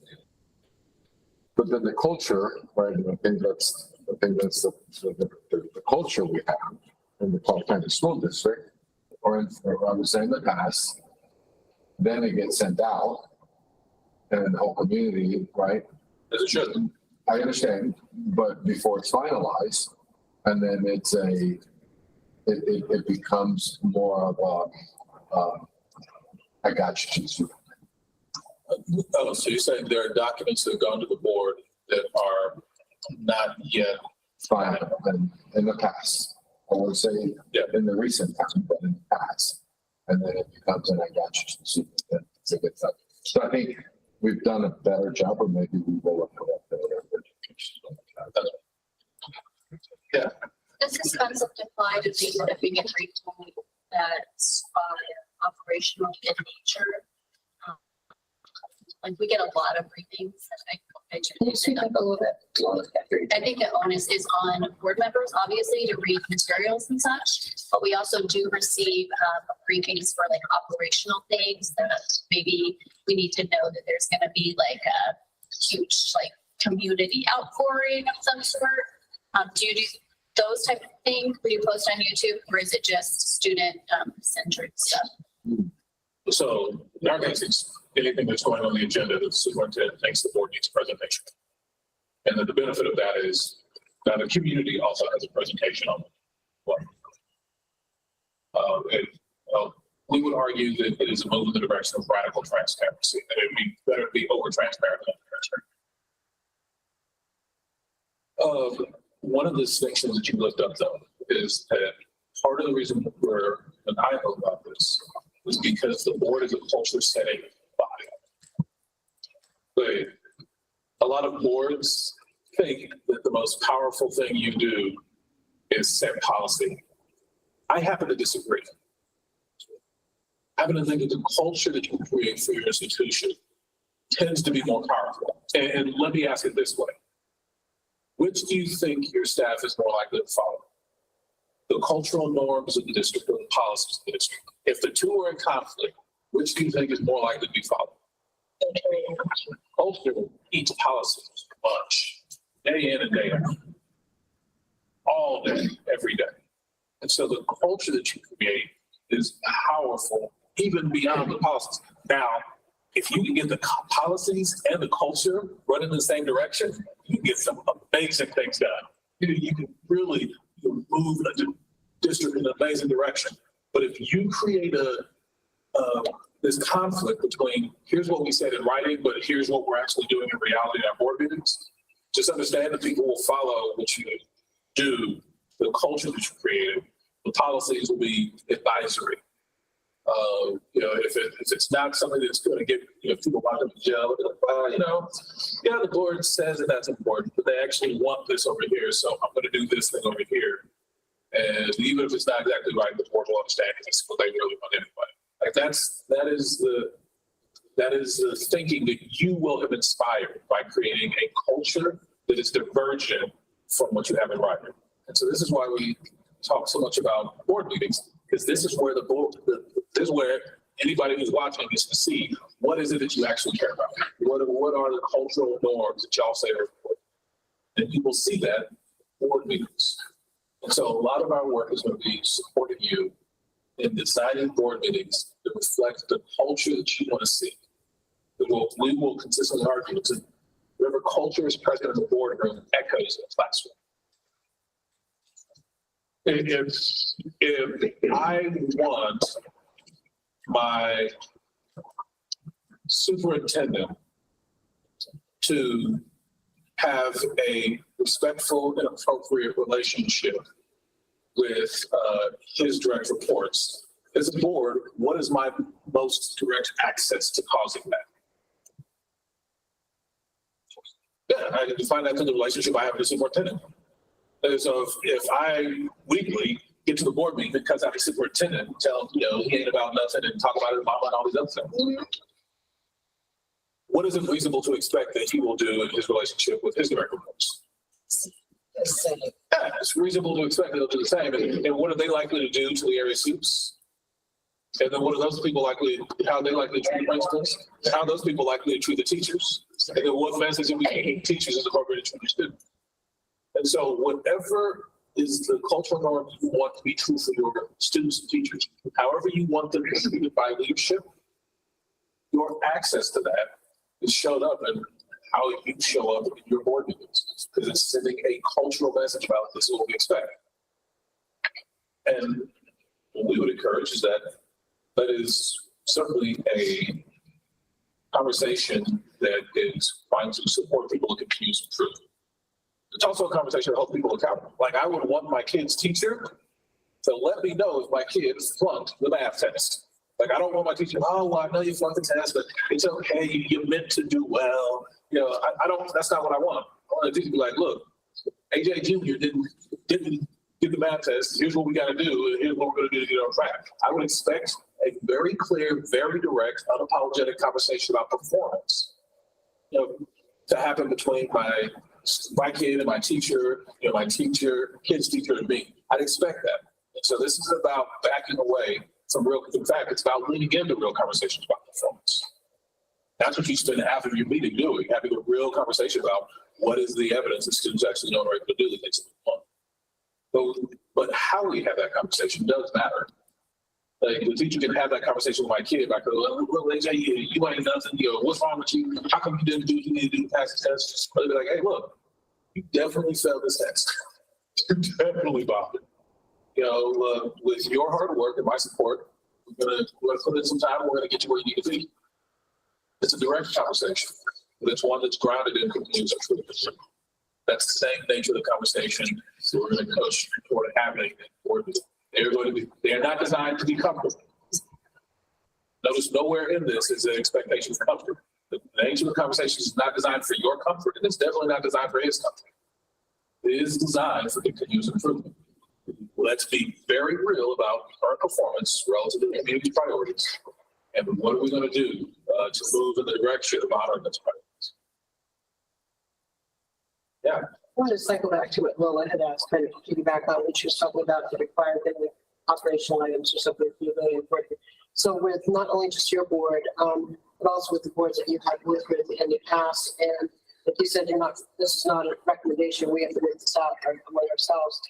then the culture, right, and I think that's the culture we have in the Clark County School District, or I would say in the past, then it gets sent out and the whole community, right? As it should. I understand, but before it's finalized, and then it becomes more of I got you, Chief. Oh, so you're saying there are documents that have gone to the board that are not yet Final in the past. I would say in the recent time, but in the past. And then it becomes an I got you, Chief. So I think we've done a better job, or maybe we will look for that better. Yeah. Does this concept apply to things that we get retold that's operational in nature? Like we get a lot of briefings. I think the onus is on board members, obviously, to read materials and such, but we also do receive briefings for like operational things that maybe we need to know that there's going to be like a huge like community outpouring of some sort. Do you do those type of things? Do you post on YouTube, or is it just student centered stuff? So in our case, it's anything that's going on the agenda that the superintendent thinks the board needs a presentation. And then the benefit of that is that the community also has a presentation on what. We would argue that it is a move in the direction of radical transparency, and it would be better to be over transparent than transparent. One of the distinctions that you looked up though is that part of the reason that we're maniacal about this is because the board is a culture setting body. But a lot of boards think that the most powerful thing you do is set policy. I happen to disagree. I happen to think that the culture that you create for your institution tends to be more powerful. And let me ask it this way. Which do you think your staff is more likely to follow? The cultural norms of the district or the policies of the district? If the two are in conflict, which do you think is more likely to be followed? Culture eats policies much, day in and day out, all day, every day. And so the culture that you create is powerful, even beyond the policies. Now, if you can get the policies and the culture running in the same direction, you can get some amazing things done. You can really move a district in an amazing direction. But if you create this conflict between here's what we said in writing, but here's what we're actually doing in reality in our board meetings, just understand that people will follow what you do, the culture that you created. The policies will be advisory. If it's not something that's going to get people locked up in jail, well, the board says that that's important, but they actually want this over here, so I'm going to do this thing over here. And even if it's not exactly right, the board will understand because it's what they really want anyway. Like that is the thinking that you will have inspired by creating a culture that is divergent from what you have in writing. And so this is why we talk so much about board meetings, because this is where this is where anybody who's watching gets to see what is it that you actually care about. What are the cultural norms that y'all say are important? And people see that in board meetings. And so a lot of our work is going to be supporting you in designing board meetings that reflect the culture that you want to see. We will consistently argue that whatever culture is present in the boardroom echoes in the classroom. If I want my superintendent to have a respectful and appropriate relationship with his direct reports, as a board, what is my most direct access to causing that? Yeah, I can define that to the relationship I have with the superintendent. And so if I weekly get to the board meeting because I'm a superintendent, and tell him, he ain't about nothing and talk about his mama and all these other things. What is it reasonable to expect that he will do in his relationship with his direct reports? Yeah, it's reasonable to expect that he'll do the same. And what are they likely to do to the area soups? And then what are those people how are they likely to treat the principals? And how are those people likely to treat the teachers? And then what message are we giving teachers is appropriate to treat the students? And so whatever is the cultural norm you want to be true for your students and teachers, however you want them to be treated by leadership, your access to that is showed up in how you show up in your board meetings, because it's sending a cultural message about this is what we expect. And what we would encourage is that is certainly a conversation that is trying to support people to continue to improve. It's also a conversation that holds people accountable. Like, I would want my kid's teacher to let me know if my kid flunked the math test. Like, I don't want my teacher, oh, well, I know you flunked the test, but it's okay, you meant to do well. That's not what I want. I want the teacher to be like, look, AJ Jr. didn't get the math test. Here's what we got to do. And here's what we're going to do to get on track. I would expect a very clear, very direct, unapologetic conversation about performance, to happen between my kid and my teacher, my teacher, kid's teacher, and me. I'd expect that. And so this is about backing away from in fact, it's about leaning into real conversations about performance. That's what you spend half of your meeting doing, having a real conversation about what is the evidence that students actually know and are able to do the things that they want. But how we have that conversation does matter. Like, the teacher can have that conversation with my kid. I go, well, AJ, you ain't nothing. What's wrong with you? How come you didn't do what you need to do to pass the test? But they'll be like, hey, look, you definitely failed this test. You definitely bombed it. With your hard work and my support, we're gonna put in some time. We're gonna get you where you need to be. It's a direct conversation, but it's one that's grounded in continuous improvement. That's the same nature of the conversation. So we're going to coach toward happening. They're not designed to be comfortable. Notice nowhere in this is an expectation for comfort. The nature of the conversation is not designed for your comfort, and it's definitely not designed for his comfort. It is designed for continuous improvement. Let's be very real about current performance relative to the community priorities. And what are we going to do to move in the direction of honoring those priorities? Yeah. I want to cycle back to what Lola had asked, kind of piggyback on what she was talking about, the required thing with operational items or something really important. So with not only just your board, but also with the boards that you had worked with in the past, and like you said, this is not a recommendation, we have to work this out among ourselves.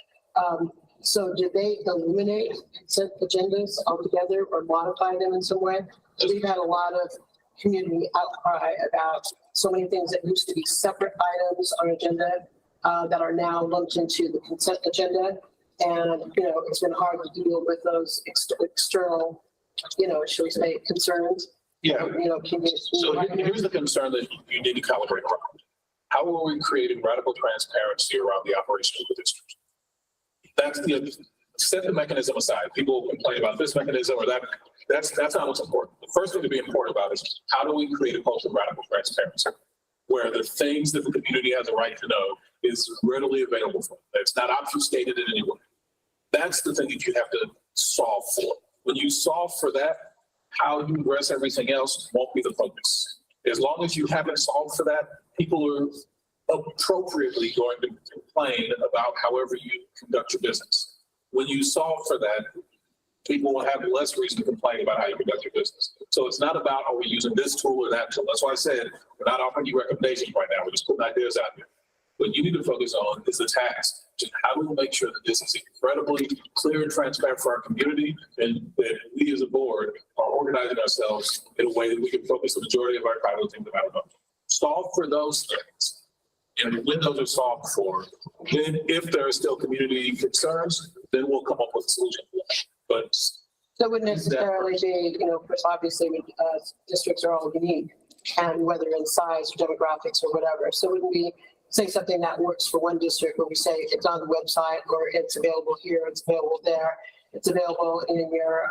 So did they eliminate consent agendas altogether or modify them in some way? We've had a lot of community outcry about so many things that used to be separate items on agenda that are now lumped into the consent agenda. And, it's been hard to deal with those external, shall we say, concerns. Yeah. So here's the concern that you need to calibrate around. How are we creating radical transparency around the operation of the district? That's set the mechanism aside. People complain about this mechanism or that. That's not what's important. The first thing to be important about is how do we create a culture of radical transparency where the things that the community has a right to know is readily available for them. It's not obfuscated in any way. That's the thing that you have to solve for. When you solve for that, how you address everything else won't be the focus. As long as you haven't solved for that, people are appropriately going to complain about however you conduct your business. When you solve for that, people will have less reason to complain about how you conduct your business. So it's not about, are we using this tool or that tool? That's why I said, we're not offering you recommendations right now. We're just putting ideas out there. What you need to focus on is the task. Just how do we make sure that this is incredibly clear and transparent for our community, and that we as a board are organizing ourselves in a way that we can focus the majority of our time on things that matter most. Solve for those things. And when those are solved for, then if there are still community concerns, then we'll come up with a solution. But So it wouldn't necessarily be, because obviously, districts are all unique, and whether in size or demographics or whatever. So wouldn't we say something that works for one district where we say it's on the website, or it's available here, it's available there, it's available in your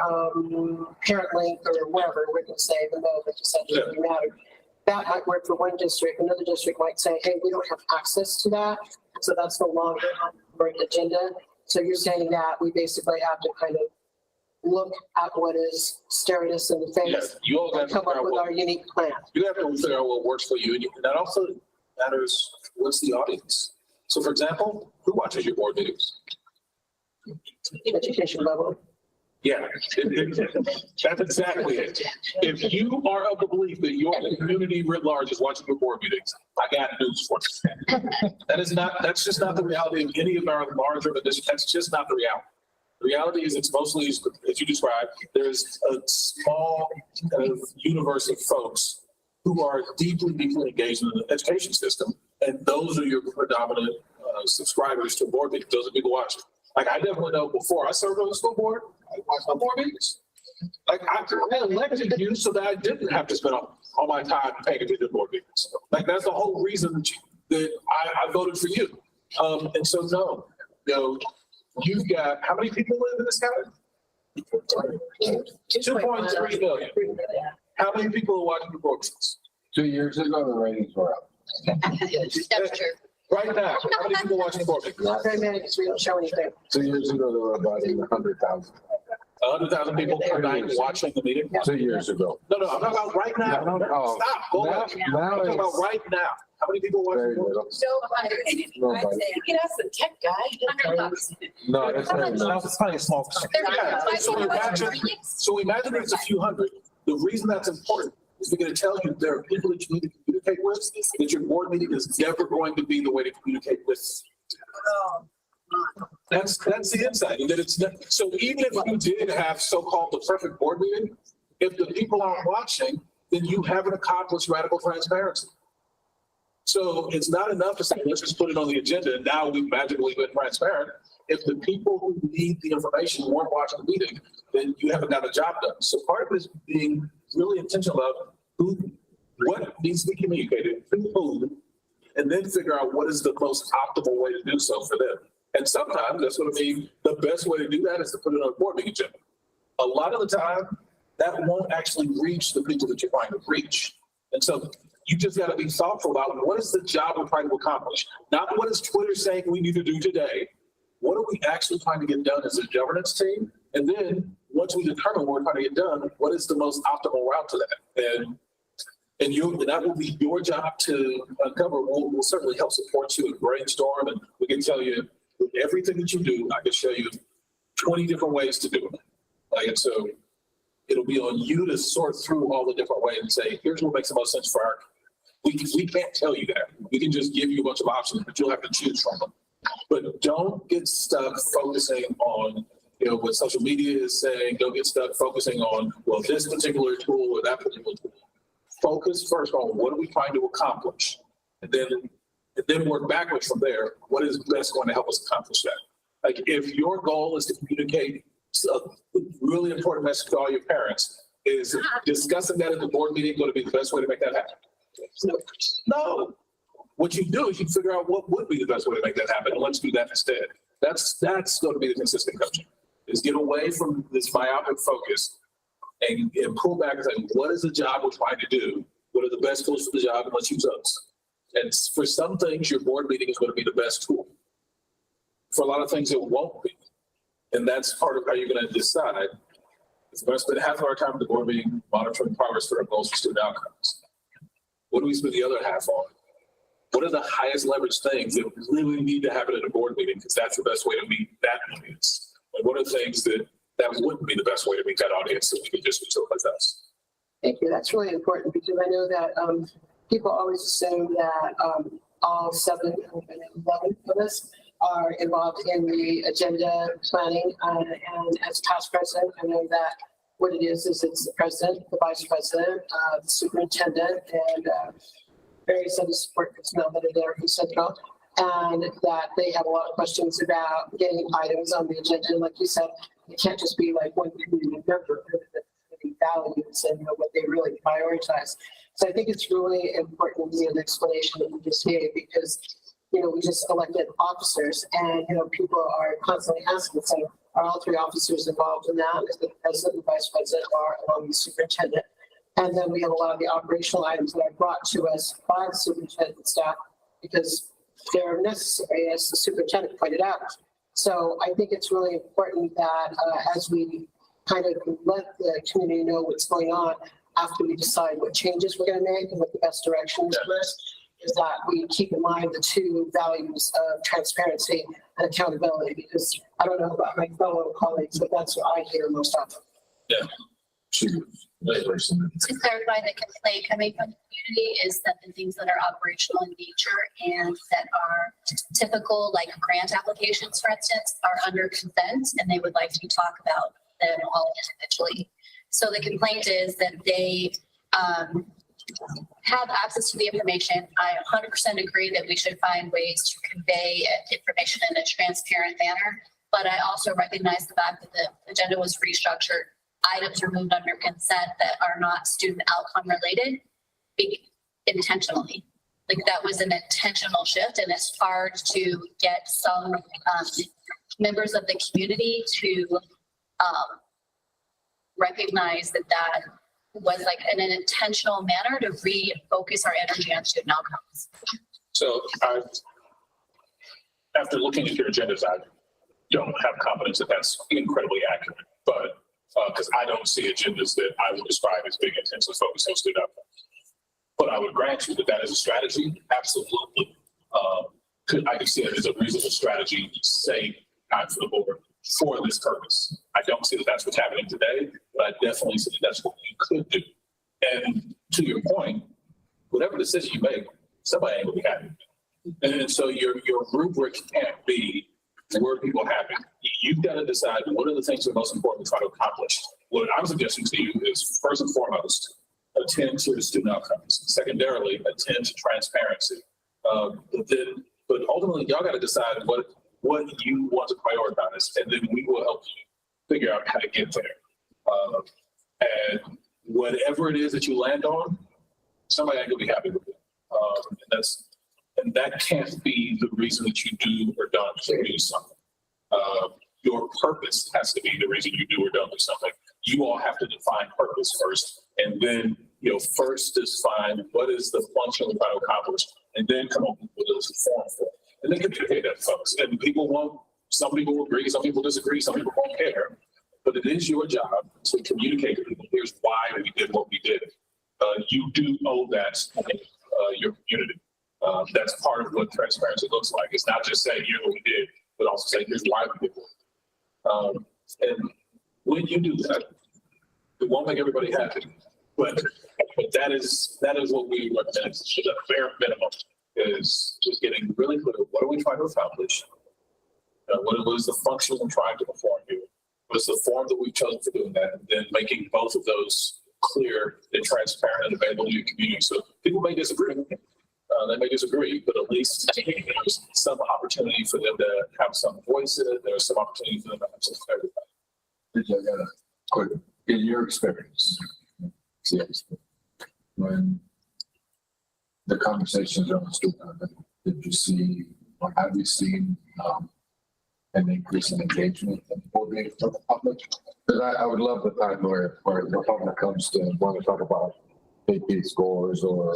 parent link or wherever, we're going to say the mode that you said doesn't matter. That might work for one district. Another district might say, hey, we don't have access to that, so that's no longer on our agenda. So you're saying that we basically have to kind of look at what is staring us in the face you all have and to come figure up out with what, our unique plan. you have to figure out what works for you. And that also matters what's the audience. So for example, who watches your board meetings? Education level. Yeah, that's exactly it. If you are of the belief that your community writ large is watching your board meetings, I got news for you. That's just not the reality of any of our larger, but that's just not the reality. The reality is it's mostly, as you described, there's a small kind of universe of folks who are deeply engaged in the education system. And those are your predominant subscribers to board meetings. Those are people watching. Like I definitely know before I served on the school board, I watched my board meetings. Like I elected you so that I didn't have to spend all my time paying attention to board meetings. Like that's the whole reason that I voted for you. And so no, you've got, how many people live in this county? 2.3 million. How many people are watching the board meetings? 2 years ago, the ratings were up. That's true. Right now, how many people are watching the board meetings? Not very many, because we don't show anything. 2 years ago, there were about 100,000. 100,000 people per night watching the meeting? 2 years ago. No, I'm talking about right now. No. Stop, go Now- back. now I'm talking about it's right now. How many people watching very the board little. meetings? Nobody. You can ask the tech guy. No, it's very little. It's probably a small. Yeah, so imagine it's a few hundred. The reason that's important is we're going to tell you there are people that you need to communicate with, that your board meeting is never going to be the way to communicate with. That's the insight. And that it's not, so even if you did have so-called the perfect board meeting, if the people aren't watching, then you haven't accomplished radical transparency. So it's not enough to say, let's just put it on the agenda and now we've magically been transparent. If the people who need the information weren't watching the meeting, then you haven't got a job done. So part of it is being really intentional about what needs to be communicated, to whom, and then figure out what is the most optimal way to do so for them. And sometimes that's going to be the best way to do that is to put it on a board meeting agenda. A lot of the time, that won't actually reach the people that you're trying to reach. And so you just got to be thoughtful about what is the job we're trying to accomplish. Not what is Twitter saying we need to do today. What are we actually trying to get done as a governance team? And then once we determine what we're trying to get done, what is the most optimal route to that? And that will be your job to uncover. We'll certainly help support you and brainstorm, and we can tell you with everything that you do, I can show you 20 different ways to do it. And so it'll be on you to sort through all the different ways and say, here's what makes the most sense for our. We can't tell you that. We can just give you a bunch of options, but you'll have to choose from them. But don't get stuck focusing on, what social media is saying. Don't get stuck focusing on, well, this particular tool or that particular tool. Focus first on what are we trying to accomplish, and then work backwards from there. What is best going to help us accomplish that? Like if your goal is to communicate a really important message to all your parents, is discussing that at the board meeting going to be the best way to make that happen? No. What you do is you figure out what would be the best way to make that happen, and let's do that instead. That's going to be the consistent coaching, is get away from this myopic focus and pull back and say, what is the job we're trying to do? What are the best tools for the job, and let's use those. And for some things, your board meeting is going to be the best tool. For a lot of things, it won't be. And that's part of how you're going to decide. If we're going to spend half of our time at the board meeting monitoring progress for our goals for student outcomes, what do we spend the other half on? What are the highest leverage things that really need to happen at a board meeting? Because that's the best way to meet that audience. And what are things that wouldn't be the best way to meet that audience that we could just utilize us? Thank you. That's really important, because I know that people always assume that all 7 and 11 of us are involved in the agenda planning. And as past president, I know that what it is it's the president, the vice president, the superintendent, and various other support personnel that are there who set it all. And that they have a lot of questions about getting items on the agenda. And like you said, it can't just be like one community member, the values and what they really prioritize. So I think it's really important to be an explanation that you just gave, because, we just elected officers and, people are constantly asking, so are all three officers involved in that? Is the president and vice president are along the superintendent? And then we have a lot of the operational items that are brought to us by the superintendent staff because they're necessary, as the superintendent pointed out. So I think it's really important that as we kind of let the community know what's going on after we decide what changes we're going to make and what the best direction is for us, is that we keep in mind the two values of transparency and accountability, because I don't know about my fellow colleagues, but that's what I hear most often. Yeah. To clarify, the complaint coming from the community is that the things that are operational in nature and that are typical, like grant applications, for instance, are under consent, and they would like to talk about them all individually. So the complaint is that they have access to the information. I 100% agree that we should find ways to convey information in a transparent manner, but I also recognize the fact that the agenda was restructured. Items removed under consent that are not student outcome related intentionally. Like that was an intentional shift, and it's hard to get some members of the community to recognize that that was like in an intentional manner to refocus our energy on student outcomes. So after looking at your agendas, I don't have confidence that that's incredibly accurate, but because I don't see agendas that I would describe as being intensely focused on student outcomes. But I would grant you that that is a strategy, absolutely. I can see it as a reasonable strategy, say, not for the board, for this purpose. I don't see that that's what's happening today, but I definitely see that that's what you could do. And to your point, whatever decision you make, somebody ain't gonna be happy. And so your rubric can't be were people happy. You've got to decide what are the things that are most important to try to accomplish. What I'm suggesting to you is, first and foremost, attend to the student outcomes. Secondarily, attend to transparency. But ultimately, y'all got to decide what you want to prioritize, and then we will help you figure out how to get there. And whatever it is that you land on, somebody ain't gonna be happy with it. And that can't be the reason that you do or don't do something. Your purpose has to be the reason you do or don't do something. You all have to define purpose first, and then first define what is the function we're trying to accomplish, and then come up with a form for it. And then communicate that to folks. And some people will agree, some people disagree, some people won't care. But it is your job to communicate to people, here's why we did what we did. You do owe that your community. That's part of what transparency looks like. It's not just saying, here's what we did, but also saying, here's why we did it. And when you do that, it won't make everybody happy, but that is what we recommend. The bare minimum is just getting really clear. What are we trying to accomplish? What is the function we're trying to perform here? What is the form that we've chosen for doing that? And then making both of those clear and transparent and available to your community. So people may disagree. They may disagree, but at least there's some opportunity for them to have some voice in it. There's some opportunity for them to have some clarity. In your experience, when the conversations are on student, did you see, or have you seen an increase in engagement and voting from the public? Because I would love the time where the public comes to want to talk about AP scores or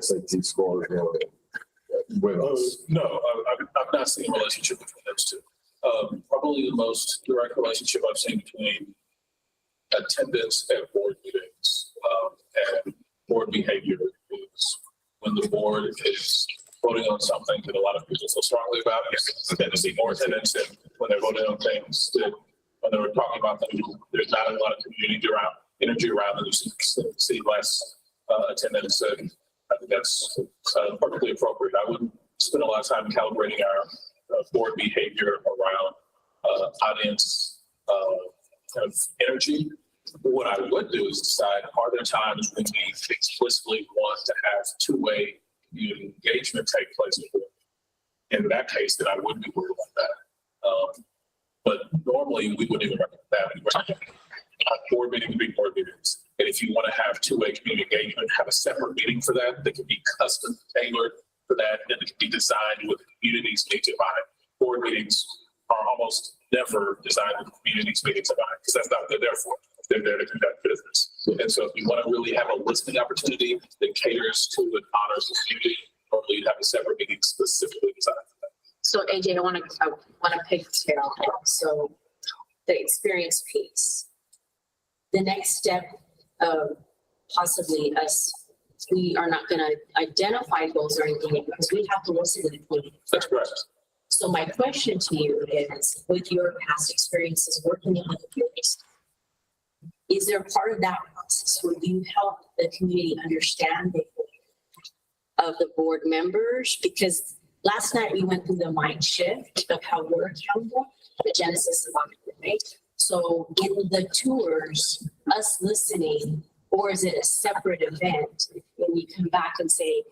SAT scores or with us. No, I've not seen a relationship between those two. Probably the most direct relationship I've seen between attendance at board meetings and board behavior is when the board is voting on something that a lot of people feel strongly about. You tend to see more attendance, and when they're voting on things that when they were talking about them, there's not a lot of energy around them. You see less attendance, and I think that's perfectly appropriate. I wouldn't spend a lot of time calibrating our board behavior around audience kind of energy. What I would do is decide, are there times when we explicitly want to have two-way engagement take place? in that case, then I wouldn't be worried about that. But normally, we wouldn't even recommend that. We recommend board meetings be board meetings. And if you want to have two-way community engagement, have a separate meeting for that can be custom tailored for that, and it can be designed with communities need to mind. Board meetings are almost never designed with communities meetings in mind, because that's not what they're there for. They're there to conduct business. And so if you want to really have a listening opportunity that caters to and honors the community, normally you'd have a separate meeting specifically designed for that. So AJ, I want to pigtail. So the experience piece. The next step of possibly us, we are not going to identify goals or anything because we have to listen to the community. That's correct. So my question to you is, with your past experiences working in the community, is there part of that process where you help the community understand the of the board members? Because last night we went through the mind shift of how we're accountable, the genesis of it, right? So in the tours, us listening, or is it a separate event? When you come back and say,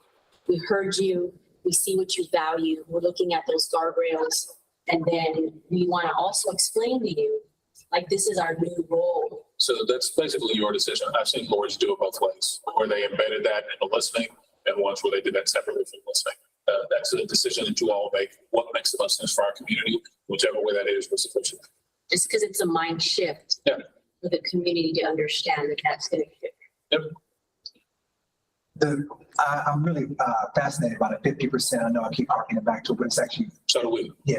we heard you, we see what you value, we're looking at those guardrails, and then we want to also explain to you, like, this is our new role. So that's basically your decision. I've seen boards do it both ways, where they embedded that in the listening, and ones where they did that separately from listening. That's a decision that you all make. What makes the most sense for our community, whichever way that is, was sufficient. Just because it's a mind shift Yeah. for the community to understand that that's going to fit. Yep. I'm really fascinated by the 50%. I know I keep harking it back to, but it's actually, So do we. yeah.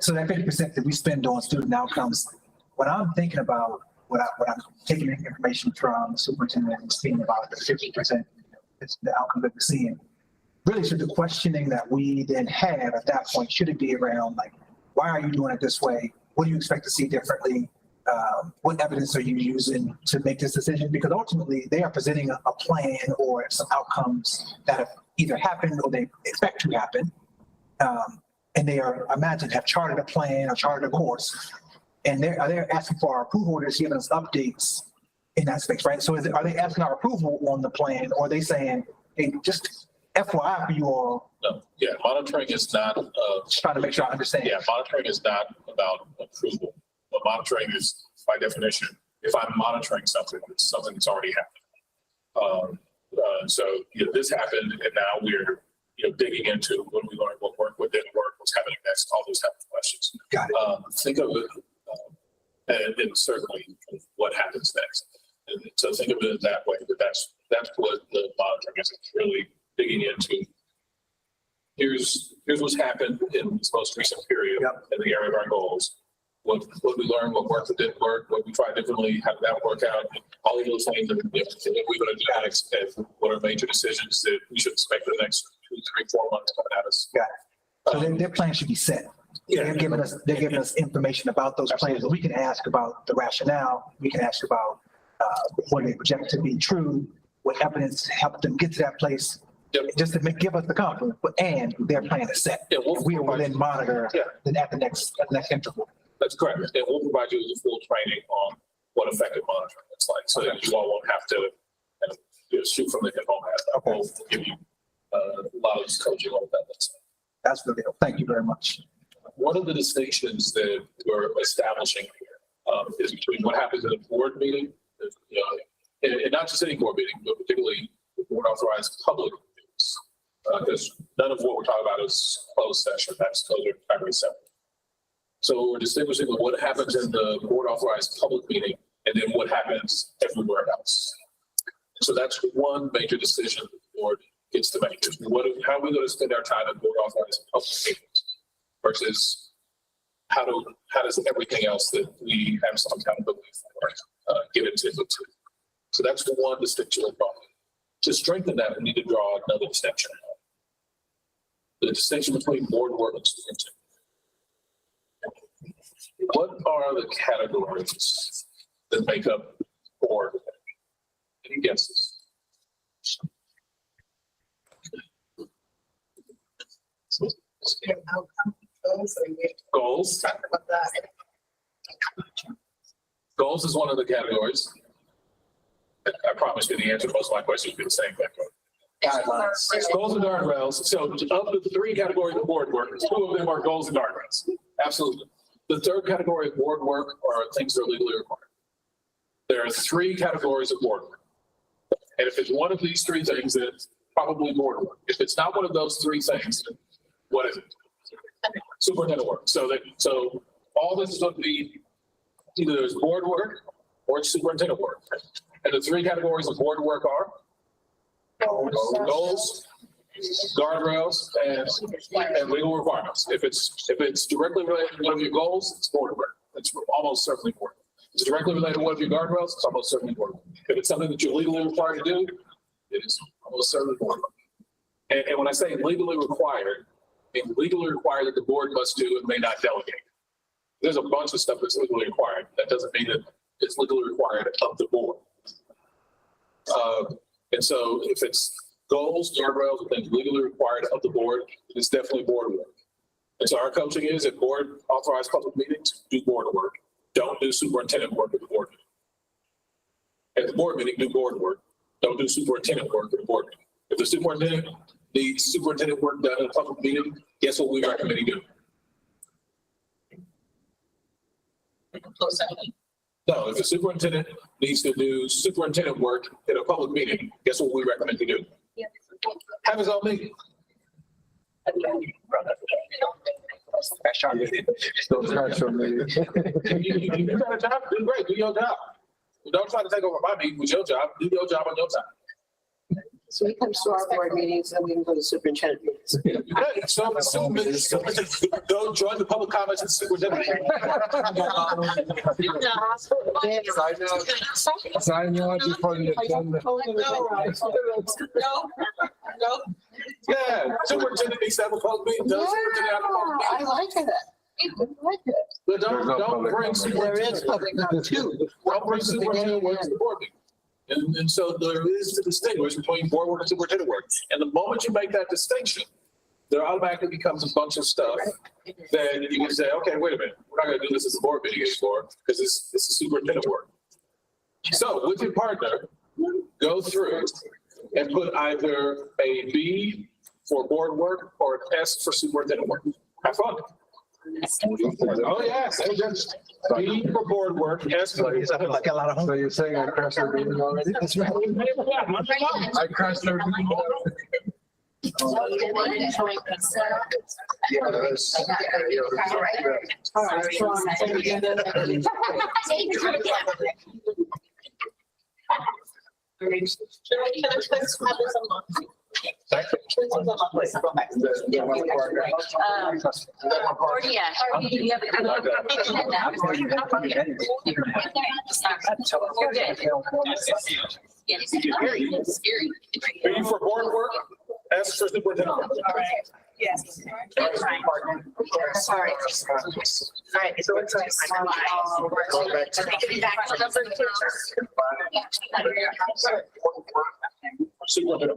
So that 50% that we spend on student outcomes, when I'm thinking about what I'm taking information from the superintendent and seeing about the 50%, it's the outcome that we're seeing. Really, so the questioning that we then have at that point, should it be around like, why are you doing it this way? What do you expect to see differently? What evidence are you using to make this decision? Because ultimately they are presenting a plan or some outcomes that have either happened or they expect to happen. And they are, imagine, have charted a plan or charted a course. And they're asking for our approval, or just giving us updates in that space, right? So are they asking our approval on the plan, or are they saying, hey, just FYI for you all? No, yeah, monitoring is not, Just trying to make sure I understand. yeah, monitoring is not about approval. But monitoring is, by definition, if I'm monitoring something, it's something that's already happened. So, this happened, and now we're, digging into what we learned, what worked, what didn't work, what's happening next, all those type of questions. Got it. Think of it, and certainly what happens next. And so think of it that way, that's what the monitoring is. It's really digging into. Here's what's happened in this most recent period in the area of our goals. What we learned, what worked, what didn't work, what we tried differently, how did that work out? All of those things that we're going to do next, and what are major decisions that we should expect for the next 2, 3, 4 months coming at us. Got it. So then their plan should be set. They're giving us information about those plans, and we can ask about the rationale. We can ask about what they project to be true, what evidence helped them get to that place. Just to give us the confidence, and their plan is set. Yeah, we will then monitor then at the next interval. That's correct. And we'll provide you with full training on what effective monitoring looks like, so that you all won't have to shoot from the hip on that. Okay. We'll give you a lot of this coaching on what that looks like. That's really helpful. Thank you very much. One of the distinctions that we're establishing here is between what happens in a board meeting, and not just any board meeting, but particularly the board authorized public meetings. Because none of what we're talking about is closed session. Those are entirely separate. So we're distinguishing what happens in the board authorized public meeting and then what happens everywhere else. So that's one major decision the board gets to make is how are we going to spend our time in board authorized public meetings versus how does everything else that we have some accountability for get into it. So that's one distinction we're drawing. To strengthen that, we need to draw another distinction. The distinction between board work and superintendent. What are the categories that make up board? Any guesses? Goals. Talk about that. Goals is one of the categories. I promise you the answer to most of my questions will be the same. guidelines. Goals and guardrails. So of the three categories of board work, two of them are goals and guardrails. Absolutely. The third category of board work are things that are legally required. There are three categories of board work. And if it's one of these three things, then it's probably board work. If it's not one of those three things, then what is it? Superintendent work. So all this is going to be either there's board work or it's superintendent work. And the three categories of board work are goals, guardrails, and legal requirements. If it's directly related to one of your goals, it's board work. It's almost certainly board work. If it's directly related to one of your guardrails, it's almost certainly board work. If it's something that you're legally required to do, it is almost certainly board work. And when I say legally required, I mean legally required that the board must do and may not delegate. There's a bunch of stuff that's legally required. That doesn't mean that it's legally required of the board. And so if it's goals, guardrails, and things legally required of the board, it's definitely board work. And so our coaching is at board authorized public meetings, do board work. Don't do superintendent work at the board meeting. At the board meeting, do board work. Don't do superintendent work at the board meeting. If the superintendent needs superintendent work done in a public meeting, guess what we recommend he do? No, if the superintendent needs to do superintendent work in a public meeting, guess what we recommend he do? Have his own meeting. You got a job, do great, do your job. Don't try to take over my meeting with your job, do your job on your time. So he comes to our board meetings and we can go to superintendent meetings. Hey, so go join the public comments and superintendent. Sign on before the agenda. No. Yeah, superintendent needs to have a public meeting. Does superintendent have a public I meeting? like that. I like it. But don't bring There is superintendent. public comment too. Don't bring superintendent work to the board meeting. And so there is to distinguish between board work and superintendent work. And the moment you make that distinction, there automatically becomes a bunch of stuff that you can say, okay, wait a minute, we're not gonna do this as a board meeting anymore because this is superintendent work. So with your partner, go through and put either a B for board work or an S for superintendent work. Have fun. Oh, yes. B for board work, S for. So you're saying I crashed their meeting already? That's right. I crashed their meeting already. Yeah, that's. B for board work, S for superintendent work. All right, yes. Sorry. All right, so it's like. Back to number two. Superintendent.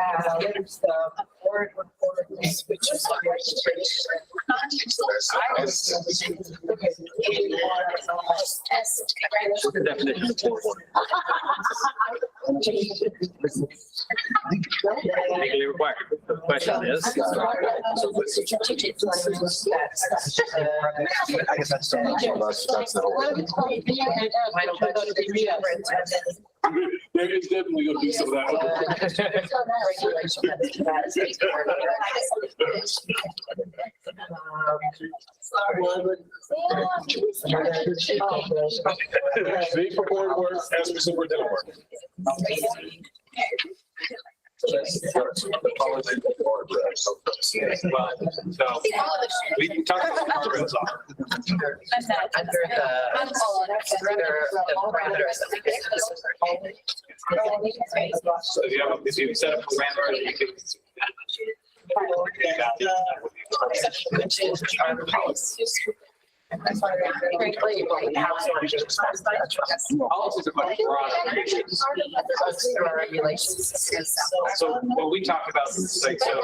Actually, there's the board reports, which is. Legally required. The question is. I guess that's the whole thing. There is definitely gonna be some of that. B for board work, S for superintendent work. Well, so we talked about what the rules are. So if you set up parameters, you can. Frankly, like, how's it? Policies are much broader. That's the regulations. So when we talk about, like, so.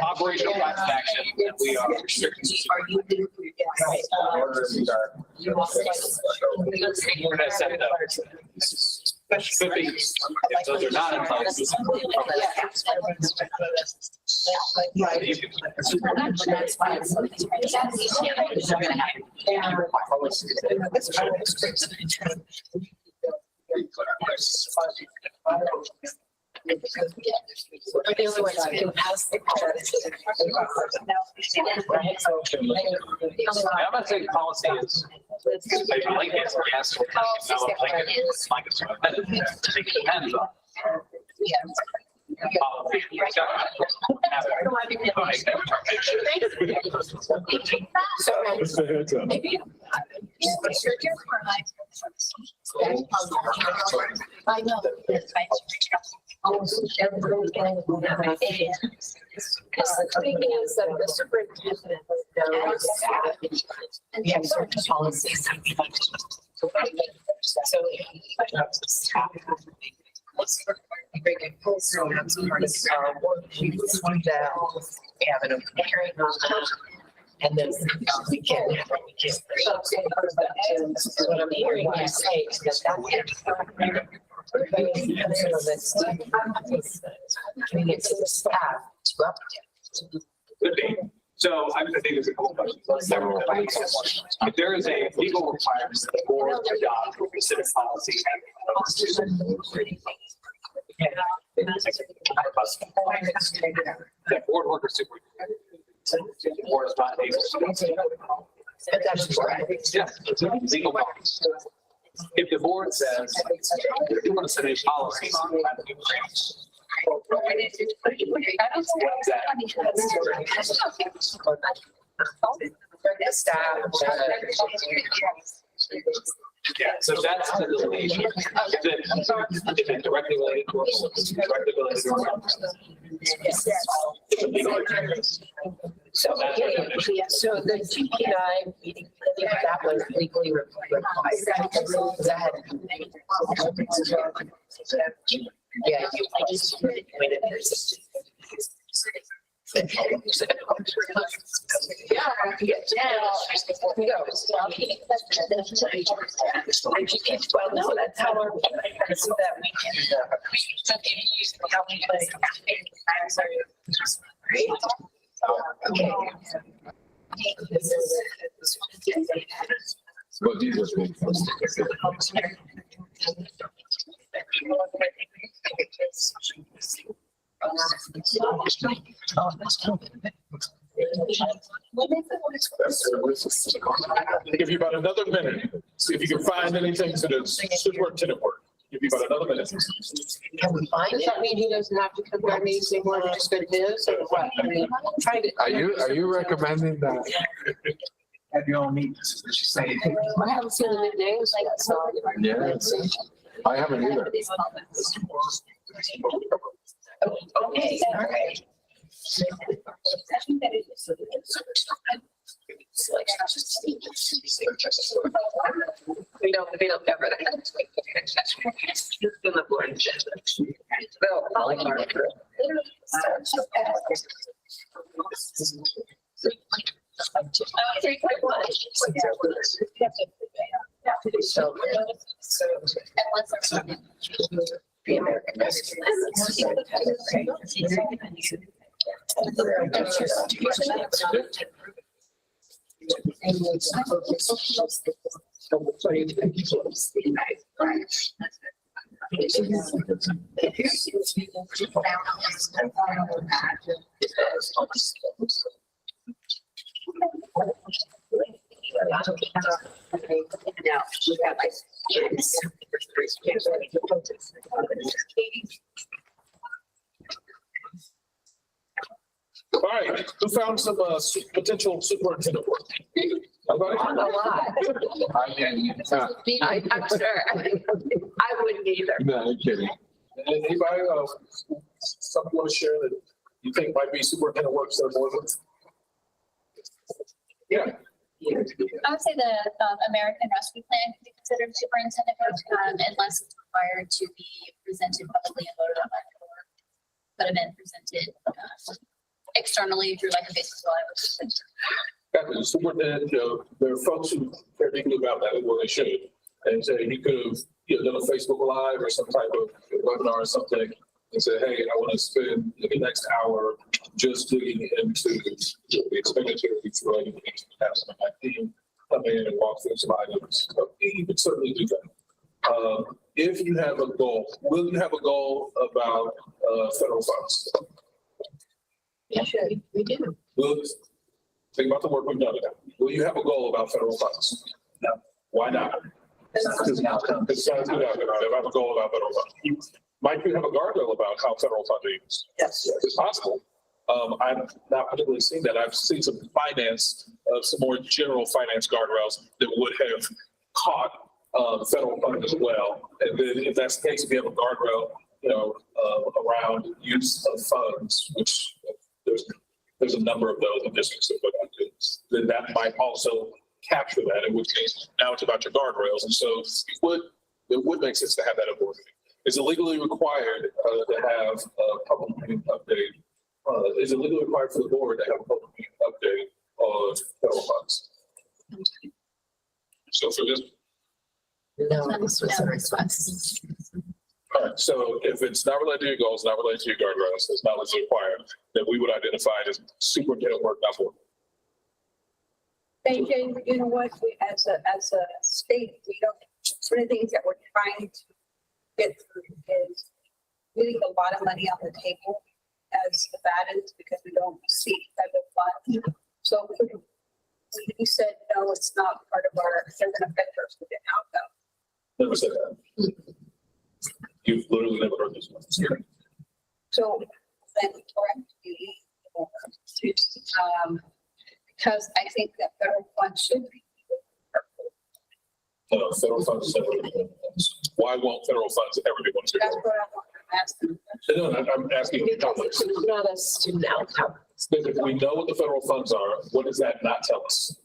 Operational class action, we are restricting. We're gonna set it up. Could be, if those are not in place. That's fine. We're the only ones who can ask the questions. I'm not saying policy is. I like it, we're asked for policy, no, I like it, it's like it's, it depends on. Policy. I know. Because the thing is that the superintendent knows and have certain policies. So. Very good programs, part of our worksheets that we have an hearing on that. And then we can. What I'm hearing you say is that. Giving it to the staff to update. Could be. So I think there's a couple of questions. If there is a legal requirement that the board adopt or consider policy. That board worker superintendent. The board is not able to. But that's correct. Yes, it's a legal policy. If the board says, if you want to set a policy on that, you yeah, so that's the delineation. If it directly related to us, directly related to us. So the TPI meeting, that was legally required. That. Yeah, I just waited. Yeah, well, no, that's how our, so that we can. Okay. But these are big. Give you about another minute. See if you can find anything to the superintendent work. Give you about another minute. Can we find it? Does that mean he doesn't have to come to our meetings anymore, just good news or what? I mean, trying to. Are you recommending that? Have your own meetings, as you say. I haven't seen the new names yet, so. Yeah. I haven't either. Okay, all right. We don't cover that. Just in the board agenda. Well, I'll mark it. So. The American Rescue. All right, who found some potential superintendent work? Everybody? On a lot. I'm sure. I wouldn't either. No, I'm kidding. Anybody, something you want to share that you think might be superintendent works that are more with? Yeah. I would say the American Rescue Plan could be considered superintendent work, unless it's required to be presented publicly and voted on by the board. But have been presented externally through like a business law. Exactly. The superintendent, there are folks who care deeply about that, well, they should. And so he could have, done a Facebook Live or some type of webinar or something and say, hey, I want to spend the next hour just digging into the expenditures related to have some of my team come in and walk through some items. So he could certainly do that. If you have a goal, will you have a goal about federal funds? Yeah, we do. Will, think about the work we've done. Will you have a goal about federal funds? No. Why not? Because it sounds good out there. I have a goal about federal funds. Might you have a guardrail about how federal funding is? Yes. It's possible. I've not particularly seen that. I've seen some some more general finance guardrails that would have caught federal funds as well. And then if that's the case, if you have a guardrail, around use of funds, which there's a number of those in districts that look into, then that might also capture that, in which case now it's about your guardrails. And so it would make sense to have that aboard. Is it legally required to have a public meeting update? Is it legally required for the board to have a public meeting update on federal funds? So for this, No, this was a response. all right, so if it's not related to your goals, not related to your guardrails, it's not legally required, then we would identify it as superintendent work, not board. AJ, you know what, as a state, we don't, one of the things that we're trying to get through is leaving a lot of money on the table as that is because we don't see federal funds. So you said, no, it's not part of our, it doesn't affect our student outcome. Never said that. You've literally never heard this one. So then correct me, because I think that federal funds should be. No, federal funds is never. Why won't federal funds ever be one? That's what I want to ask them. No, I'm asking you. Because it's not a student outcome. If we know what the federal funds are, what does that not tell us?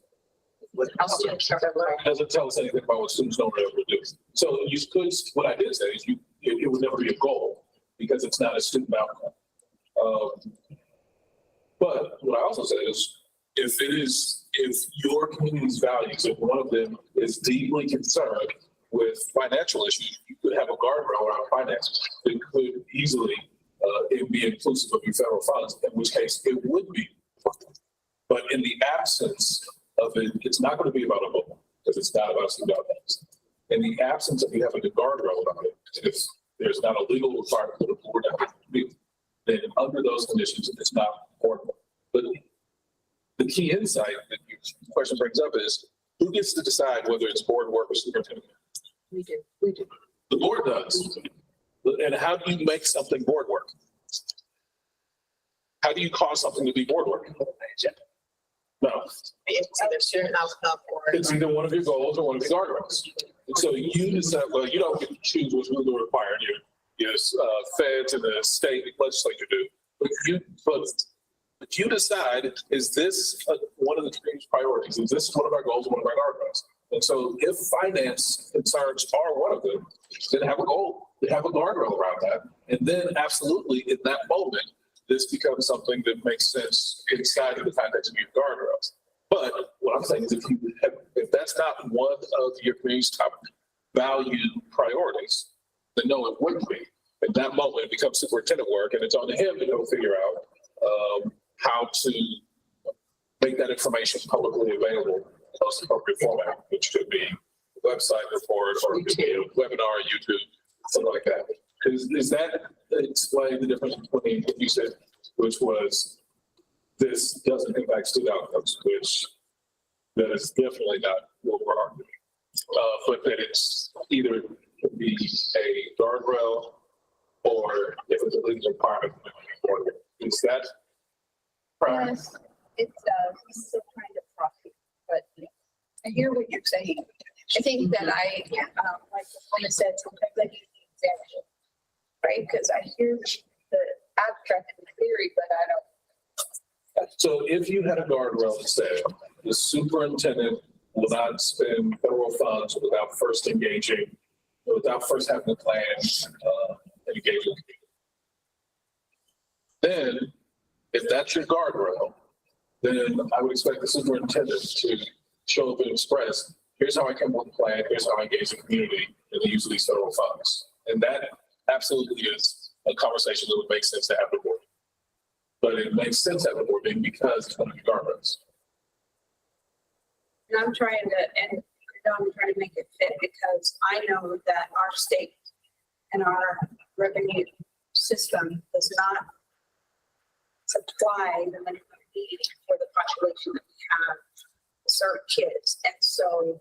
How students are learning. It doesn't tell us anything about what students don't really do. So you could, what I did say is it would never be a goal because it's not a student outcome. But what I also said is, if your community's values, if one of them is deeply concerned with financial issues, you could have a guardrail around finances that could easily be inclusive of your federal funds, in which case it would be. But in the absence of it, it's not going to be about a goal because it's not about student outcomes. In the absence of you having a guardrail about it, if there's not a legal requirement for the board to have to be, then under those conditions, it's not important. But the key insight that your question brings up is, who gets to decide whether it's board work or superintendent? We do. The board does. And how do you make something board work? How do you cause something to be board work? No. It's either student outcome or. It's either one of your goals or one of your guardrails. And so you decide, well, you don't get to choose what's legally required. Your feds and the state legislature do. But you decide, is this one of the community's priorities? Is this one of our goals, one of our guardrails? And so if finance concerns are one of them, then have a goal, have a guardrail around that. And then absolutely in that moment, this becomes something that makes sense inside of the context of your guardrails. But what I'm saying is if that's not one of your community's top value priorities, then no, it wouldn't be. At that moment, it becomes superintendent work, and it's on him to go figure out how to make that information publicly available in the most appropriate format, which could be a website report or it could be a webinar, YouTube, something like that. Is that explain the difference between what you said, which was this doesn't impact student outcomes, which that is definitely not what we're arguing. But that it's either could be a guardrail or if it's a legal requirement. Is that? Yes, it does. It's still trying to profit, but I hear what you're saying. I think that like Lena said, sometimes I need the example, right? Because I hear the abstract and theory, but I don't. So if you had a guardrail that said the superintendent will not spend federal funds without first engaging, without first having a plan, and engaging. Then, if that's your guardrail, then I would expect the superintendent to show up and express, here's how I come up with a plan, here's how I engage the community in the use of these federal funds. And that absolutely is a conversation that would make sense to have the board. But it makes sense to have the board meeting because it's going to be guardrails. And I'm trying to make it fit because I know that our state and our revenue system does not supply the money we need for the population that we have, serve kids. And so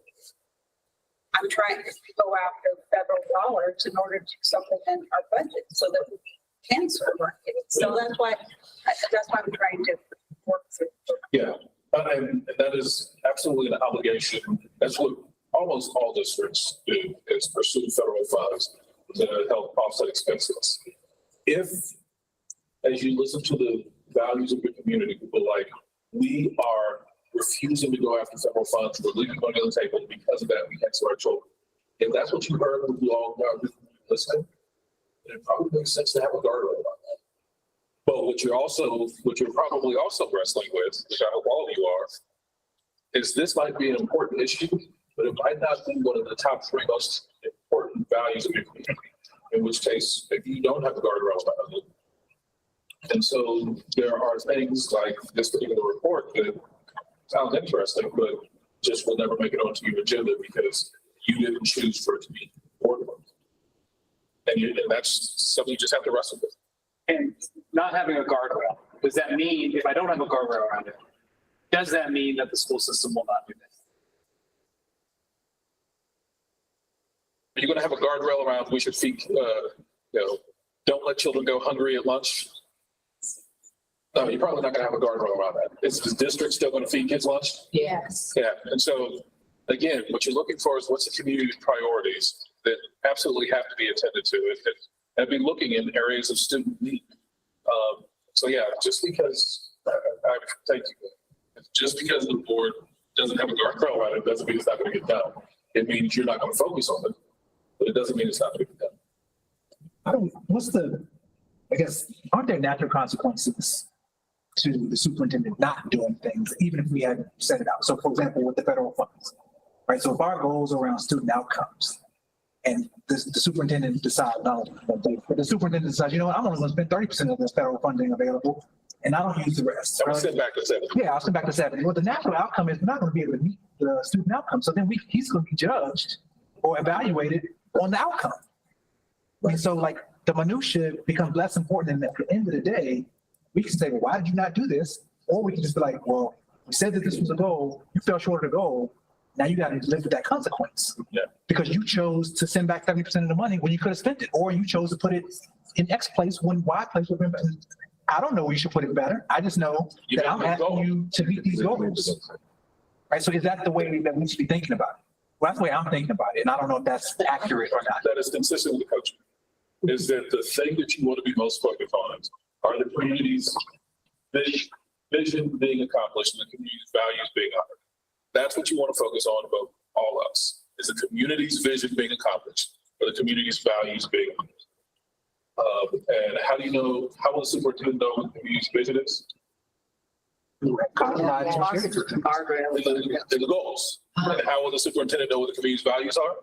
I'm trying to go after federal dollars in order to supplement our budget so that we can serve our kids. So that's why I'm trying to work through. Yeah, and that is absolutely an obligation. That's what almost all districts do, is pursue federal funds to help offset expenses. If, as you listen to the values of your community, people like, we are refusing to go after federal funds, we're leaving money on the table because of that, we cancel our children. If that's what you heard when you all are listening, then it probably makes sense to have a guardrail on that. But what you're probably also wrestling with, which I hope all of you are, is this might be an important issue, but it might not be one of the top 3 most important values of your community, in which case, if you don't have a guardrail around it. And so there are things like this particular report that sounds interesting, but just will never make it onto your agenda because you didn't choose for it to be board work. And that's something you just have to wrestle with. And not having a guardrail, does that mean, if I don't have a guardrail around it, does that mean that the school system will not do this? Are you going to have a guardrail around we should feed, don't let children go hungry at lunch? No, you're probably not going to have a guardrail around that. Is the district still going to feed kids lunch? Yes. Yeah, and so, again, what you're looking for is what's the community's priorities that absolutely have to be attended to, and be looking in areas of student need. So yeah, just because, thank you. Just because the board doesn't have a guardrail around it doesn't mean it's not going to get done. It means you're not going to focus on it, but it doesn't mean it's not going to get done. I guess, aren't there natural consequences to the superintendent not doing things, even if we hadn't set it out? So for example, with the federal funds, right? So if our goals around student outcomes and the superintendent decides, the superintendent decides, you know what, I'm only going to spend 30% of this federal funding available and I don't use the rest. I'll send back to 70. Yeah, I'll send back to 70. Well, the natural outcome is we're not going to be able to meet the student outcome. So then he's going to be judged or evaluated on the outcome. And so like the minutia becomes less important, and at the end of the day, we can say, well, why did you not do this? Or we can just be like, well, we said that this was a goal, you fell short of the goal, now you got to live with that consequence. Yeah. Because you chose to send back 70% of the money when you could have spent it, or you chose to put it in X place when Y place would have been better. I don't know where you should put it better. I just know that I'm asking you to meet these goals. Right, so is that the way that we should be thinking about it? Well, that's the way I'm thinking about it, and I don't know if that's accurate or not. That is consistent with the coaching. Is that the thing that you want to be most focused on are the community's vision being accomplished and the community's values being honored. That's what you want to focus on above all else, is the community's vision being accomplished or the community's values being honored. And how do you know, how will the superintendent know what the community's vision is? In the goals. And how will the superintendent know what the community's values are?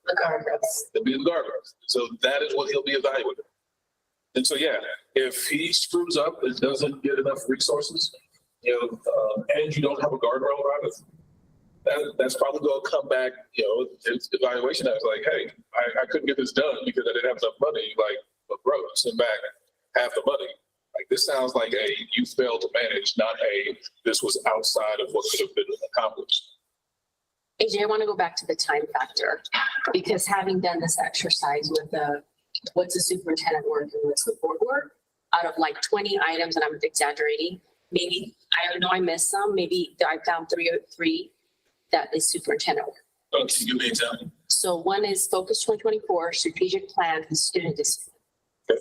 The guardrails. They'll be the guardrails. So that is what he'll be evaluated. And so, yeah, if he screws up and doesn't get enough resources, and you don't have a guardrail around it, that's probably going to come back, it's evaluation. I was like, hey, I couldn't get this done because I didn't have enough money. Like, but bro, send back half the money. Like, this sounds like you failed to manage, not this was outside of what could have been accomplished. AJ, I want to go back to the time factor, because having done this exercise with what's the superintendent work and what's the board work, out of like 20 items, and I'm exaggerating, maybe, I know I missed some, maybe I found 3 or 3 that is superintendent work. Oh, can you give me an example? So one is Focus 2024, strategic plan and student discipline. Okay.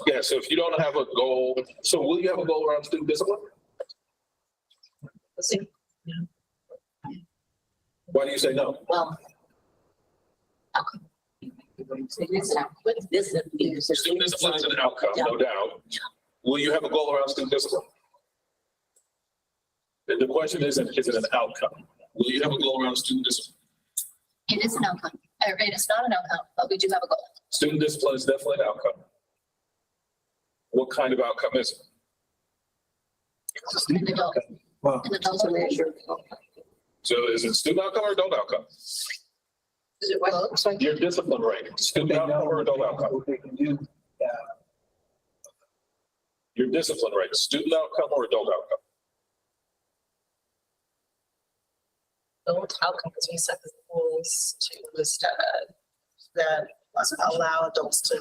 Yeah, so if you don't have a goal, so will you have a goal around student discipline? Why do you say no? Well. What's this? Student discipline is an outcome, no doubt. Will you have a goal around student discipline? The question isn't, is it an outcome? Will you have a goal around student discipline? It is an outcome. It is not an outcome, but we do have a goal. Student discipline is definitely an outcome. What kind of outcome is it? An adult. Well, An adult measure. So is it student outcome or adult outcome? Is it what? Your discipline rate, student outcome or adult outcome? they can do, Your discipline rate, student outcome or adult outcome? Adult outcome, because we set the rules to list that allow adults to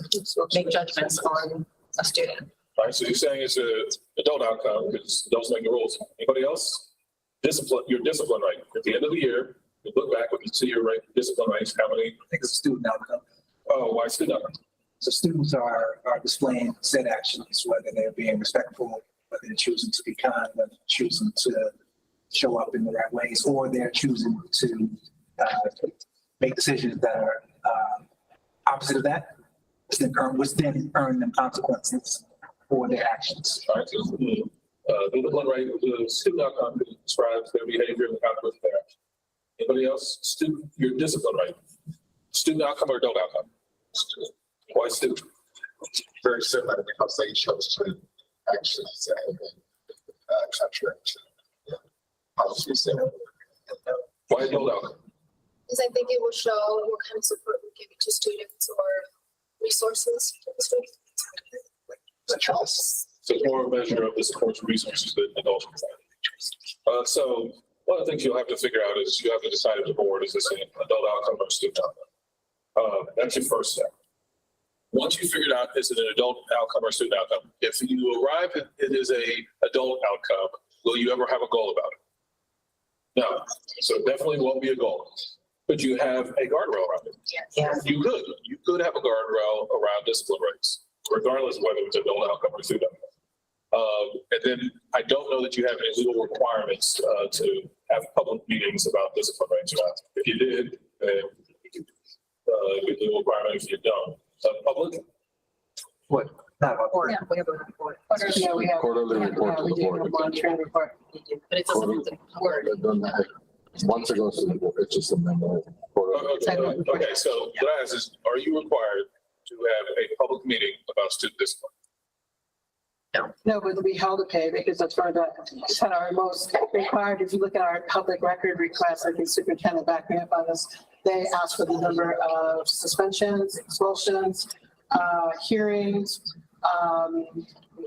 make judgments on a student. All right, so you're saying it's a adult outcome because adults make the rules. Anybody else? Discipline, your discipline rate. At the end of the year, you look back, when you see your rate, discipline rates, how many? I think it's a student outcome. Oh, why student outcome? So students are displaying said actions, whether they're being respectful, whether they're choosing to be kind, whether they're choosing to show up in the right ways, or they're choosing to make decisions that are opposite of that, which then earn them consequences for their actions. All right, so the discipline rate, the student outcome describes their behavior and the consequence of their action. Anybody else? Student, your discipline rate. Student outcome or adult outcome? Why student? Very similar because they chose to actions that have been contrary to policies that. Why adult outcome? Because I think it will show what kind of support we're giving to students or resources to the students. So it's more a measure of the support resources that adults provide. So one of the things you'll have to figure out is you have to decide as a board, is this an adult outcome or student outcome? That's your first step. Once you figured out, is it an adult outcome or student outcome? If you arrive at it is a adult outcome, will you ever have a goal about it? No. So it definitely won't be a goal. But you have a guardrail around it. Yes. You could have a guardrail around discipline rates, regardless of whether it's adult outcome or student outcome. And then I don't know that you have any legal requirements to have public meetings about discipline rates or not. If you did, then legal requirement. If you don't, public. What? Not about Or, we have a report. Yeah, we have. Quarterly report to We the do board. have a monitoring report. But it doesn't have the word. It doesn't have- Once it goes to the board, it's just a memo. Okay, so what I ask is, are you required to have a public meeting about student discipline? No, but we held a pay because that's where that's our most required. If you look at our public record requests, I think superintendent backed me up on this. They asked for the number of suspensions, expulsions, hearings,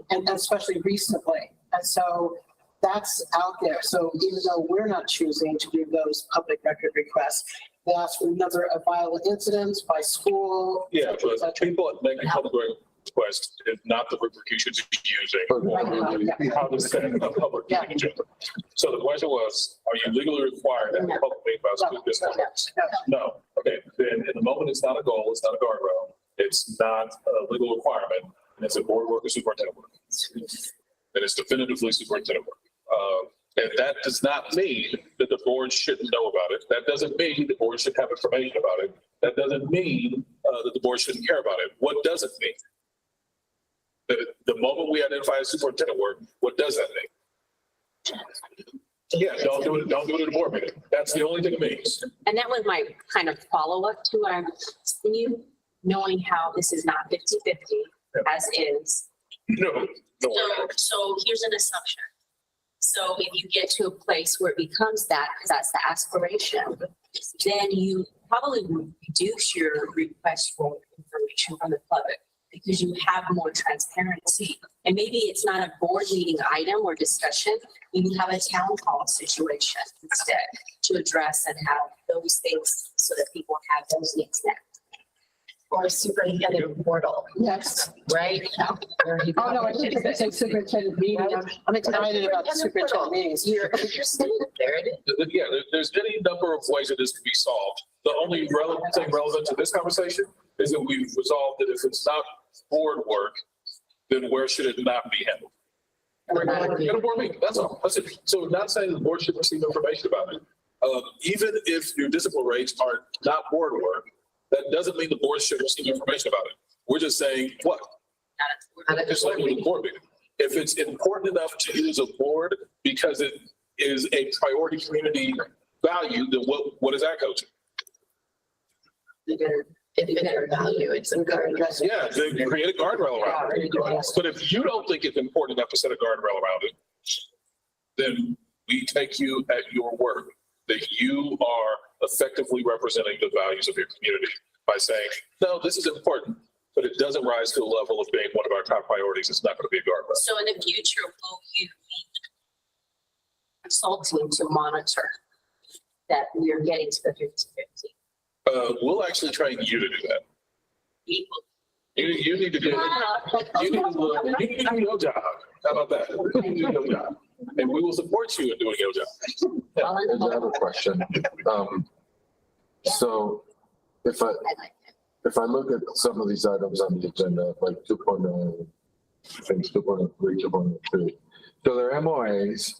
and especially recently. And so that's out there. So even though we're not choosing to do those public record requests, they ask for the number of violent incidents by school. Yeah, but people making public requests is not the repercussions of using how to send a public meeting agenda. So the question was, are you legally required to have a public meeting about student discipline? No. Okay, then in the moment, it's not a goal, it's not a guardrail, it's not a legal requirement, and it's a board work or superintendent work. And it's definitively superintendent work. And that does not mean that the board shouldn't know about it. That doesn't mean the board should have information about it. That doesn't mean that the board shouldn't care about it. What does it mean? The moment we identify as superintendent work, what does that mean? Yeah, don't do it at a board meeting. That's the only thing it means. And that was my kind of follow-up to what I'm asking you, knowing how this is not 50-50 as is. No. So here's an assumption. So if you get to a place where it becomes that, because that's the aspiration, then you probably reduce your request for information from the public because you have more transparency. And maybe it's not a board meeting item or discussion. You have a town hall situation instead to address and have those things so that people have those needs met. Or superintendent portal, Yes. right? Oh, no, I think it's a superintendent meeting. I'm excited about the superintendent meetings. You're interested, there it is. Yeah, there's any number of ways that this can be solved. The only thing relevant to this conversation is that we've resolved that if it's not board work, then where should it not be handled? We're not- At a board meeting, that's all. That's it. So not saying the board should receive information about it. Even if your discipline rates are not board work, that doesn't mean the board should receive information about it. We're just saying, what? Just like with the board meeting. If it's important enough to you as a board because it is a priority community value, then what is that, coach? It's their value, it's a guard. Yeah, then create a guardrail around it. But if you don't think it's important enough to set a guardrail around it, then we take you at your word, that you are effectively representing the values of your community by saying, no, this is important, but it doesn't rise to the level of being one of our top priorities. It's not going to be a guardrail. So in the future, will you be consulting to monitor that we are getting to the 50-50? We'll actually train you to do that. You need to do you need to do your job. How about that? You need to do your job. And we will support you in doing your job. I have a question. So if I look at some of these items on the agenda, like 2.0, I think 2.3, 2.2, so they're MOAs,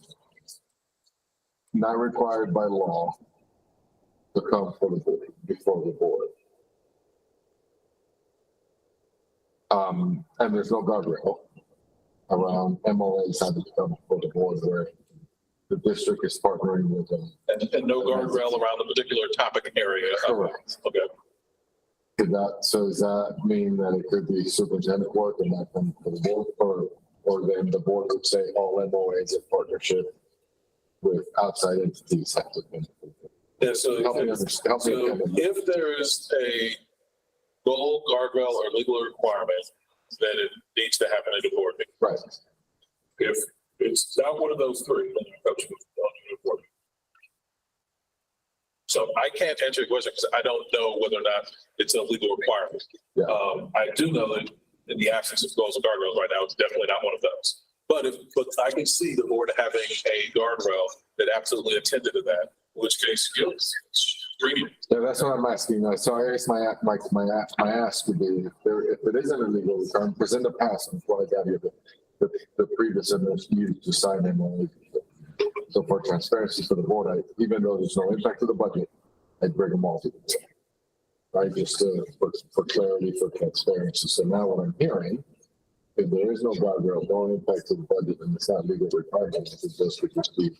not required by law to come for the board, before the board. And there's no guardrail around MOAs having to come for the board where the district is partnering with them. And no guardrail around the particular topic area. Correct. Okay. So does that mean that it could be superintendent work and not come for the board, or then the board would say all MOAs in partnership with outside entities have to come? Yeah, so Help me understand. if there is a goal, guardrail, or legal requirement, then it needs to happen at a board meeting. Right. If it's not one of those three, then your coach will go to the board meeting. So I can't answer your question because I don't know whether or not it's a legal requirement. Yeah. I do know that in the absence of goals and guardrails right now, it's definitely not one of those. But I can see the board having a guardrail that absolutely attended to that, in which case, Yeah, that's what I'm asking. So I guess my ask would be, if it isn't a legal requirement, because in the past, I'm what I got here, the previous administration used to sign MOA. So for transparency for the board, even though there's no impact to the budget, I'd bring them all to the board. Right, just for clarity, for transparency. So now what I'm hearing, if there is no guardrail, no impact to the budget, and it's not legal requirement, it could just be,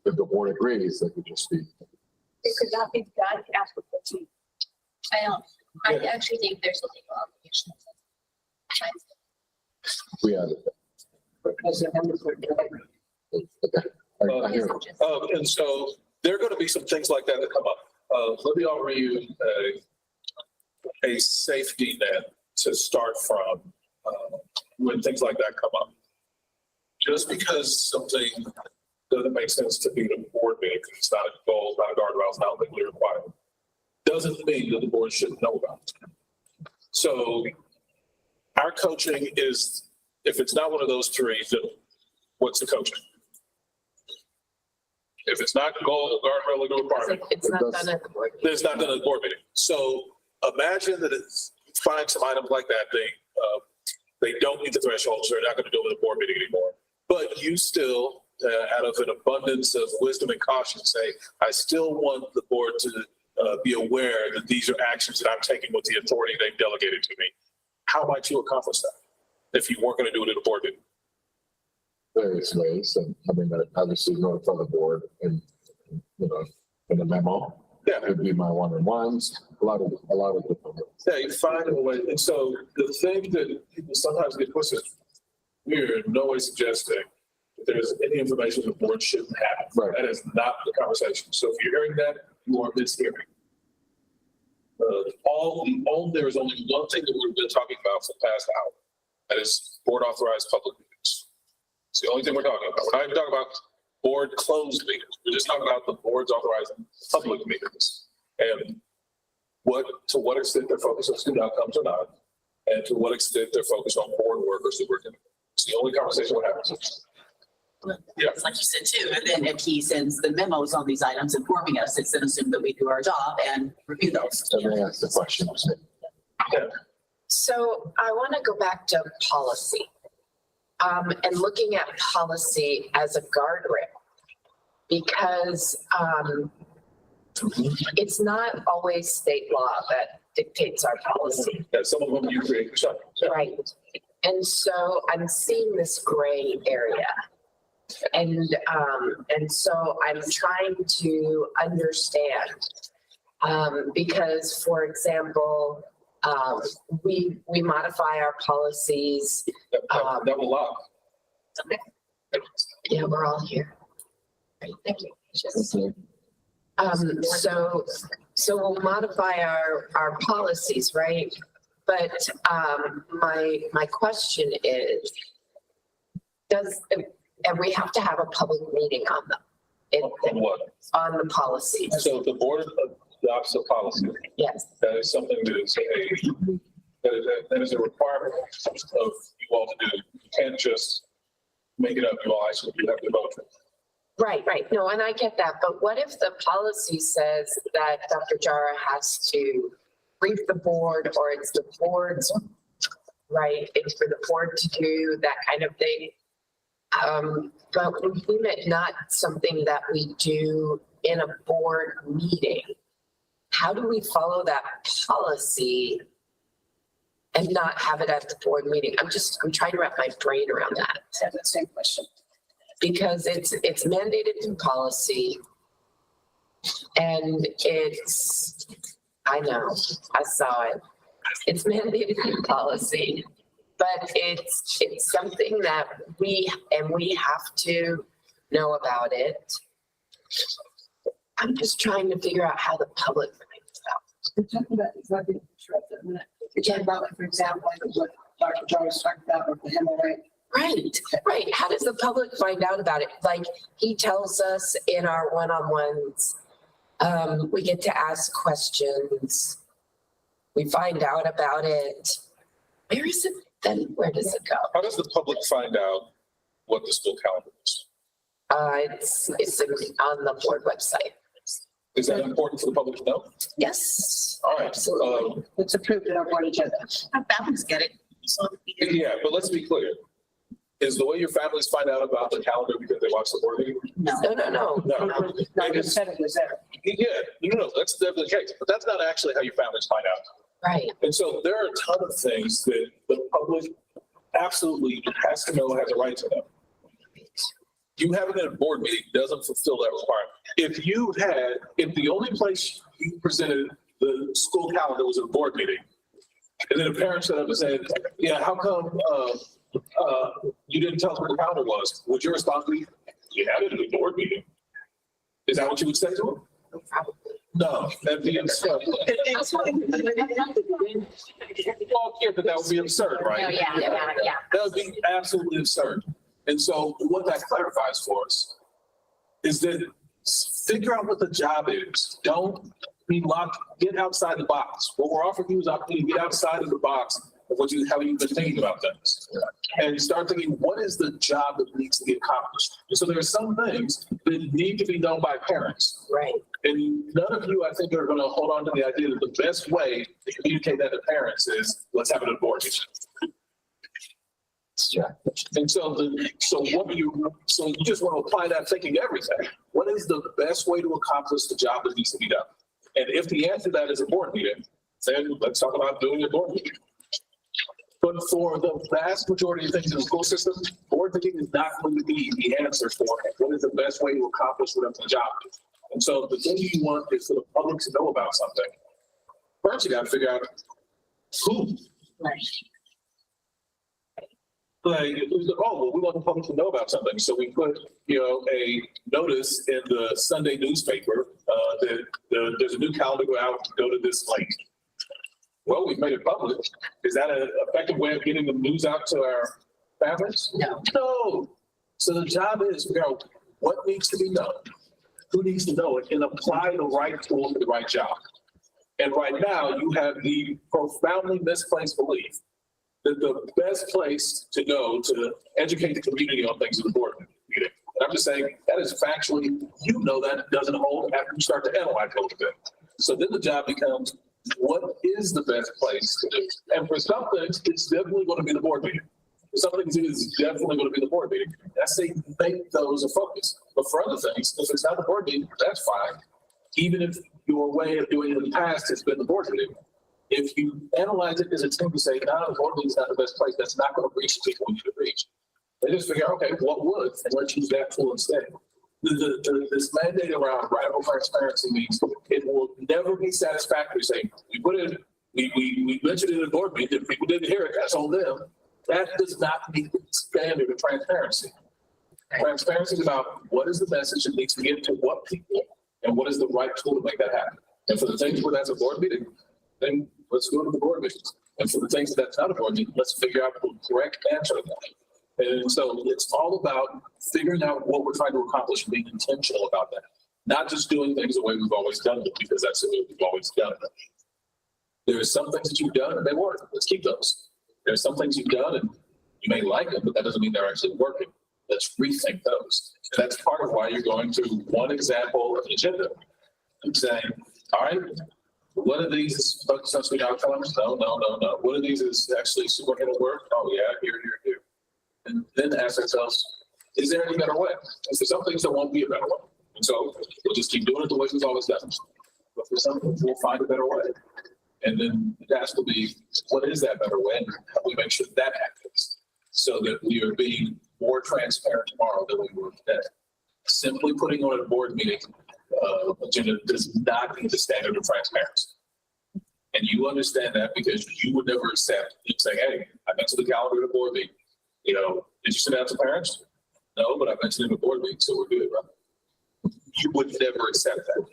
if the board agrees, it could just be. It could not be done after 14. I actually think there's a legal obligation. We added that. Okay. I hear it. And so there are going to be some things like that that come up. Let me offer you a safety net to start from when things like that come up. Just because something doesn't make sense to be the board meeting, because it's not a goal, it's not a guardrail, it's not legally required, doesn't mean that the board shouldn't know about it. So our coaching is, if it's not one of those three, then what's the coaching? If it's not goal, guardrail, legal requirement, It's not done at the board. then it's not done at the board meeting. So imagine that it's, find some items like that, they don't meet the threshold, so they're not going to do it at the board meeting anymore. But you still, out of an abundance of wisdom and caution, say, I still want the board to be aware that these are actions that I'm taking with the authority they've delegated to me. How might you accomplish that if you weren't going to do it at a board meeting? Various ways, and I mean, obviously notify the board and, in a memo. Yeah. It would be my one-on-ones, a lot of different ways. Yeah, you find a way. And so the thing that people sometimes get twisted, we're in no way suggesting that there's any information the board shouldn't have. Right. That is not the conversation. So if you're hearing that, you are mishearing. There is only one thing that we've been talking about for the past hour. That is board authorized public meetings. It's the only thing we're talking about. We're not even talking about board closed meetings. We're just talking about the board's authorizing public meetings. And to what extent they're focused on student outcomes or not, and to what extent they're focused on board work or superintendent. It's the only conversation we're having. Yeah. Like you said too, and then if he sends the memos on these items informing us, it's then assumed that we do our job and review those. And they ask the question. Yeah. So I want to go back to policy. and looking at policy as a guardrail. Because, it's not always state law that dictates our policy. Yeah, some of them you create yourself. Right. And so I'm seeing this gray area. And so I'm trying to understand, because, for example, we modify our policies. That will lock. Yeah, we're all here. Great, thank you. So we'll modify our policies, right? But, my question is, and we have to have a public meeting on them. On what? On the policies, So if the board adopts a policy, yes. that is something that is a requirement of you all to do. You can't just make it up, you all, you have to vote. Right. No, and I get that, but what if the policy says that Dr. Jara has to brief the board, or it's the board's, right, it's for the board to do that kind of thing? But we deem it not something that we do in a board meeting. How do we follow that policy and not have it at the board meeting? I'm trying to wrap my brain around that. I have that same question. Because it's mandated in policy, and I know, I saw it. It's mandated in policy, but it's something that we have to know about it. I'm just trying to figure out how the public finds out. We're talking about exactly a minute. You're talking about, like, for example, like what Dr. Jarvis talked about with the MOA. Right. How does the public find out about it? Like, he tells us in our one-on-ones, we get to ask questions. We find out about it. Where is it then? Where does it go? How does the public find out what the school calendar is? It's on the board website. Is that important for the public to know? Yes. All right. Absolutely. It's approved in our board agenda. Our families get it. So Yeah, but let's be clear. Is the way your families find out about the calendar because they watch the board meeting? No. No. Not just said it was there. Yeah, no, that's definitely the case, but that's not actually how your families find out. Right. And so there are a ton of things that the public absolutely has to know, has a right to know. You having it at a board meeting doesn't fulfill that requirement. If the only place you presented the school calendar was at a board meeting, and then a parent stood up and said, yeah, how come, you didn't tell us what the calendar was? Would your response be, you had it at a board meeting? Is that what you would say to them? Probably. No, that'd be absurd. All care that would be absurd, right? Yeah. That would be absolutely absurd. And so what that clarifies for us is that figure out what the job is. Don't be locked, get outside the box. What we're offering you is opportunity to get outside of the box of how you've been thinking about things. And start thinking, what is the job that needs to be accomplished? And so there are some things that need to be done by parents. Right. And none of you, I think, are going to hold on to the idea that the best way to communicate that to parents is, let's have it at a board meeting. And so you just want to apply that thinking to everything. What is the best way to accomplish the job that needs to be done? And if the answer to that is a board meeting, then let's talk about doing a board meeting. But for the vast majority of things in the school system, board meeting is not going to be the answer for what is the best way to accomplish whatever the job is. And so the thing you want is for the public to know about something. First, you got to figure out who. Like, oh, well, we want the public to know about something. So we put, a notice in the Sunday newspaper that there's a new calendar go to this link. Well, we've made it public. Is that an effective way of getting the news out to our families? No. So the job is figure out what needs to be done, who needs to know it, and apply the right tool for the right job. And right now, you have the profoundly misplaced belief that the best place to go to educate the community on things is the board meeting. And I'm just saying that is factually, that doesn't hold after you start to analyze a little bit. So then the job becomes, what is the best place to do? And for some things, it's definitely going to be the board meeting. Some things it is definitely going to be the board meeting. I say make those a focus. But for other things, if it's not the board meeting, that's fine. Even if your way of doing it in the past has been the board meeting. If you analyze it as a team to say, no, the board meeting is not the best place, that's not going to reach the people we need to reach. They just figure, okay, what would? And let's use that tool instead. This mandate around radical transparency means it will never be satisfactory saying, we mentioned it in the board meeting, if people didn't hear it, that's on them. That does not meet the standard of transparency. Transparency is about what is the message that needs to get to what people and what is the right tool to make that happen. And for the things where that's a board meeting, then let's go to the board meetings. And for the things that's not a board meeting, let's figure out the correct answer to that. And so it's all about figuring out what we're trying to accomplish and being intentional about that. Not just doing things the way we've always done it, because that's the way we've always done it. There are some things that you've done and they work. Let's keep those. There are some things you've done and you may like them, but that doesn't mean they're actually working. Let's rethink those. And that's part of why you're going to one example of an agenda and saying, all right, one of these is focused on student outcomes. No. One of these is actually superintendent work. Oh yeah, here. And then ask ourselves, is there any better way? Is there some things that won't be a better way? And so we'll just keep doing it the way we've always done. But for some things, we'll find a better way. And then the task will be, what is that better way? And how do we make sure that happens so that we are being more transparent tomorrow than we were today? Simply putting on a board meeting agenda does not meet the standard of transparency. And you understand that because you would never accept saying, hey, I mentioned the calendar of the board meeting. You know, did you send out to parents? No, but I mentioned it in the board meeting, so we're good, right? You would never accept that.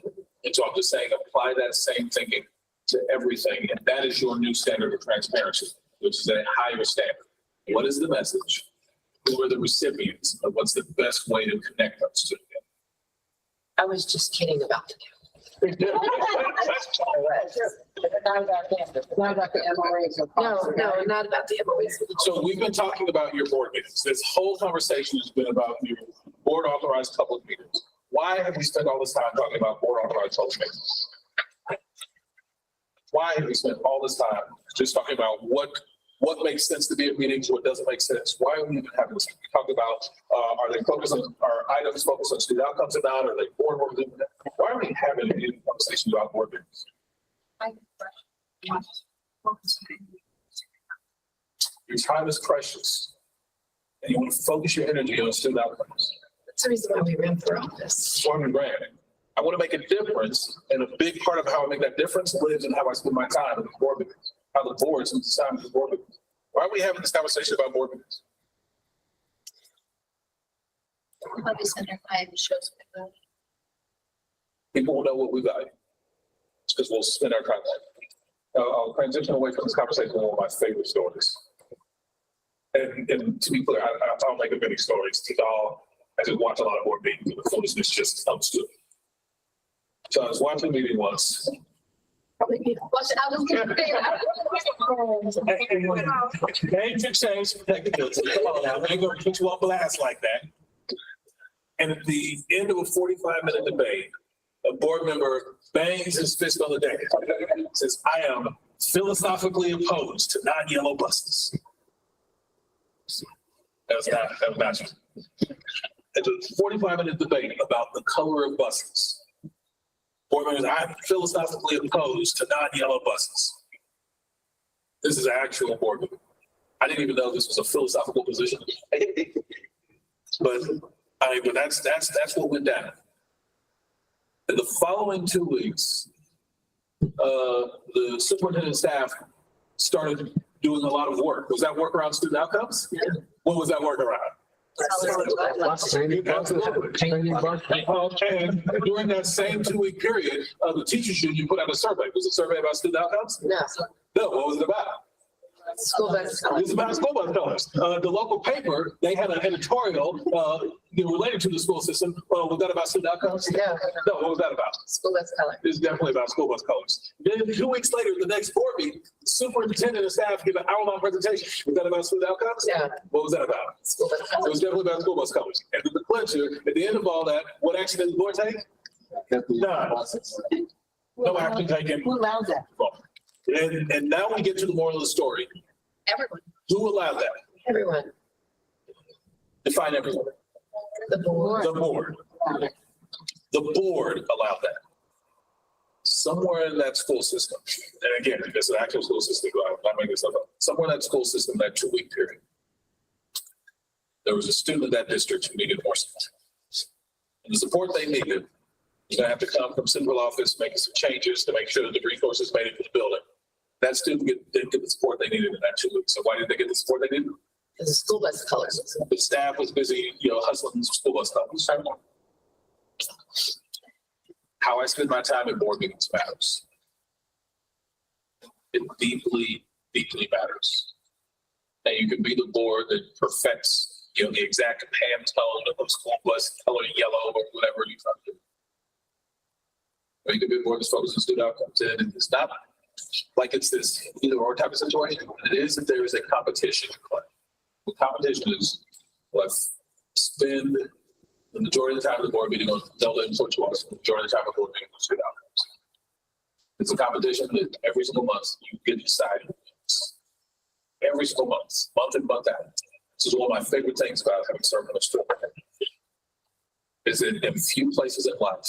And so I'm just saying, apply that same thinking to everything. And that is your new standard of transparency, which is a higher standard. What is the message? Who are the recipients? And what's the best way to connect us to them? I was just kidding about the calendar. Not about the MOAs. No, not about the MOAs. So we've been talking about your board meetings. This whole conversation has been about your board authorized public meetings. Why have we spent all this time talking about board authorized public meetings? Why have we spent all this time just talking about what makes sense to be at meetings, what doesn't make sense? Why are we even having this? Talk about, are they focused on, are items focused on student outcomes or not? Are they board work? Why are we having any conversation about board meetings? Your time is precious. And you want to focus your energy on student outcomes. That's the reason why we ran for office. I want to make a difference, and a big part of how I make that difference lives in how I spend my time in the board meetings, how the board spends time in the board meetings. Why are we having this conversation about board meetings? Probably center five shows. People will know what we value. It's because we'll spend our time there. I'll transition away from this conversation to one of my favorite stories. And to be clear, I don't make up any stories. I just watch a lot of board meetings, and the foolishness just comes to it. So I was watching a meeting once. Names and change technicality. Come on now, we ain't gonna put you on blast like that. And at the end of a 45-minute debate, a board member bangs his fist on the desk, says, I am philosophically opposed to non-yellow buses. That was not you. It's a 45-minute debate about the color of buses. Board members, I'm philosophically opposed to non-yellow buses. This is an actual board meeting. I didn't even know this was a philosophical position. But that's what went down. In the following 2 weeks, the superintendent staff started doing a lot of work. Was that work around student outcomes? Yeah. What was that work around? And during that same 2 week period, the teachers union put out a survey. Was it a survey about student outcomes? No. No, what was it about? School bus colors. It was about school bus colors. The local paper, they had an editorial related to the school system. Was that about student outcomes? No. No, what was that about? School bus colors. It's definitely about school bus colors. Then 2 weeks later, the next board meeting, superintendent and staff give an hour-long presentation. Was that about student outcomes? Yeah. What was that about? School bus It colors. was definitely about school bus colors. And the clincher, at the end of all that, what action did the board take? None. No action taken. Who allowed that? And now we get to the moral of the story. Everyone. Who allowed that? Everyone. Define everyone. The board. The board. The board allowed that. Somewhere in that school system, and again, it's an actual school system, I'm not making this up. Somewhere in that school system, that 2-week period, there was a student in that district who needed more support. And the support they needed was gonna have to come from central office, making some changes to make sure that the resources made it to the building. That student didn't get the support they needed in that 2 weeks. So why did they get the support they needed? The school bus colors. The staff was busy, hustling school bus stops. How I spend my time at board meetings matters. It deeply, deeply matters. And you can be the board that perfects, the exact Pantone of school bus color yellow or whatever you try to do. Or you can be a board that's focused on student outcomes, and it's not like it's this either or type of situation. It is if there is a competition. The competition is let's spend the majority of the time of the board meeting on Delta and Fort Walks, the majority of the time of the board meeting on student outcomes. It's a competition that every single month you get to decide. Every single month in, month out. This is one of my favorite things about having served on a school board. Is that in few places in life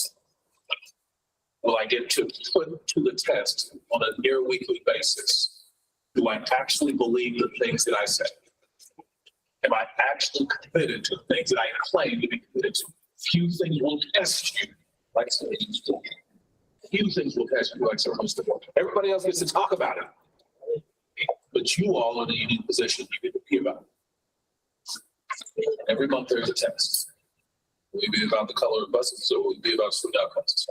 will I get to put to the test on a near weekly basis, do I actually believe the things that I say? Am I actually committed to the things that I claim to be committed to? Few things will test you like serving on school. Few things will test you like serving on school. Everybody else gets to talk about it. But you all are in a unique position you get to be about it. Every month there's a test. Will it be about the color of buses or will it be about student outcomes?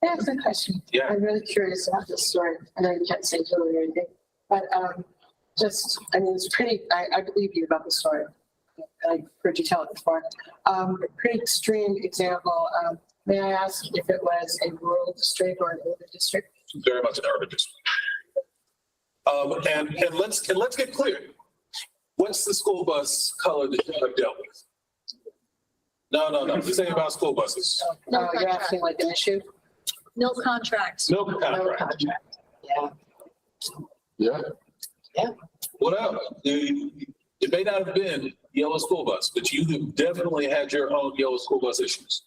I have a question. Yeah. I'm really curious about this story. I know you can't say totally or anything, but it's pretty, I believe you about the story. I heard you tell it before. Pretty extreme example. May I ask if it was a rural district or an urban district? Very much an urban district. And let's get clear. What's the school bus color that you have dealt with? No. This ain't about school buses. No, you're asking like an issue? No contract. No No contract. contract. Yeah. Yeah. What else? It may not have been yellow school bus, but you have definitely had your own yellow school bus issues.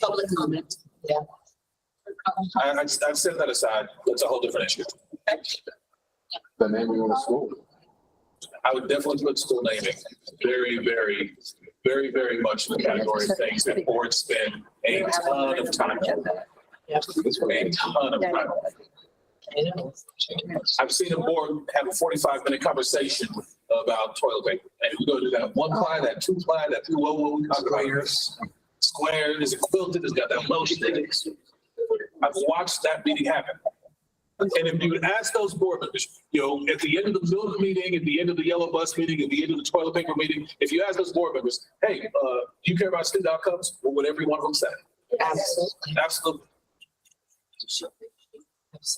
Public comment. Yeah. I've set that aside. That's a whole different issue. The name of the school. I would definitely put school naming very, very, very, very much in the category of things that boards spend a ton of time on. Yeah. A ton of time on. I've seen a board have a 45-minute conversation about toilet paper. And we go to that 1-ply, that 2-ply, that whoa, we talk about square, is it quilted, it's got that lotion in it. I've watched that meeting happen. And if you would ask those board members, at the end of the milk meeting, at the end of the yellow bus meeting, at the end of the toilet paper meeting, if you ask those board members, hey, do you care about student outcomes? What would every one of them say? Absolutely. Absolutely.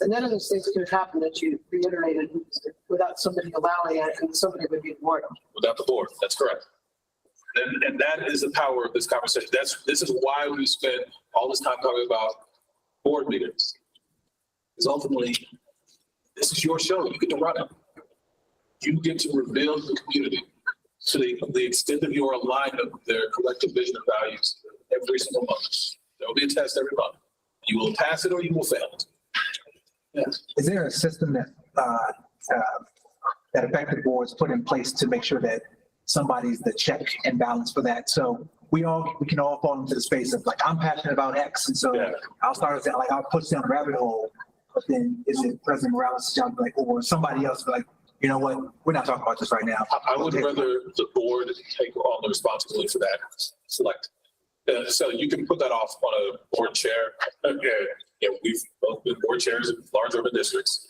And none of those things could have happened that you reiterated without somebody allowing it, and somebody would be bored. Without the board, that's correct. And that is the power of this conversation. This is why we spend all this time talking about board meetings. Because ultimately, this is your show. You get to run it. You get to reveal to the community to the extent of your alignment with their collective vision and values every single month. There will be a test every month. You will pass it or you will fail it. Yes. Is there a system that effective boards put in place to make sure that somebody's the check and balance for that? So we can all fall into the space of like, I'm passionate about X. And so I'll start as like, I'll push down the rabbit hole, but then is it President Morales' job, like, or somebody else like, you know what, we're not talking about this right now. I would rather the board take on the responsibility for that. Select. So you can put that off on a board chair. We've both been board chairs in large urban districts.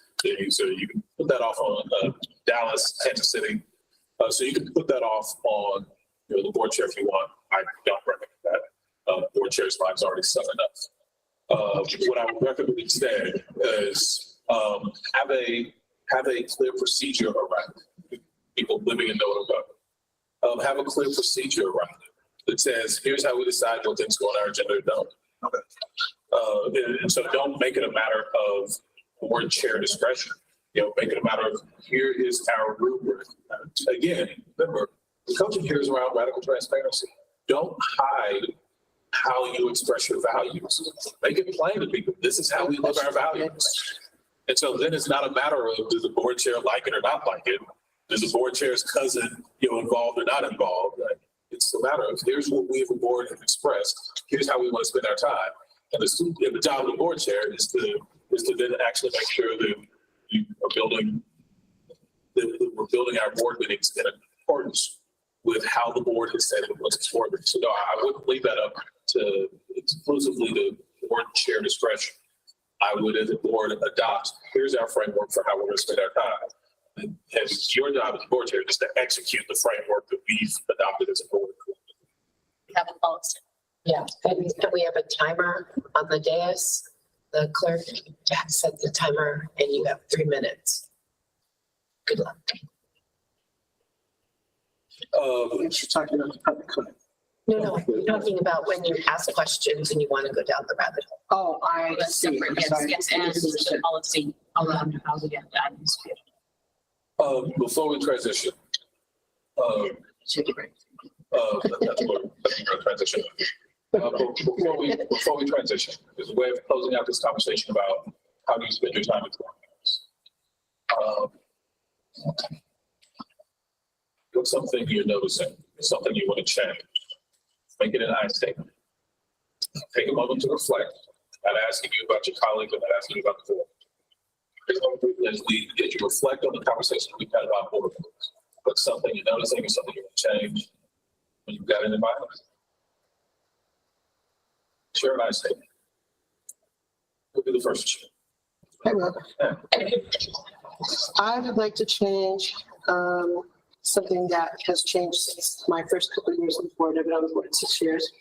So you can put that off on Dallas, Kansas City. So you can put that off on the board chair if you want. I don't recommend that. Board chair's lives already set enough. What I would recommend instead is have a clear procedure around it. People living in Noto. Have a clear procedure around it that says, here's how we decide what things go on our agenda or don't. Okay. And so don't make it a matter of board chair discretion. make it a matter of, here is our rubric. Again, remember, the coaching here is around radical transparency. Don't hide how you express your values. Make it plain to people. This is how we live our values. And so then it's not a matter of, does the board chair like it or not like it? Is the board chair's cousin, involved or not involved? Right? It's a matter of, here's what we as a board have expressed. Here's how we want to spend our time. And the job of the board chair is to then actually make sure that we are building, that we're building our board meetings in accordance with how the board has said it was important. So no, I wouldn't leave that up to exclusively to board chair discretion. I would, as a board, adopt, here's our framework for how we're going to spend our time. And your job as a board chair is to execute the framework that we've adopted as a board. We have a policy. Yeah, and we have a timer on the dais. The clerk set the timer and you have 3 minutes. Good luck. You're talking about the public comment. No, we're talking about when you ask questions and you want to go down the rabbit hole. Oh, I That's see. separate, yes, Sorry. yes, and the policy around how we get that. Before we transition, Take a break. that's what we're transition. Before we transition, there's a way of closing out this conversation about how do you spend your time with board members. What's something you're noticing, something you want to change? Make it an I statement. Take a moment to reflect. I'm not asking you about your colleagues, I'm not asking you about the board. As you reflect on the conversation we've had about board members, what's something you're noticing or something you want to change when you've got it in mind? Share an I statement. Who'll be the first to share? I will. I would like to change something that has changed since my first couple of years on the board. I've been on the board 6 years.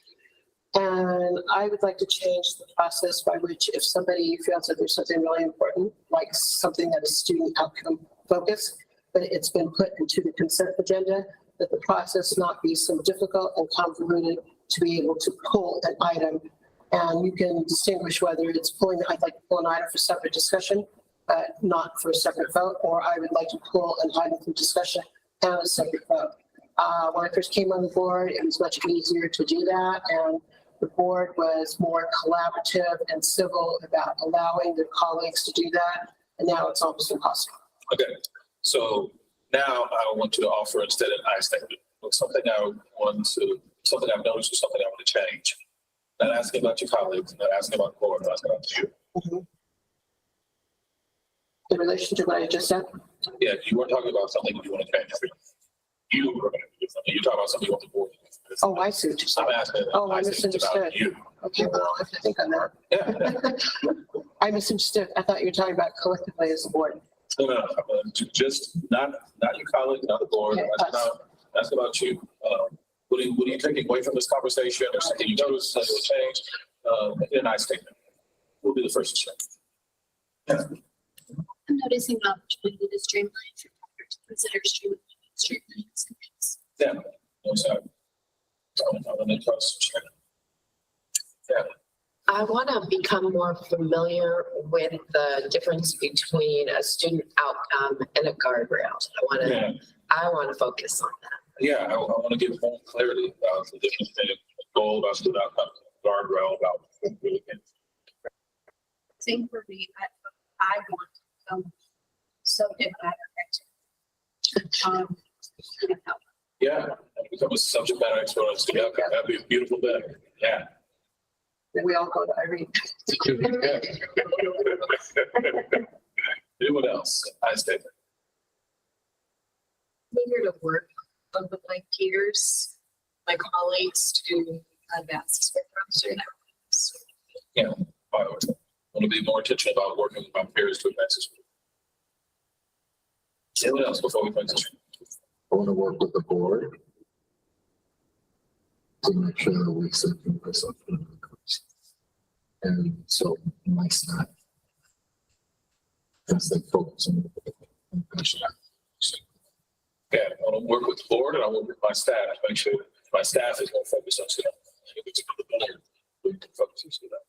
And I would like to change the process by which if somebody feels that there's something really important, like something that is student outcome focused, but it's been put into the consent agenda, that the process not be so difficult and convoluted to be able to pull an item. And you can distinguish whether it's pulling, I'd like to pull an item for separate discussion, but not for a separate vote, or I would like to pull an item for discussion and a separate vote. When I first came on the board, it was much easier to do that. And the board was more collaborative and civil about allowing their colleagues to do that. And now it's almost impossible. Okay, so now I want you to offer instead an I statement. Something I've noticed or something I want to change. Not asking about your colleagues, not asking about the board, not asking about you. Mm-hmm. In relation to what I just said? Yeah, you weren't talking about something you want to change. You were going to do something. You're talking about something you want the board to do. Oh, I see what you're saying. I'm asking. Oh, I I said it's about misunderstood. you. Okay, well, I have to think on that. Yeah. I misunderstood. I thought you were talking about collectively as a board. No, just not your colleagues, not the board. Okay, That's about you. What are you taking away from this conversation, or something you noticed, something will change? In an I statement. We'll be the first to share. I'm noticing an opportunity to streamline, to consider streamlining some things. Yeah. No, sorry. Yeah. I want to become more familiar with the difference between a student outcome and a guardrail. I want to focus on that. Yeah, I want to give more clarity about the difference between a goal about student outcome, guardrail about. Same for me, I want to become subject matter expert. Yeah, become a subject matter expert on student outcome. That'd be a beautiful day. Yeah. Then we all go to Irene. Anyone else? I statement. Eager to work with my peers, my colleagues to advance student outcomes. Yeah, I want to be more intentional about working with my peers to advance this. Anyone else before we transition? I want to work with the board to make sure that we set this up. And so my staff, as they focus on the Yeah, I want to work with the board and I work with my staff to make sure my staff is more focused on student. It's for the board we can focus on student.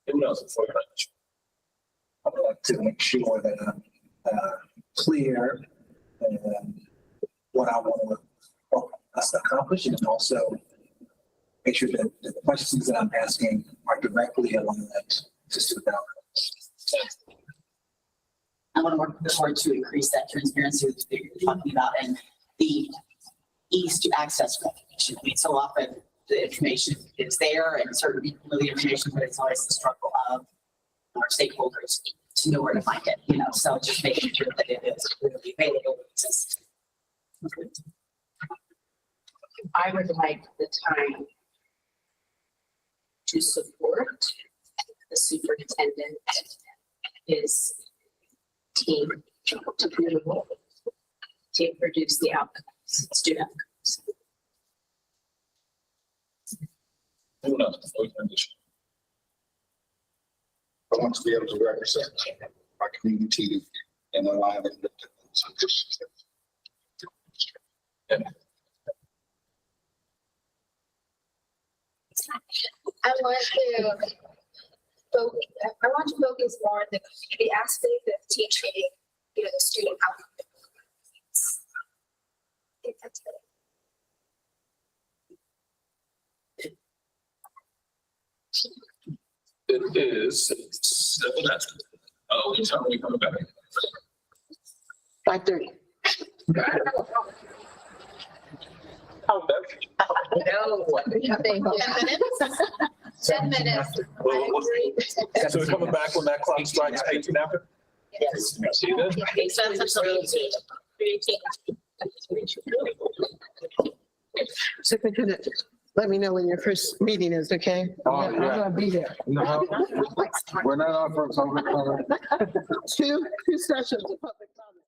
Anyone else before we transition? I would like to make sure that clear what I want us to accomplish, and also make sure that the questions that I'm asking are directly aligned to student outcomes. I want to work hard to increase that transparency that you're talking about and the ease to access information. I mean, so often the information is there and certain people know the information, but it's always the struggle of our stakeholders to know where to find it, you know, so just making sure that it is really available. I would like the time to support the superintendent, his team to produce the outcomes, student outcomes. I want to be able to represent our community in alignment with the. I want to focus more on the community aspect of teaching, you know, the student outcomes. I think that's it. It is 7 after. Oh, what time are we coming back? 5:30. How about No. Thank you. 10 minutes? 10 minutes. So we're coming back when that clock strikes 18 after? Yes. See you then? Superintendent, let me know when your first meeting is, okay? I'm gonna be there. No, we're not offering something. Two sessions of public comment.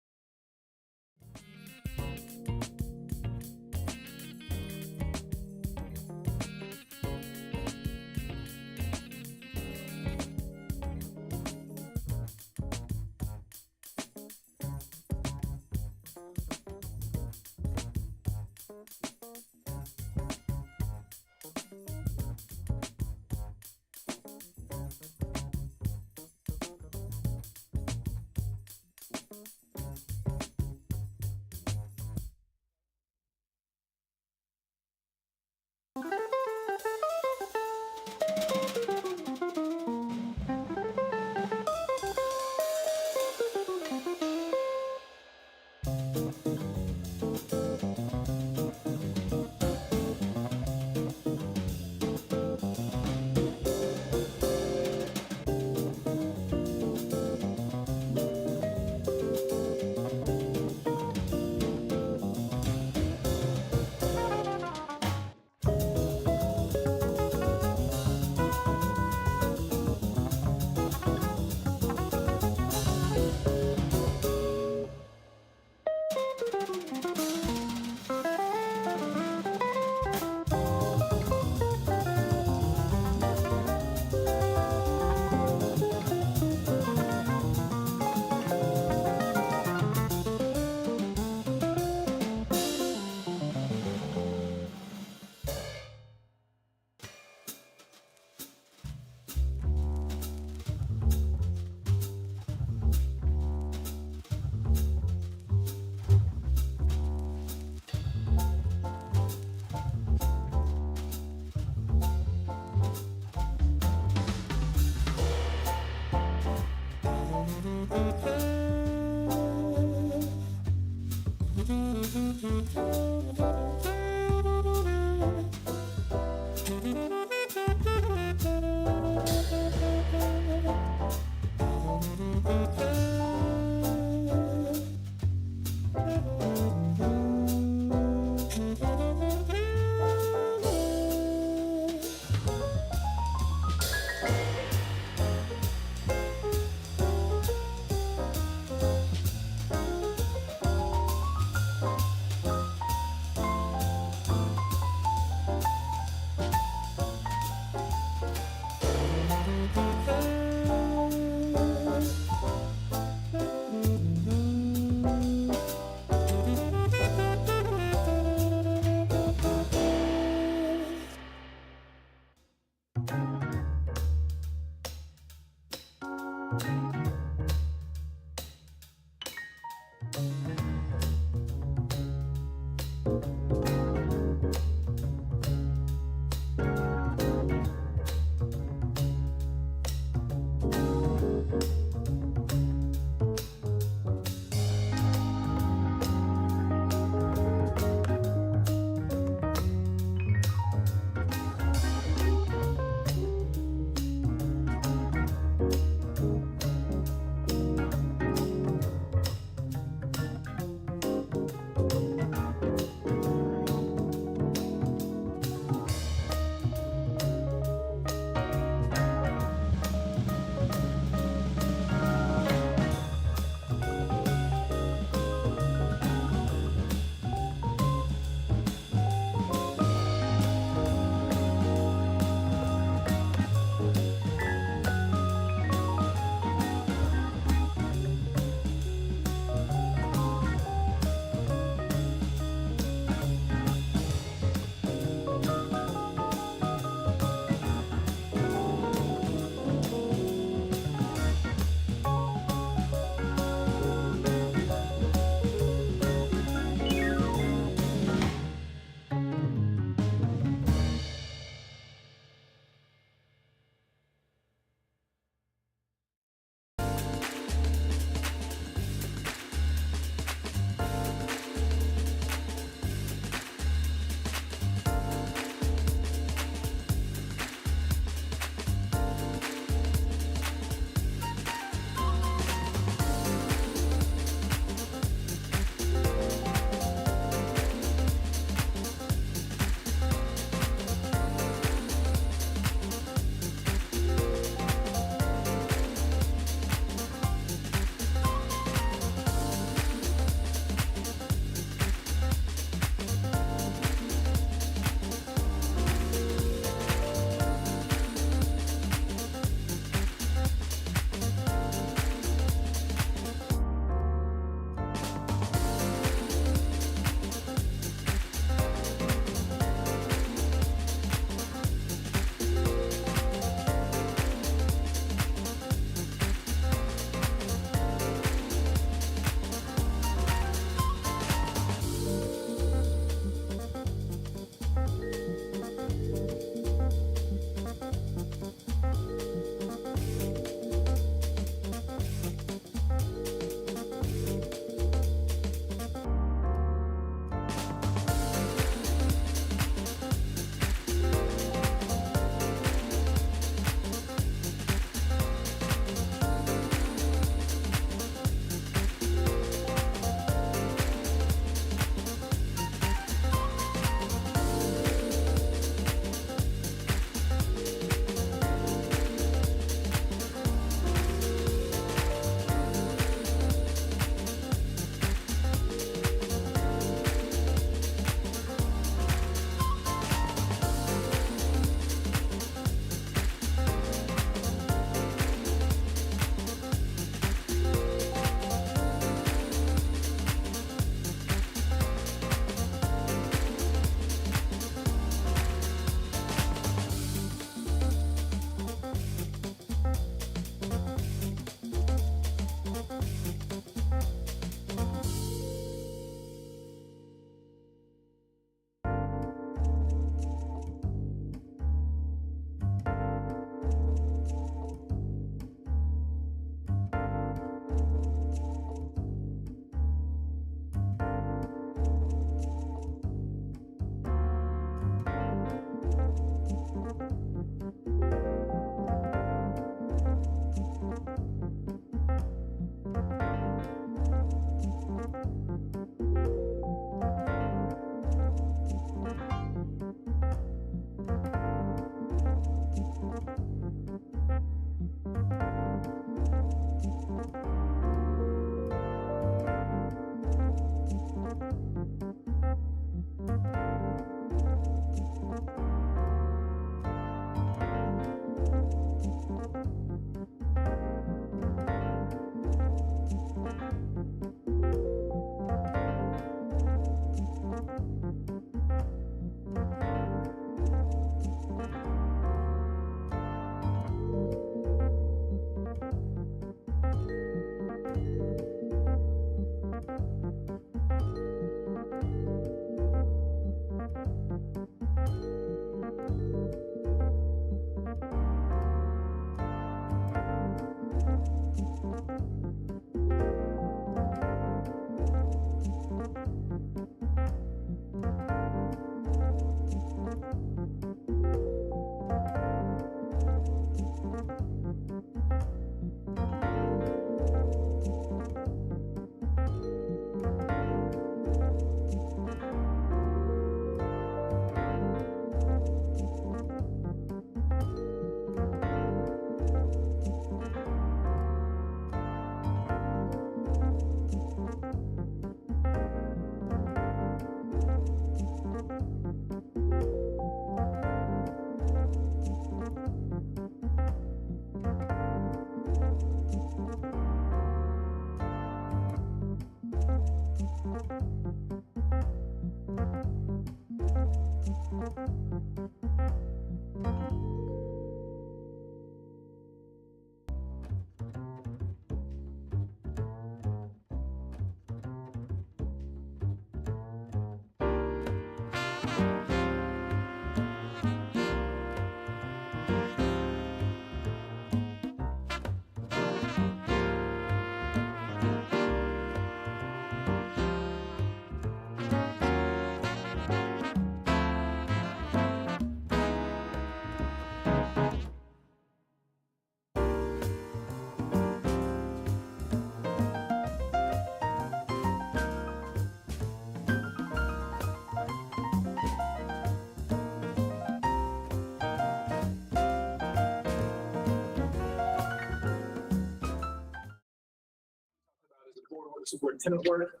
superintendent work.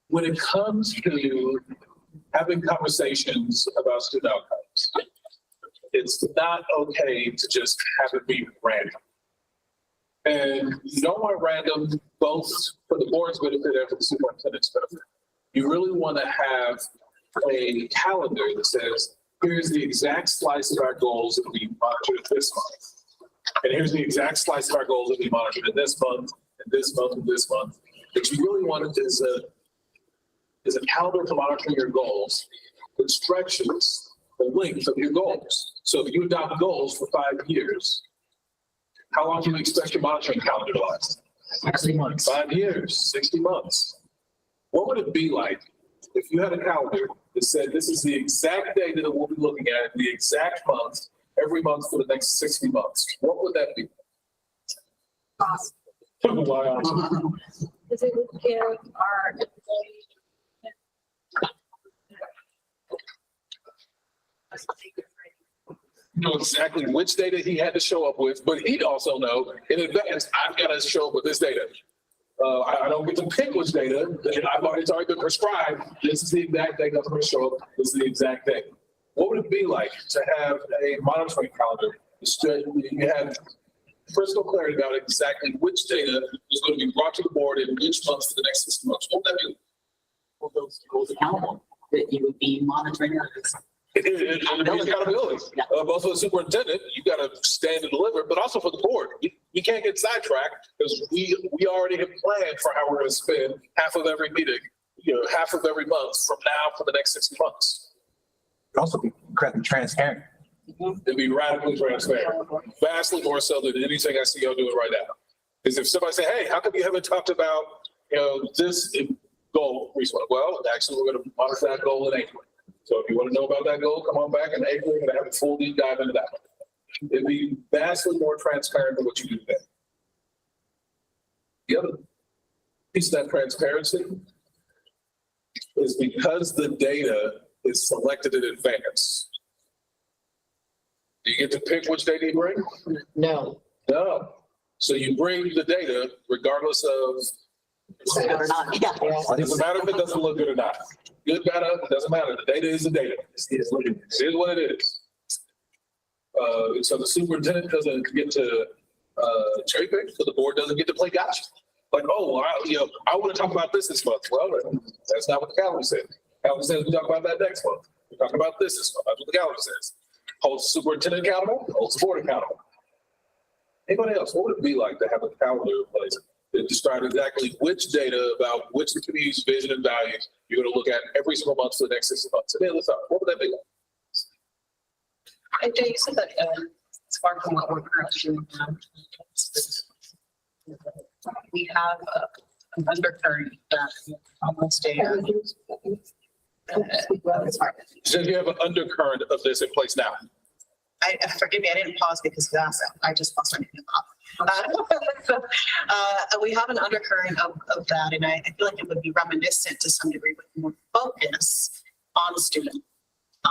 When it comes to having conversations about student outcomes, it's not okay to just have it be random. And you don't want random both for the board's benefit and for the superintendent's benefit. You really want to have a calendar that says, here's the exact slice of our goals that we monitored this month. And here's the exact slice of our goals that we monitored in this month, and this month, and this month. What you really want is a calendar for monitoring your goals that stretches the length of your goals. So if you adopt goals for 5 years, how long do you expect your monitoring calendar to last? 60 months. 5 years, 60 months. What would it be like if you had a calendar that said this is the exact data that we'll be looking at, the exact month, every month for the next 60 months? What would that be? Why? Because it would give our employees. Know exactly which data he had to show up with, but he'd also know in advance, I've got to show up with this data. I don't get to pick which data. It's already been prescribed. This is the exact data I'm going to show up. This is the exact data. What would it be like to have a monitoring calendar? You have crystal clarity about exactly which data is going to be brought to the board in which months for the next 6 months. What would that be? Well, those goals accountable, that you would be monitoring others. It accountability. Both for the superintendent, you got to stand and deliver, but also for the board. We can't get sidetracked because we already have planned for how we're going to spend half of every meeting, half of every month from now for the next 60 months. Also be incredibly transparent. It'd be radically transparent, vastly more so than anything I see y'all doing right now. Because if somebody say, hey, how come you haven't talked about, this goal recently? Well, actually, we're going to monitor that goal in April. So if you want to know about that goal, come on back in April. We're going to have a full deep dive into that one. It'd be vastly more transparent than what you do today. The other piece of that transparency is because the data is selected in advance. Do you get to pick which data you bring? No. No. So you bring the data regardless of. Good or not, yeah. It doesn't matter if it doesn't look good or not. Good, bad, it doesn't matter. The data is the data. It is what it is. So the superintendent doesn't get to cherry pick, so the board doesn't get to play gotcha. Like, oh, I want to talk about this month. Well, that's not what the calendar said. The calendar says we talk about that next month. We talk about this month. That's what the calendar says. Holds the superintendent accountable, holds the board accountable. Anybody else, what would it be like to have a calendar in place that describes exactly which data about which the community's vision and values you're going to look at every single month for the next 6 months? And then let's talk, what would that be like? And Jay, you said that it's far from what we're currently doing now. We have an undercurrent that almost So you have an undercurrent of this in place now. Forgive me, I didn't pause because you asked that. I just lost my we have an undercurrent of that, and I feel like it would be reminiscent to some degree with more focus on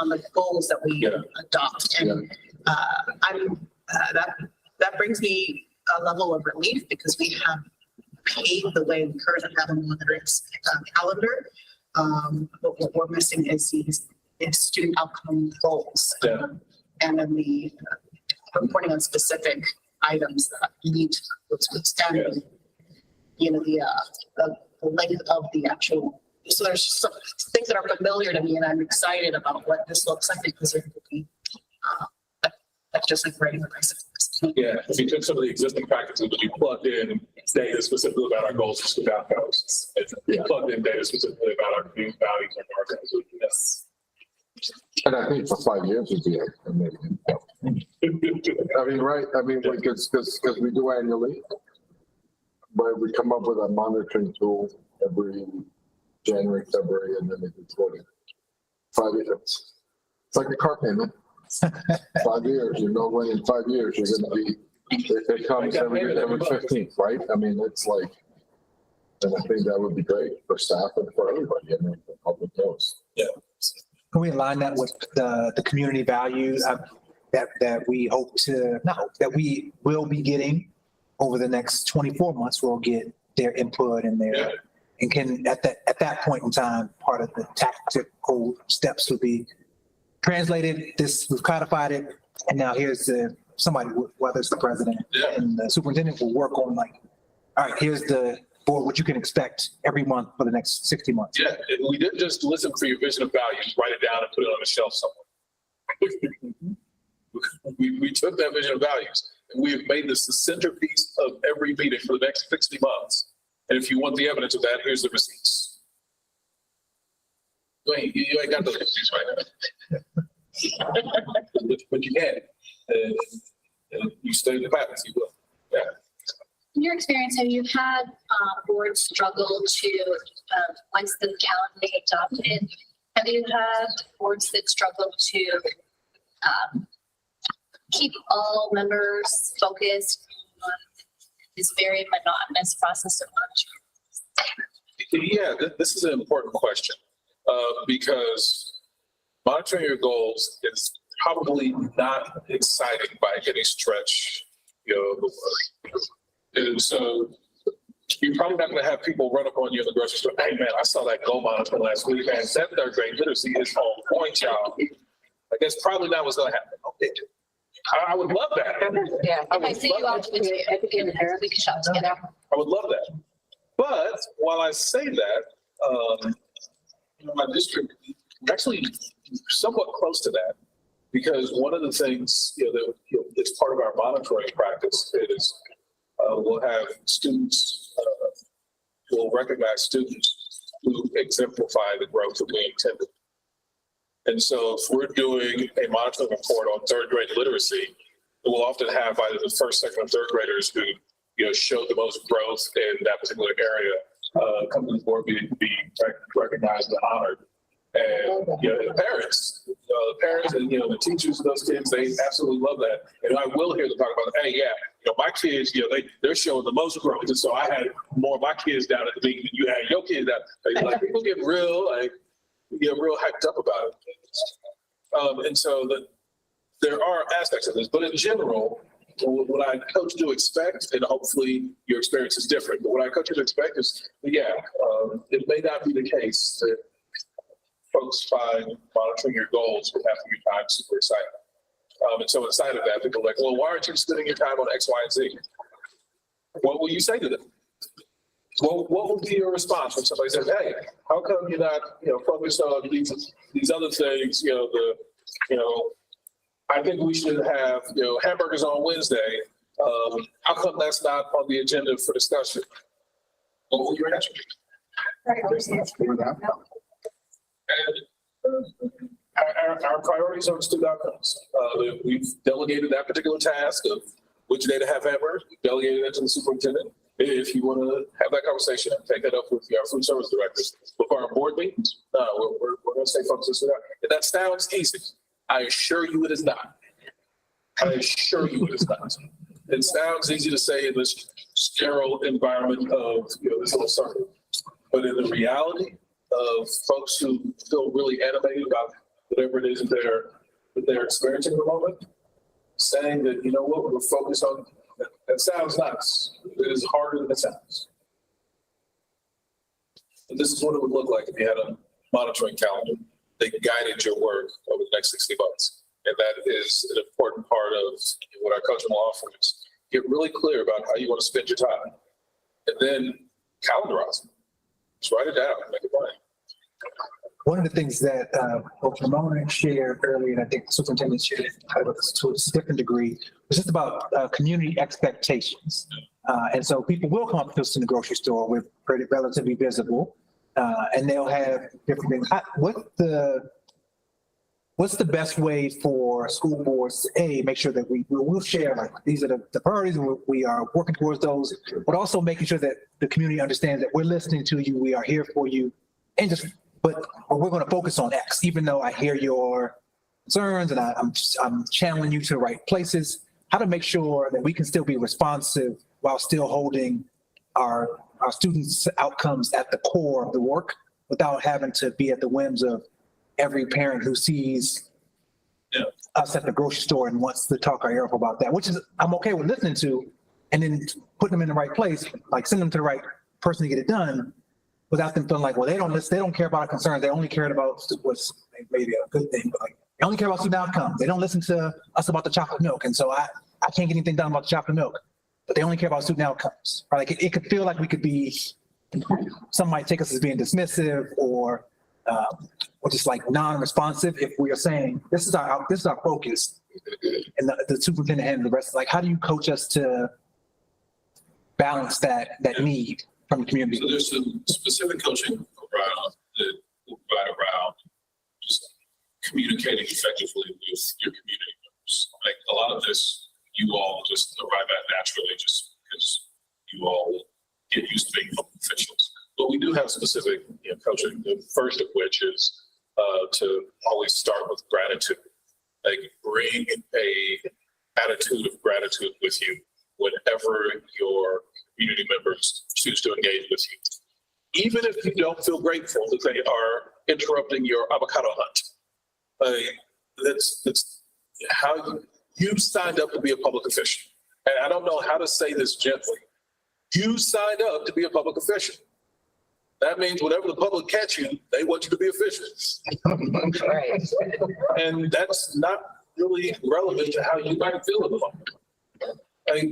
the goals that we adopt. And that brings me a level of relief because we have paved the way. We currently have a monitoring calendar. But what we're missing is student outcome goals. Yeah. And then the reporting on specific items that need withstanding, the length of the actual. So there's some things that are familiar to me, and I'm excited about what this looks like because it could be that's just like writing a crisis. Yeah, if you took some of the existing practices, but you plugged in data specifically about our goals and student outcomes, and plugged in data specifically about our community values and our outcomes. Yes. And I think for 5 years would be amazing. I mean, right? I mean, because we do annually, but we come up with a monitoring tool every January, February, and then we report it. 5 years. It's like a car payment. 5 years, when in 5 years you're going to be, it comes every 15th, right? I mean, it's like, and I think that would be great for staff and for everybody. I mean, the public knows. Yeah. Can we align that with the community values that we hope to, that we will be getting over the next 24 months? We'll get their input and their, and can, at that point in time, part of the tactical steps would be translated, this, we've codified it, and now here's somebody, whether it's the president and the superintendent, will work on like, all right, here's the board, what you can expect every month for the next 60 months. Yeah, and we didn't just listen for your vision of values, write it down and put it on a shelf somewhere. We took that vision of values and we have made this the centerpiece of every meeting for the next 60 months. And if you want the evidence of that, here's the receipts. You ain't got those receipts right now. But you can. And you study the patterns, you will. Yeah. In your experience, have you had boards struggle to, once the calendar is adopted, have you had boards that struggle to keep all members focused on this very monotonous process of monitoring? Yeah, this is an important question because monitoring your goals is probably not exciting by any stretch. And so you're probably not going to have people run up on you in the grocery store. Hey, man, I saw that goal monitor last week, man. That third grade literacy is on point, y'all. Like, that's probably not what's going to happen. I would love that. Yeah. If I see you all to we can shop together. I would love that. But while I say that, my district is actually somewhat close to that because one of the things that it's part of our monitoring practice is we'll have students, we'll recognize students who exemplify the growth that we intended. And so if we're doing a monitoring report on third grade literacy, we'll often have either the first, second, or third graders who showed the most growth in that particular area come to the board, be recognized and honored. And the parents, and the teachers of those kids, they absolutely love that. And I will hear them talk about, hey, my kids, they're showing the most growth. And so I had more of my kids down at the meeting than you had your kids down. Like people get real hyped up about it. And so there are aspects of this, but in general, what I coach you to expect, and hopefully your experience is different, but what I coach you to expect is, it may not be the case that folks find monitoring your goals would have to be time super exciting. And so inside of that, people are like, well, why aren't you spending your time on X, Y, and Z? What will you say to them? What would be your response when somebody says, hey, how come you're not, focused on these other things, I think we should have, hamburgers on Wednesday. How come that's not on the agenda for discussion? What will your answer be? And our priorities are student outcomes. We've delegated that particular task of which day to have hamburgers. We've delegated it to the superintendent. If you want to have that conversation, take that up with our food service directors. Before our board meetings, we're going to stay focused on that. And that sounds easy. I assure you it is not. I assure you it is not. It sounds easy to say in this sterile environment of this little circle. But in the reality of folks who feel really animated about whatever it is that they're experiencing at the moment, saying that, we're focused on, that sounds nice. It is harder than it sounds. And this is what it would look like if you had a monitoring calendar that guided your work over the next 60 months. And that is an important part of what our coaching will offer is get really clear about how you want to spend your time. And then calendarize it. Just write it down, make it plain. One of the things that both Ramona shared earlier, and I think the superintendent shared to a different degree, was just about community expectations. And so people will come up to us in the grocery store with pretty relatively visible, and they'll have different things. What's the best way for school boards to make sure that we'll share, like, these are the priorities, and we are working towards those, but also making sure that the community understands that we're listening to you, we are here for you, and but we're going to focus on X, even though I hear your concerns and I'm channeling you to the right places. How to make sure that we can still be responsive while still holding our students' outcomes at the core of the work without having to be at the whims of every parent who sees us at the grocery store and wants to talk our ear off about that, which is I'm okay with listening to, and then putting them in the right place, like send them to the right person to get it done without them feeling like, well, they don't care about our concerns. They only cared about what's maybe a good thing, but like, they only care about student outcomes. They don't listen to us about the chocolate milk. And so I can't get anything done about the chocolate milk, but they only care about student outcomes. Right? Like it could feel like we could be, some might take us as being dismissive or just like non-responsive if we are saying, this is our focus. And the superintendent and the rest, like, how do you coach us to balance that need from the community? So there's some specific coaching around that will provide around just communicating effectively with your community members. Like a lot of this, you all just arrive at naturally just because you all get used to being public officials. But we do have specific coaching, the first of which is to always start with gratitude. Like bring a attitude of gratitude with you whenever your community members choose to engage with you. Even if you don't feel grateful that they are interrupting your avocado hunt. That's how you signed up to be a public official. And I don't know how to say this gently. You signed up to be a public official. That means whenever the public catch you, they want you to be official. Right. And that's not really relevant to how you might feel at the moment.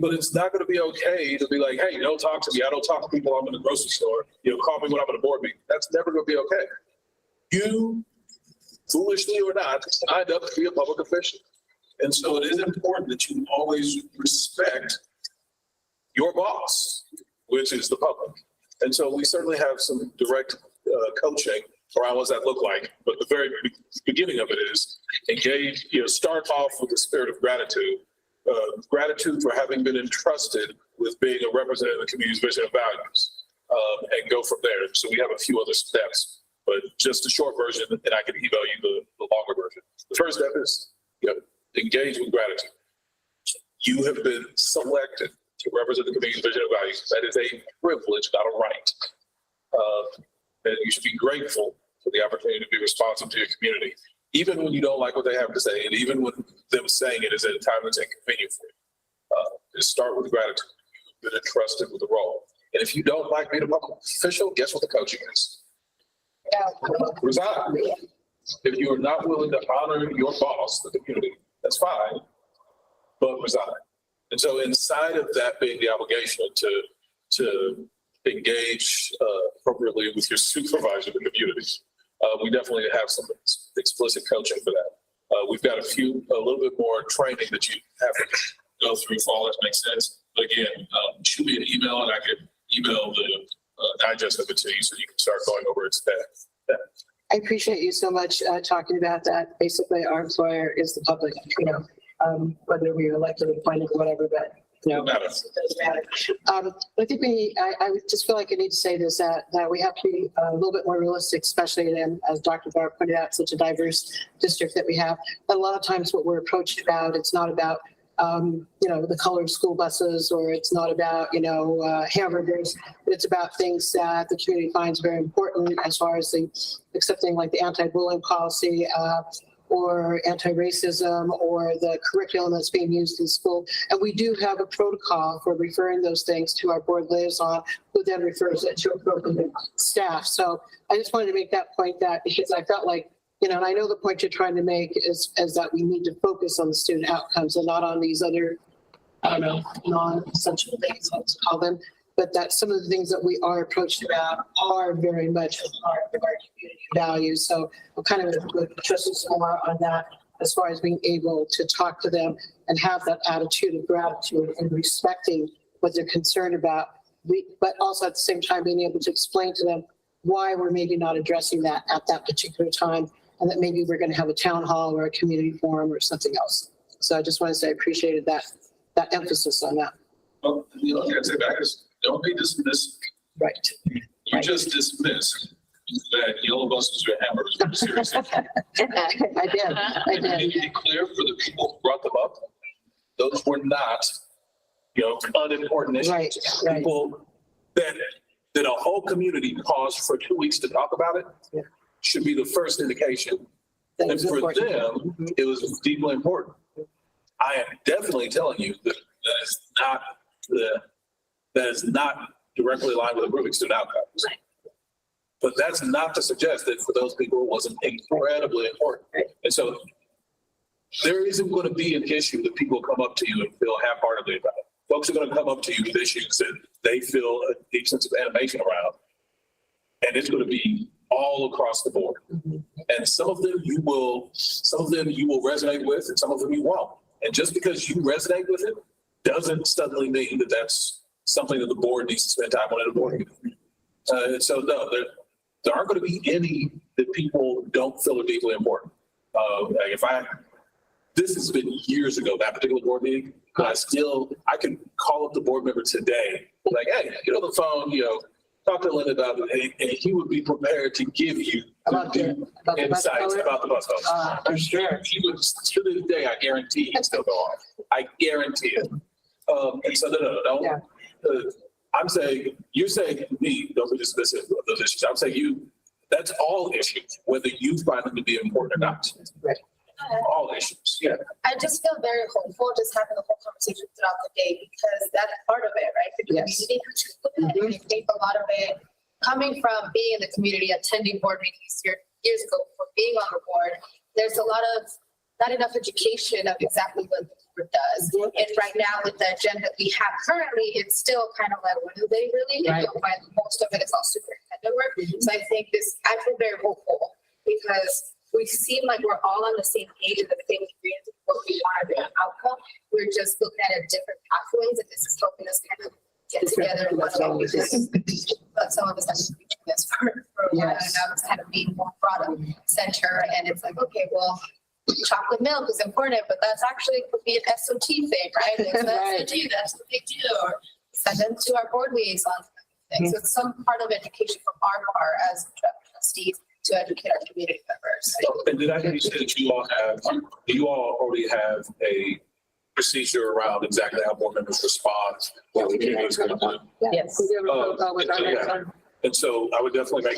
But it's not going to be okay to be like, hey, don't talk to me. I don't talk to people. I'm in the grocery store. Call me when I'm at a board meeting. That's never going to be okay. You, foolishly or not, signed up to be a public official. And so it is important that you always respect your boss, which is the public. And so we certainly have some direct coaching around what that look like. But the very beginning of it is engage, start off with the spirit of gratitude. Gratitude for having been entrusted with being a representative of the community's vision and values, and go from there. So we have a few other steps, but just a short version, and I can email you the longer version. The first step is engage with gratitude. You have been selected to represent the community's vision and values. That is a privilege, not a right. And you should be grateful for the opportunity to be responsive to your community, even when you don't like what they have to say, and even when them saying it is at a time that's inconvenient for you. Just start with gratitude. You've been entrusted with the role. And if you don't like being a public official, guess what the coaching is? Resign. If you are not willing to honor your boss, the community, that's fine, but resign. And so inside of that being the obligation to engage appropriately with your supervisor, the community, we definitely have some explicit coaching for that. We've got a little bit more training that you have to go through for all that makes sense. But again, shoot me an email and I can email the digest of it to you so you can start going over its path. I appreciate you so much talking about that. Basically, our employer is the public, whether we are elected, appointed, or whatever, but it doesn't matter. I think I just feel like I need to say this, that we have to be a little bit more realistic, especially in, as Dr. Barr pointed out, such a diverse district that we have. But a lot of times what we're approached about, it's not about the color of school buses, or it's not about, hamburgers. It's about things that the community finds very important, as far as accepting like the anti-bullying policy, or anti-racism, or the curriculum that's being used in school. And we do have a protocol for referring those things to our board liaison, who then refers it to appropriate staff. So I just wanted to make that point, that because I felt like, and I know the point you're trying to make is that we need to focus on the student outcomes and not on these other, non-essential things, let's call them. But that some of the things that we are approached about are very much a part of our community values. So I'm kind of interested more on that, as far as being able to talk to them and have that attitude of gratitude and respecting what they're concerned about. But also at the same time being able to explain to them why we're maybe not addressing that at that particular time, and that maybe we're going to have a town hall or a community forum or something else. So I just want to say I appreciated that emphasis on that. Well, the only thing I'd say back is, don't be dismissed. Right. You just dismissed that yellow buses are hamburgers very seriously. I did. And you need to be clear for the people who brought them up. Those were not, unimportant issues. Right. People that a whole community paused for 2 weeks to talk about it should be the first indication. And for them, it was deeply important. I am definitely telling you that is not directly aligned with improving student outcomes. But that's not to suggest that for those people, it wasn't incredibly important. And so there isn't going to be an issue that people come up to you and feel half-heartedly about. Folks are going to come up to you with issues that they feel a deep sense of animation around. And it's going to be all across the board. And some of them you will resonate with, and some of them you won't. And just because you resonate with it doesn't suddenly mean that that's something that the board needs to spend time on at a board meeting. So no, there aren't going to be any that people don't feel are deeply important. This has been years ago, that particular board meeting, but I can call up the board member today, like, hey, get on the phone, talk to Linda about it, and he would be prepared to give you insights about the bus color. For sure. He would, to this day, I guarantee he'd still go off. I guarantee it. And so, don't. I'm saying, you're saying me, don't be dismissive of those issues. I'm saying you, that's all issues, whether you find them to be important or not. Right. All issues, yeah. I just feel very hopeful just having the whole conversation throughout the day because that's part of it, right? The community and I think a lot of it coming from being in the community, attending board meetings years ago, for being on the board, there's a lot of not enough education of exactly what the board does. And right now with the agenda we have currently, it's still kind of like, what do they really do? Right. Most of it is all superintendent work. So I think I feel very hopeful because we seem like we're all on the same page and the same experience of what we want as an outcome. We're just looking at different pathways, and this is helping us kind of get together. But some of us have been doing this for a while, and now it's kind of being more front of center. And it's like, okay, well, chocolate milk is important, but that's actually could be an SOT thing, right? It's SOT, that's what they do, or send them to our board liaisons. So it's some part of education from our part as trustees to educate our community members. And did I hear you say that do you all already have a procedure around exactly how board members respond? Yes. And so I would definitely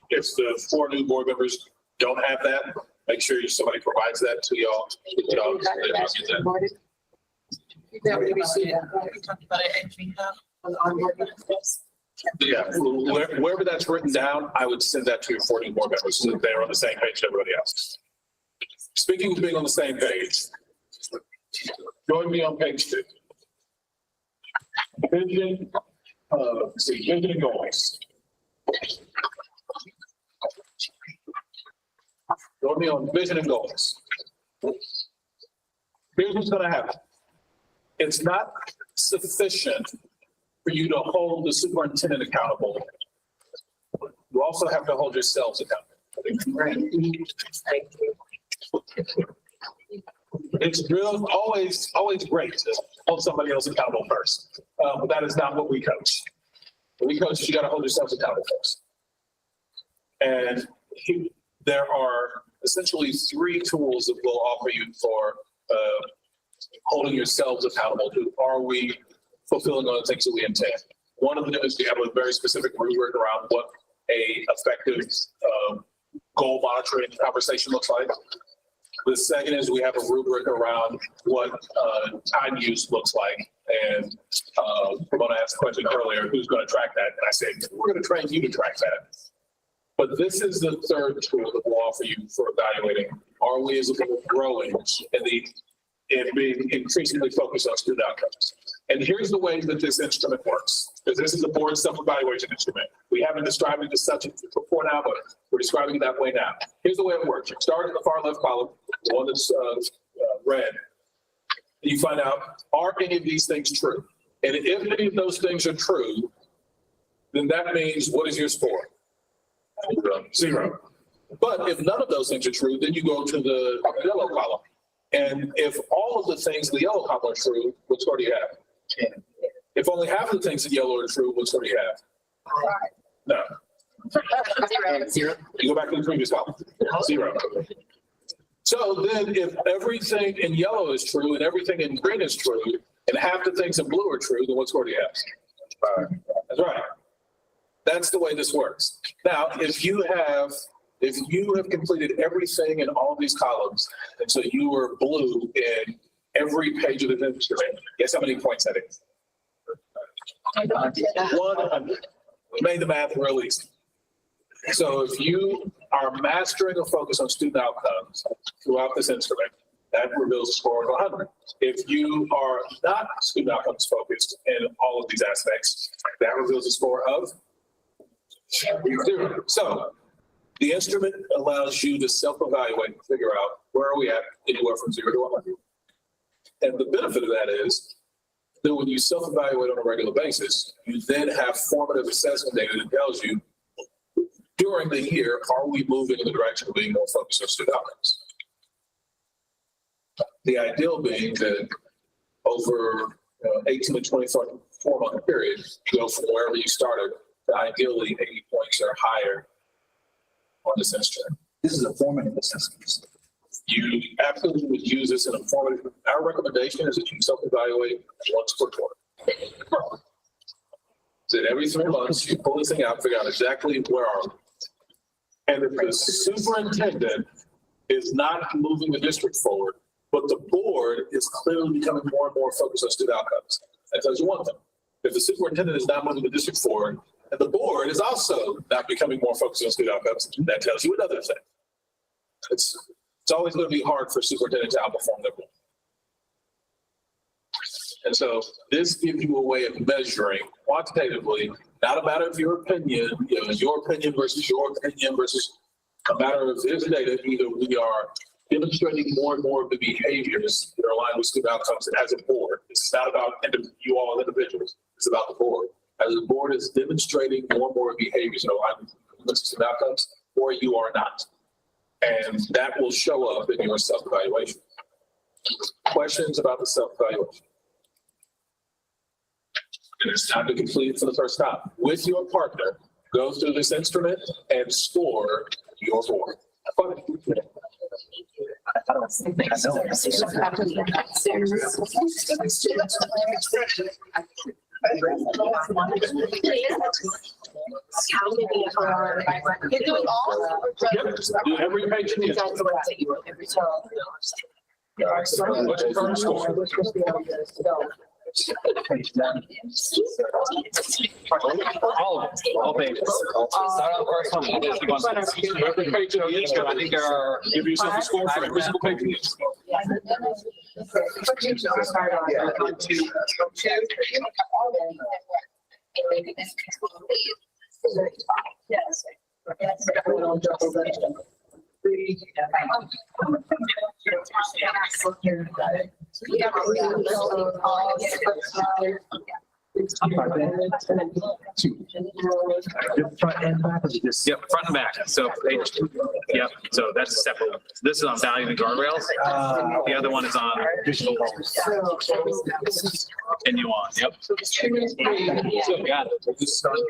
if the 4 new board members don't have that, make sure somebody provides that to y'all. Yeah, we received that. We talked about it and we have on the onboard. Yeah, wherever that's written down, I would send that to your 40 board members so that they're on the same page as everybody else. Speaking of being on the same page, join me on page 2. Vision and goals. Join me on vision and goals. Here's what's going to happen. It's not sufficient for you to hold the superintendent accountable. You also have to hold yourselves accountable. Right. It's always great to hold somebody else accountable first, but that is not what we coach. What we coach is you got to hold yourselves accountable first. And there are essentially 3 tools that we'll offer you for holding yourselves accountable to. Are we fulfilling all the things that we intend? One of them is we have a very specific rubric around what a effective goal monitoring conversation looks like. The second is we have a rubric around what time use looks like. And Ramona asked a question earlier, who's going to track that? And I said, we're going to train you to track that. But this is the 3rd tool that we'll offer you for evaluating, are we as a board growing and being increasingly focused on student outcomes. And here's the way that this instrument works, because this is a board self-evaluation instrument. We haven't described it as such before now, but we're describing it that way now. Here's the way it works. You start in the far left column, the one that's red. And you find out, are any of these things true? And if any of those things are true, then that means, what is your score? 0. But if none of those things are true, then you go to the yellow column. And if all of the things in the yellow column are true, what score do you have? 10. If only half of the things in yellow are true, what score do you have? 5. No. 0. You go back to the previous column. 0. So then if everything in yellow is true and everything in green is true, and half the things in blue are true, then what score do you have? 5. That's right. That's the way this works. Now, if you have completed everything in all of these columns, and so you were blue in every page of the instrument, guess how many points that is? Made the math real easy. So if you are mastering a focus on student outcomes throughout this instrument, that reveals a score of 100. If you are not student outcomes focused in all of these aspects, that reveals a score of 0. So the instrument allows you to self-evaluate and figure out where are we at anywhere from 0 to 100. And the benefit of that is that when you self-evaluate on a regular basis, you then have formative assessment data that tells you during the year, are we moving in the direction of being more focused on student outcomes? The ideal being that over 18 to 24 month period, you go from wherever you started to ideally 80 points or higher on this instrument. This is a formative assessment. You absolutely would use this in a formative. Our recommendation is that you self-evaluate once per quarter. So that every 3 months, you pull this thing out, figure out exactly where are we. And if the superintendent is not moving the district forward, but the board is clearly becoming more and more focused on student outcomes, that tells you one thing. If the superintendent is not moving the district forward, and the board is also not becoming more focused on student outcomes, that tells you another thing. It's always going to be hard for a superintendent to outperform their board. And so this gives you a way of measuring quantitatively, not a matter of your opinion, your opinion versus a matter of this data. Either we are demonstrating more and more of the behaviors that are aligned with student outcomes as a board. It's not about you all individuals. It's about the board. As the board is demonstrating more and more behaviors that are aligned with student outcomes, or you are not. And that will show up in your self-evaluation. Questions about the self-evaluation? And it's time to complete it for the first time. With your partner, go through this instrument and score your board. I don't think I know. How many are? You do it all? Yep, do every page you need. That's the ones that you wrote every time. There are some. What's your current score? Page 1. All pages. Start on the first one. Keep on- Every page of each, I think there are, give yourself a score for every single page of each. Yes. Front and back of this. Yep, front and back. So page 2. Yep, so that's a separate one. This is on value and guardrails. The other one is on additional goals. And you on, yep. So got it. Just start with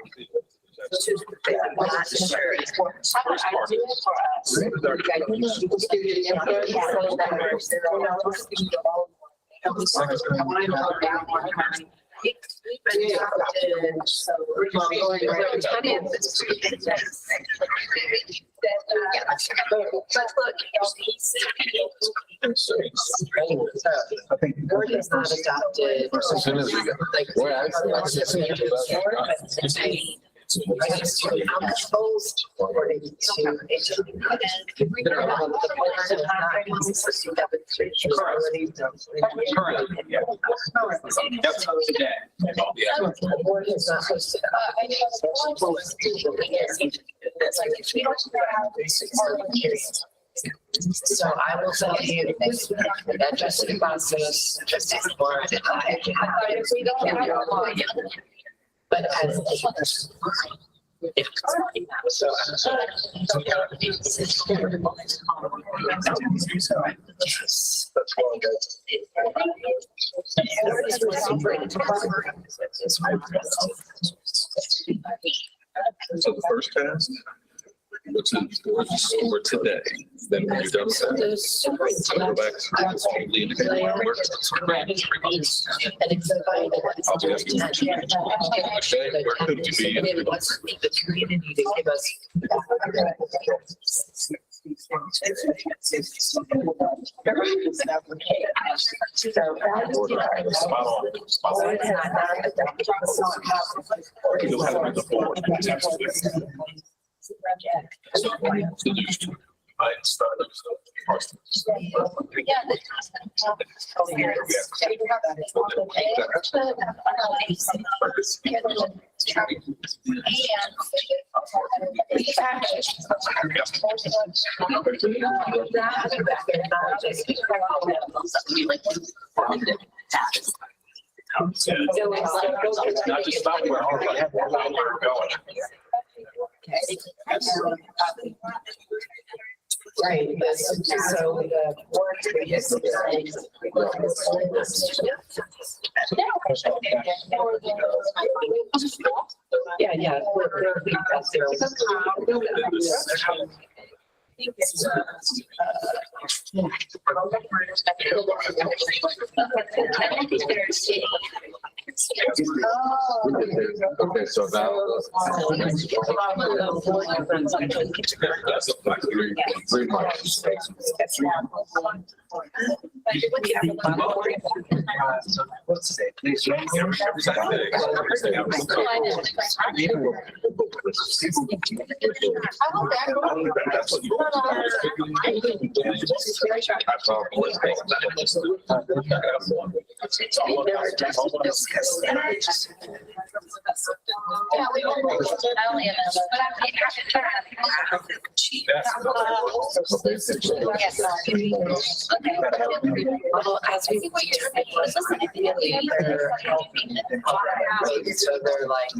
I think. Board has not adopted. As soon as we get, well, How much goals according to. Currently, yeah. Yep, today. Yeah. The board has not hosted. So I will tell you that trustee process, trustee board, but as. If. So. That's one So the first task, what's the score today? Then when you're done with that, go back to all the indicators where it works. I'll be asking you to say, where could you be in 3 months? The community to give us. You'll have it on the board. That's absolutely. I started. Not just about where we're going. Right, so the work yeah, Okay, so now. Three months. What's today? Please. Yeah, we won't. I only have well, as we so they're like.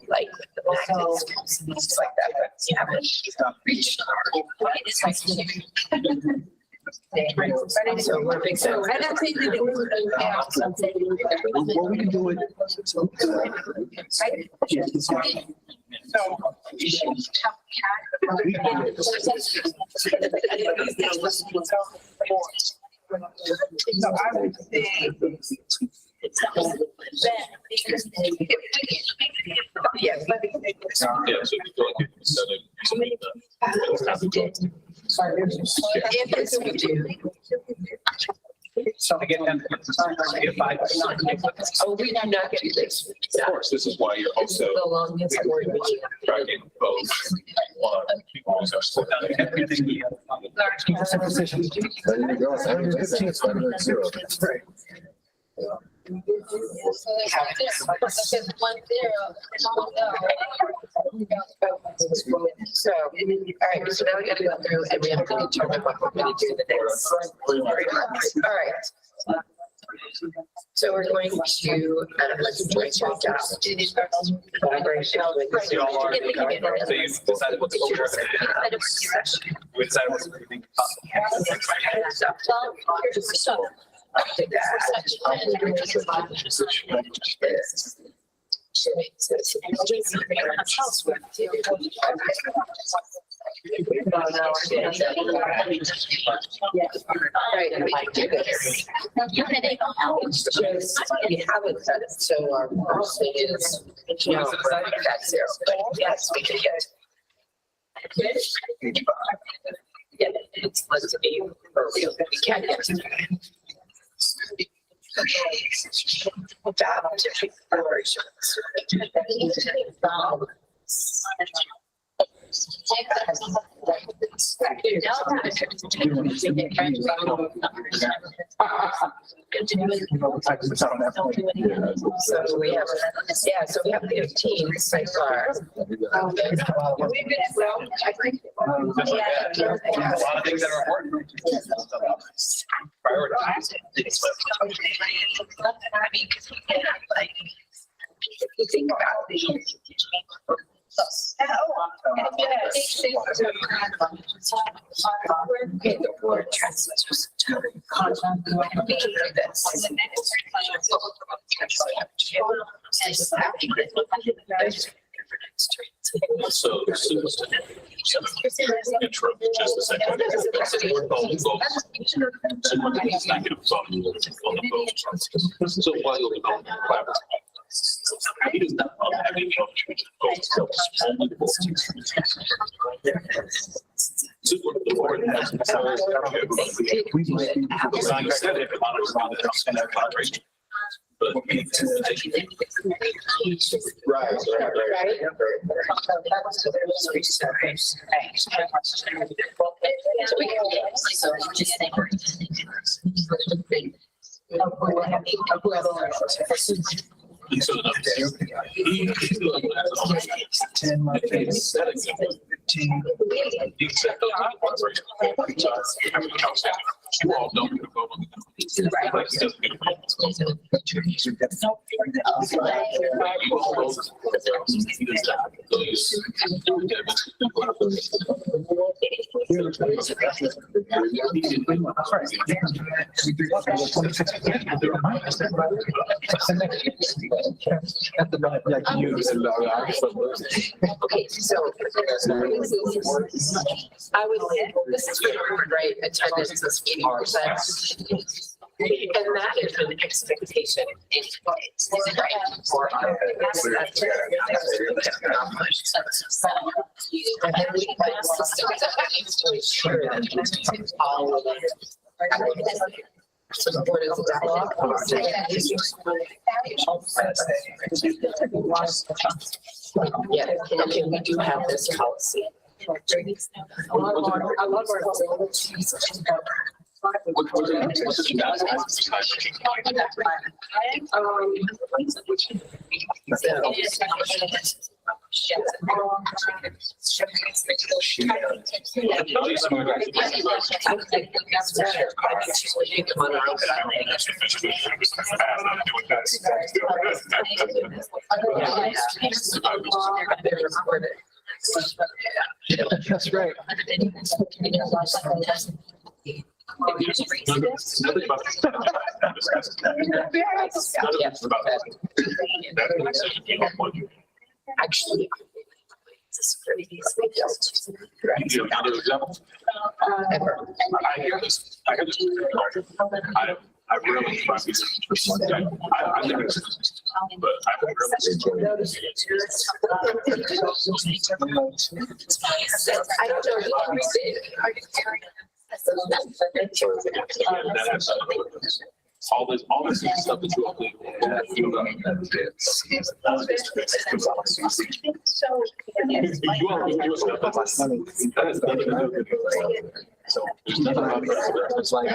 Like the magnets, like that, but yeah, but she's not reached. So we're big. So I don't think that it was. Well, we can do it. So I would say. Yeah, but. Yeah, so you feel like you said it. If it's we do. So to get them. If I. Oh, we do not get this. Of course, this is why you're This is also the longest word meeting. tracking both. People always have to slow down. Everything. There you go. 7-0. So, all right, so now we gotta go through and we have to determine what we're gonna do the next 3 months. All right. So we're going to, let's reach out. Collaboration with. You all are. So you decided what the order. We decided what the meeting. Right, and we can do this. We haven't done it, so our first thing is, that's 0, but yes, we can get. Yeah, it's supposed to be for real, but we can't get to that. So we have, so we have the teams so far. We've been, well, I think. A lot of things that are important. Prioritize. If you think about the. Okay, the board transfers. So, Intro, just a second. So while you're developing collaborative. He does not have any opportunity to go Okay, so I would say this is required, right? Attendance is 80%. And that is an expectation. For our. And then we have systems that needs to ensure that all of it. Support is yeah, okay, we do have this policy. I love our. That's right. Actually. I hear this. I really try to be. I think it's, but I don't know. All this stuff that you all do. So there's nothing about it. It's like, I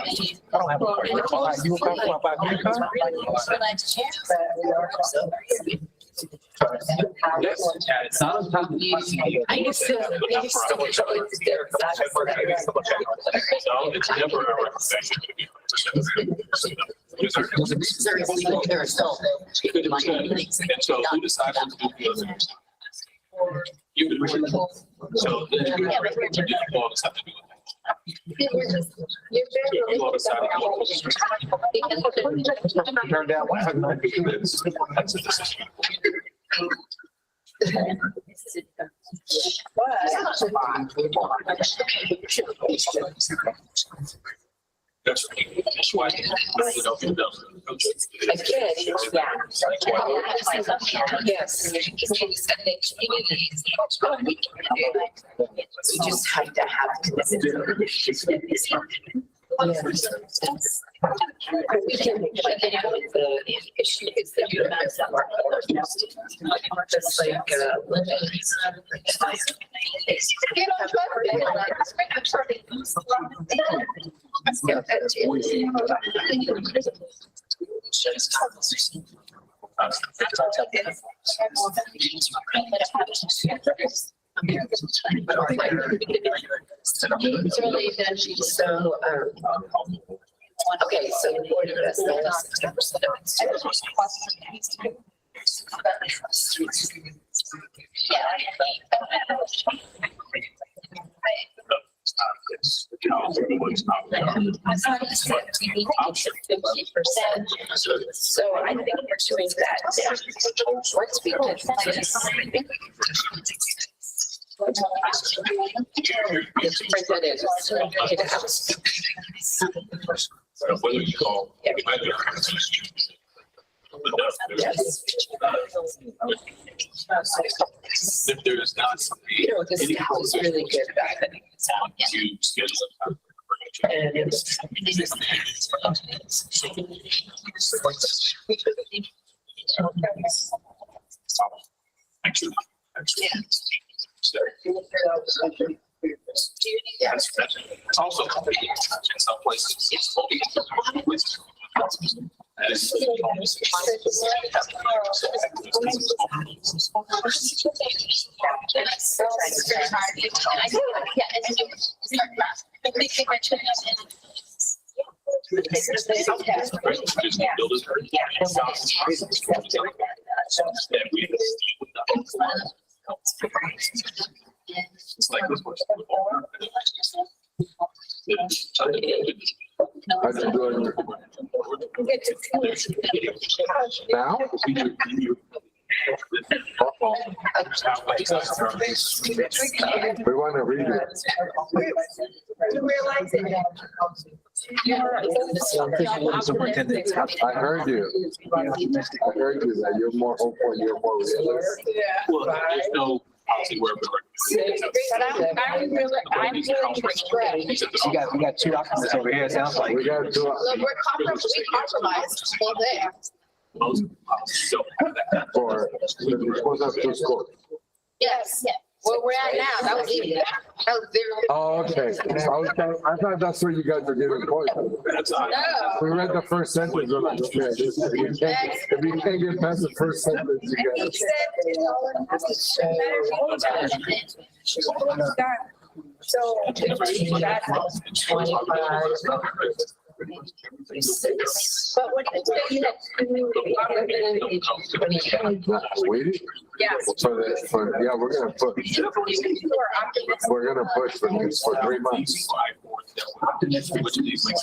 don't have a car. You will come about your car? It's not on top of the. I used to. So it's never a recommendation. And so we decided to do the other. You do. So then you all just have to do it. You all decide Turn down one. That's a decision. That's why. Again, yeah. Yes. We just have to have. The issue is that you have some just like so, okay, so the board of So I think we're doing that. Once we get this. It's printed in. So whether you call. Yes. If there is not something. You know, this staff is really good at it. To schedule a time. And it's. Actually. Yes. It's also in some places. That is. It's like this person. How'd you do it? Now? We want to read it. You realize it. I heard you. I heard you that you're more hopeful, you're more realistic. Well, there's no policy where I'm willing to express. We got two options over here, it sounds like. We got to, Look, we compromised full day. most policies don't have that. for, you're supposed to have two scores. Yes, yeah. Where we're at now, that was easy. That was zero. Oh, okay. I thought that's where you guys were giving points. That's not. No. We read the first sentence, we're like, okay, if you can't get past the first sentence, you He got. said. So. But what do you Waiting? Yeah. So that, yeah, we're gonna push. We're gonna push for 3 months.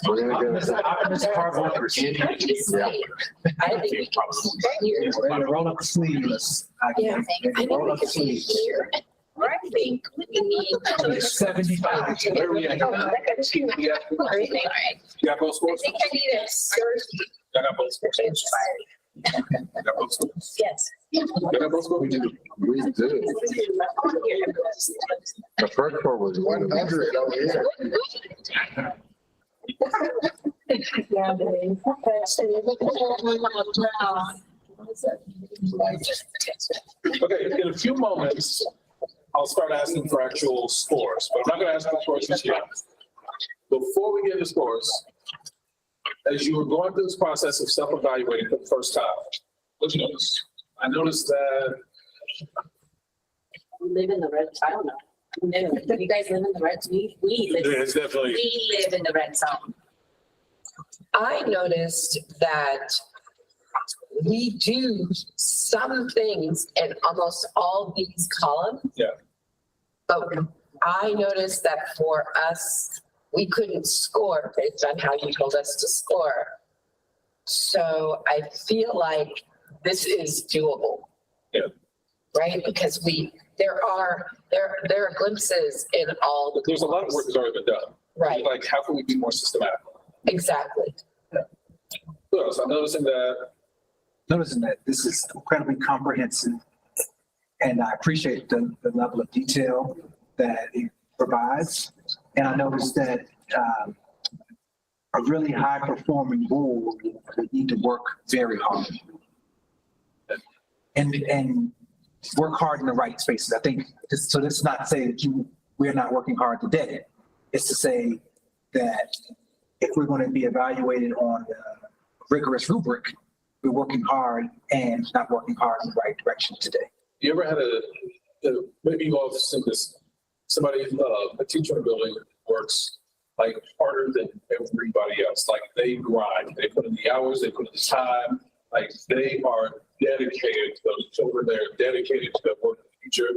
We're gonna get it. Optimistic hard workers. Yeah. I think we can. Ready to roll up the sleeves. Yeah. Roll up the sleeves. I think we need. 75. Where are we at? Yeah. You got both scores? I think I need a search. I got both scores. I got both scores. Yes. I got both scores. We did. The first one was 100 over here. Okay, in a few moments, I'll start asking for actual scores, but I'm not gonna ask for scores just yet. Before we get the scores, as you were going through this process of self-evaluating for the first time, what did you notice? I noticed that. We live in the red, I don't know. You guys live in the red, we live, It's definitely. we live in the red zone. I noticed that we do some things in almost all these columns. Yeah. But I noticed that for us, we couldn't score based on how you told us to score. So I feel like this is doable. Yeah. Right? Because there are glimpses in all the. There's a lot of work that's already been done. Right. Like, how can we be more systematic? Exactly. Who else? I'm noticing that. Noticing that this is incredibly comprehensive. And I appreciate the level of detail that it provides. And I noticed that a really high performing board would need to work very hard. And work hard in the right spaces. I think, so that's not to say that we're not working hard today. It's to say that if we're going to be evaluated on a rigorous rubric, we're working hard and not working hard in the right direction today. You ever had maybe you all have seen this, somebody, a teacher in a building works like harder than everybody else. Like they grind, they put in the hours, they put in the time, like they are dedicated to those children, they're dedicated to their work in the future.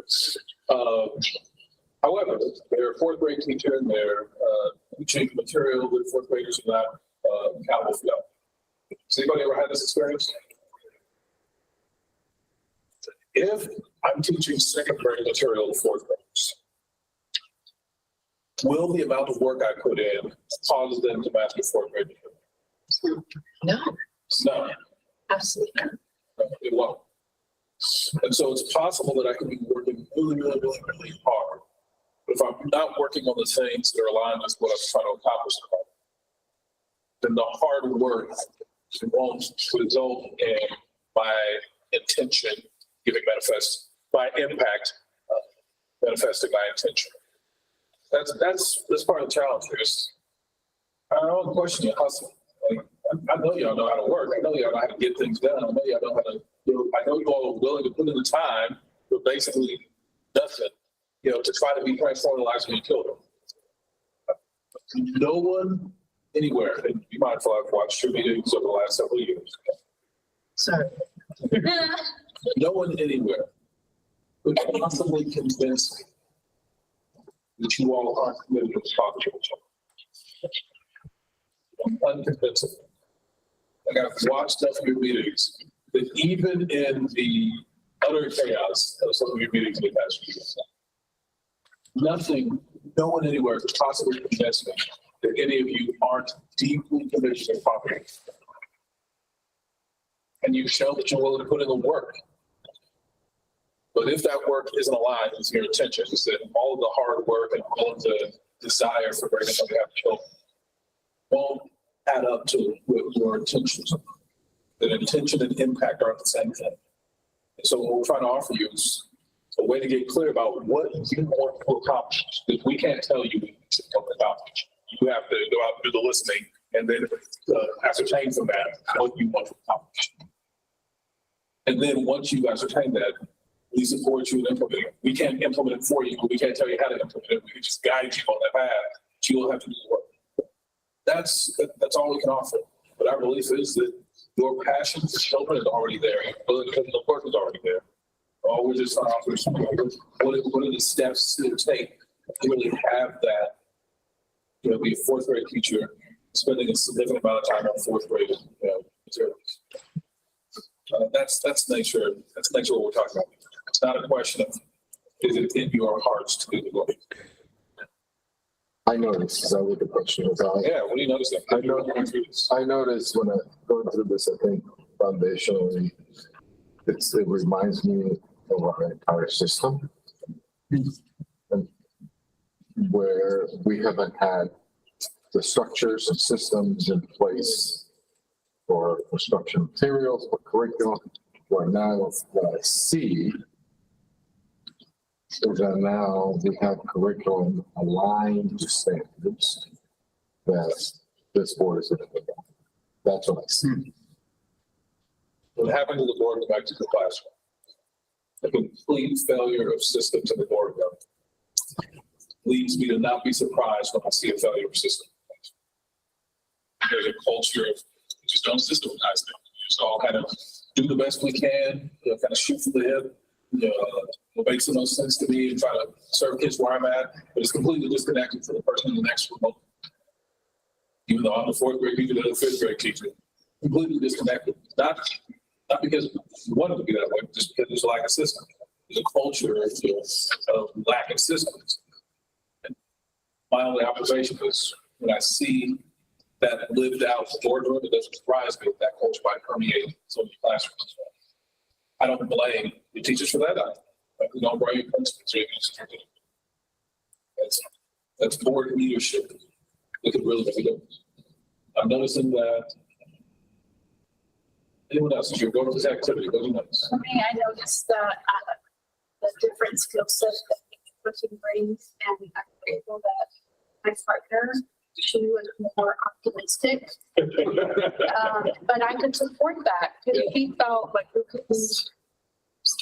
However, they're a fourth grade teacher and they're teaching material that fourth graders are not accountable for that. Has anybody ever had this experience? If I'm teaching second grade material to fourth graders, will the amount of work I put in cause them to master fourth grade? No, No, absolutely not. it won't. And so it's possible that I can be working really hard. But if I'm not working on the things that are aligned with what I'm trying to accomplish, then the hard work won't result in my intention giving manifest, my impact manifesting my intention. That's part of the challenge. I don't question your hustle. Like, I know y'all know how to work. I know y'all know how to get things done. I know y'all know how to, I know you all are willing to put in the time, but basically nothing, to try to be transforming the lives of your children. No one anywhere, and be mindful, I've watched your meetings over the last several years. Sorry. No one anywhere could possibly convince me that you all aren't committed to talk to each other. Unconvincible. Like, I've watched enough of your meetings that even in the utter chaos of some of your meetings in the past few years, no one anywhere could possibly convince me that any of you aren't deeply committed to property. And you show that you're willing to put in the work. But if that work isn't aligned with your intentions, then all of the hard work and all of the desire for bringing up behalf of children won't add up to what your intentions are. That intention and impact aren't the same thing. And so what we're trying to offer you is a way to get clear about what you want to accomplish. Because we can't tell you what you want to accomplish. You have to go out and do the listening and then ascertain from that what you want to accomplish. And then once you ascertain that, we support you in implementing it. We can't implement it for you, but we can't tell you how to implement it. We can just guide you on that path, but you will have to do the work. That's all we can offer. But our belief is that your passion for children is already there. The work is already there. All we're just offering is what are the steps to take to really have that, be a fourth grade teacher, spending a significant amount of time on fourth grade materials. That's nature what we're talking about. It's not a question of, is it in your hearts to do the work? I noticed, is that what the question was? Yeah, what do you notice? I noticed when I go through this, I think foundationally, it reminds me of our entire system. And where we haven't had the structures and systems in place for construction materials, for curriculum, where now what I see is that now we have curriculum aligned to standards that this board is looking at. That's what I see. What happened to the board back to the classroom? A complete failure of systems in the board government leads me to not be surprised when I see a failure of systems. There's a culture of just don't systemize them. Just all kind of do the best we can, kind of shoot from the hip. What makes the most sense to me and try to serve kids where I'm at, but it's completely disconnected from the person in the next remote. Even though I'm the fourth grade teacher, they're the fifth grade teacher, completely disconnected. Not because we wanted to be that way, just because there's a lack of system. There's a culture of lack of systems. And my only observation is when I see that lived out in the boardroom, it doesn't surprise me that culture might permeate so many classrooms. I don't blame the teachers for that. We don't blame principals. That's board leadership. We could really make a difference. I'm noticing that. Anyone else? As you're going to this activity, what do you notice? For me, I noticed the different skill sets that each person brings, and I'm grateful that my partner, she was more optimistic. But I could support that because he felt like we could lose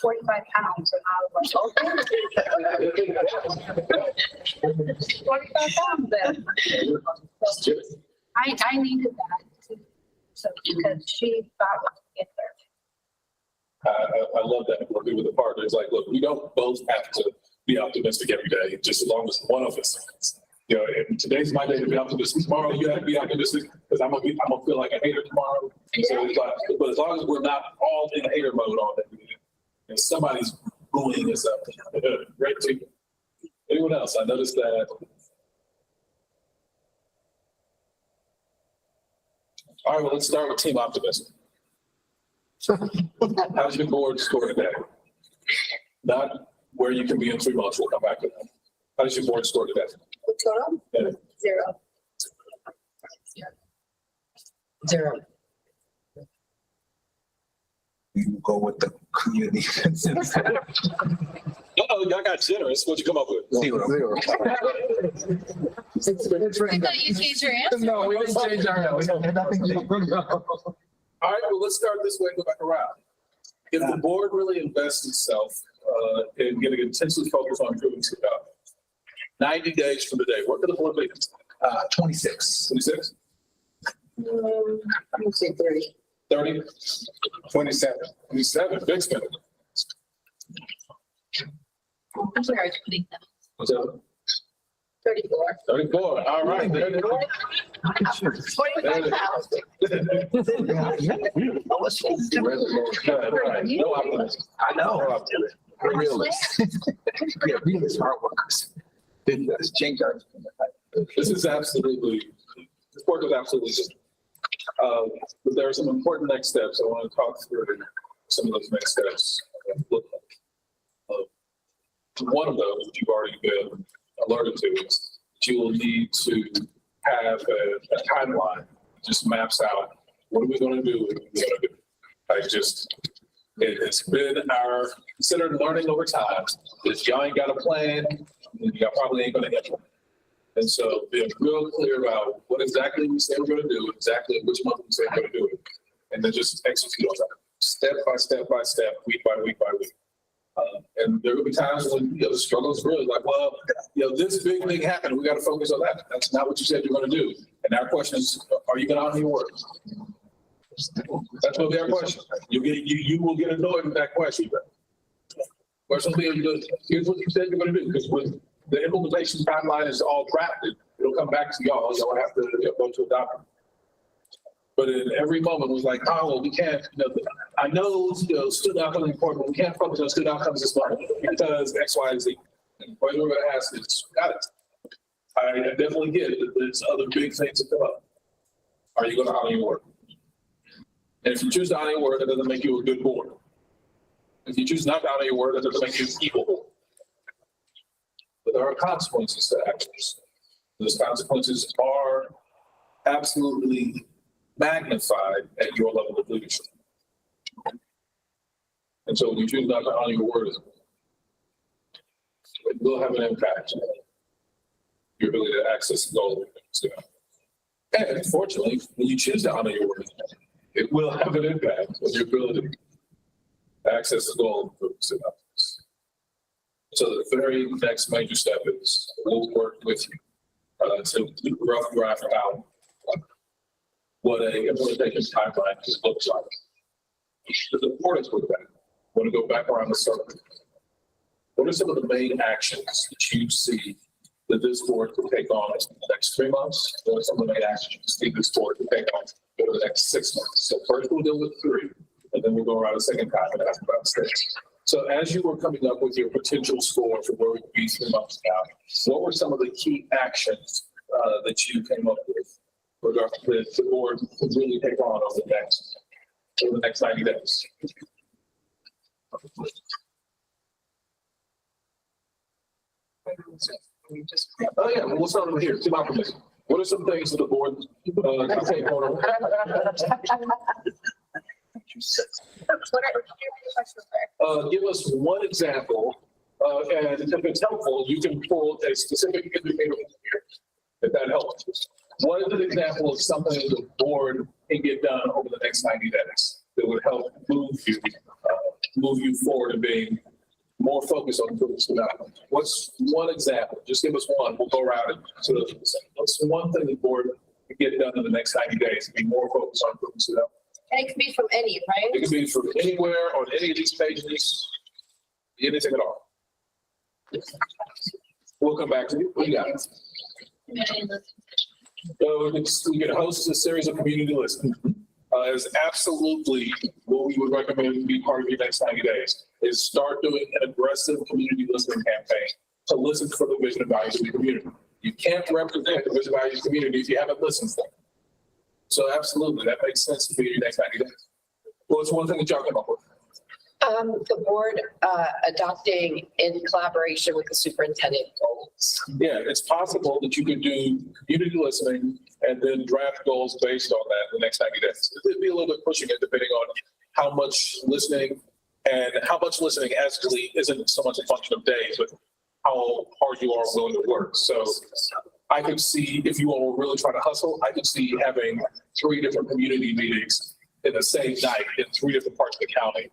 25 pounds, and I was like, okay. 25 pounds then. So I needed that too, so because she thought we could get there. I love that. Working with a partner, it's like, look, we don't both have to be optimistic every day, just as long as one of us is. And today's my day to be optimistic. Tomorrow you have to be optimistic because I'm gonna feel like a hater tomorrow. So it's like, but as long as we're not all in hater mode all day, and somebody's booing us up, great team. Anyone else? I noticed that All right, well, let's start with team optimism. How's your board score today? Not where you can be in 3 months, we'll come back to that. How does your board score today? Total? Yeah. 0. 0. We will go with the community consensus. Uh-oh, y'all got generous. What'd you come up with? Zero. I thought you changed your answer. No, we didn't change our, we don't have nothing. All right, well, let's start this way and go back around. If the board really invests itself in getting intensely focused on improving student outcomes, 90 days from today, what could the board be? 26. 26? I'm gonna say 30. 30? 27. 27, big spend. Where are you putting them? What's that? 34. 34, all right. There it is. No optimism. I know. We're realists. We are realist hard workers. Let's change our. This is absolutely, this work is absolutely just. But there are some important next steps. I want to talk through some of those next steps. One of those, which you've already been alerted to, is that you will need to have a timeline that just maps out what are we going to do, what are we going to do. It's been our considered learning over time. If y'all ain't got a plan, then y'all probably ain't going to implement. And so being real clear about what exactly we say we're going to do, exactly which month we say we're going to do it, and then just execute on that, step by step by step, week by week by week. And there will be times when the struggle is really like, well, this big thing happened. We got to focus on that. That's not what you said you're going to do. And our question is, are you going to honor your word? That's what our question. You will get annoyed with that question. Question will be, here's what you said you're going to do. Because when the implementation timeline is all crafted, it'll come back to y'all. Y'all have to go to a doctor. But in every moment, it was like, oh, well, we can't, I know, student outcomes are important, but we can't focus on student outcomes this month because X, Y, and Z. And what we're going to ask is, got it. I definitely get it. There's other big things that come up. Are you going to honor your word? And if you choose to honor your word, that doesn't make you a good board. If you choose not to honor your word, that doesn't make you an evil board. But there are consequences to actions. Those consequences are absolutely magnified at your level of leadership. And so when you choose not to honor your word, it will have an impact on your ability to access the goal. And fortunately, when you choose to honor your word, it will have an impact on your ability to access the goal. So the very next major step is we'll work with you to rough draft out what a implementation timeline looks like. The importance of that. I want to go back around the circle. What are some of the main actions that you see that this board will take on in the next 3 months? What are some of the main actions you see this board will take on over the next 6 months? So first we'll deal with 3, and then we'll go around a second time and ask about 6. So as you were coming up with your potential score for where we could be 3 months now, what were some of the key actions that you came up with that the board could really take on over the next 90 days? Oh yeah, well, we'll start over here. Team optimism. What are some things that the board can take on? Give us one example, and if it's helpful, you can pull a specific indicator from here, if that helps. What is an example of something that the board can get done over the next 90 days that would help move you forward and being more focused on improving student outcomes? What's one example? Just give us one. We'll go around it. So what's one thing the board can get done in the next 90 days to be more focused on improving student outcomes? And it could be from any, right? It could be from anywhere on any of these pages, anything at all. We'll come back to you. What do you got? So we can host a series of community listening. Is absolutely what we would recommend be part of your next 90 days, is start doing an aggressive community listening campaign to listen for the vision and values of the community. You can't represent the vision and values of the community if you haven't listened for them. So absolutely, that makes sense to be your next 90 days. What's one thing that y'all come up with? The board adopting in collaboration with the superintendent goals. Yeah, it's possible that you could do community listening and then draft goals based on that in the next 90 days. It'd be a little bit pushing it depending on how much listening actually isn't so much a function of days, but how hard you are willing to work. So I could see, if you all were really trying to hustle, I could see having 3 different community meetings in the same night in 3 different parts of the county.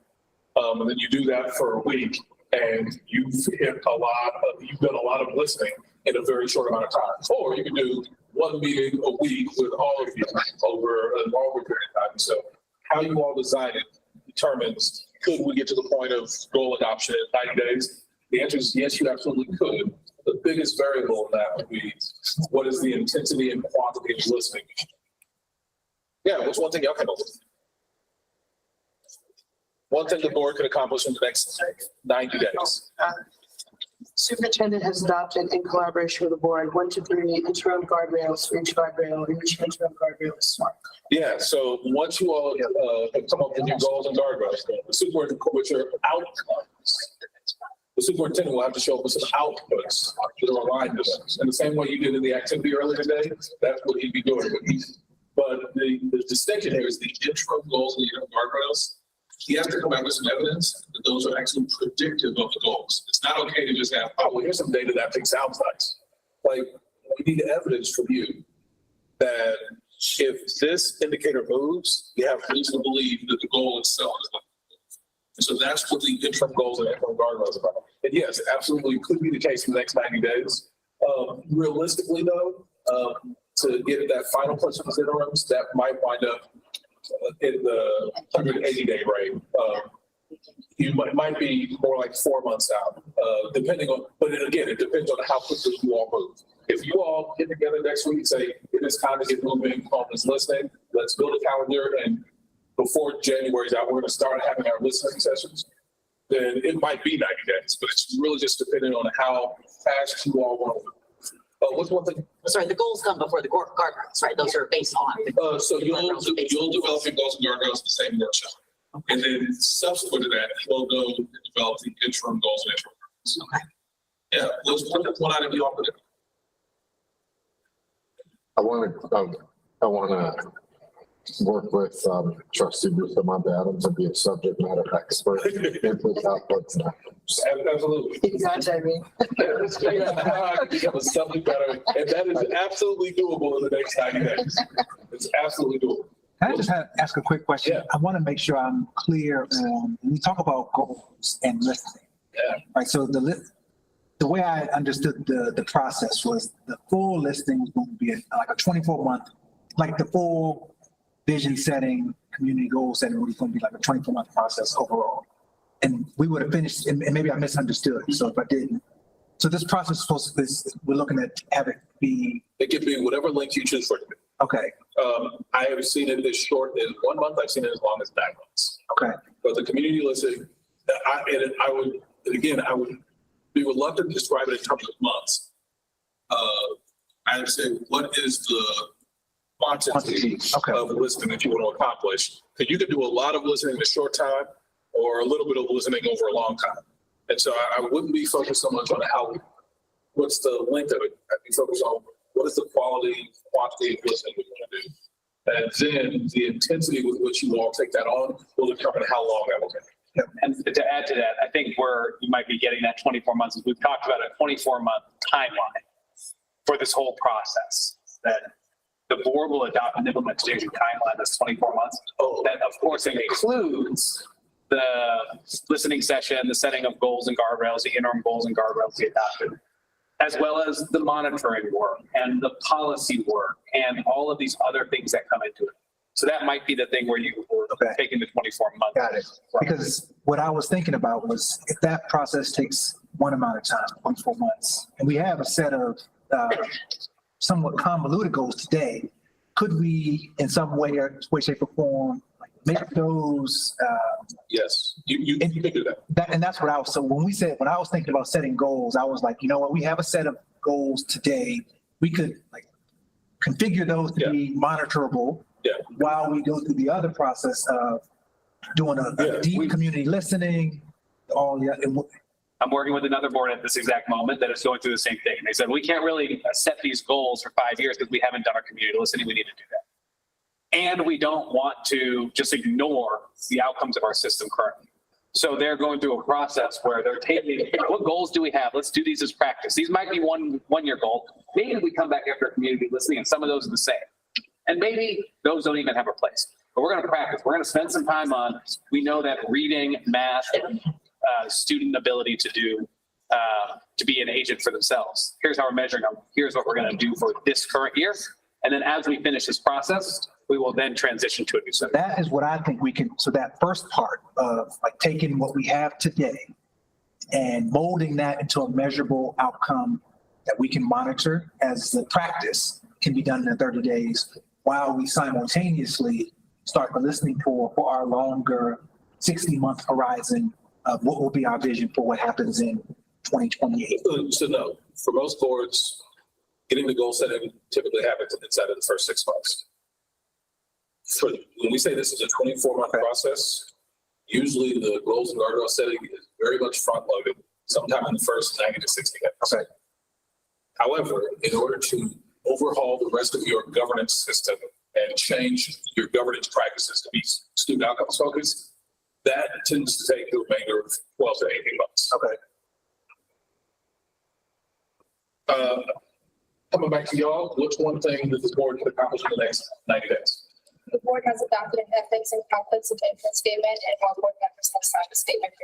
And then you do that for a week and you've done a lot of listening in a very short amount of time. Or you can do 1 meeting a week with all of you over a longer period of time. So how you all design it determines, could we get to the point of goal adoption in 90 days? The answer is yes, you absolutely could. The biggest variable in that would be, what is the intensity and quantity of listening? Yeah, what's one thing y'all can do? One thing the board could accomplish in the next 90 days. Superintendent has adopted in collaboration with the board, 1 to 3 interim guardrails for each guardrail, and each interim guardrail is SMART. Yeah, so once you all have come up with your goals and guardrails, which are outcomes, the superintendent will have to show up with some outputs that are aligned to those. In the same way you did in the activity earlier today, that's what he'd be doing. But the distinction here is the interim goals and the interim guardrails. He has to come back with some evidence that those are actually predictive of the goals. It's not okay to just have, oh, well, here's some data that thinks sounds nice. Like, we need evidence from you that if this indicator moves, you have reason to believe that the goal itself is not. And so that's what the interim goals and interim guardrails are about. And yes, it absolutely could be the case in the next 90 days. Realistically, though, to get at that final place of the interims, that might wind up in the 180-day rate. You might be more like 4 months out, depending on, but again, it depends on how quickly you all move. If you all get together next week and say, it is time to get moving on this listening, let's build a calendar, and before January's out, we're going to start having our listening sessions, then it might be 90 days, but it's really just depending on how fast you all want to move. What's one thing? Sorry, the goals come before the guardrails, right? Those are based on. So you'll develop your goals and guardrails in the same workshop. And then subsequent to that, you'll go and develop the interim goals and interim guardrails. Okay. Yeah, let's put one item you all put in. I want to work with trustee Ruth Amanda Adams and be a subject matter expert. Inputs, outputs, and outcomes. Absolutely. Exactly. Let's figure out how I can become a subject matter, and that is absolutely doable in the next 90 days. It's absolutely doable. Can I just ask a quick question? Yeah. I want to make sure I'm clear on, when we talk about goals and listening. Yeah. Right, so the way I understood the process was the full listing was going to be like a 24-month, like the full vision setting, community goal setting was going to be like a 24-month process overall. And we would have finished, and maybe I misunderstood, so if I didn't. So this process is supposed to, we're looking at have it be. It could be whatever length you choose for it to be. Okay. I have seen it as short as 1 month. I've seen it as long as 9 months. Okay. But the community listening, I would be reluctant to describe it in terms of months. I would say, what is the quantity of listening that you want to accomplish? Because you could do a lot of listening in a short time or a little bit of listening over a long time. And so I wouldn't be focused so much on what's the length of it. I'd be focused on what is the quantity of listening we want to do. And then the intensity with which you all take that on will determine how long that will take. Yep. And to add to that, I think where you might be getting that 24 months is we've talked about a 24-month timeline for this whole process, that the board will adopt an implementation timeline that's 24 months. That, of course, includes the listening session, the setting of goals and guardrails, the interim goals and guardrails we adopted, as well as the monitoring work and the policy work and all of these other things that come into it. So that might be the thing where you were taking the 24 months. Got it. Because what I was thinking about was if that process takes one amount of time, 24 months, and we have a set of somewhat convoluted goals today, could we in some way, shape, or form, make those? Yes, you can do that. And that's what I was, so when I was thinking about setting goals, I was like, you know what, we have a set of goals today. We could configure those to be monitorable. Yeah. While we go through the other process of doing a deep community listening, all the, I'm working with another board at this exact moment that is going through the same thing. And they said, we can't really set these goals for 5 years because we haven't done our community listening. We need to do that. And we don't want to just ignore the outcomes of our system currently. So they're going through a process where they're taking, what goals do we have? Let's do these as practice. These might be one year goal. Maybe we come back after community listening and some of those are the same. And maybe those don't even have a place. But we're going to practice. We're going to spend some time on, we know that reading, math, student ability to do, to be an agent for themselves. Here's how we're measuring them. Here's what we're going to do for this current year. And then as we finish this process, we will then transition to a new so system. that is what I think we can, so that first part of like taking what we have today and molding that into a measurable outcome that we can monitor as the practice can be done in 30 days while we simultaneously start the listening for our longer 60-month horizon of what will be our vision for what happens in 2028. So no, for most boards, getting the goal setting typically happens inside of the first 6 months. When we say this is a 24-month process, usually the goals and guardrail setting is very much front-loaded, sometime in the first 90 to 60 days. Okay. However, in order to overhaul the rest of your governance system and change your governance practices to be student outcomes focused, that tends to take the remainder of 12 to 18 months. Okay. Coming back to y'all, what's one thing that the board can accomplish in the next 90 days? The board has adopted an ethics and conflicts of interest statement, and all board members have signed a statement.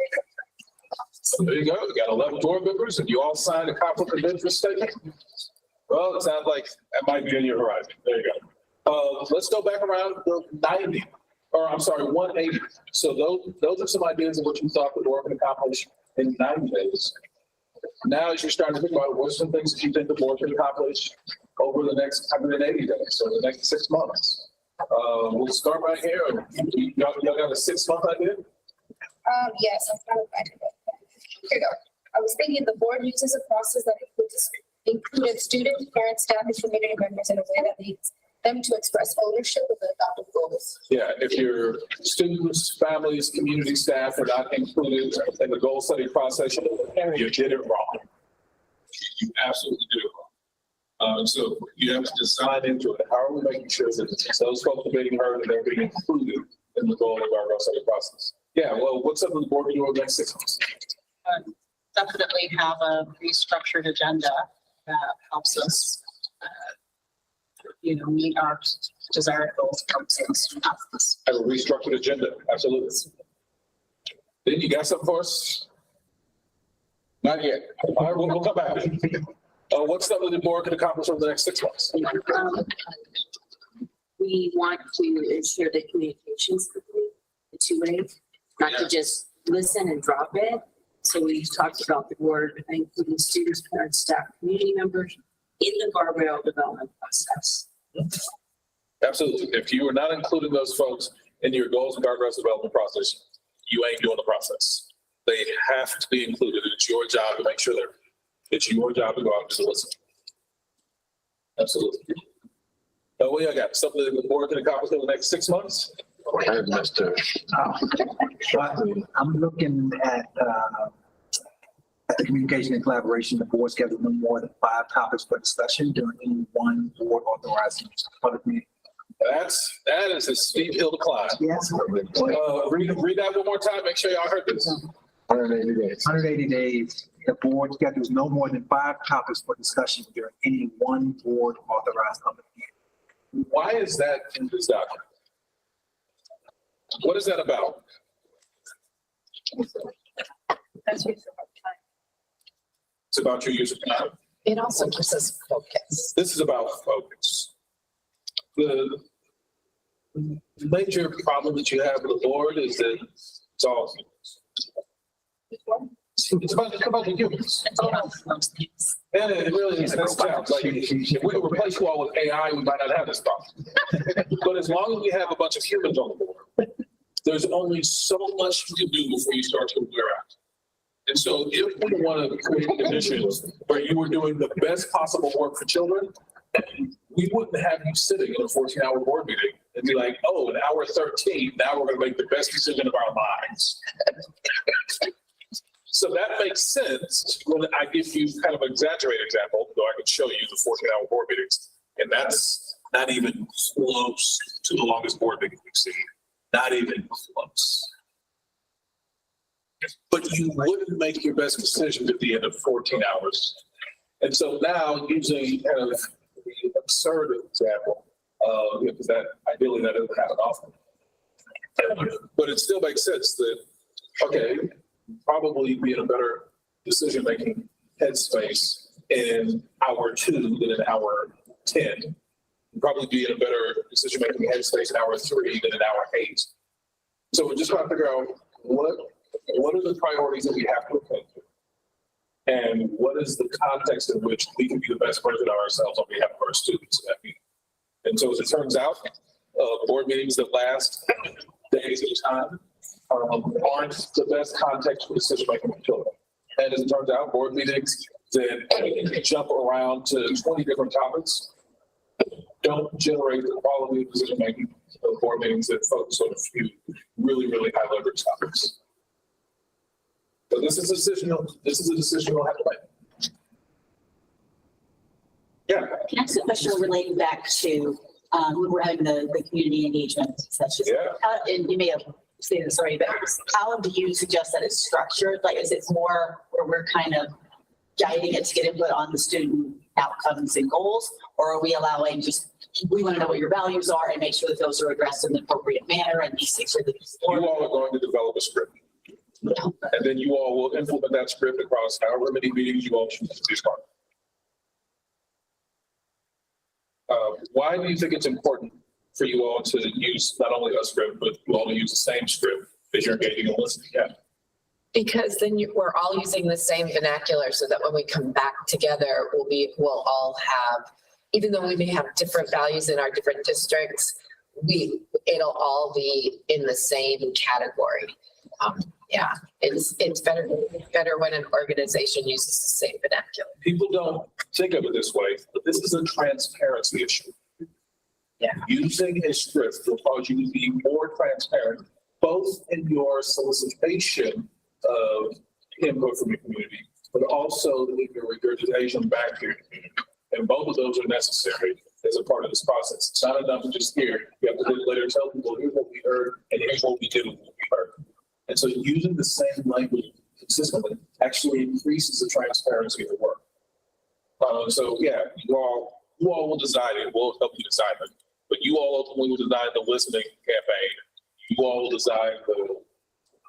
So there you go. You got 11 board members and you all signed a conflict of interest statement. Well, it sounds like that might be on your horizon. There you go. Let's go back around the 90, or I'm sorry, 180. So those are some ideas of what you thought the board could accomplish in 90 days. Now, as you're starting to think about what are some things that you think the board can accomplish over the next 180 days, so the next 6 months. We'll start right here. Y'all got a 6 month idea? Yes, I'm kind of finding it. Here we go. I was thinking the board uses a process that includes students, parents, staff, and community members in a way that leads them to express ownership of the adopted goals. Yeah, if your students, families, community staff are not included in the goal setting process, you did it wrong. You absolutely did it wrong. So you have to design into it. How are we making sure that those folks are being heard and they're being included in the goal of our goal setting process? Yeah, well, what's something the board can do over the next 6 months? Definitely have a restructured agenda that helps us, meet our desired goals. Have a restructured agenda, absolutely. Then you got something for us? Not yet. All right, we'll come back. What's something the board can accomplish over the next 6 months? We want to ensure that communications complete the two-way, not to just listen and drop it. So we talked about the board, including students, parents, staff, community members in the guardrail development process. Absolutely. If you are not including those folks in your goals and guardrails development process, you ain't doing the process. They have to be included. It's your job to make sure it's your job to go out and just listen. Absolutely. What I got? Something that the board can accomplish in the next 6 months? Mr. I'm looking at the communication and collaboration. The board scheduled no more than 5 topics for discussion during any one board authorized public meeting. That is a steep hill to climb. Yes. Read that one more time. Make sure y'all heard this. 180 days. 180 days. The board schedules no more than 5 topics for discussion during any one board authorized public meeting. Why is that in this document? What is that about? That's use of time. It's about your use of time. It also gives us focus. This is about focus. The major problem that you have with the board is that it's all it's about the humans. And it really is. That's challenge. Like, if we could replace you all with AI, we might not have this problem. But as long as we have a bunch of humans on the board, there's only so much you can do before you start to wear out. And so if we want to create conditions where you were doing the best possible work for children, we wouldn't have you sitting in a 14-hour board meeting and be like, oh, in hour 13, now we're gonna make the best decision of our lives. So that makes sense when I give you kind of an exaggerated example, though I can show you the 14-hour board meetings. And that's not even close to the longest board meeting we've seen. Not even close. But you wouldn't make your best decision at the end of 14 hours. And so now using kind of the absurd example, because that ideally that doesn't happen often. But it still makes sense that, okay, probably be in a better decision-making headspace in hour 2 than in hour 10. Probably be in a better decision-making headspace in hour 3 than in hour 8. So we're just trying to figure out what are the priorities that we have to attend to? And what is the context in which we can be the best version of ourselves on behalf of our students in that meeting? And so as it turns out, board meetings that last days at a time aren't the best context for decision-making for children. And as it turns out, board meetings that jump around to 20 different topics don't generate the quality of decision-making of board meetings that focus on a few really, really high leverage topics. So this is a decision you'll have to make. Yeah. Can I ask a question relating back to, when we're having the community engagement sessions? Yeah. And you may have said this already, but how do you suggest that it's structured? Like, is it more where we're kind of guiding it to get input on the student outcomes and goals? Or are we allowing we want to know what your values are and make sure that those are addressed in the appropriate manner and these things are the. You all are going to develop a script. And then you all will implement that script across however many meetings you all choose to do. Why do you think it's important for you all to use not only a script, but you all to use the same script as you're engaging and listening? Yeah. Because then we're all using the same vernacular so that when we come back together, we'll all have, even though we may have different values in our different districts, it'll all be in the same category. Yeah, it's better when an organization uses the same vernacular. People don't think of it this way, but this is a transparency issue. Yeah. Using a script will cause you to be more transparent, both in your solicitation of input from your community, but also in your regurgitation back to your community. And both of those are necessary as a part of this process. It's not enough to just hear. You have to later tell people, here's what we heard, and here's what we did with what we heard. And so using the same language consistently actually increases the transparency of the work. So yeah, you all will design it. We'll help you design it. But you all ultimately will design the listening campaign. You all will design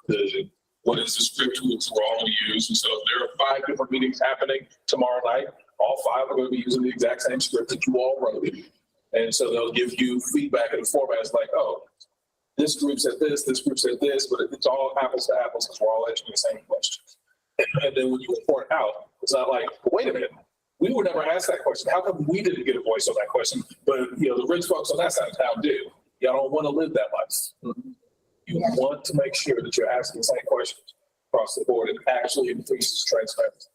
the what is the script tools we're all going to use. And so if there are 5 different meetings happening tomorrow night, all 5 are going to be using the exact same script that you all wrote. And so they'll give you feedback in the format. It's like, oh, this group said this group said this, but it's all apples to apples because we're all answering the same questions. And then when you report out, it's not like, wait a minute, we were never asked that question. How come we didn't get a voice on that question? But the rich folks on that side of town do. Y'all don't want to live that life. You want to make sure that you're asking the same questions across the board. It actually increases transparency.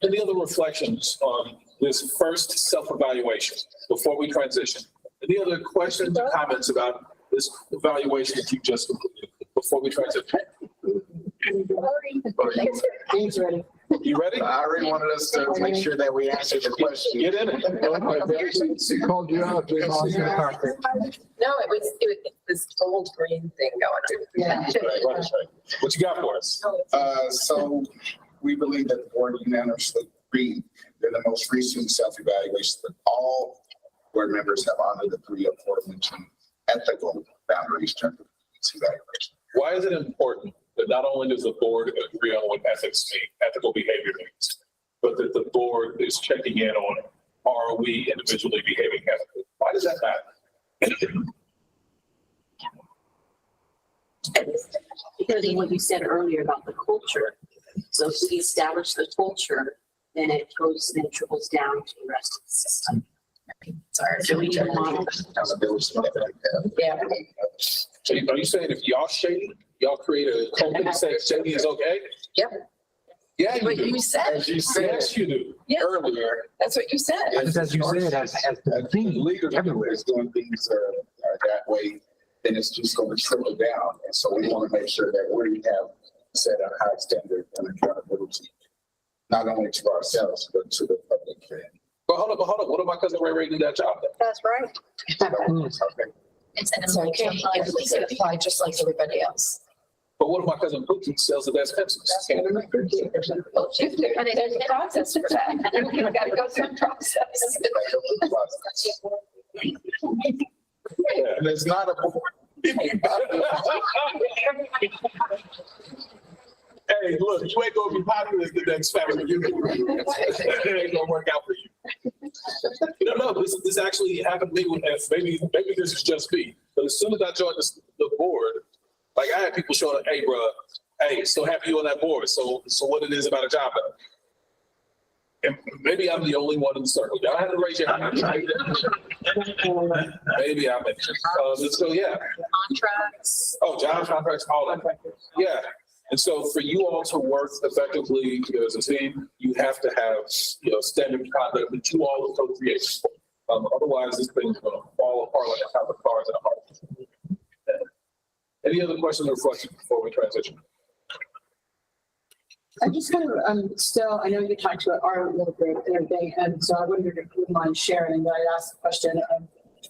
Any other reflections on this first self-evaluation before we transition? Any other questions or comments about this evaluation that you just completed before we transition? He's ready. You ready? I already wanted us to make sure that we answered the question. Get in it. She called you out. No, it was this gold green thing going. Yeah. Right. What you got for us? So we believe that the board unanimously agreed that the most recent self-evaluation that all board members have honored the 3 aforementioned ethical boundaries during this evaluation. Why is it important that not only does the board agree on what ethics mean, ethical behavior means, but that the board is checking in on, are we individually behaving ethically? Why does that matter? Because of what you said earlier about the culture. So if we establish the culture, then it trickles down to the rest of the system. Sorry. So we need a model. Yeah. So are you saying if y'all shady, y'all create a company that says shady is okay? Yep. Yeah, What you you do. said. As you said Yes, you do. Yes, earlier, that's what you said. As you said, as the theme leaders everywhere. is doing things that way, then it's just going to trickle down. And so we want to make sure that we have set a high standard and accountability, not only to ourselves, but to the public. But hold up. What if my cousin Ray Ray did that job then? That's right. Okay. Instead So of. it can't apply just like everybody else. But what if my cousin Pookie sells the best pencils? There's a process for that. You gotta go through a process. And it's not a board. Hey, look, you ain't gonna be popular as the next family unit. It ain't gonna work out for you. No, this actually happened to me. Maybe this is just me. But as soon as I joined the board, like I had people showing up, hey, bro, hey, so happy you on that board. So what it is about a job done? And maybe I'm the only one in the circle. Y'all had to raise your hand. Maybe I'm it. So yeah. Contracts. Oh, job contracts, all that. Yeah. And so for you all to work effectively as a team, you have to have, standard conduct that you all will co-create. Otherwise, this thing's going to fall apart like a house of cards in a heart. Any other questions or reflections before we transition? I just kind of, still, I know you talked about our little group and everything, and so I wondered if you would mind sharing, but I asked the question,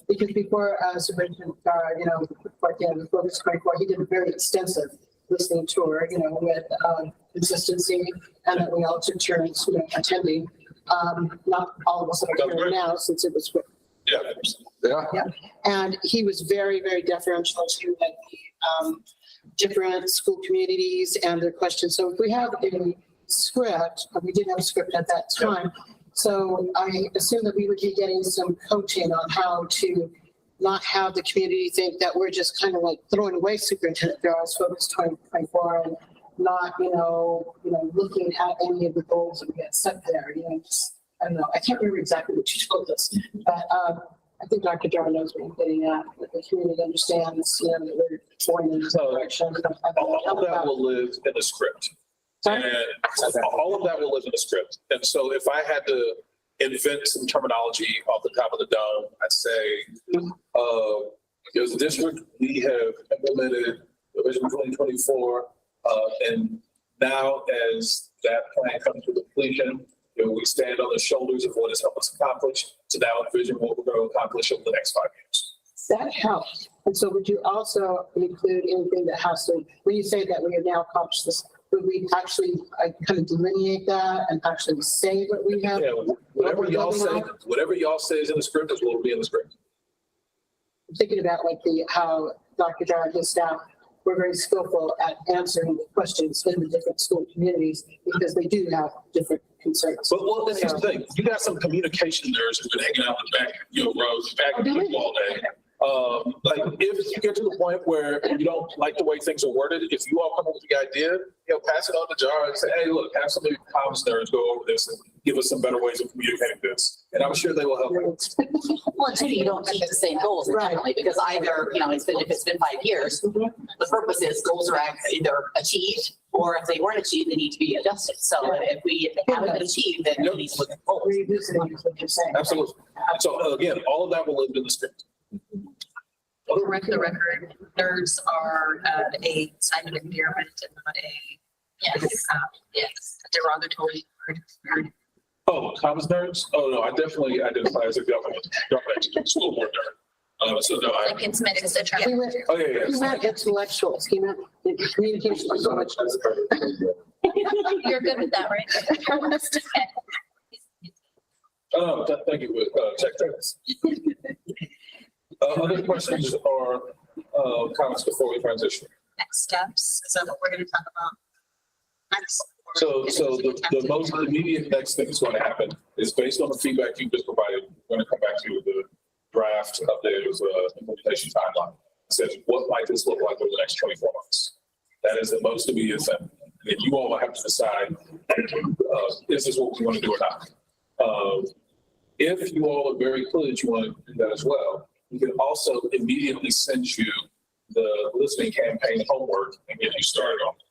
because before Superintendent, before the end of Focus 24, he did a very extensive listening tour, with consistency, and that we all took turns, attending. Not all of us are here now since it was. Yeah. And he was very, very deferential to the different school communities and their questions. So if we have a script, we didn't have a script at that time. So I assume that we would be getting some coaching on how to not have the community think that we're just kind of like throwing away Superintendent Darrow's Focus 2024 and not, looking at any of the goals that we had set there. I don't know. I can't remember exactly what you told us, but I think Dr. Darrow knows what I'm getting at. That the community understands, that we're going in this direction. All of that will live in the script. And all of that will live in the script. And so if I had to invent some terminology off the top of the dome, I'd say, as a district, we have implemented the Vision 2024, and now as that plan comes to completion, we stand on the shoulders of what has helped us accomplish to now envision what we're going to accomplish over the next 5 years. That helps. And so would you also include anything that has to, when you say that we have now accomplished this, would we actually kind of delineate that and actually say what we have? Yeah, whatever y'all say is in the script is what will be in the script. I'm thinking about like how Dr. Darrell and his staff were very skillful at answering the questions in the different school communities because they do have different concerns. But here's the thing, you got some communication nerds who've been hanging out in the back, rows, back and forth all day. If you get to the point where you don't like the way things are worded, if you all come up with the idea, pass it on to Jar and say, hey, look, have some of your comms nerds go over this and give us some better ways of communicating this. And I'm sure they will help. Well, too, you don't keep the same goals internally because either, if it's been 5 years, the purpose is goals are either achieved or if they weren't achieved, they need to be adjusted. So if they haven't been achieved, then we need to look at goals. Absolutely. So again, all of that will live in the script. Correct the record, nerds are a sign of endearment and not a, yes, derogatory word. Oh, comms nerds? Oh, no, I definitely identify as a government school board nerd. So no, Like it's meant as a term. He meant, oh, yeah. he meant intellectuals. He meant communication intellectuals. You're good with that, right? Thank you, Tech Travis. Other questions or comments before we transition? Next steps, is that what we're gonna talk about? Next. So the most immediate next thing that's going to happen is based on the feedback you just provided, we're going to come back to the draft updated implementation timeline. It says, what might this look like over the next 24 months? That is the most immediate thing. And then you all have to decide, is this what we want to do or not? If you all are very clear that you want to do that as well, we can also immediately send you the listening campaign homework and get you started on it.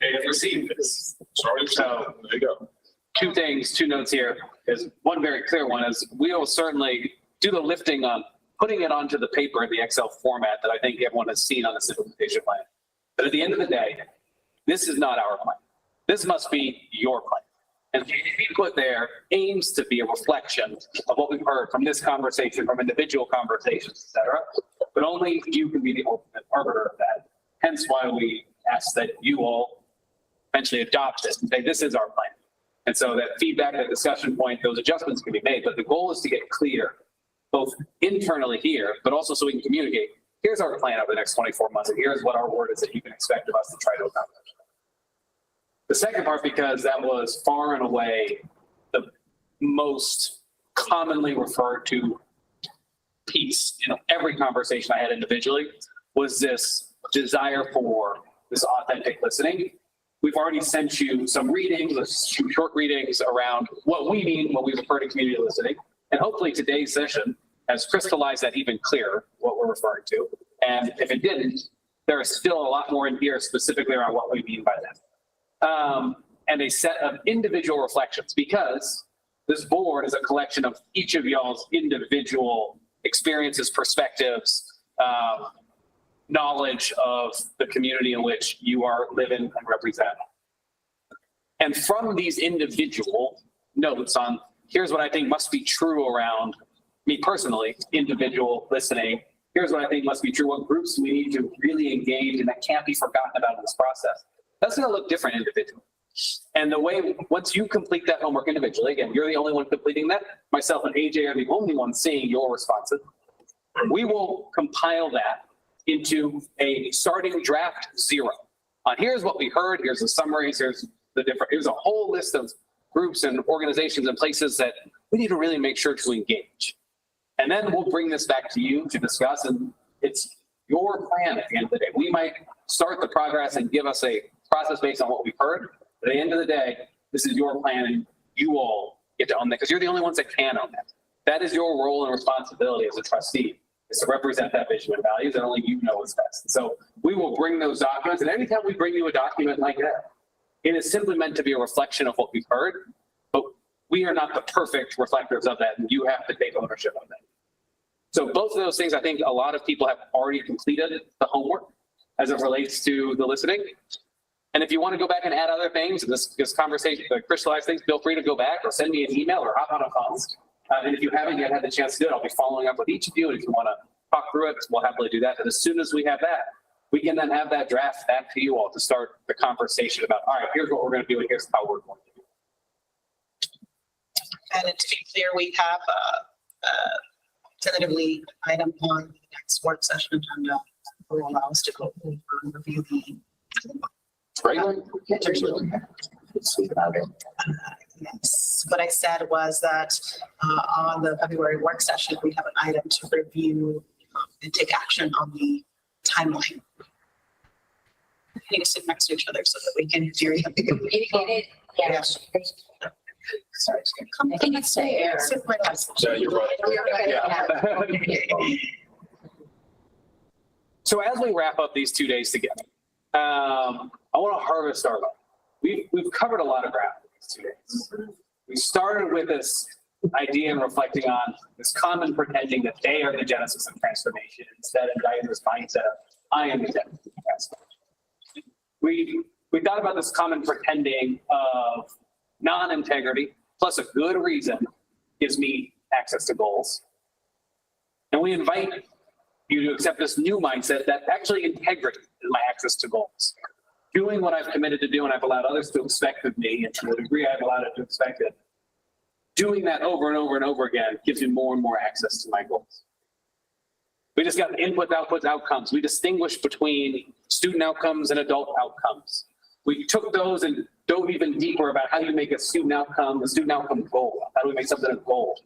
They have received this. Sorry, So there you go. two notes here is one very clear one is we will certainly do the lifting on putting it onto the paper in the Excel format that I think everyone has seen on this implementation plan. But at the end of the day, this is not our plan. This must be your plan. And what we put there aims to be a reflection of what we've heard from this conversation, from individual conversations, et cetera. But only you can be the ultimate arbiter of that. Hence why we ask that you all eventually adopt this and say, this is our plan. And so that feedback, that discussion point, those adjustments can be made. But the goal is to get clear, both internally here, but also so we can communicate, here's our plan over the next 24 months, and here's what our word is that you can expect of us to try to accomplish. The second part, because that was far and away the most commonly referred to piece in every conversation I had individually, was this desire for this authentic listening. We've already sent you some readings, some short readings around what we mean when we refer to community listening. And hopefully today's session has crystallized that even clearer, what we're referring to. And if it didn't, there is still a lot more in here specifically around what we mean by that. And a set of individual reflections, because this board is a collection of each of y'all's individual experiences, perspectives, knowledge of the community in which you are living and represent. And from these individual notes on, here's what I think must be true around me personally, individual listening, here's what I think must be true, what groups we need to really engage and that can't be forgotten about in this process. That's going to look different individually. And the way, once you complete that homework individually, again, you're the only one completing that, myself and AJ are the only ones seeing your responses. We will compile that into a starting draft 0 on here's what we heard, here's the summaries, here's a whole list of groups and organizations and places that we need to really make sure to engage. And then we'll bring this back to you to discuss, and it's your plan at the end of the day. We might start the progress and give us a process based on what we've heard. But at the end of the day, this is your plan and you all get to own that because you're the only ones that can own that. That is your role and responsibility as a trustee, is to represent that vision and values, and only you know what's best. And so we will bring those documents, and anytime we bring you a document like that, it is simply meant to be a reflection of what we've heard, but we are not the perfect reflectors of that, and you have to take ownership of that. So both of those things, I think a lot of people have already completed the homework as it relates to the listening. And if you want to go back and add other things, this conversation, crystallize things, feel free to go back or send me an email or hop on a phone. And if you haven't yet had the chance to do it, I'll be following up with each of you. And if you want to talk through it, we'll happily do that. And as soon as we have that, we can then have that draft back to you all to start the conversation about, all right, here's what we're going to do and here's how we're going to do it. And to be clear, we have a tentatively item on the next work session agenda will allow us to go over and review the. Right. Yes, what I said was that on the February work session, we have an item to review and take action on the timeline. We need to sit next to each other so that we can hear you. Communicated, Yes. Sorry. I think it's fair. Yeah, you're right. Yeah. So as we wrap up these 2 days together, I want to harvest our life. We've covered a lot of ground in these 2 days. We started with this idea and reflecting on this common pretending that they are the genesis of transformation instead of this mindset of I am the genesis of transformation. We thought about this common pretending of non-integrity plus a good reason gives me access to goals. And we invite you to accept this new mindset that actually integrity is my access to goals. Doing what I've committed to do and I've allowed others to expect of me, and to the degree I've allowed it to expect it, doing that over and over and over again gives me more and more access to my goals. We just got inputs, outputs, outcomes. We distinguish between student outcomes and adult outcomes. We took those and dove even deeper about how do you make a student outcome goal? How do we make something a goal?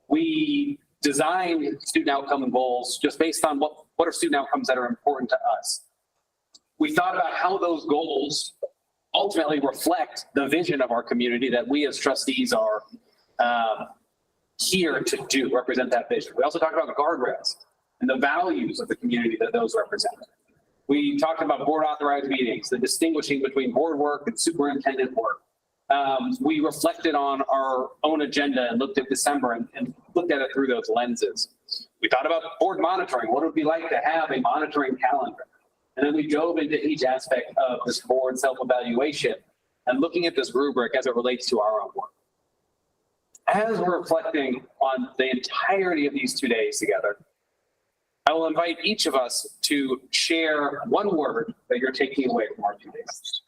We designed student outcome goals just based on what are student outcomes that are important to us. We thought about how those goals ultimately reflect the vision of our community that we as trustees are here to do, represent that vision. We also talked about guardrails and the values of the community that those represent. We talked about board authorized meetings, the distinguishing between board work and superintendent work. We reflected on our own agenda and looked at December and looked at it through those lenses. We thought about board monitoring. What it would be like to have a monitoring calendar? And then we dove into each aspect of this board self-evaluation and looking at this rubric as it relates to our own work. As we're reflecting on the entirety of these 2 days together, I will invite each of us to share one word that you're taking away from our 2 days.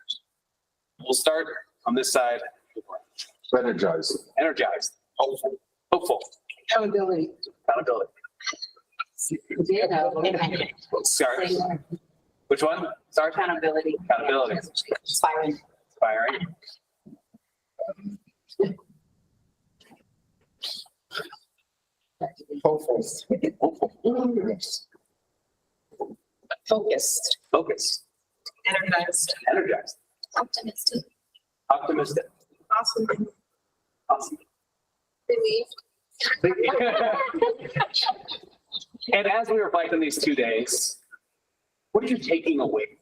We'll start on this side. Energized. Energized. Hopeful. Hopeful. Accountability. Accountability. Sorry. Which one? Sorry. Accountability. Accountability. Inspiring. Inspiring. Hopeful. Hopeful. Focused. Focused. Energized. Energized. Optimistic. Optimistic. Awesome. Awesome. Relieved. And as we reflect on these 2 days, what are you taking away?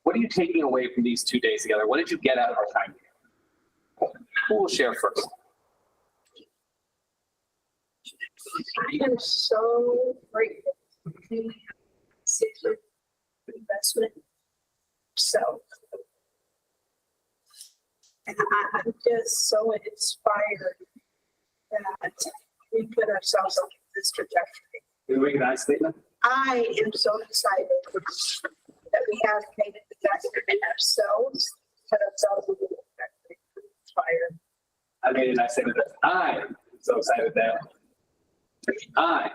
What are you taking away from these 2 days together? What did you get out of our time here? Who will share first? I am so grateful to City investment. So. And I'm just so inspired that we put ourselves on this trajectory. Can we make a nice statement? I am so excited that we have made it together in ourselves, put ourselves on the trajectory. I'm inspired. I made a nice statement that I am so excited that I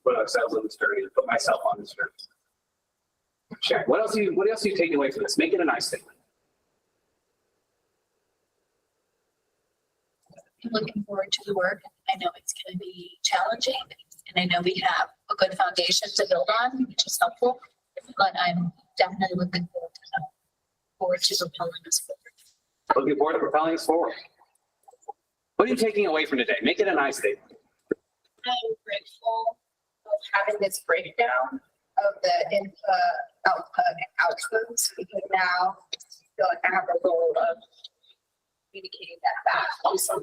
put ourselves on this journey and put myself on this journey. Sharon, what else are you taking away from this? Make it a nice statement. I'm looking forward to the work. I know it's going to be challenging, and I know we have a good foundation to build on, which is helpful. But I'm definitely looking forward to propelling us forward. Looking forward to propelling us forward. What are you taking away from today? Make it a nice statement. I'm grateful of having this breakdown of the input, output, and outcomes, because now I feel like I have a role of communicating that back. Also.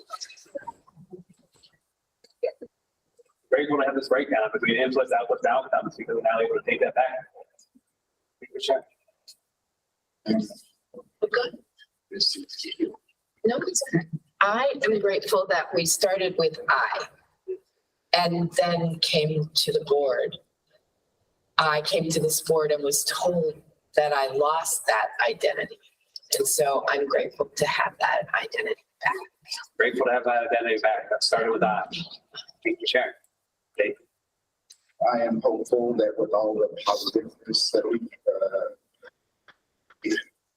Grateful to have this breakdown between inputs, outputs, and outcomes, because we're now able to take that back. Thank you, Sharon. No, I am grateful that we started with I and then came to the board. I came to this board and was told that I lost that identity. And so I'm grateful to have that identity back. Grateful to have that identity back. That started with I. Thank you, Sharon. Dave. I am hopeful that with all the positiveness that we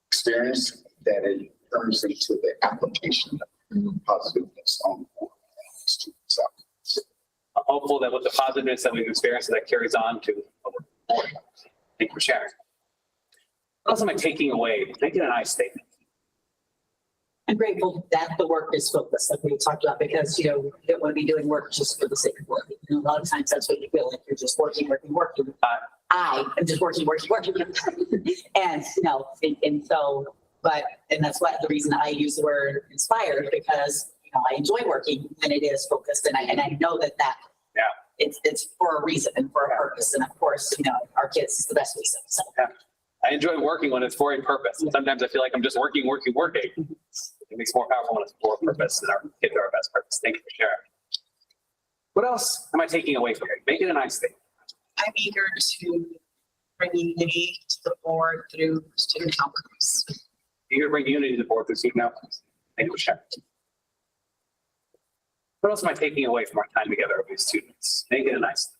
experienced, that it turns into the application of positiveness on students. I'm hopeful that with the positiveness that we've experienced, that carries on to our board. Thank you for sharing. What else am I taking away? Make it a nice statement. I'm grateful that the work is focused, like we talked about, because, you know, you don't want to be doing work just for the sake of work. You know, a lot of times that's what you feel like, you're just working. I am just working. And, you know, and so, and that's what the reason I use the word inspired, because, you know, I enjoy working when it is focused, and I know that it's for a reason and for a purpose. And of course, you know, our kids is the best reason. So. Yeah. I enjoy working when it's for a purpose. And sometimes I feel like I'm just working. It makes it more powerful when it's for a purpose, and our kids are our best purpose. Thank you for sharing. What else am I taking away from it? Make it a nice thing. I'm eager to bring unity to the board through student outcomes. Eager to bring unity to the board through student outcomes. Thank you for sharing. What else am I taking away from our time together with these students? Make it a nice thing.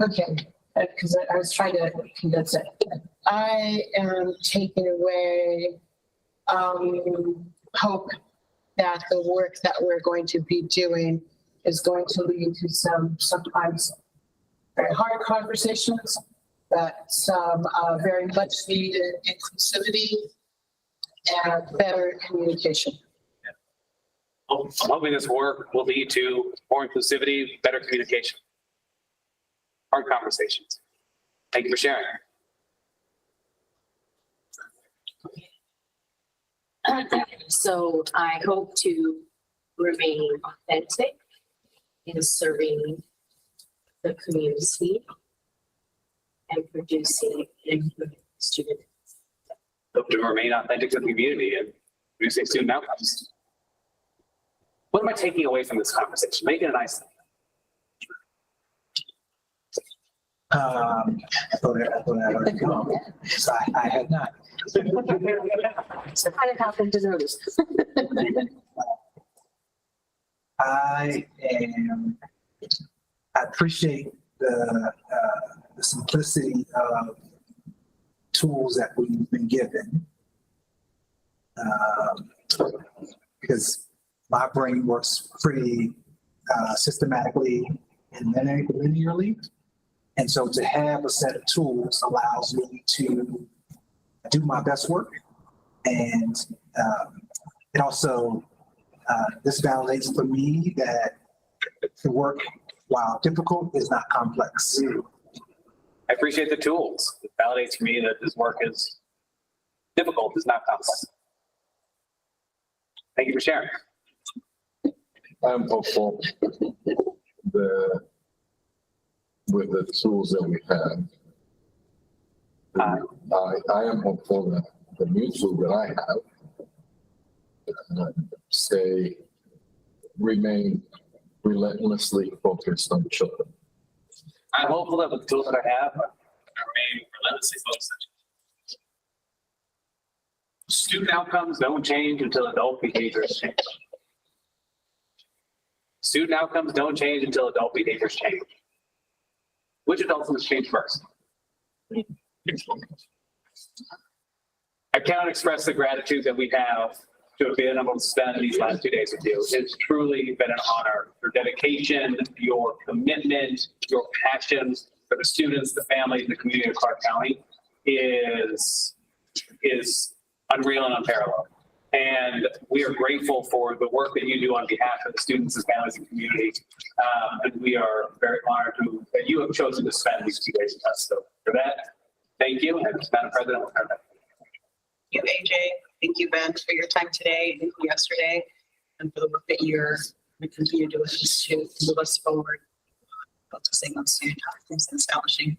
Okay, because I was trying to condense it. I am taking away hope that the work that we're going to be doing is going to lead to sometimes very hard conversations, but some very much needed inclusivity and better communication. I'm hoping this work will lead to more inclusivity, better communication, hard conversations. Thank you for sharing. So I hope to remain authentic in serving the community and producing inclusive students. Hope to remain authentic to the community and producing student outcomes. What am I taking away from this conversation? Make it a nice thing. I thought I already gone. So I had not. So how did happen to notice? I appreciate the simplicity of tools that we've been given. Because my brain works pretty systematically and linearly. And so to have a set of tools allows me to do my best work. And it also, this validates for me that the work, while difficult, is not complex. I appreciate the tools. It validates for me that this work is difficult, is not complex. Thank you for sharing. I'm hopeful with the tools that we have. I am hopeful that the new tool that I have remain relentlessly focused on children. I'm hopeful that with the tools that I have, remain relentlessly focused. Student outcomes don't change until adult behaviors change. Student outcomes don't change until adult behaviors change. Which adults must change first? I cannot express the gratitude that we have to have been able to spend these last 2 days with you. It's truly been an honor. Your dedication, your commitment, your passion for the students, the families, the community of Clark County is unreal and unparalleled. And we are grateful for the work that you do on behalf of the students and families and community. And we are very honored that you have chosen to spend these 2 days with us. So for that, thank you. And Madam President, we'll turn it back. Thank you, AJ. Thank you, Ben, for your time today and yesterday, and for the work that you're going to continue doing to move us forward, focusing on student outcomes and establishing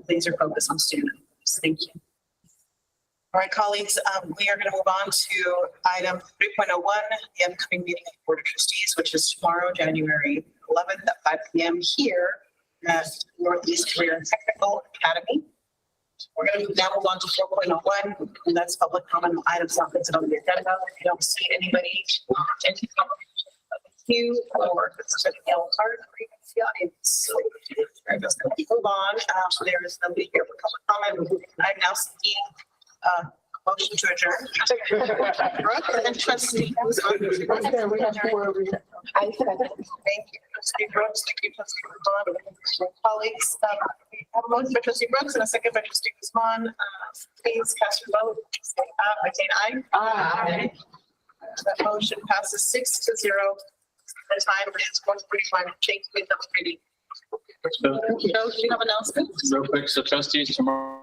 laser focus on student outcomes. Thank you. All right, colleagues, we are going to move on to item 3.01, the upcoming meeting of the Board of Trustees, which is tomorrow, January 11th at 5 p.m. here at Northeast Career and Technical Academy. We're going to now move on to 4.01, and that's public comment on items not listed on the agenda. If you don't see anybody in the queue or this is a yellow card, you can see audience. So we're just going to move on. There is nobody here for public comment. I'm now seeking motion to adjourn. Brooke and Trustee. Thank you, Trustee Brooks. Thank you, Trustee Guzman. Colleagues, we have a motion by Trustee Brooks and a second by Trustee Guzman. Please cast your vote. Say aye. Say aye. Aye. That motion passes 6-0. The time is 1:45. Change with the committee. So, do you have announcements? Real quick, so trustees tomorrow.